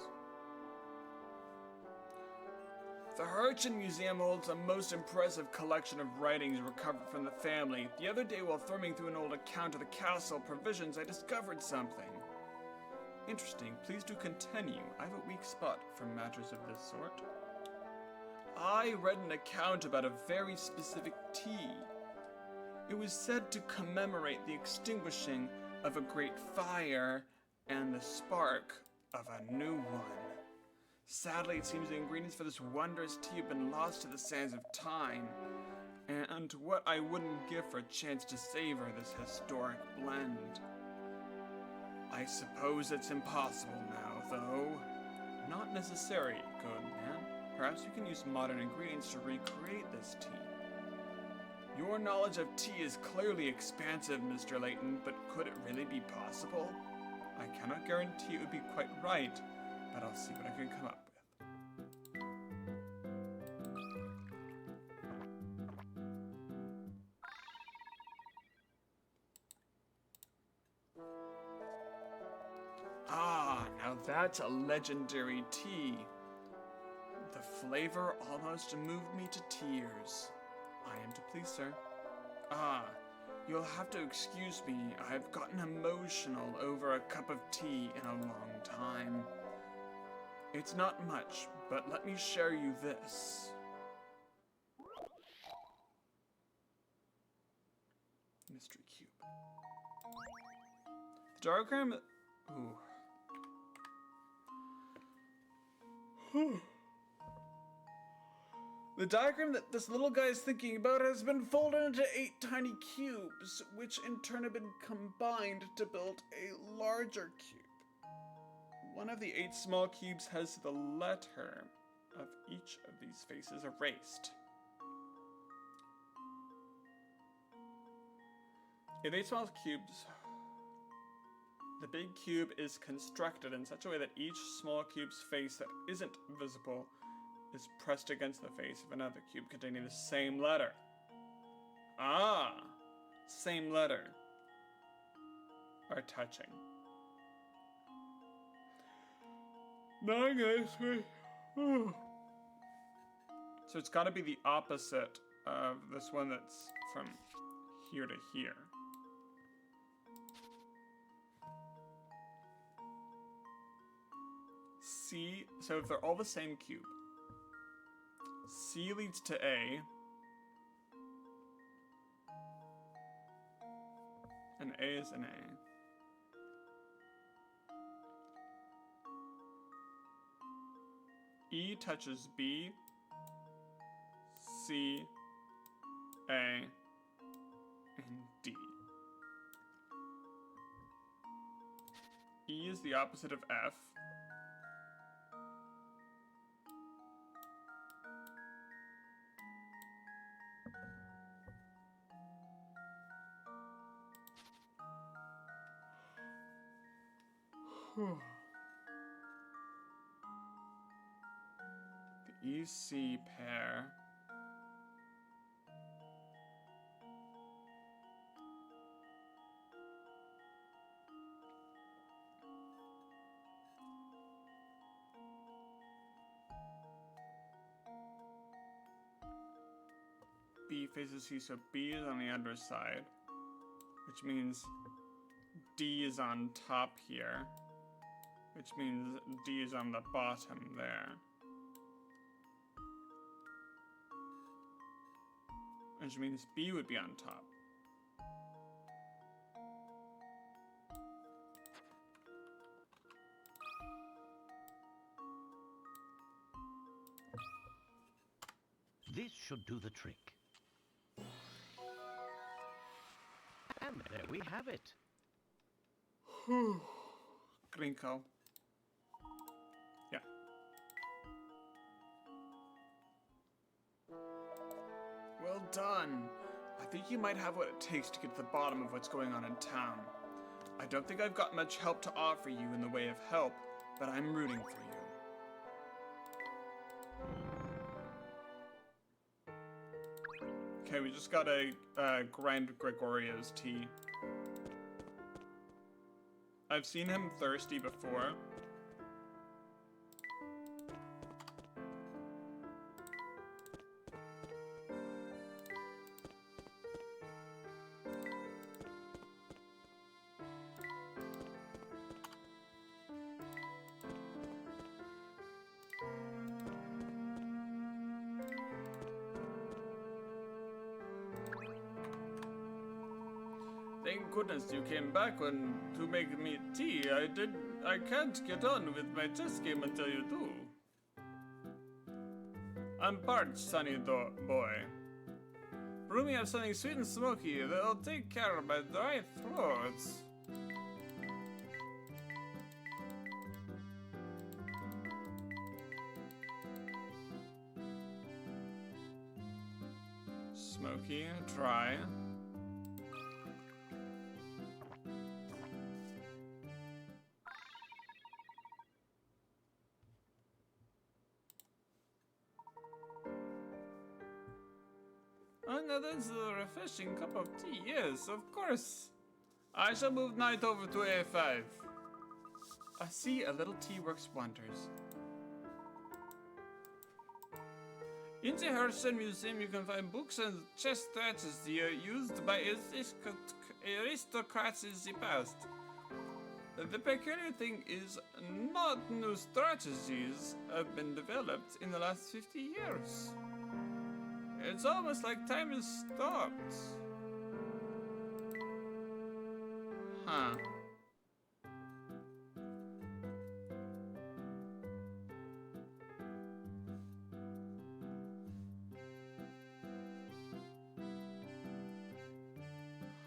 The Herschend Museum holds a most impressive collection of writings recovered from the family. The other day, while thumbing through an old account of the castle provisions, I discovered something. Interesting. Please do continue. I have a weak spot for matters of this sort. I read an account about a very specific tea. It was said to commemorate the extinguishing of a great fire and the spark of a new one. Sadly, it seems the ingredients for this wondrous tea have been lost to the sands of time, and what I wouldn't give for a chance to savor this historic blend. I suppose it's impossible now, though. Not necessary, good man. Perhaps you can use modern ingredients to recreate this tea. Your knowledge of tea is clearly expansive, Mr. Layton, but could it really be possible? I cannot guarantee it would be quite right, but I'll see what I can come up with. Ah, now that's a legendary tea. The flavor almost moved me to tears. I am to please, sir. Ah, you'll have to excuse me. I've gotten emotional over a cup of tea in a long time. It's not much, but let me share you this. Mystery cube. The diagram... Ooh. The diagram that this little guy is thinking about has been folded into 8 tiny cubes, which in turn have been combined to build a larger cube. One of the 8 small cubes has the letter of each of these faces erased. In 8 small cubes, the big cube is constructed in such a way that each small cube's face that isn't visible is pressed against the face of another cube containing the same letter. Ah, same letter are touching. Now guys, so it's got to be the opposite of this one that's from here to here. C, so if they're all the same cube, C leads to A, and A is an A. E touches B, C, A, and D. E is the opposite of F. The EC pair B faces C, so B is on the underside, which means D is on top here, which means D is on the bottom there. Which means B would be on top. This should do the trick. And there we have it. Grinko. Yeah. Well done. I think you might have what it takes to get to the bottom of what's going on in town. I don't think I've got much help to offer you in the way of help, but I'm rooting for you. Okay, we just gotta grind Gregorio's tea. I've seen him thirsty before. Thank goodness you came back to make me tea. I can't get on with my chess game until you do. I'm parched, Sunny boy. Brew me up something sweet and smoky that'll take care of my dry throats. Smoky, dry. Oh, now that's a refreshing cup of tea. Yes, of course. I shall move knight over to A5. I see a little tea works wonders. In the Herschel Museum, you can find books and chess strategy used by aristocrats in the past. The peculiar thing is, not new strategies have been developed in the last 50 years. It's almost like time has stopped. Huh.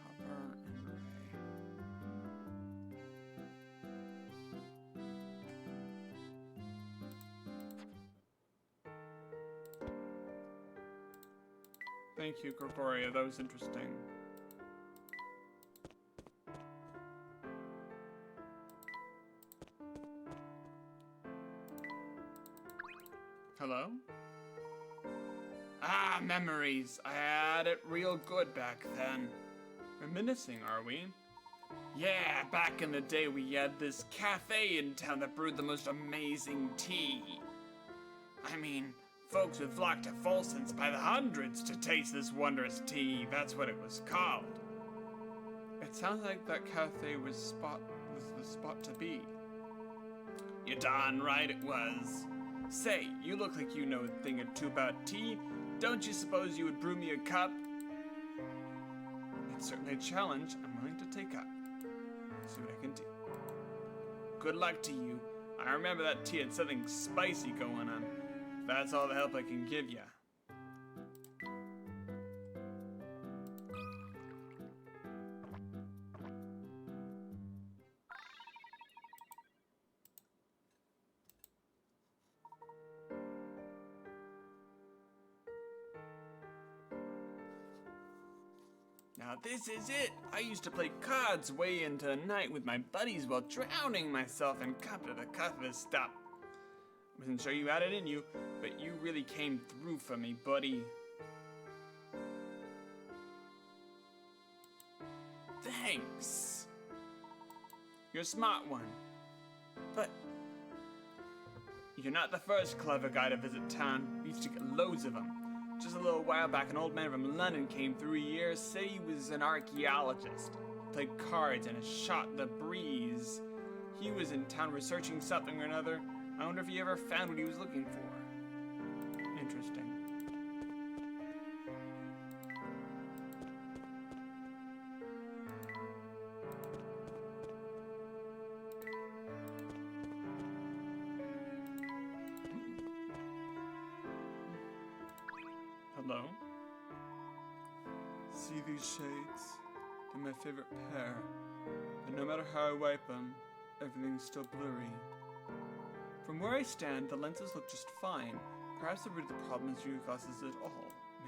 Hopper and Ray. Thank you, Gregoria. That was interesting. Hello? Ah, memories. I had it real good back then. Reminiscing, are we? Yeah, back in the day we had this cafe in town that brewed the most amazing tea. I mean, Folks would flock to Folsom's by the hundreds to taste this wondrous tea. That's what it was called. It sounds like that cafe was the spot to be. You're darn right it was. Say, you look like you know a thing or two about tea. Don't you suppose you would brew me a cup? It's certainly a challenge I'm willing to take up. See what I can do. Good luck to you. I remember that tea had something spicy going on. That's all the help I can give ya. Now this is it! I used to play cards way into the night with my buddies while drowning myself and come to the cuff of a stop. Wasn't sure you had it in you, but you really came through for me, buddy. Thanks! You're a smart one. But you're not the first clever guy to visit town. We used to get loads of them. Just a little while back, an old man from London came through here, said he was an archaeologist. Played cards and shot the breeze. He was in town researching something or another. I wonder if he ever found what he was looking for. Interesting. Hello? See these shades? They're my favorite pair. But no matter how I wipe them, everything's still blurry. From where I stand, the lenses look just fine. Perhaps the root of the problem is your glasses at all.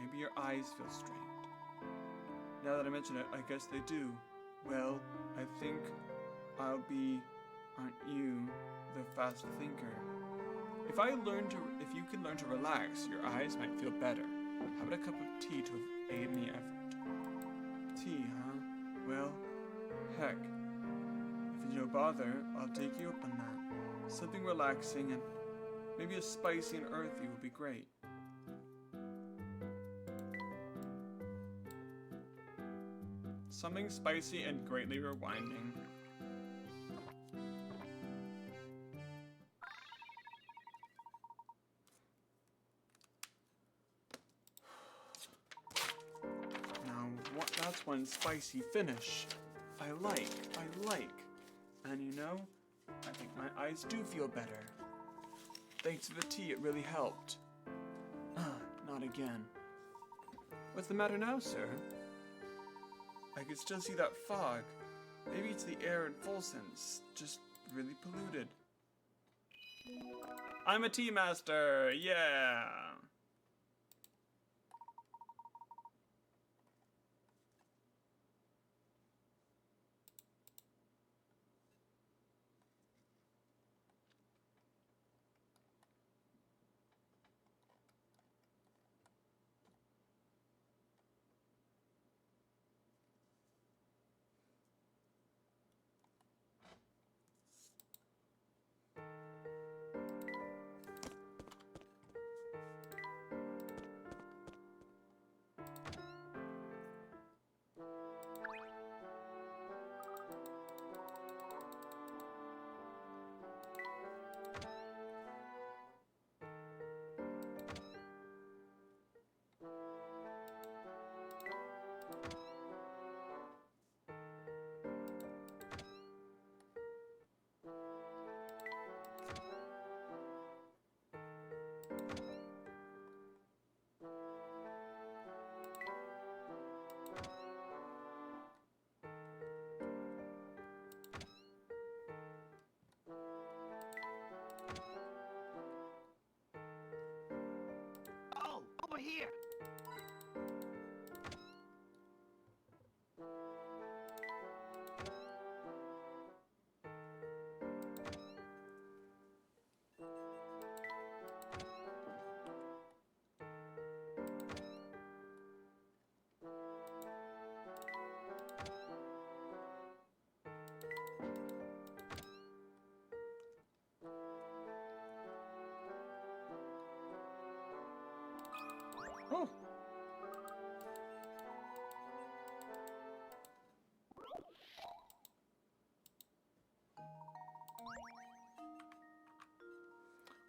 Maybe your eyes feel strained. Now that I mention it, I guess they do. Well, I think I'll be, aren't you, the fast thinker. If you can learn to relax, your eyes might feel better. How about a cup of tea to aid in the effort? Tea, huh? Well, heck. If it's no bother, I'll take you up on that. Something relaxing and maybe a spicy and earthy would be great. Something spicy and greatly rewinding. That's one spicy finish. I like. And you know, I think my eyes do feel better. Thanks to the tea, it really helped. Not again. What's the matter now, sir? I can still see that fog. Maybe it's the air in Folsom's, just really polluted. I'm a tea master, yeah! Oh, over here! Oh.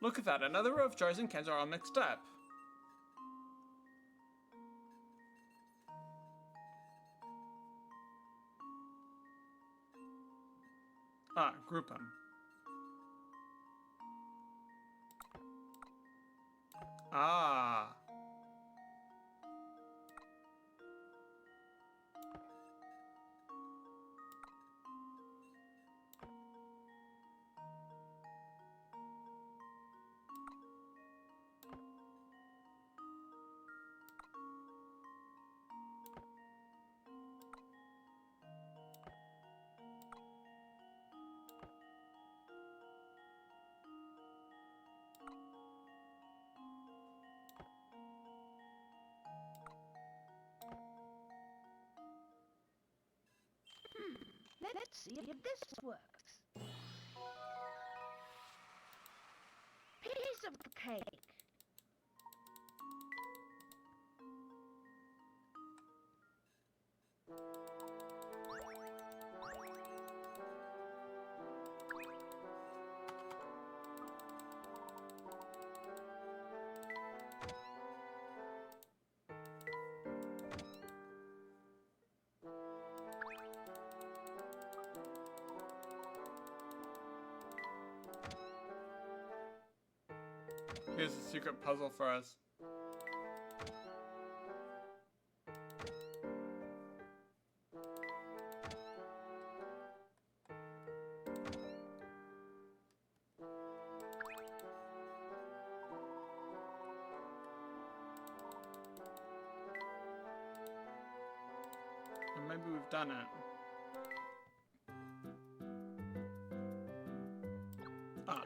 Look at that, another row of jars and cans are all mixed up. Ah, group them. Ah. Let's see if this works. Piece of cake. Here's a secret puzzle for us. Or maybe we've done it. Ah.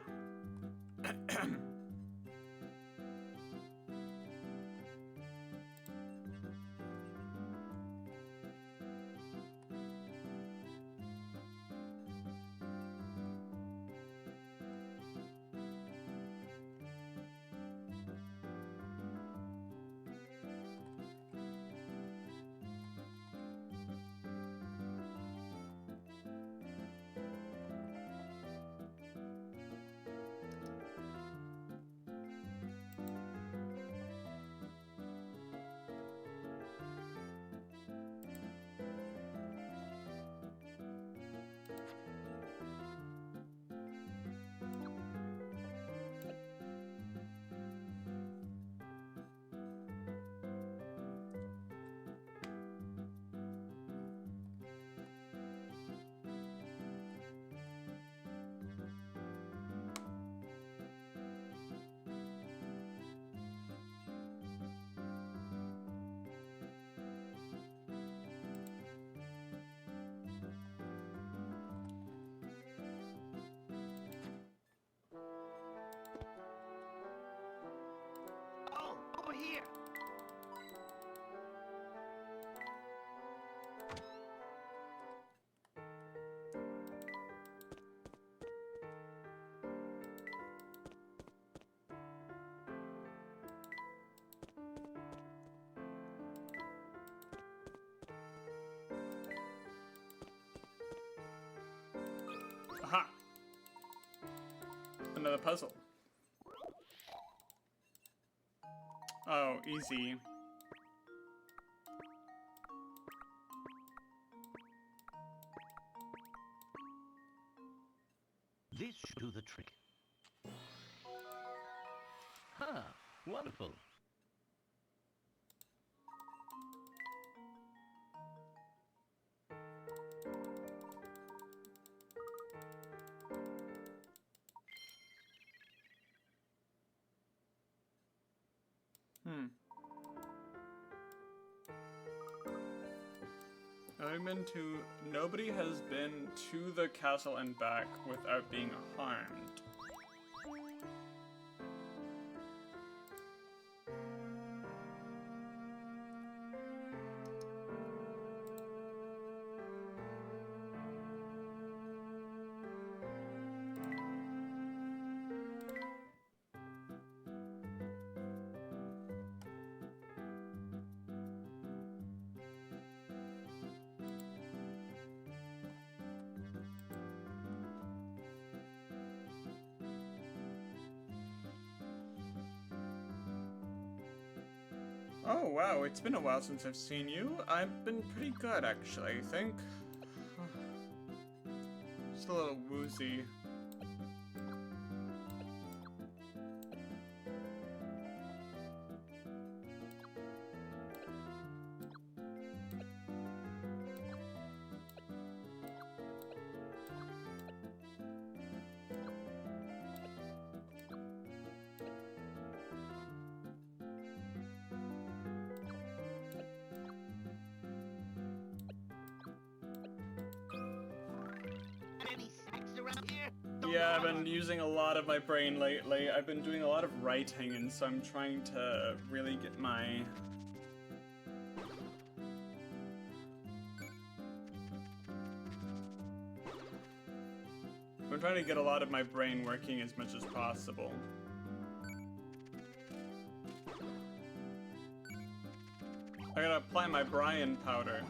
Oh, over here. Aha! Another puzzle. Oh, easy. This should do the trick. Ha! Wonderful. Nobody has been to the castle and back without being harmed. Oh wow, it's been a while since I've seen you. I've been pretty good, actually, I think. Just a little woozy. Any snacks around here? Yeah, I've been using a lot of my brain lately. I've been doing a lot of writing, and so I'm trying to really get my... I'm trying to get a lot of my brain working as much as possible. I gotta apply my Brian power.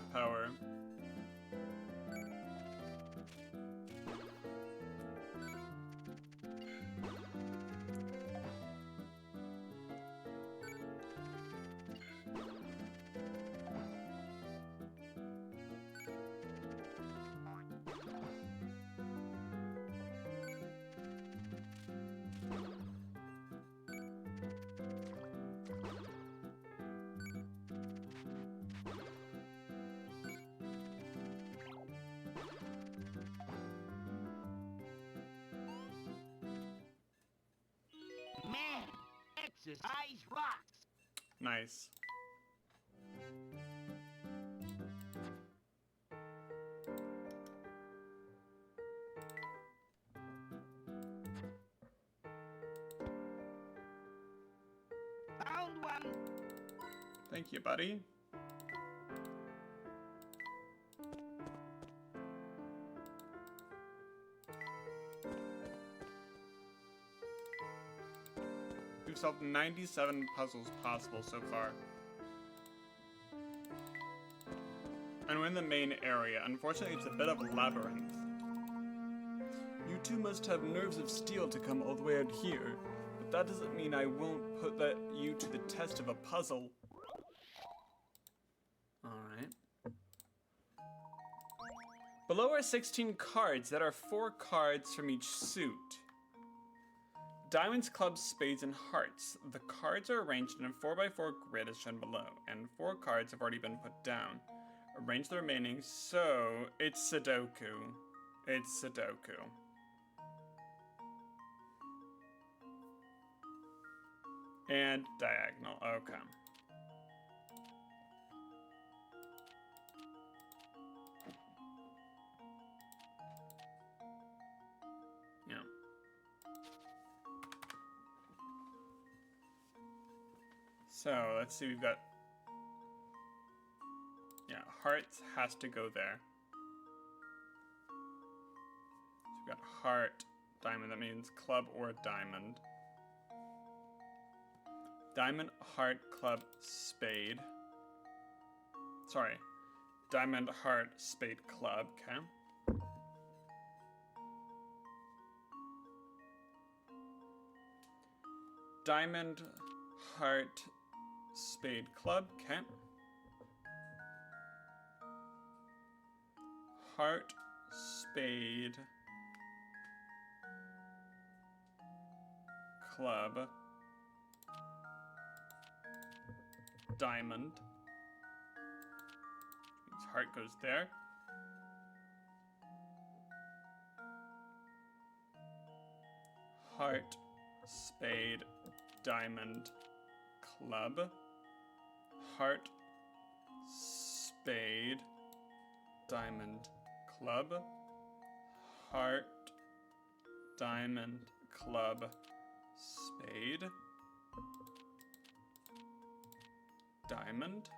Man, exercise rocks. Nice. Found one. Thank you, buddy. We've solved 97 puzzles possible so far. And we're in the main area. Unfortunately, it's a bit of a labyrinth. You two must have nerves of steel to come all the way out here, but that doesn't mean I won't put you to the test of a puzzle. Alright. Below are 16 cards that are 4 cards from each suit. Diamonds, clubs, spades, and hearts. The cards are arranged in a 4x4 grid as shown below, and 4 cards have already been put down. Arrange the remaining, so it's Sudoku. It's Sudoku. And diagonal, okay. Yeah. So, let's see, we've got... Yeah, hearts has to go there. So we've got heart, diamond, that means club or diamond. Diamond, heart, club, spade. Sorry. Diamond, heart, spade, club, okay. Diamond, heart, spade, club, okay. Heart, spade, club, diamond. Means heart goes there. Heart, spade, diamond, club. Heart, spade, diamond, club. Heart, diamond, club, spade. Diamond.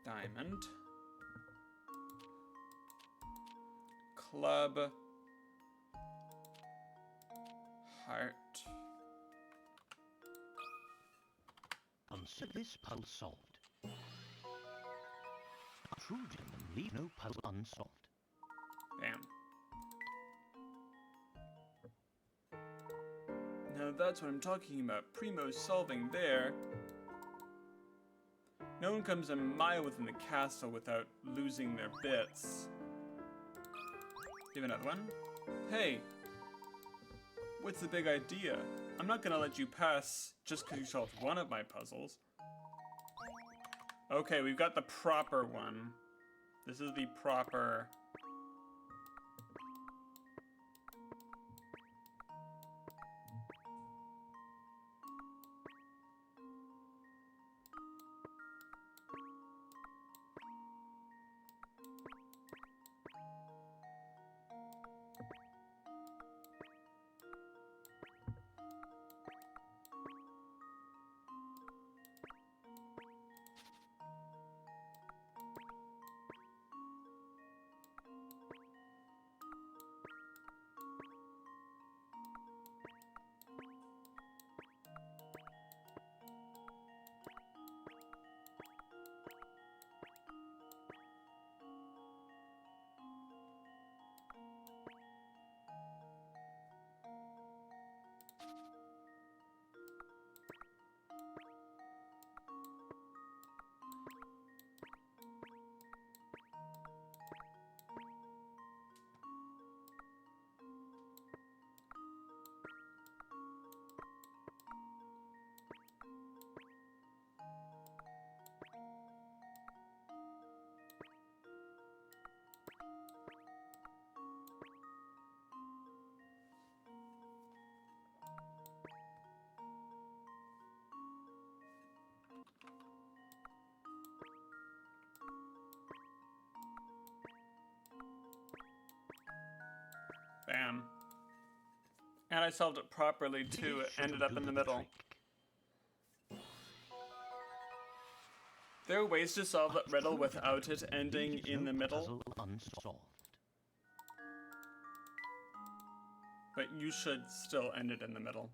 Diamond. Club. Heart. Consider this puzzle solved. A true gentleman leave no puzzle unsolved. Bam. Now that's what I'm talking about. Primo solving there. No one comes a mile within the castle without losing their bits. You have another one? Hey! What's the big idea? I'm not gonna let you pass just because you solved one of my puzzles. Okay, we've got the proper one. This is the proper... Bam. And I solved it properly too. It ended up in the middle. There are ways to solve that riddle without it ending in the middle, Puzzle unsolved. but you should still end it in the middle.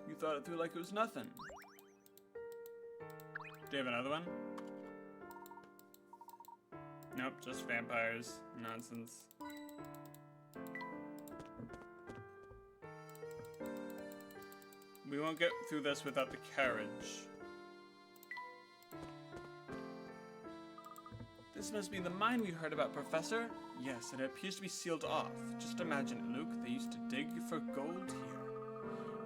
You thought it through like it was nothing. Do you have another one? Nope, just vampires. Nonsense. We won't get through this without the carriage. This must be the mine we heard about, Professor. Yes, and it appears to be sealed off. Just imagine it, Luke. They used to dig for gold here.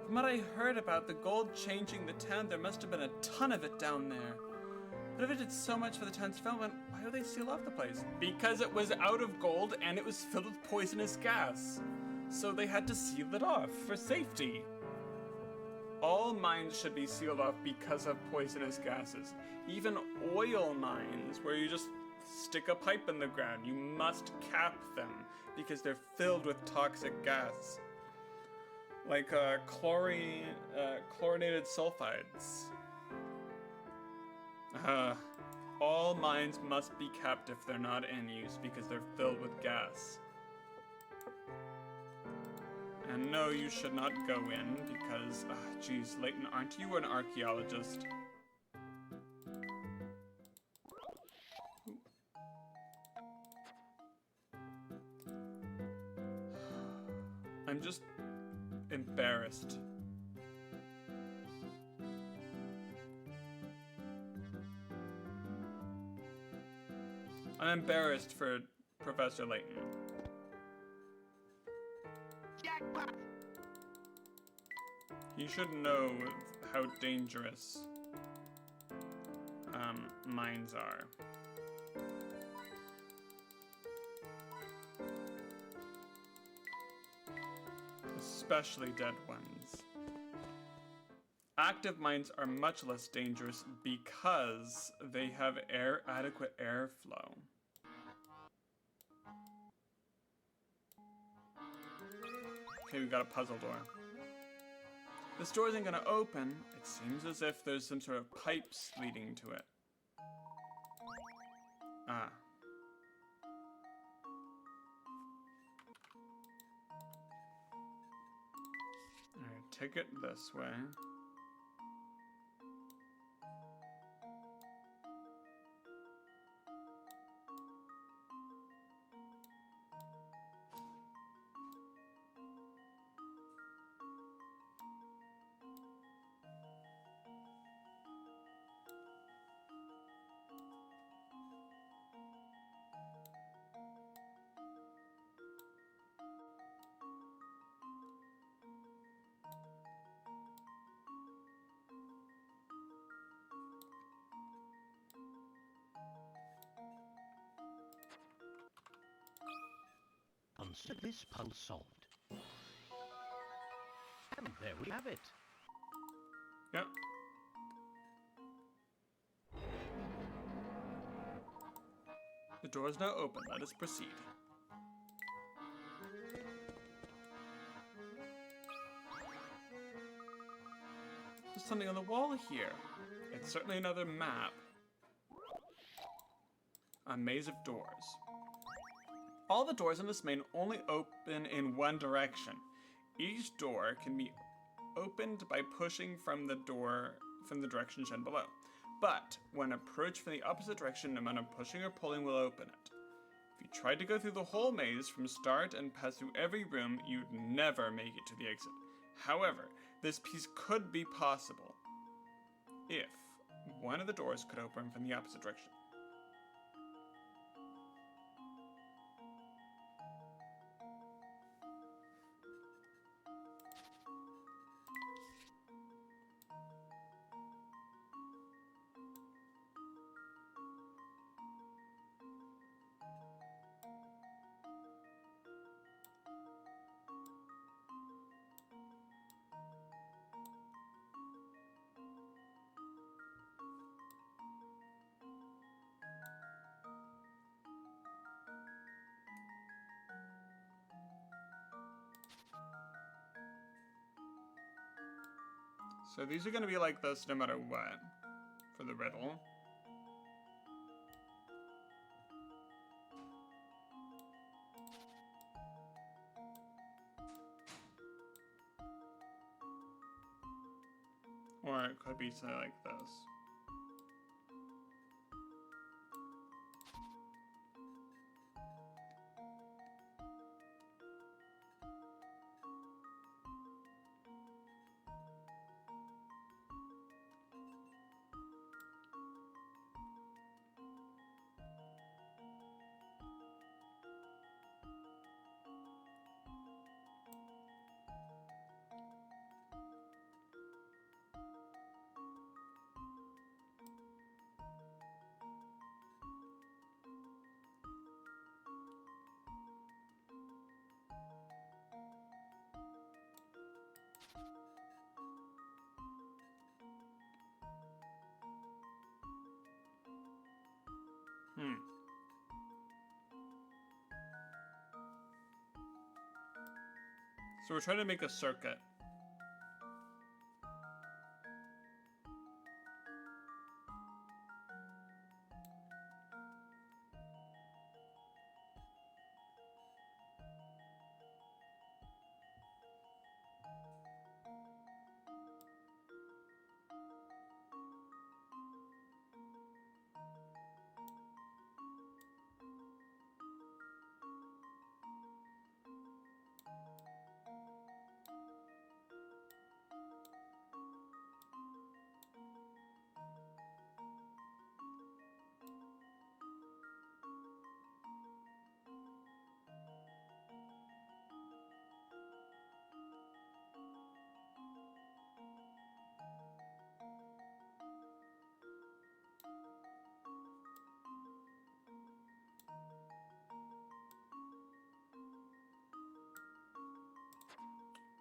From what I heard about the gold changing the town, there must have been a ton of it down there. But if it did so much for the town's development, why would they seal off the place? Because it was out of gold and it was filled with poisonous gas. So they had to seal it off for safety. All mines should be sealed off because of poisonous gases. Even oil mines, where you just stick a pipe in the ground, you must cap them because they're filled with toxic gas. Like chlorinated sulfides. All mines must be capped if they're not in use because they're filled with gas. And no, you should not go in because, geez, Layton, aren't you an archaeologist? I'm just embarrassed. I'm embarrassed for Professor Layton. Jackpot! He should know how dangerous mines are. Especially dead ones. Active mines are much less dangerous because they have adequate airflow. Okay, we've got a puzzle door. This door isn't gonna open. It seems as if there's some sort of pipes leading to it. Ah. Alright, take it this way. Consider this puzzle solved. And there we have it. Yep. The door is now open. Let us proceed. There's something on the wall here. It's certainly another map. A maze of doors. All the doors in this main only open in one direction. Each door can be opened by pushing from the direction shown below. But when approached from the opposite direction, no amount of pushing or pulling will open it. If you tried to go through the whole maze from start and pass through every room, you'd never make it to the exit. However, this piece could be possible if one of the doors could open from the opposite direction. So these are going to be like this no matter what, for the riddle. Or it could be something like this. So we're trying to make a circuit.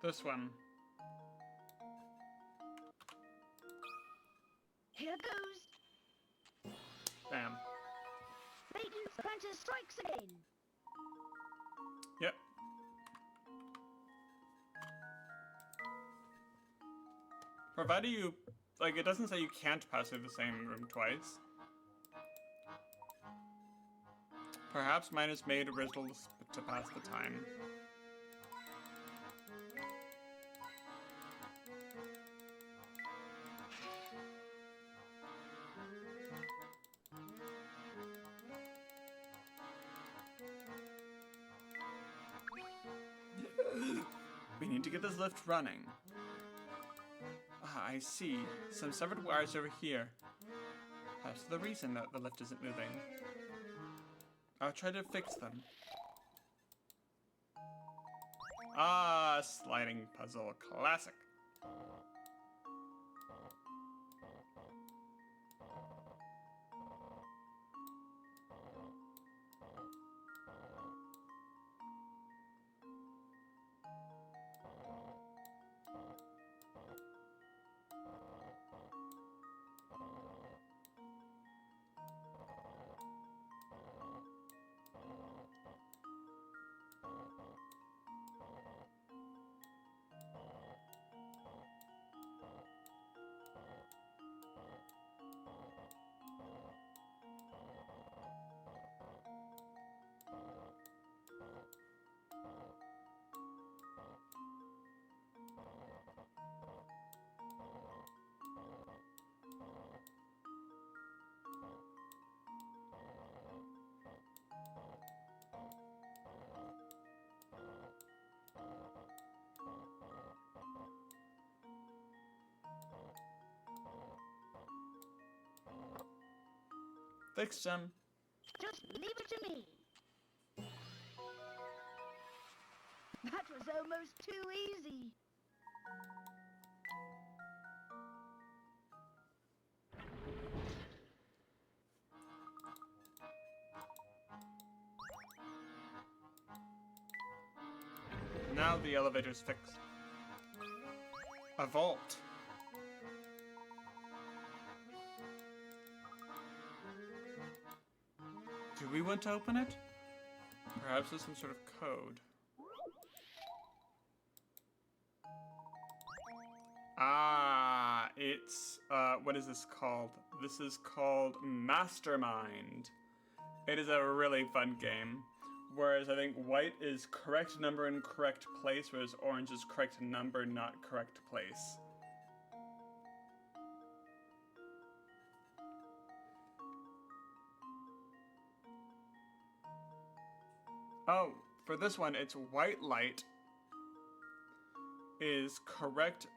This one. Here goes. Bam. Radiant's apprentice strikes again. Yep. Provided you, like, it doesn't say you can't pass through the same room twice. Perhaps mine is made original to pass the time. We need to get this lift running. Ah, I see. Some severed wires over here. That's the reason that the lift isn't moving. I'll try to fix them. Ah, sliding puzzle. Classic. fix them. Just leave it to me. That was almost too easy. Now the elevator's fixed. A vault. Do we want to open it? Perhaps there's some sort of code. Ah, it's, what is this called? This is called Mastermind. It is a really fun game. Whereas I think white is correct number in correct place, whereas orange is correct number, not correct place. Oh, for this one, it's white light is correct.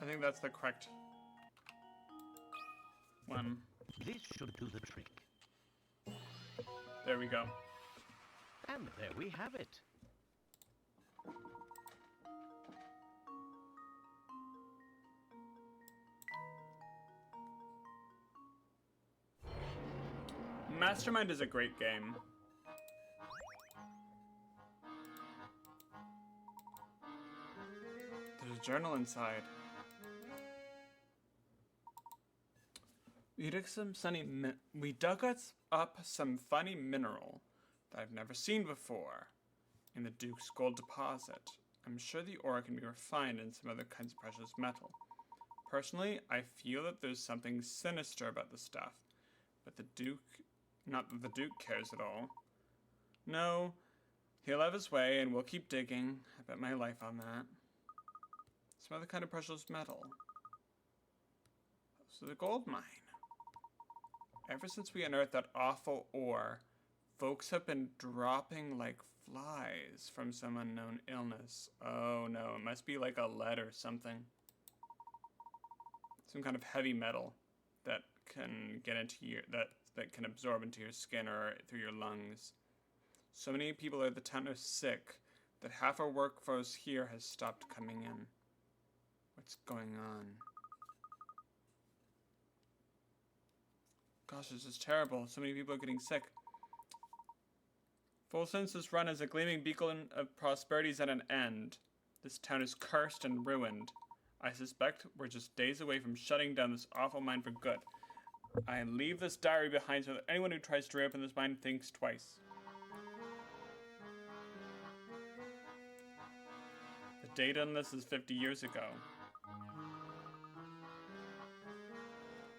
I think that's the correct one. This should do the trick. There we go. And there we have it. Mastermind is a great game. There's a journal inside. We dug up some funny mineral that I've never seen before in the Duke's gold deposit. I'm sure the ore can be refined in some other kinds of precious metal. Personally, I feel that there's something sinister about the stuff, but not that the Duke cares at all. No, he'll have his way and we'll keep digging. I bet my life on that. Some other kind of precious metal. So the gold mine. Ever since we unearthed that awful ore, folks have been dropping like flies from some unknown illness. Oh no, it must be like a lead or something. Some kind of heavy metal that can get into that can absorb into your skin or through your lungs. So many people at the town are sick that half our workforce here has stopped coming in. What's going on? Gosh, this is terrible. So many people are getting sick. Full since this run as a gleaming beacon of prosperity is at an end. This town is cursed and ruined. I suspect we're just days away from shutting down this awful mine for good. I leave this diary behind so that anyone who tries to reopen this mine thinks twice. The date on this is 50 years ago.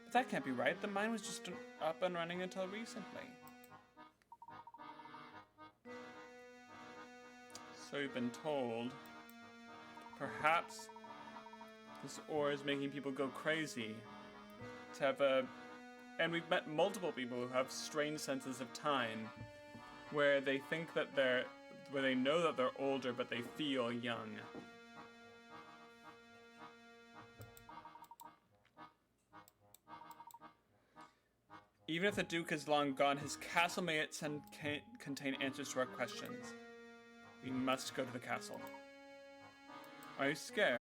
But that can't be right. The mine was just up and running until recently. So we've been told. Perhaps this ore is making people go crazy. And we've met multiple people who have strange senses of time, where they think that where they know that they're older, but they feel young. Even if the Duke is long gone, his castle may contain answers to our questions. We must go to the castle. Are you scared?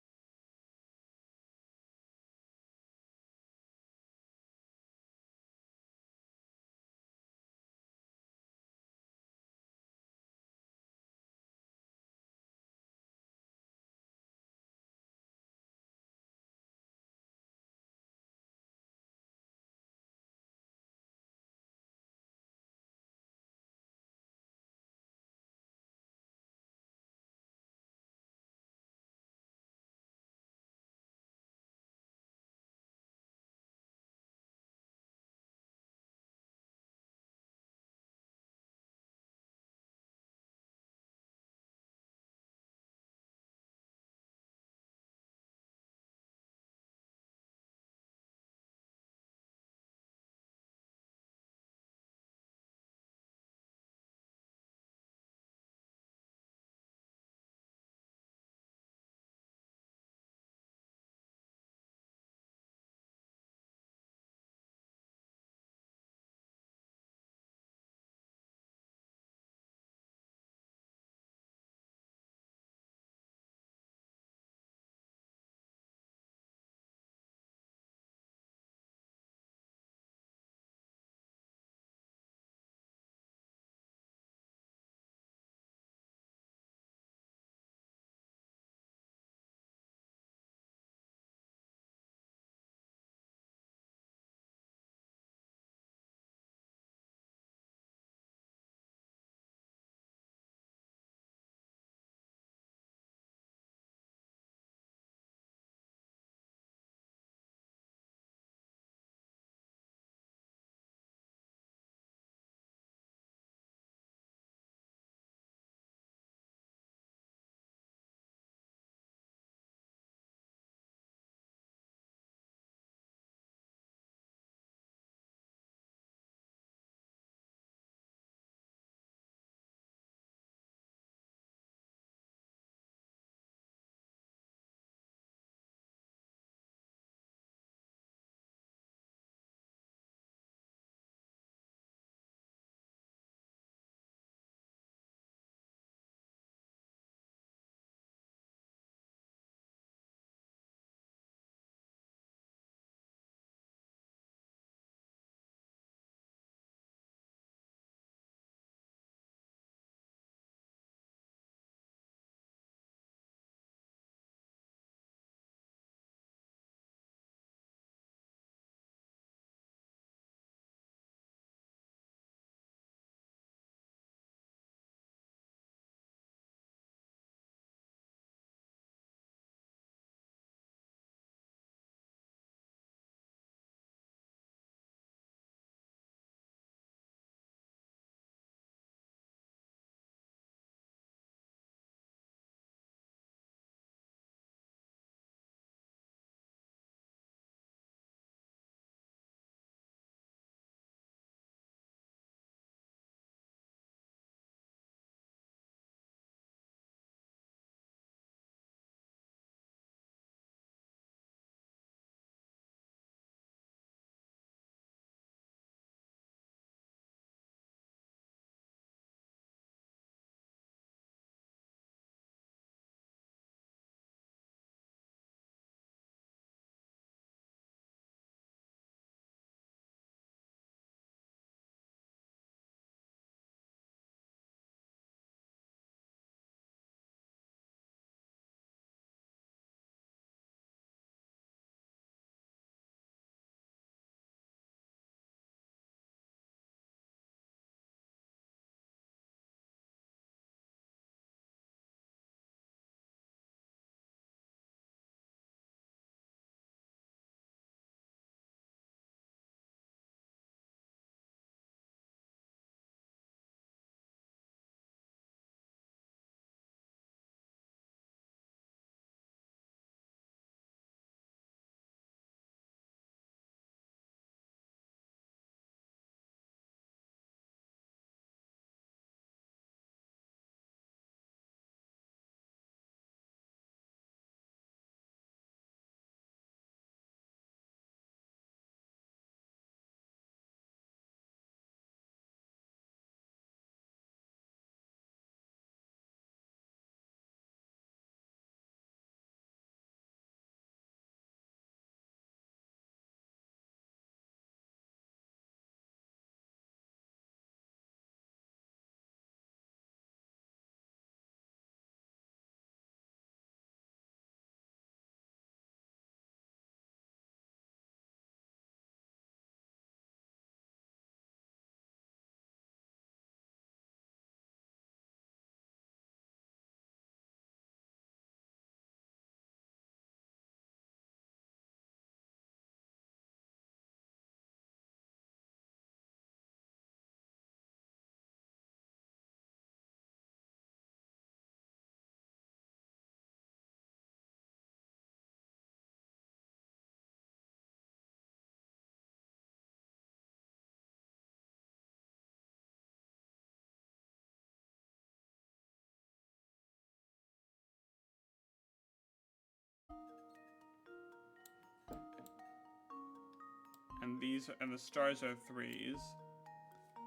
and the stars are 3s.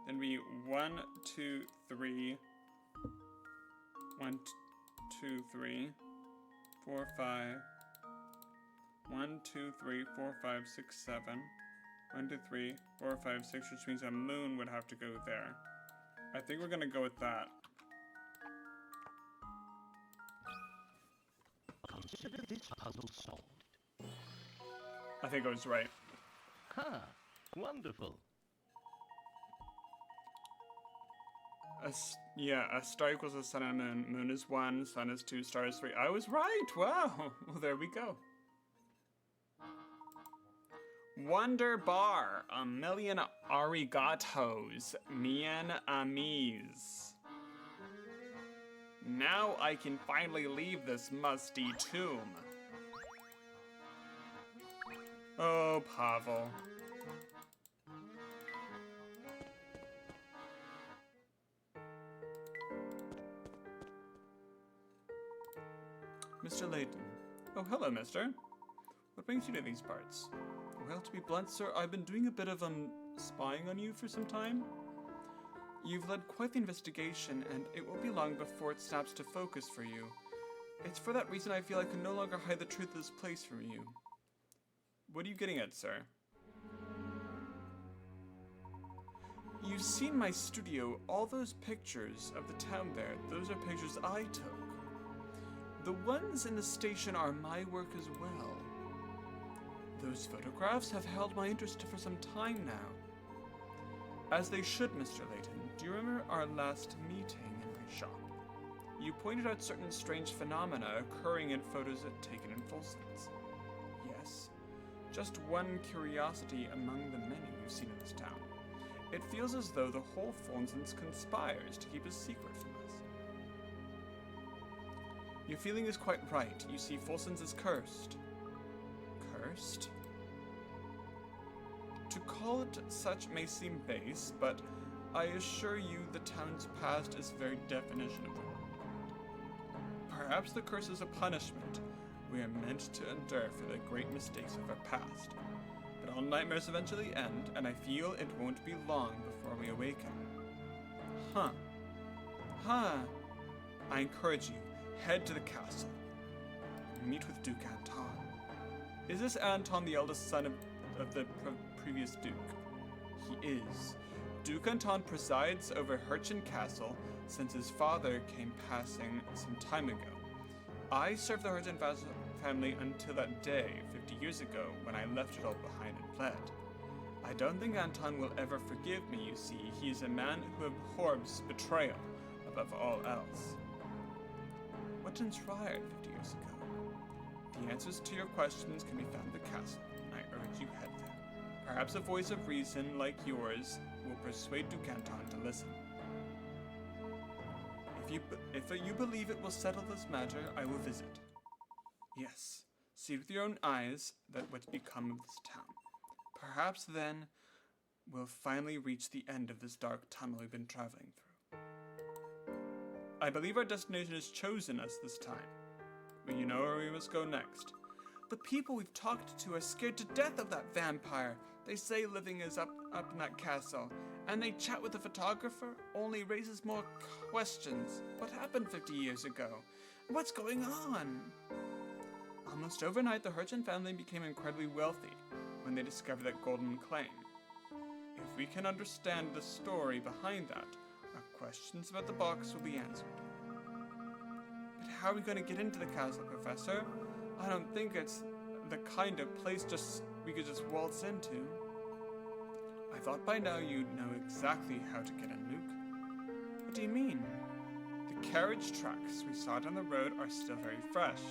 Then be 1, 2, 3. 1, 2, 3. 4, 5. 1, 2, 3, 4, 5, 6, 7. 1, 2, 3, 4, 5, 6, which means a moon would have to go there. I think we're gonna go with that. Consider this puzzle solved. I think I was right. Ha! Wonderful. Yeah, a star equals a sun and a moon. Moon is 1, sun is 2, star is 3. I was right! Wow! Well, there we go. Wonder Bar. A million arigatos. Mien amis. Now I can finally leave this musty tomb. Oh, Pavel. Mr. Layton. Oh, hello, mister. What brings you to these parts? Well, to be blunt, sir, I've been doing a bit of, spying on you for some time. You've led quite the investigation, and it won't be long before it snaps to focus for you. It's for that reason I feel I can no longer hide the truth of this place from you. What are you getting at, sir? You've seen my studio. All those pictures of the town there, those are pictures I took. The ones in the station are my work as well. Those photographs have held my interest for some time now. As they should, Mr. Layton. Do you remember our last meeting in my shop? You pointed out certain strange phenomena occurring in photos taken in Folson's. Yes, just one curiosity among the many we've seen in this town. It feels as though the whole Folson's conspires to keep a secret from us. Your feeling is quite right. You see, Folson's is cursed. Cursed? To call it such may seem base, but I assure you the town's past is the very definition of the word. Perhaps the curse is a punishment we are meant to endure for the great mistakes of our past. But all nightmares eventually end, and I feel it won't be long before we awaken. Huh. I encourage you, head to the castle. Meet with Duke Anton. Is this Anton the eldest son of the previous Duke? He is. Duke Anton presides over Hirchen Castle since his father came passing some time ago. I served the Hirchen family until that day, 50 years ago, when I left it all behind and fled. I don't think Anton will ever forgive me, you see. He is a man who abhors betrayal above all else. What transpired 50 years ago? The answers to your questions can be found in the castle. I urge you head there. Perhaps a voice of reason like yours will persuade Duke Anton to listen. If you believe it will settle this matter, I will visit. Yes, see with your own eyes that what's become of this town. Perhaps then we'll finally reach the end of this dark tunnel we've been traveling through. I believe our destination has chosen us this time. But you know where we must go next. The people we've talked to are scared to death of that vampire. They say living is up in that castle. And they chat with the photographer, only raises more questions. What happened 50 years ago? What's going on? Almost overnight, the Hirchen family became incredibly wealthy when they discovered that golden claim. If we can understand the story behind that, our questions about the box will be answered. But how are we going to get into the castle, Professor? I don't think it's the kind of place we could just waltz into. I thought by now you'd know exactly how to get in, Luke. What do you mean? The carriage tracks we saw down the road are still very fresh.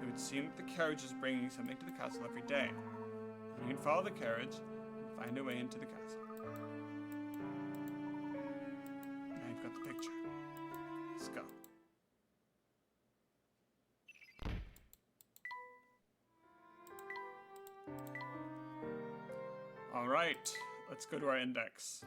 It would seem that the carriage is bringing something to the castle every day. You can follow the carriage and find a way into the castle. Now you've got the picture. Let's go. All right, let's go to our index.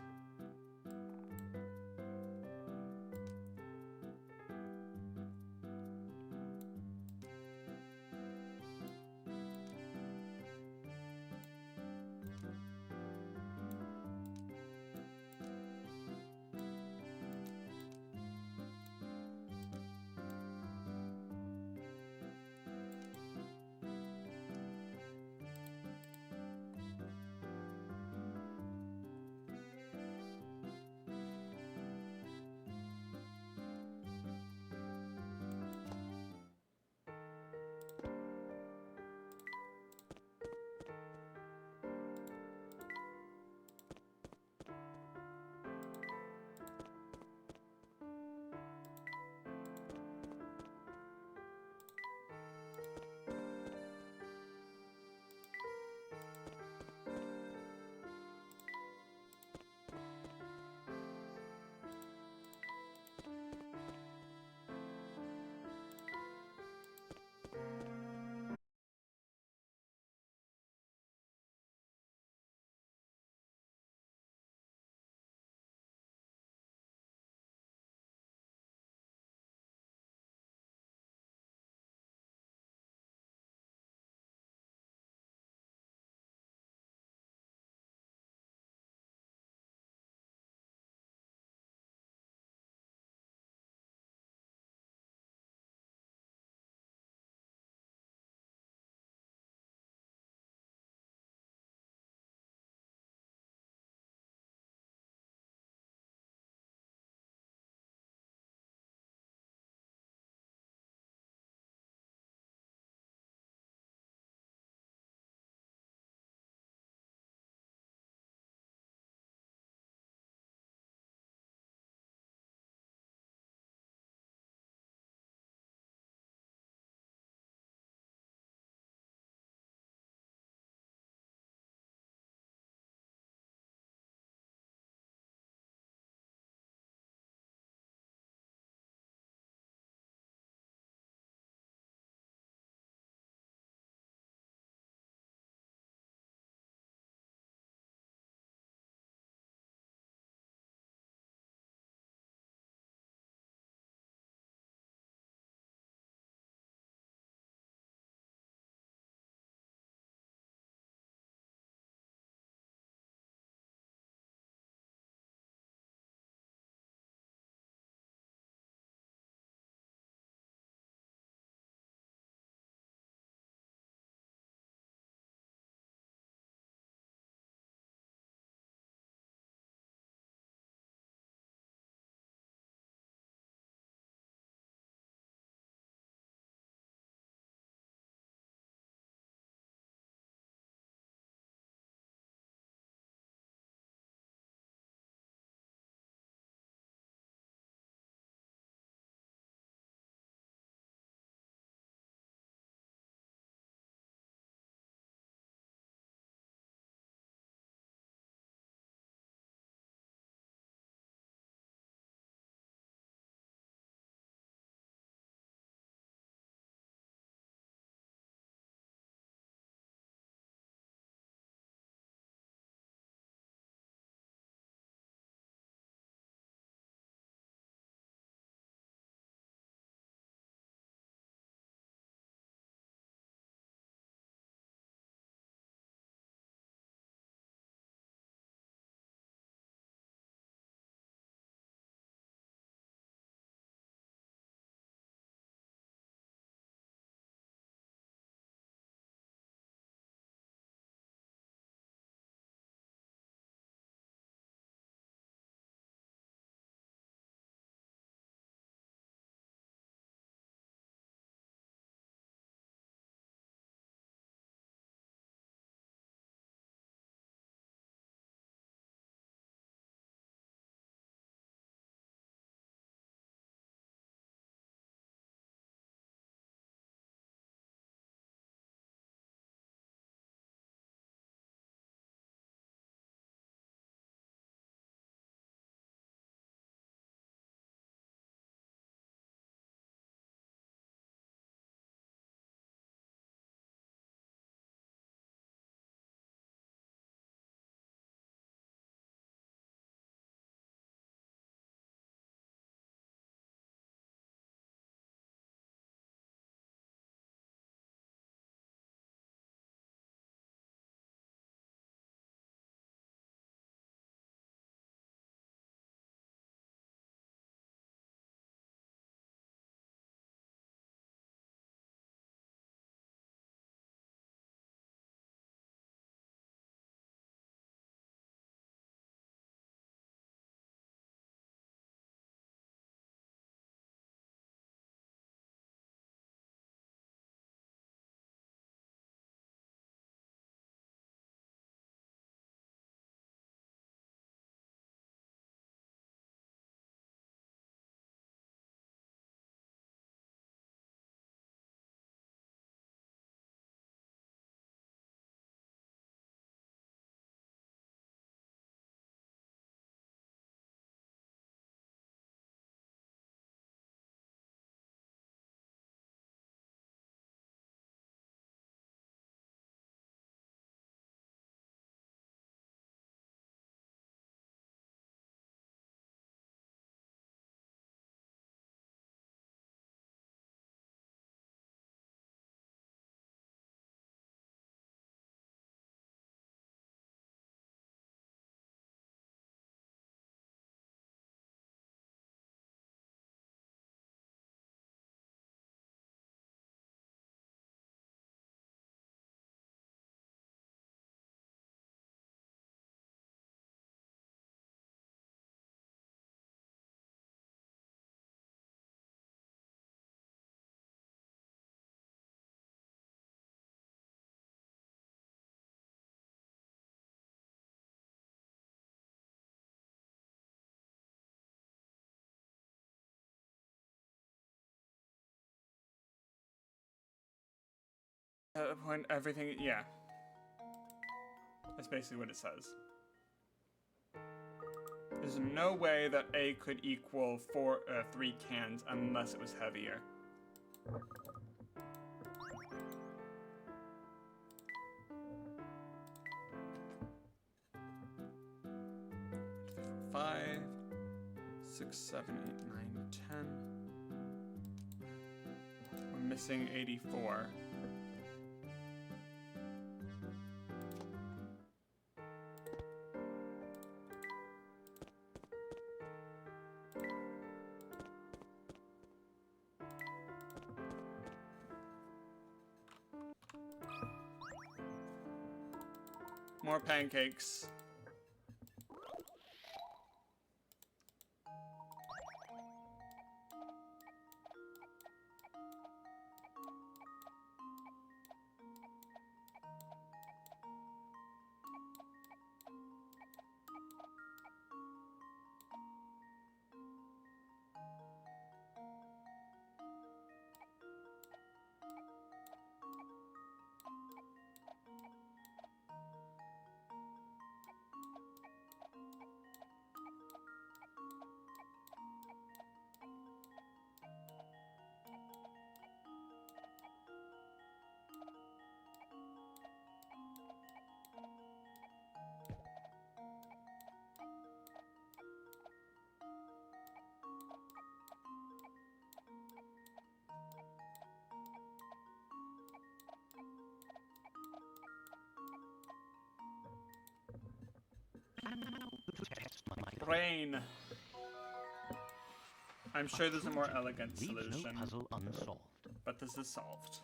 At that point, everything, yeah. That's basically what it says. There's no way that A could equal 3 cans unless it was heavier. Five, 6, 7, 8, 9, 10. We're missing 84. More pancakes. Brain. I'm sure there's a more elegant Leaves solution, no puzzle unsolved. but this is solved.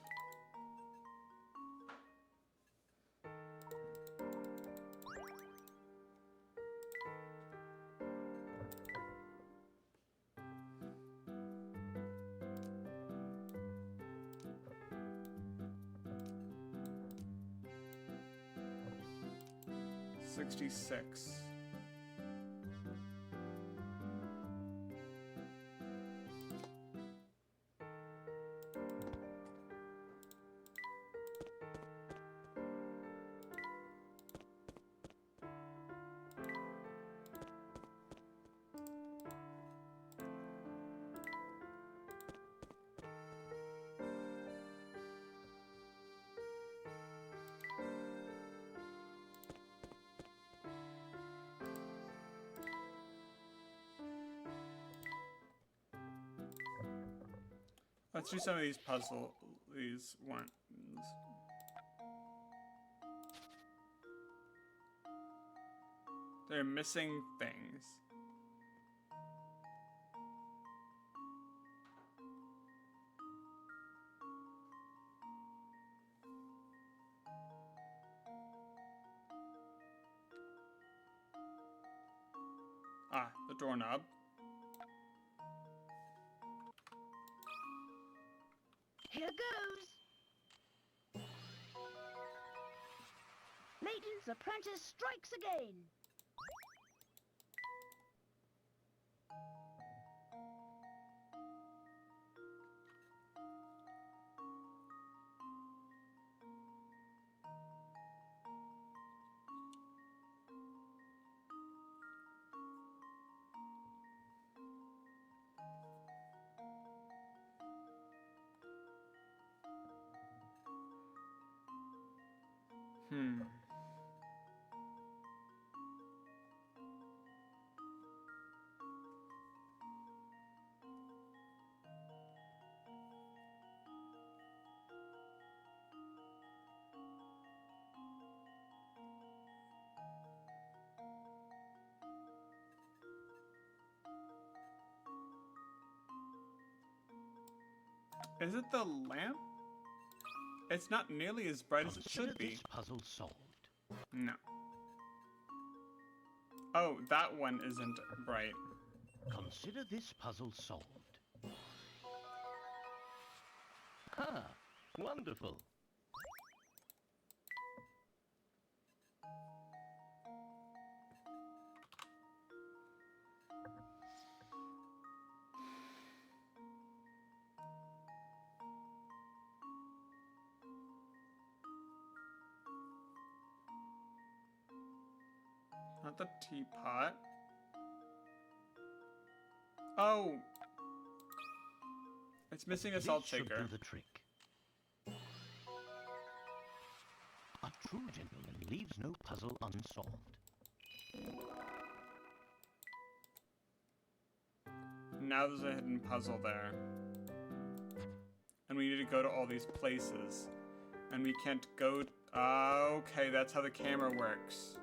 $66. Let's do some of these ones. They're missing things. Ah, the doorknob. Here goes. Layton's apprentice strikes again. Is it the lamp? It's not nearly as bright as it Consider should be. this puzzle solved. No. Oh, that one isn't bright. Consider this puzzle solved. Ah, wonderful. Not the teapot. Oh! It's missing a salt This should shaker. do the trick. A true gentleman leaves no puzzle unsolved. Now there's a hidden puzzle there. And we need to go to all these places. And we can't go... okay, that's how the camera works.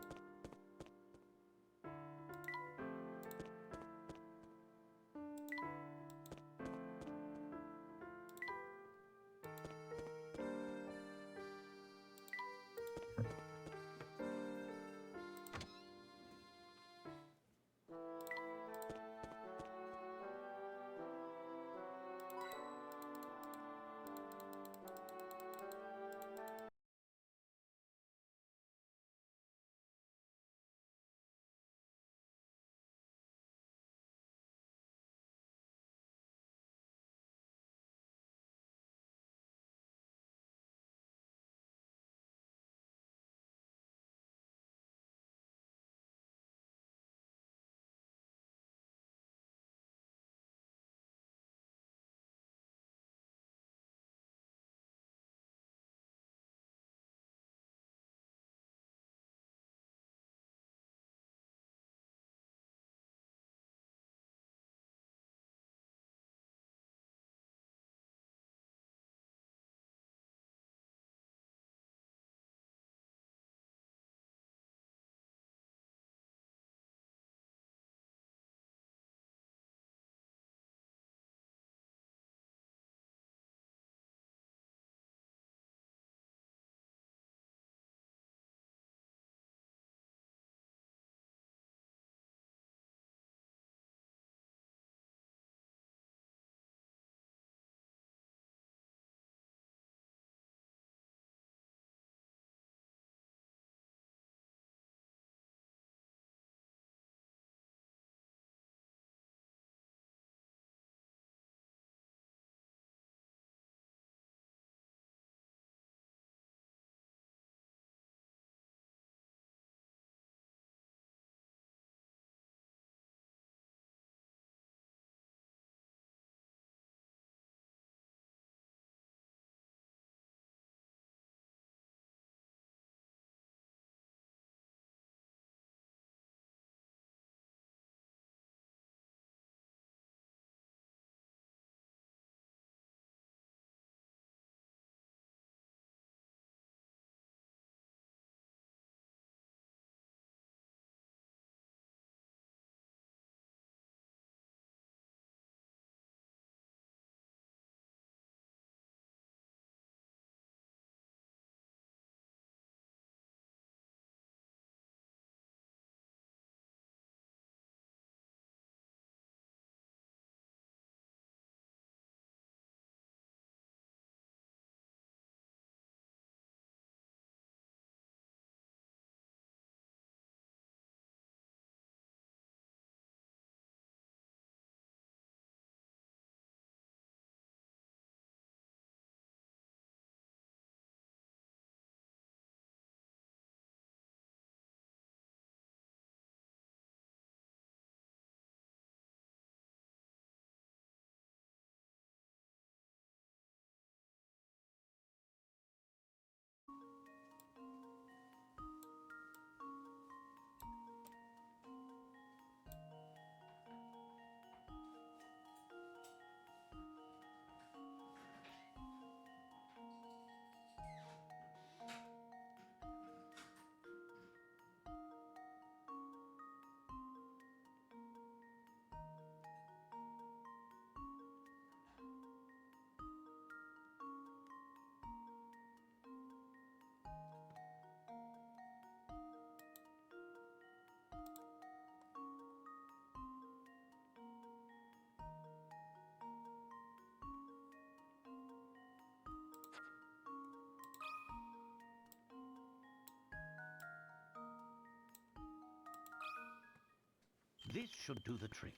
This should do the trick.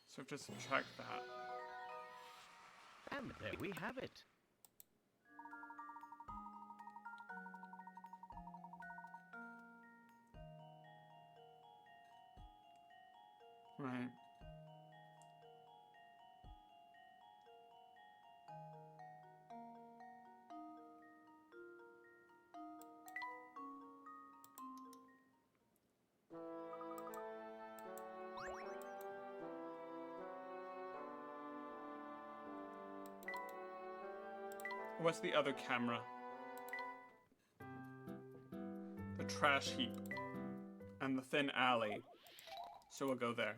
So we have to subtract that. And there we have it. Right. What's the other camera? The trash heap. And the thin alley. So we'll go there.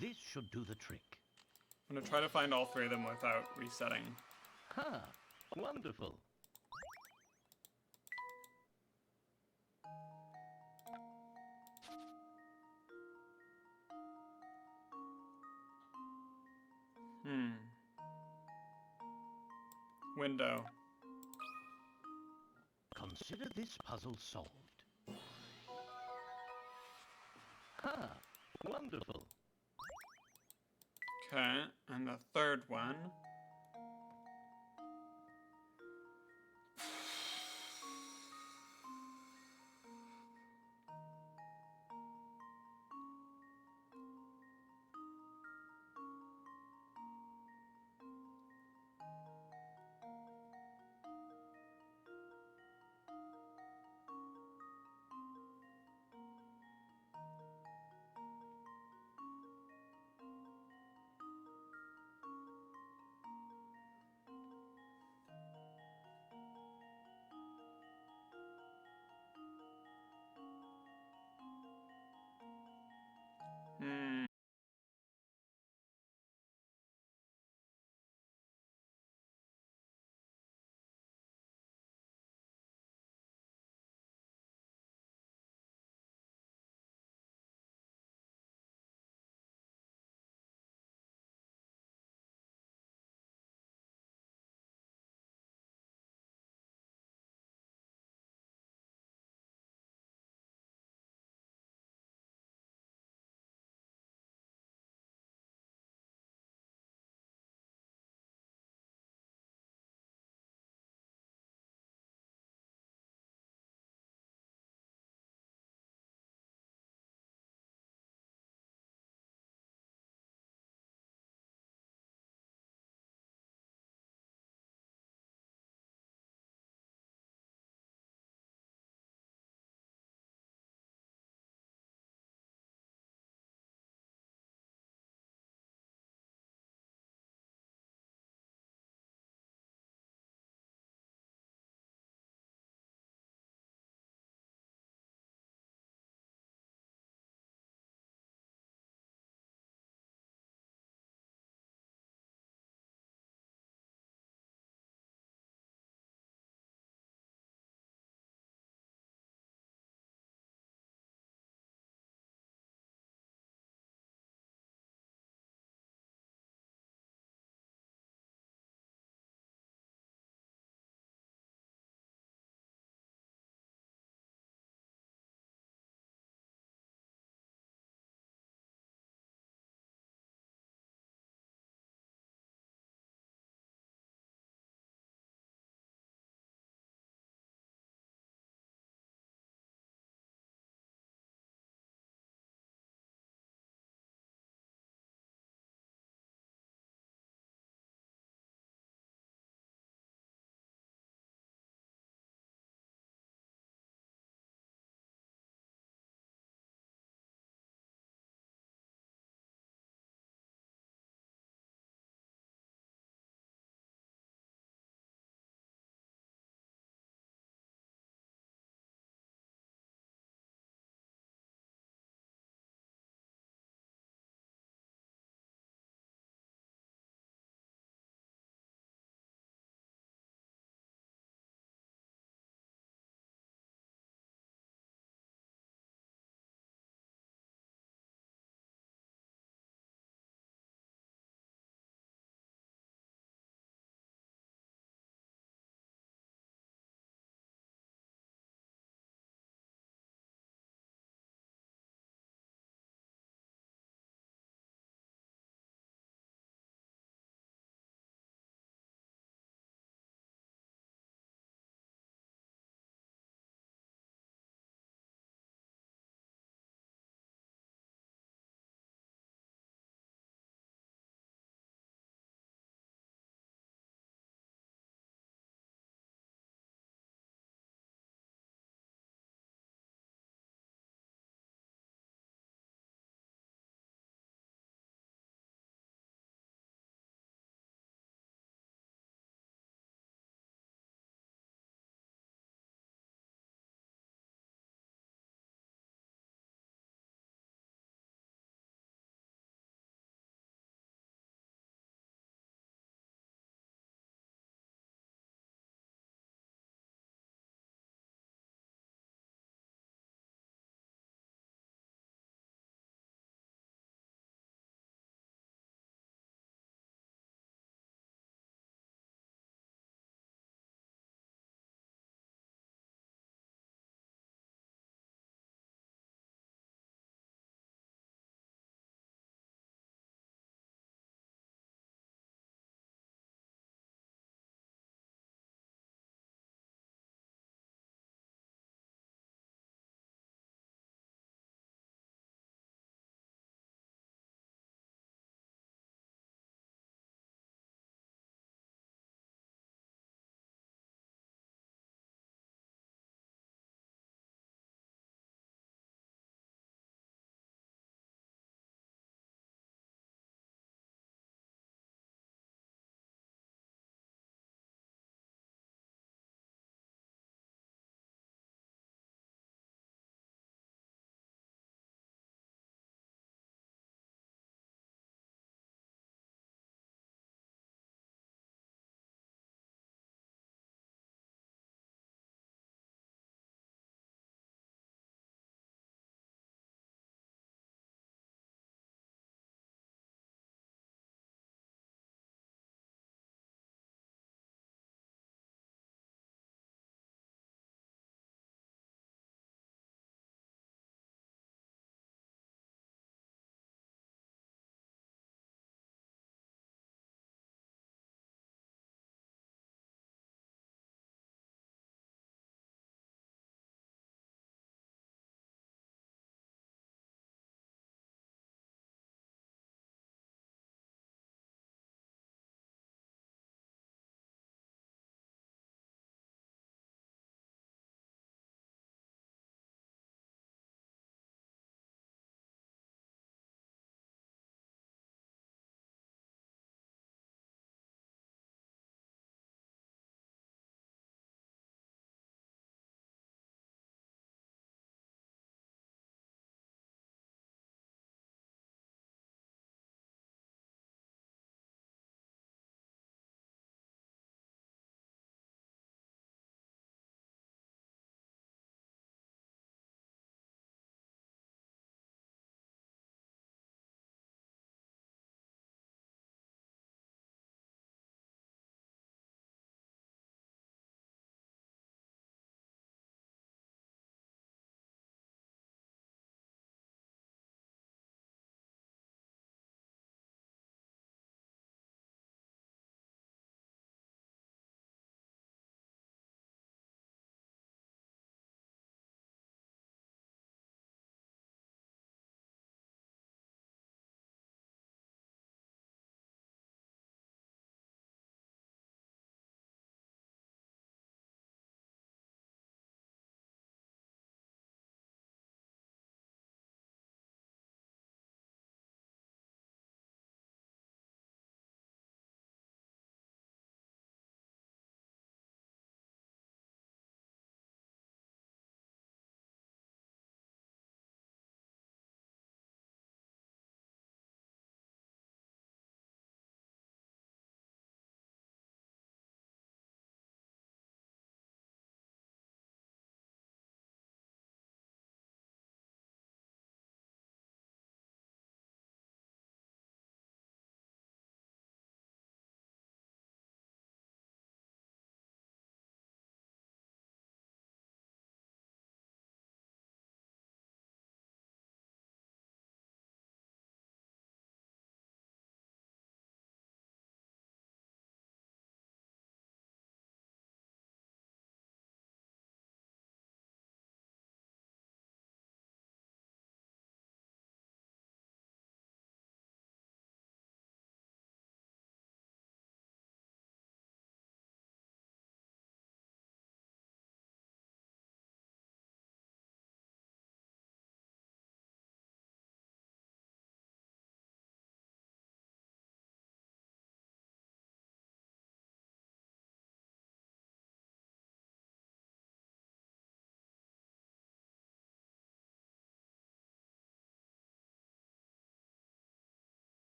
This should do the trick. I'm gonna try to find all three of them without resetting. Ha! Wonderful. Window. Consider this puzzle solved. Ha! Wonderful. Okay, and the third one.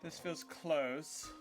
This feels close.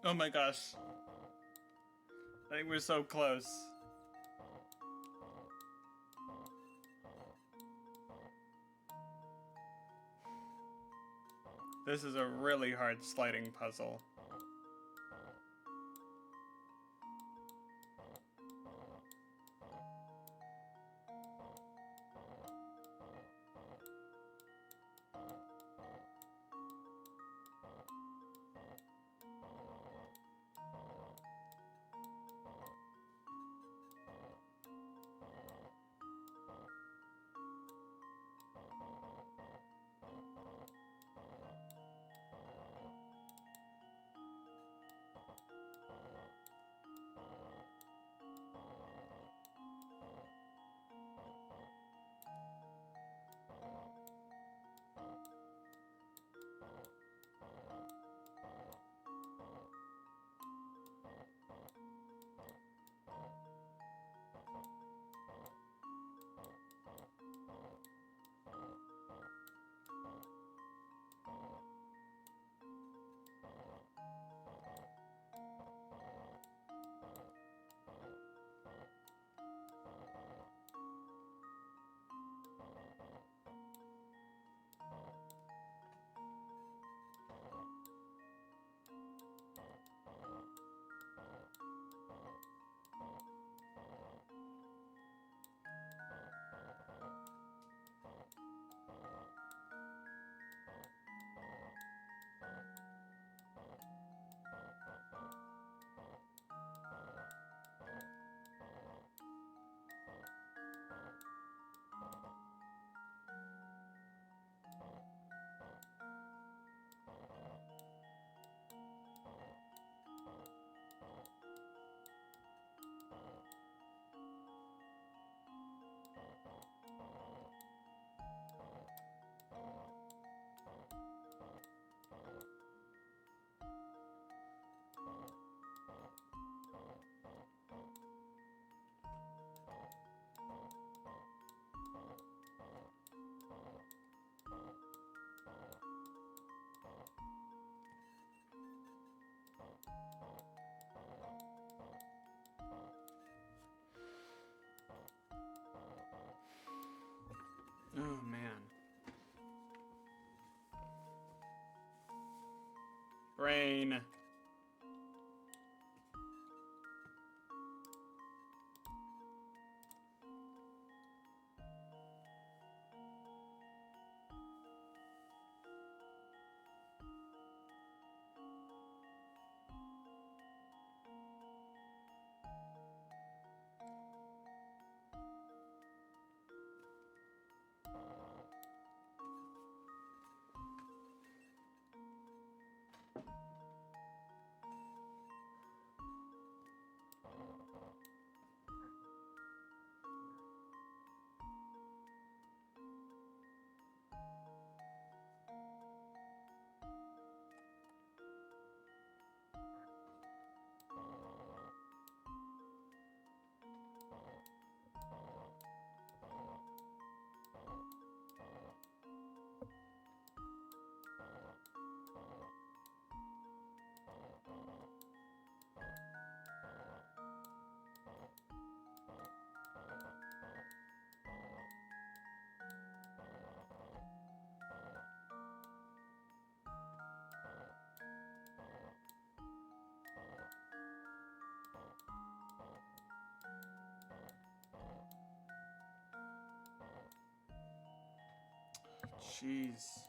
Oh my gosh. I think we're so close. This is a really hard sliding puzzle. Oh man. Brain. Jeez.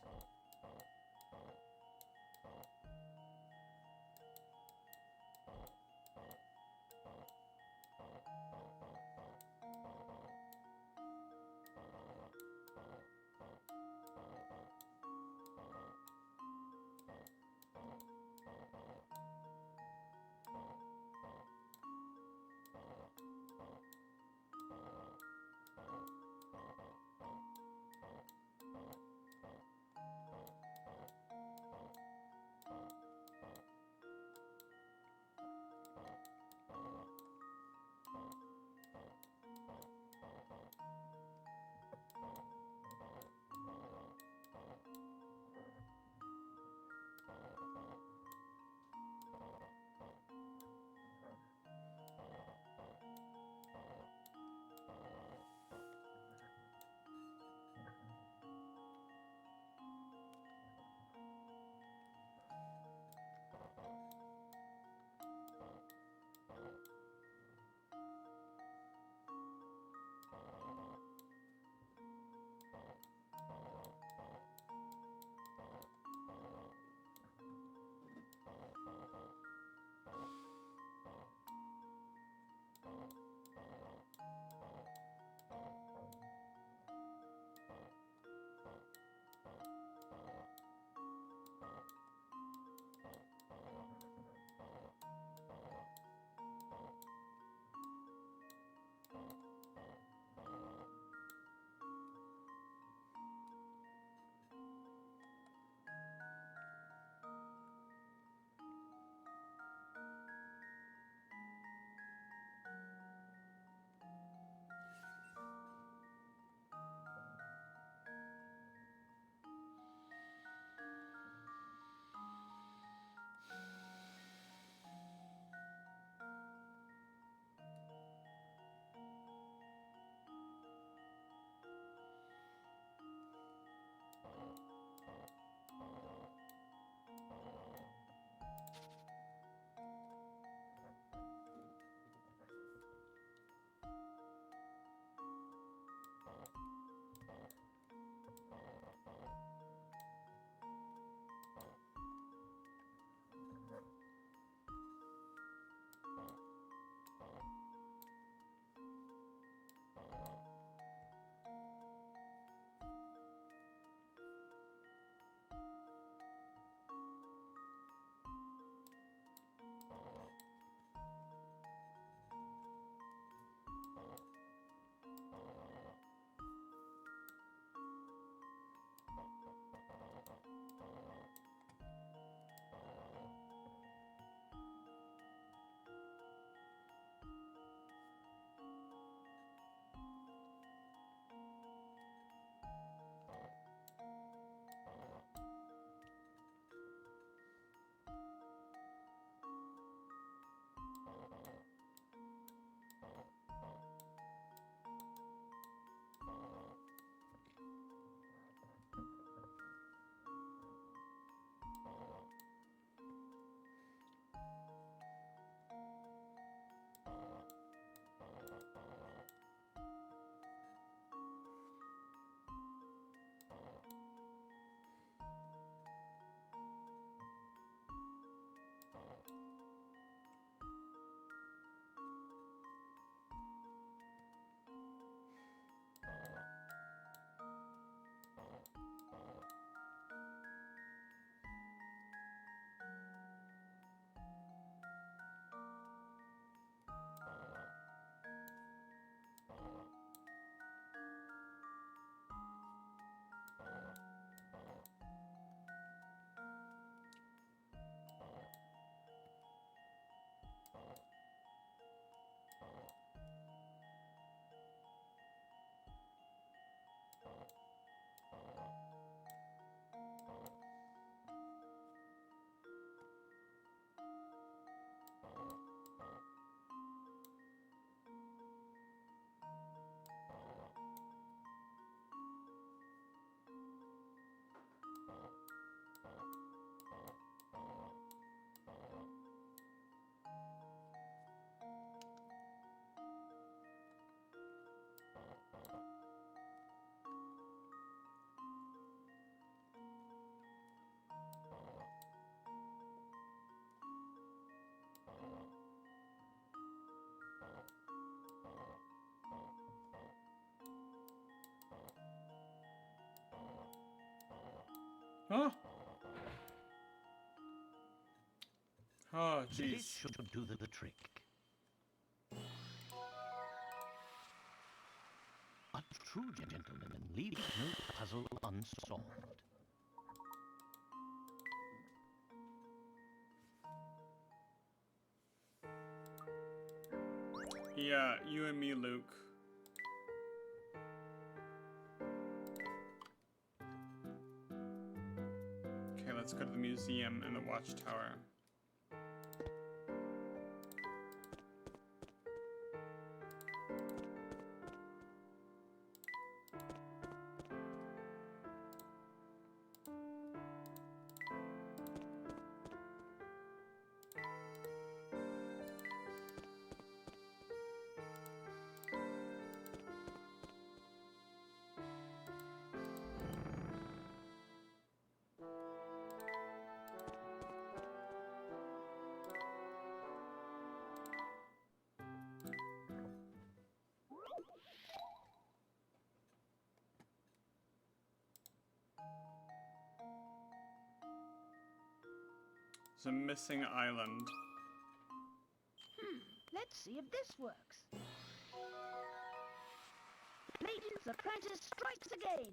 Huh? Oh, This jeez. should do the trick. A true gentleman leaves no puzzle unsolved. Yeah, you and me, Luke. Okay, let's go to the museum and the watchtower. It's a missing island. Let's see if this works. Layton's apprentice strikes again.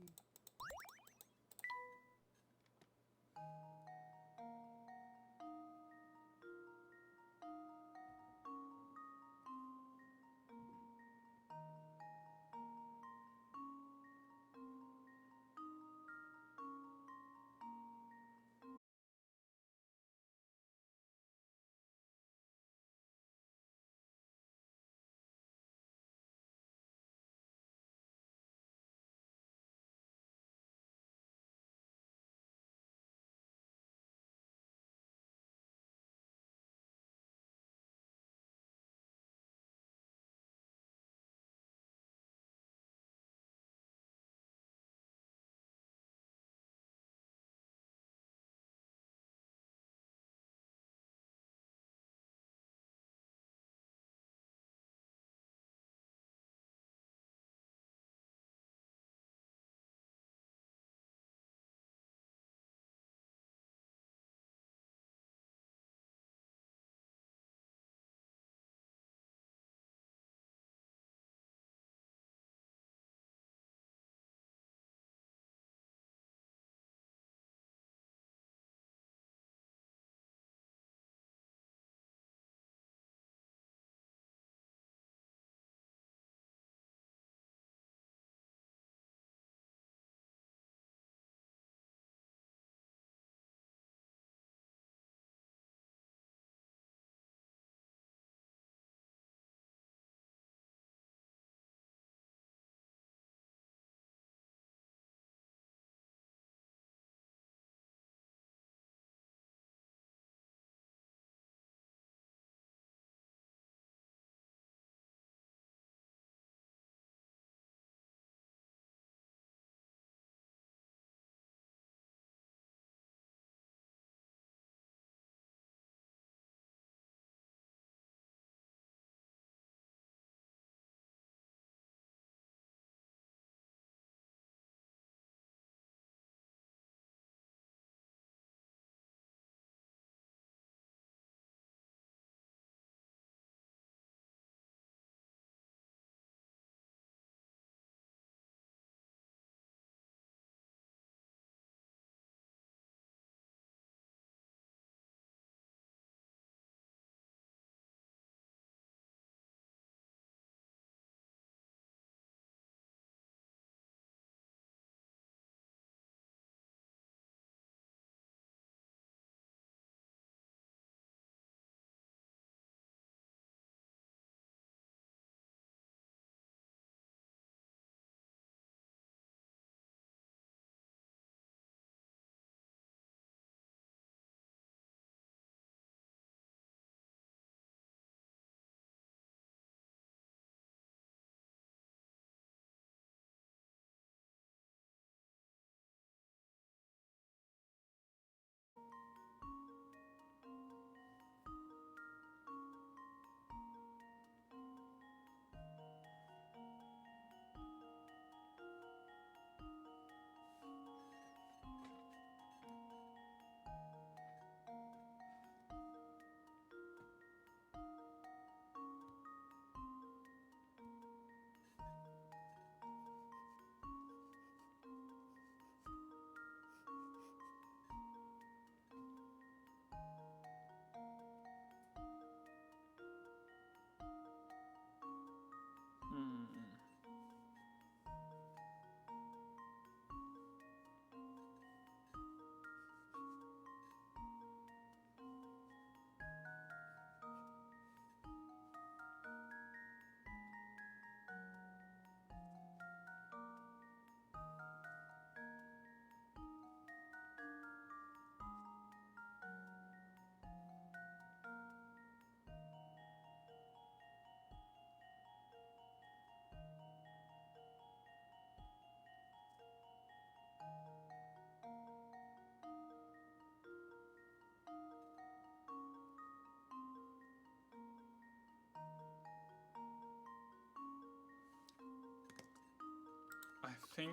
think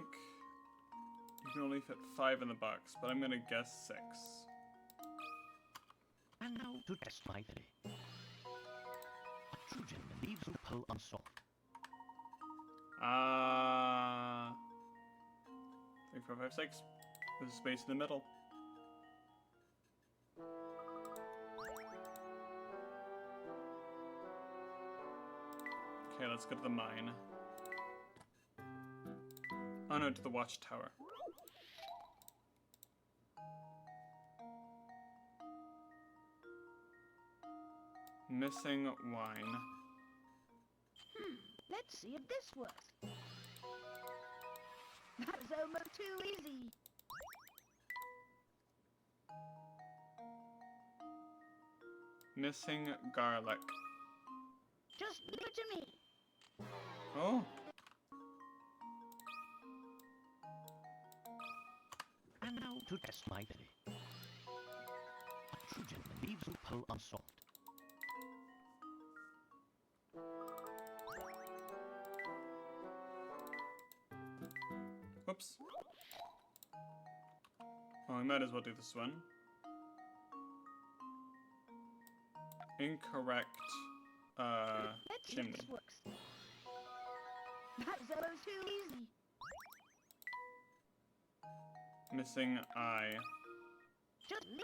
you can only fit 5 in the box, but I'm gonna guess 6. And now to test my theory. A Trojan leaves a pearl unsolved. 3, 4, 5, 6. There's a space in the middle. Okay, let's go to the mine. Oh no, to the watchtower. Missing wine. Let's see if this works. That was almost too easy. Missing garlic. Just leave it to me. Oh, And now to test my theory. A Trojan leaves a pearl unsolved. whoops. Oh, we might as well do this one. Incorrect, Let's see chimney. if this works. That was almost too easy. Missing eye. Just leave.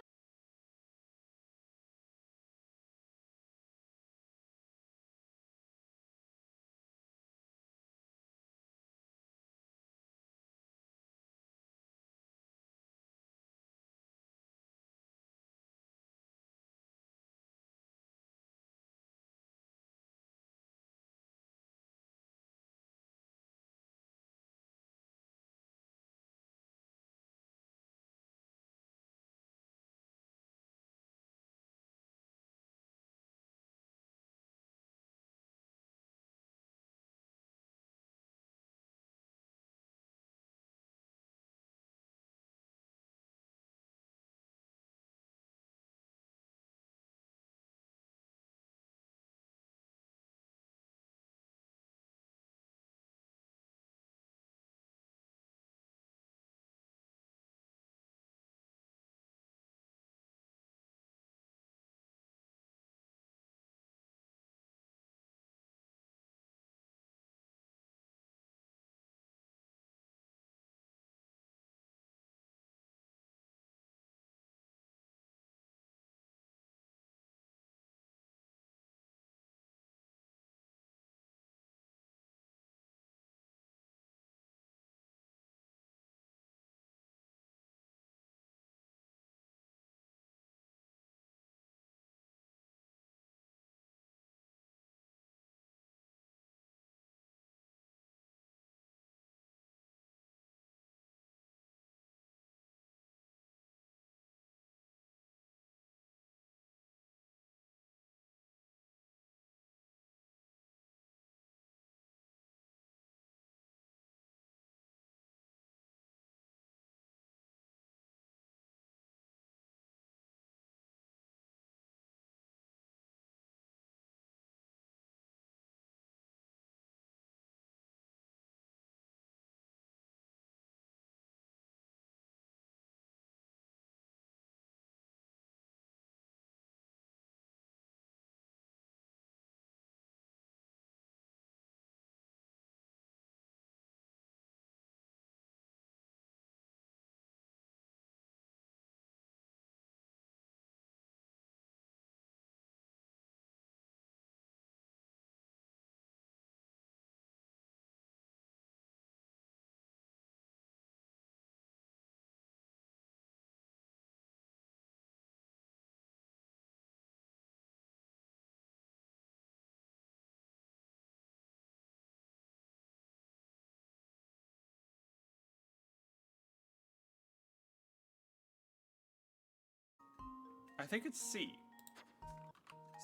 I think it's C.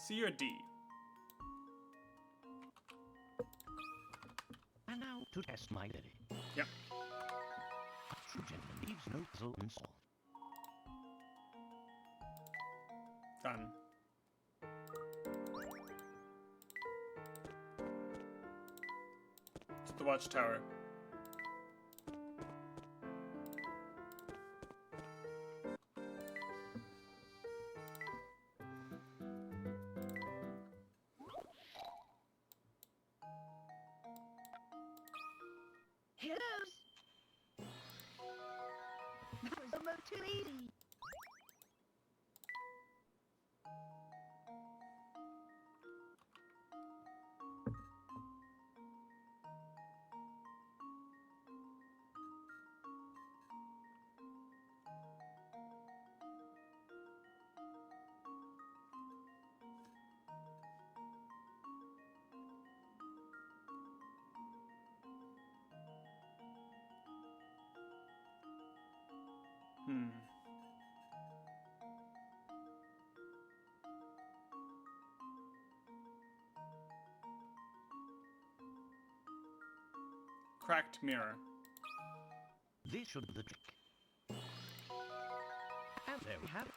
C or D. And now to test my theory. Yep. A Trojan leaves no puzzle unsolved. Done. To the watchtower. too easy. Cracked mirror. This should be the trick. And there we have it.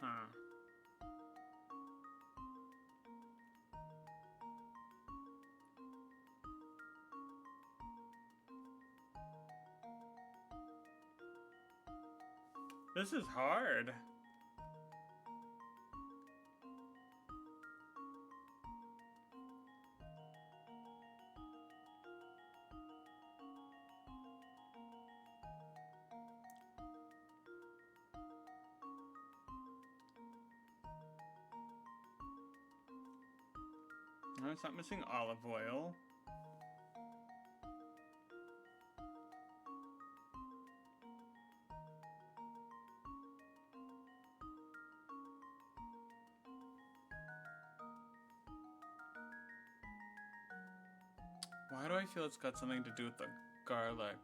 Huh. This is hard. No, it's not missing olive oil. Why do I feel it's got something to do with the garlic?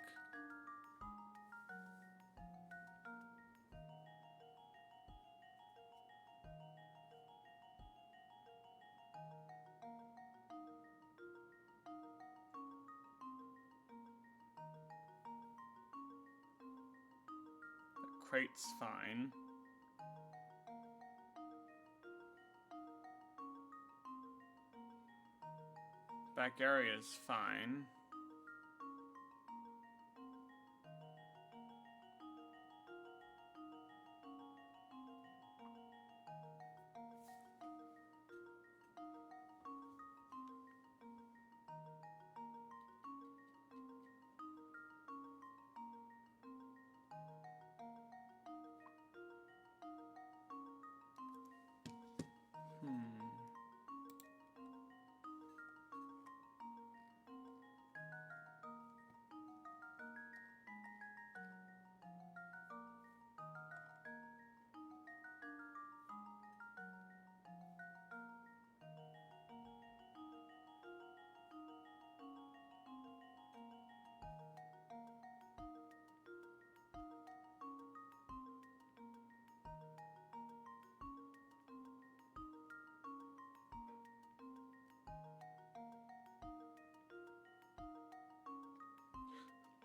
The crate's fine. Back area's fine.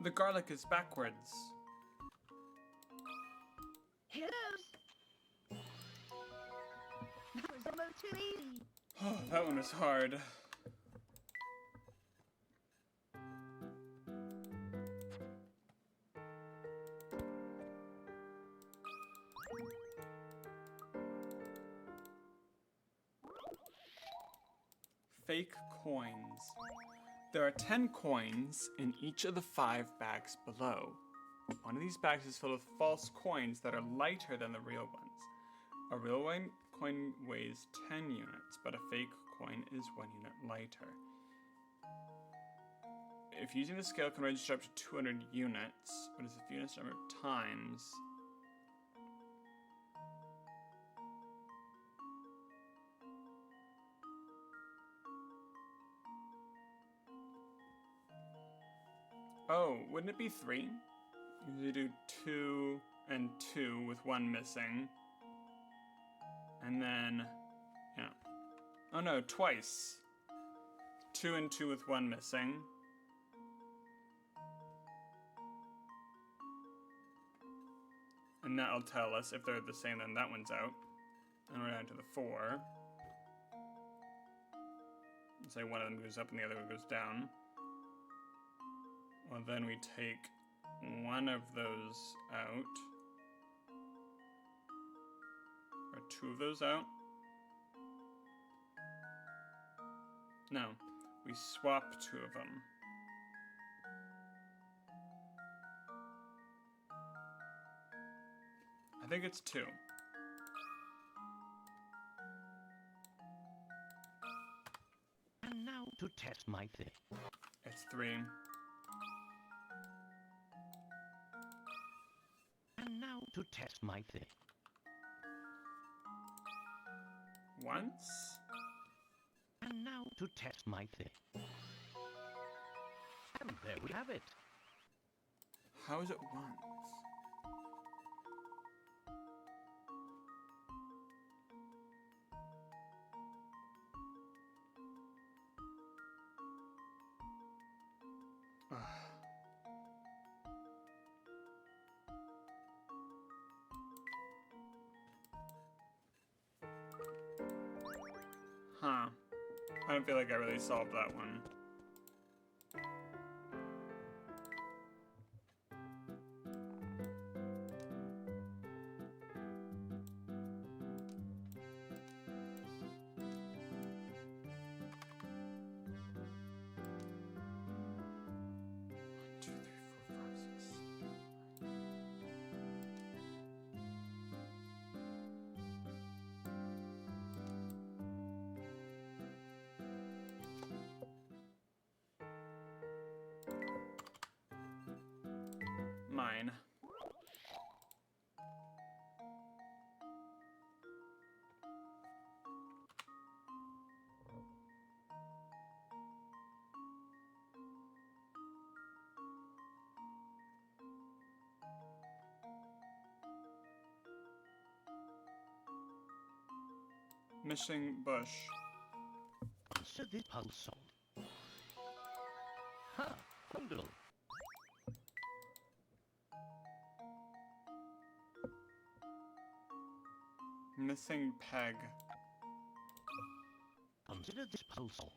The garlic is backwards. Here goes. That was almost too easy. Oh, that one was hard. Fake coins. There are 10 coins in each of the 5 bags below. One of these bags is filled with false coins that are lighter than the real ones. A real coin weighs 10 units, but a fake coin is 1 unit lighter. If using the scale can register up to 200 units, what is the fewest number of times? Oh, wouldn't it be 3? You do 2 and 2 with 1 missing. And then, yeah. Oh no, twice. 2 and 2 with 1 missing. And that'll tell us if they're the same, then that one's out. And we're down to the 4. Say one of them goes up and the other one goes down. Well, then we take one of those out. Or 2 of those out. No, we swap 2 of them. I think it's 2. And now to test my theory. It's 3. And now to test my theory. Once? And now to test my theory. And there we have it. How is it once? Huh. I don't feel like I really solved that one. Mine. Missing bush. So this puzzle solved. Ha! Bundle. Missing peg. Consider this puzzle solved.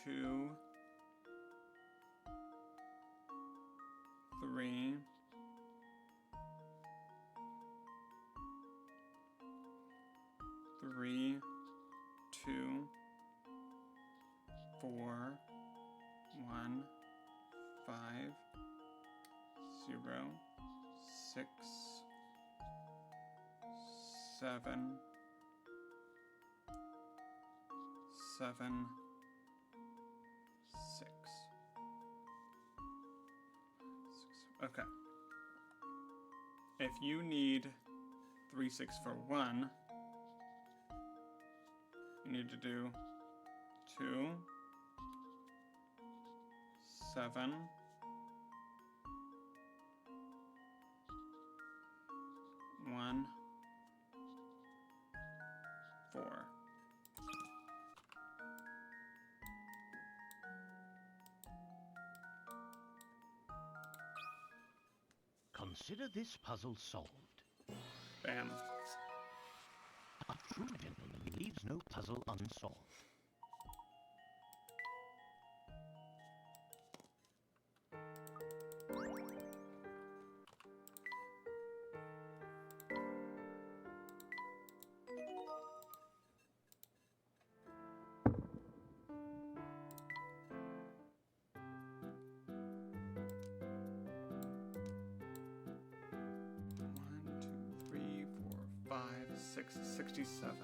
2, 3, 3, 2, 4, 1, 5, 0, 6, 7, 7, 6. Okay. If you need 3, 6 for 1, you need to do 2, 7, 1, 4. Consider this puzzle solved. Bam. A true gentleman leaves no puzzle unsolved. One, 2, 3, 4, 5, 6, 67.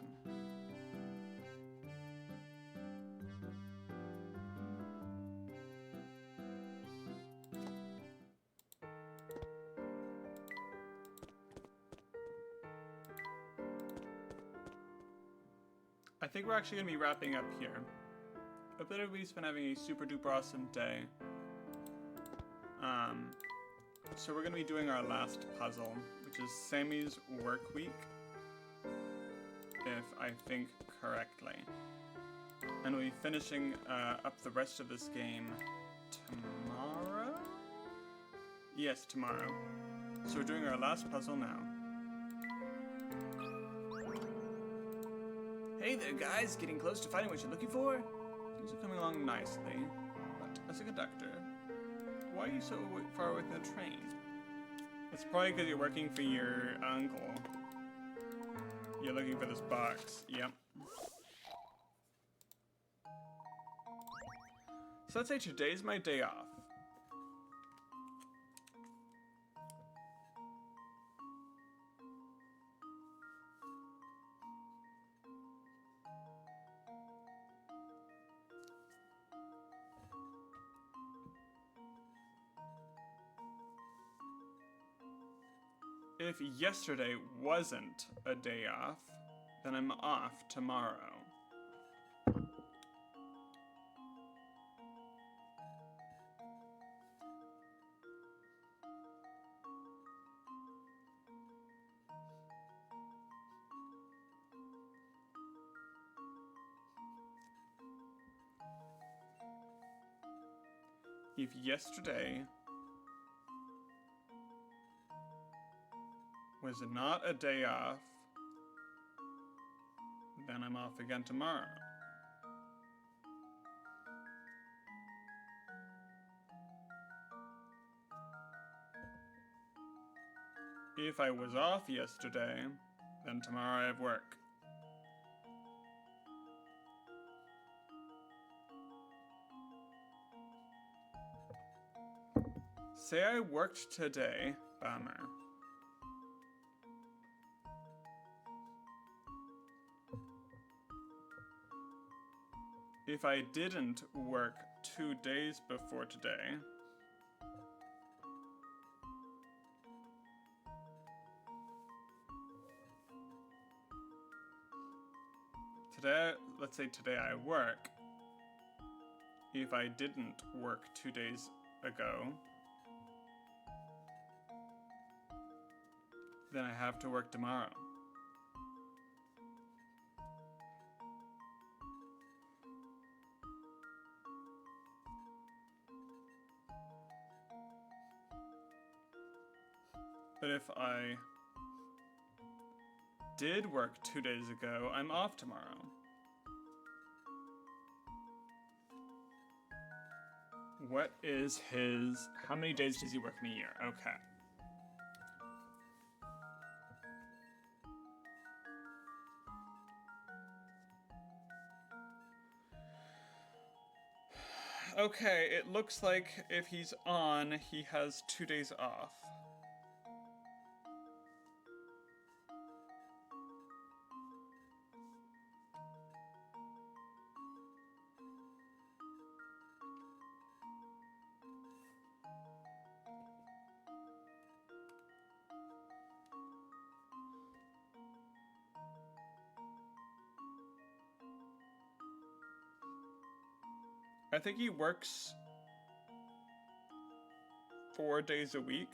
I think we're actually going to be wrapping up here. I hope that everybody's been having a super duper awesome day. So we're going to be doing our last puzzle, which is Sammy's work week, if I think correctly. And we'll be finishing up the rest of this game tomorrow? Yes, tomorrow. So we're doing our last puzzle now. Hey there guys, getting close to finding what you're looking for? Things are coming along nicely, but as a conductor, why are you so far away from the train? It's probably because you're working for your uncle. You're looking for this box, yep. So let's say today's my day off. If yesterday wasn't a day off, then I'm off tomorrow. If yesterday was not a day off, then I'm off again tomorrow. If I was off yesterday, then tomorrow I have work. Say I worked today, bummer. If I didn't work 2 days before today, let's say today I work. If I didn't work 2 days ago, then I have to work tomorrow. But if I did work 2 days ago, I'm off tomorrow. What is his... How many days does he work in a year? Okay. Okay, it looks like if he's on, he has 2 days off. I think he works 4 days a week.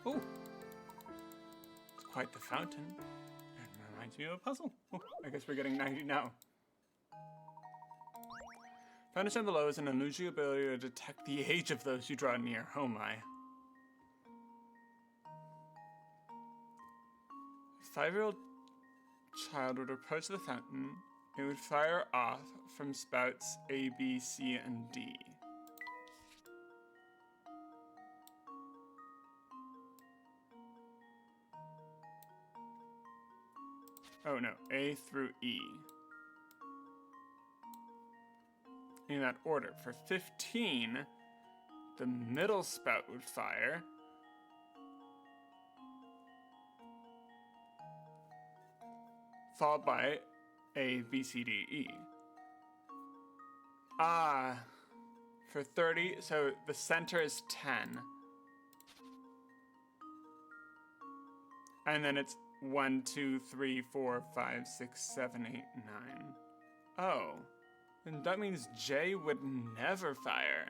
Oh, it's quite the fountain. It reminds me of a puzzle. Oh, I guess we're getting 90 now. Found down below is an unusual ability to detect the age of those you draw near. Oh my. A 5-year-old child would approach the fountain. It would fire off from spouts A, B, C, and D. Oh no, A through E. In that order. For 15, the middle spout would fire. Followed by A, B, C, D, E. Ah, for 30, so the center is 10. And then it's 1, 2, 3, 4, 5, 6, 7, 8, 9. Oh, then that means J would never fire.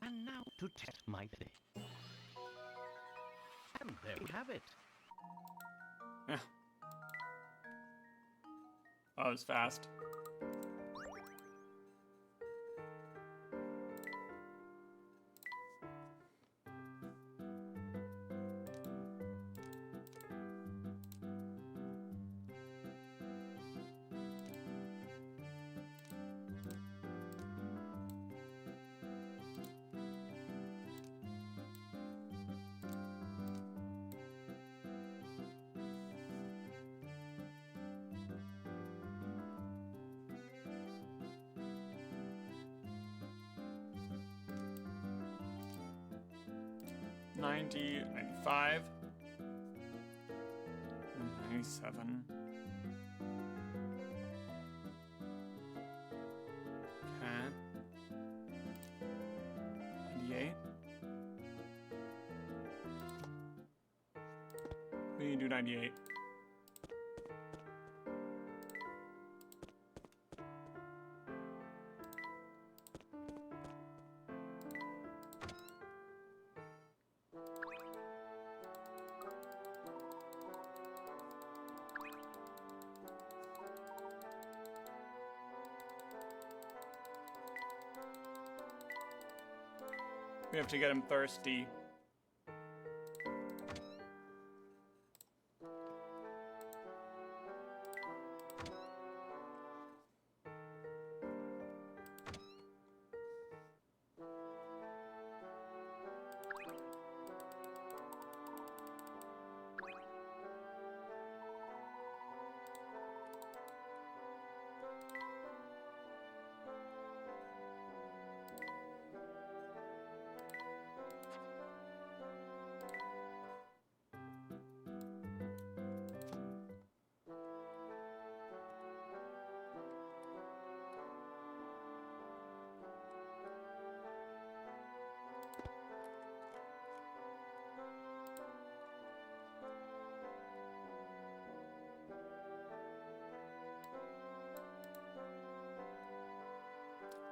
And now to test my theory. And there we have it. Yeah. That was fast. $90, $95, $97. Okay. $98. We can do 98. We have to get him thirsty.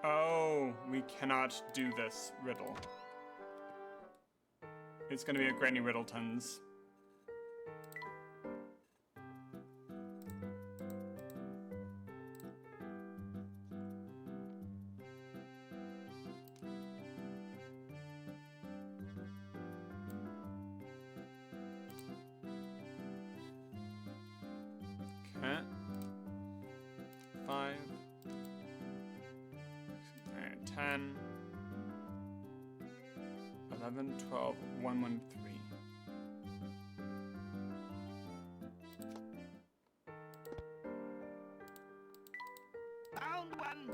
Oh, we cannot do this riddle. It's gonna be a Granny Riddleton's. Okay. 5. 10, 11, 12, 1, 1, 3. Found one!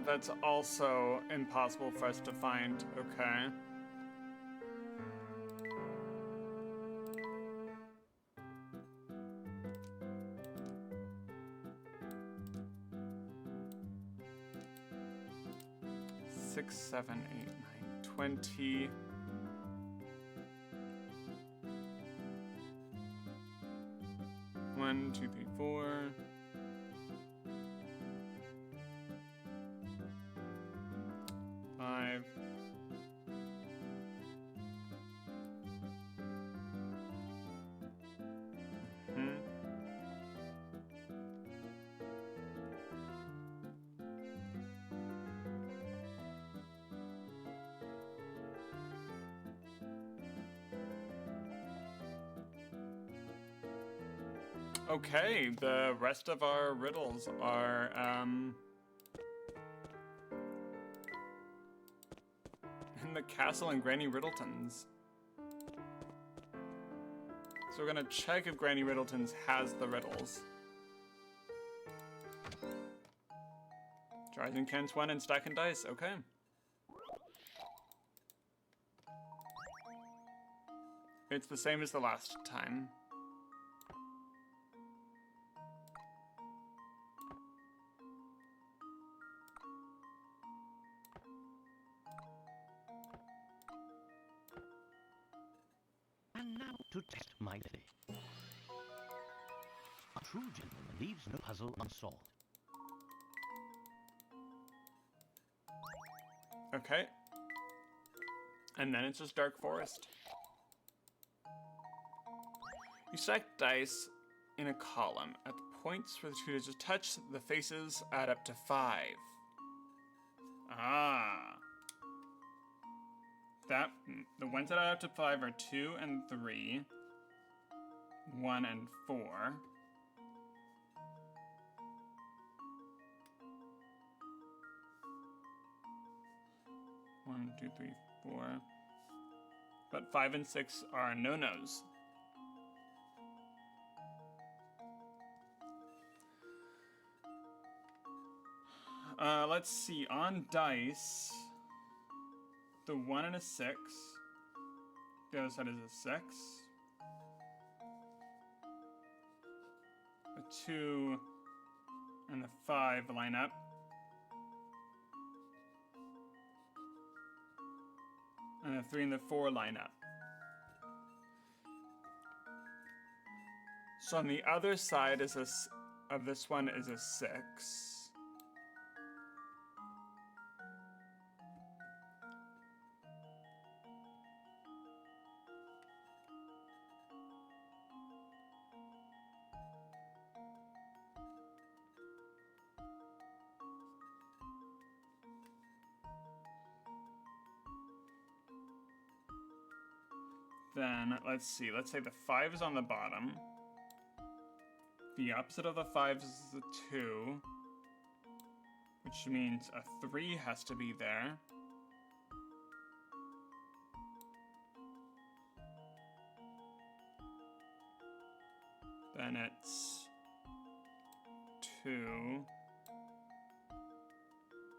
That's also impossible for us to find. Okay. Six, 7, 8, 9, 20. One, two, three, four. Five. Hmm. Okay, the rest of our riddles are, in the castle in Granny Riddleton's. So we're gonna check if Granny Riddleton's has the riddles. Tries and cans 1 and stacking dice, okay. It's the same as the last time. And now to test my theory. A true gentleman leaves no puzzle unsolved. Okay. And then it's just Dark Forest. You stack dice in a column. At the points where the two digits touch, the faces add up to 5. Ah. The ones that add up to 5 are 2 and 3, 1 and 4. 1, 2, 3, 4. But 5 and 6 are no-nos. Let's see. On dice, the 1 and a 6. The other side is a 6. The 2 and the 5 line up. And the 3 and the 4 line up. So on the other side is of this one is a 6. Then, let's see, let's say the 5 is on the bottom. The opposite of the 5 is the 2, which means a 3 has to be there. Then it's 2,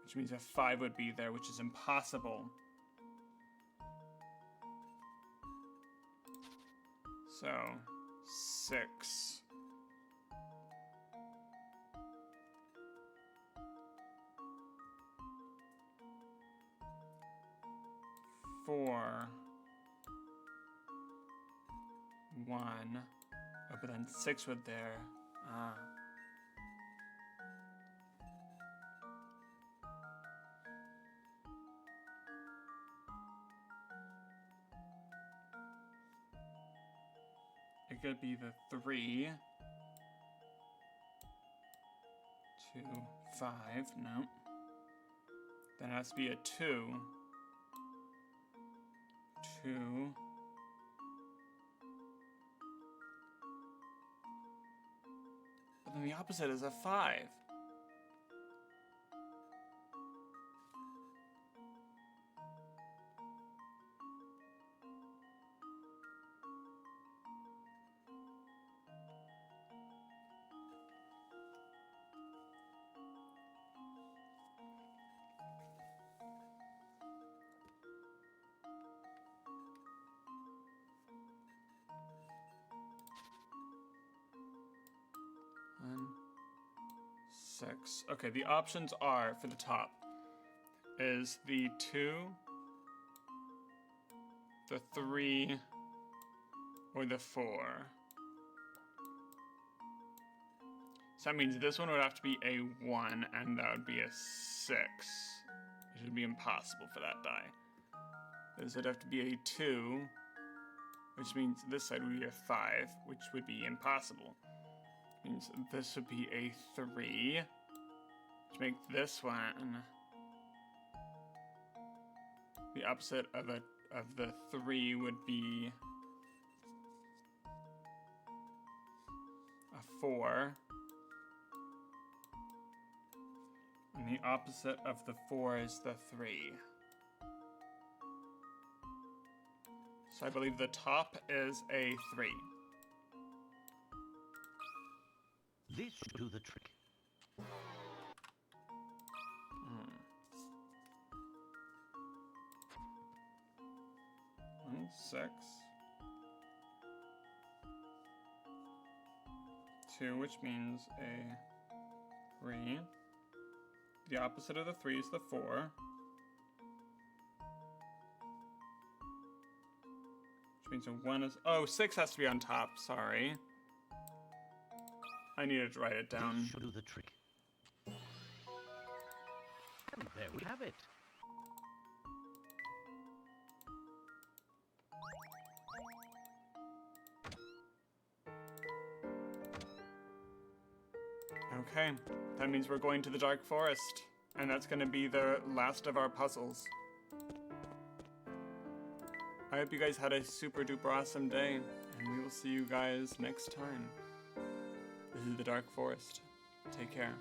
which means a 5 would be there, which is impossible. So, 6. Four. 1. Oh, but then 6 would there. Ah. It could be the 3. 2, 5, no. Then it has to be a 2. 2. But then the opposite is a 5. 6. Okay, the options are, for the top, is the 2, the 3, or the 4. So that means this one would have to be a 1, and that would be a 6. It would be impossible for that die. This would have to be a 2, which means this side would be a 5, which would be impossible. Means this would be a 3, which makes this one the opposite of the 3 would be a 4, and the opposite of the 4 is the 3. So I believe the top is a 3. This should do the trick. 1, 6. 2, which means a 3. The opposite of the 3 is the 4. Which means a 1 is... Oh, 6 has to be on top, sorry. I needed to write it down. This should do the trick. And there we have it. Okay, that means we're going to the Dark Forest, and that's going to be the last of our puzzles. I hope you guys had a super duper awesome day, and we will see you guys next time. This is the Dark Forest. Take care.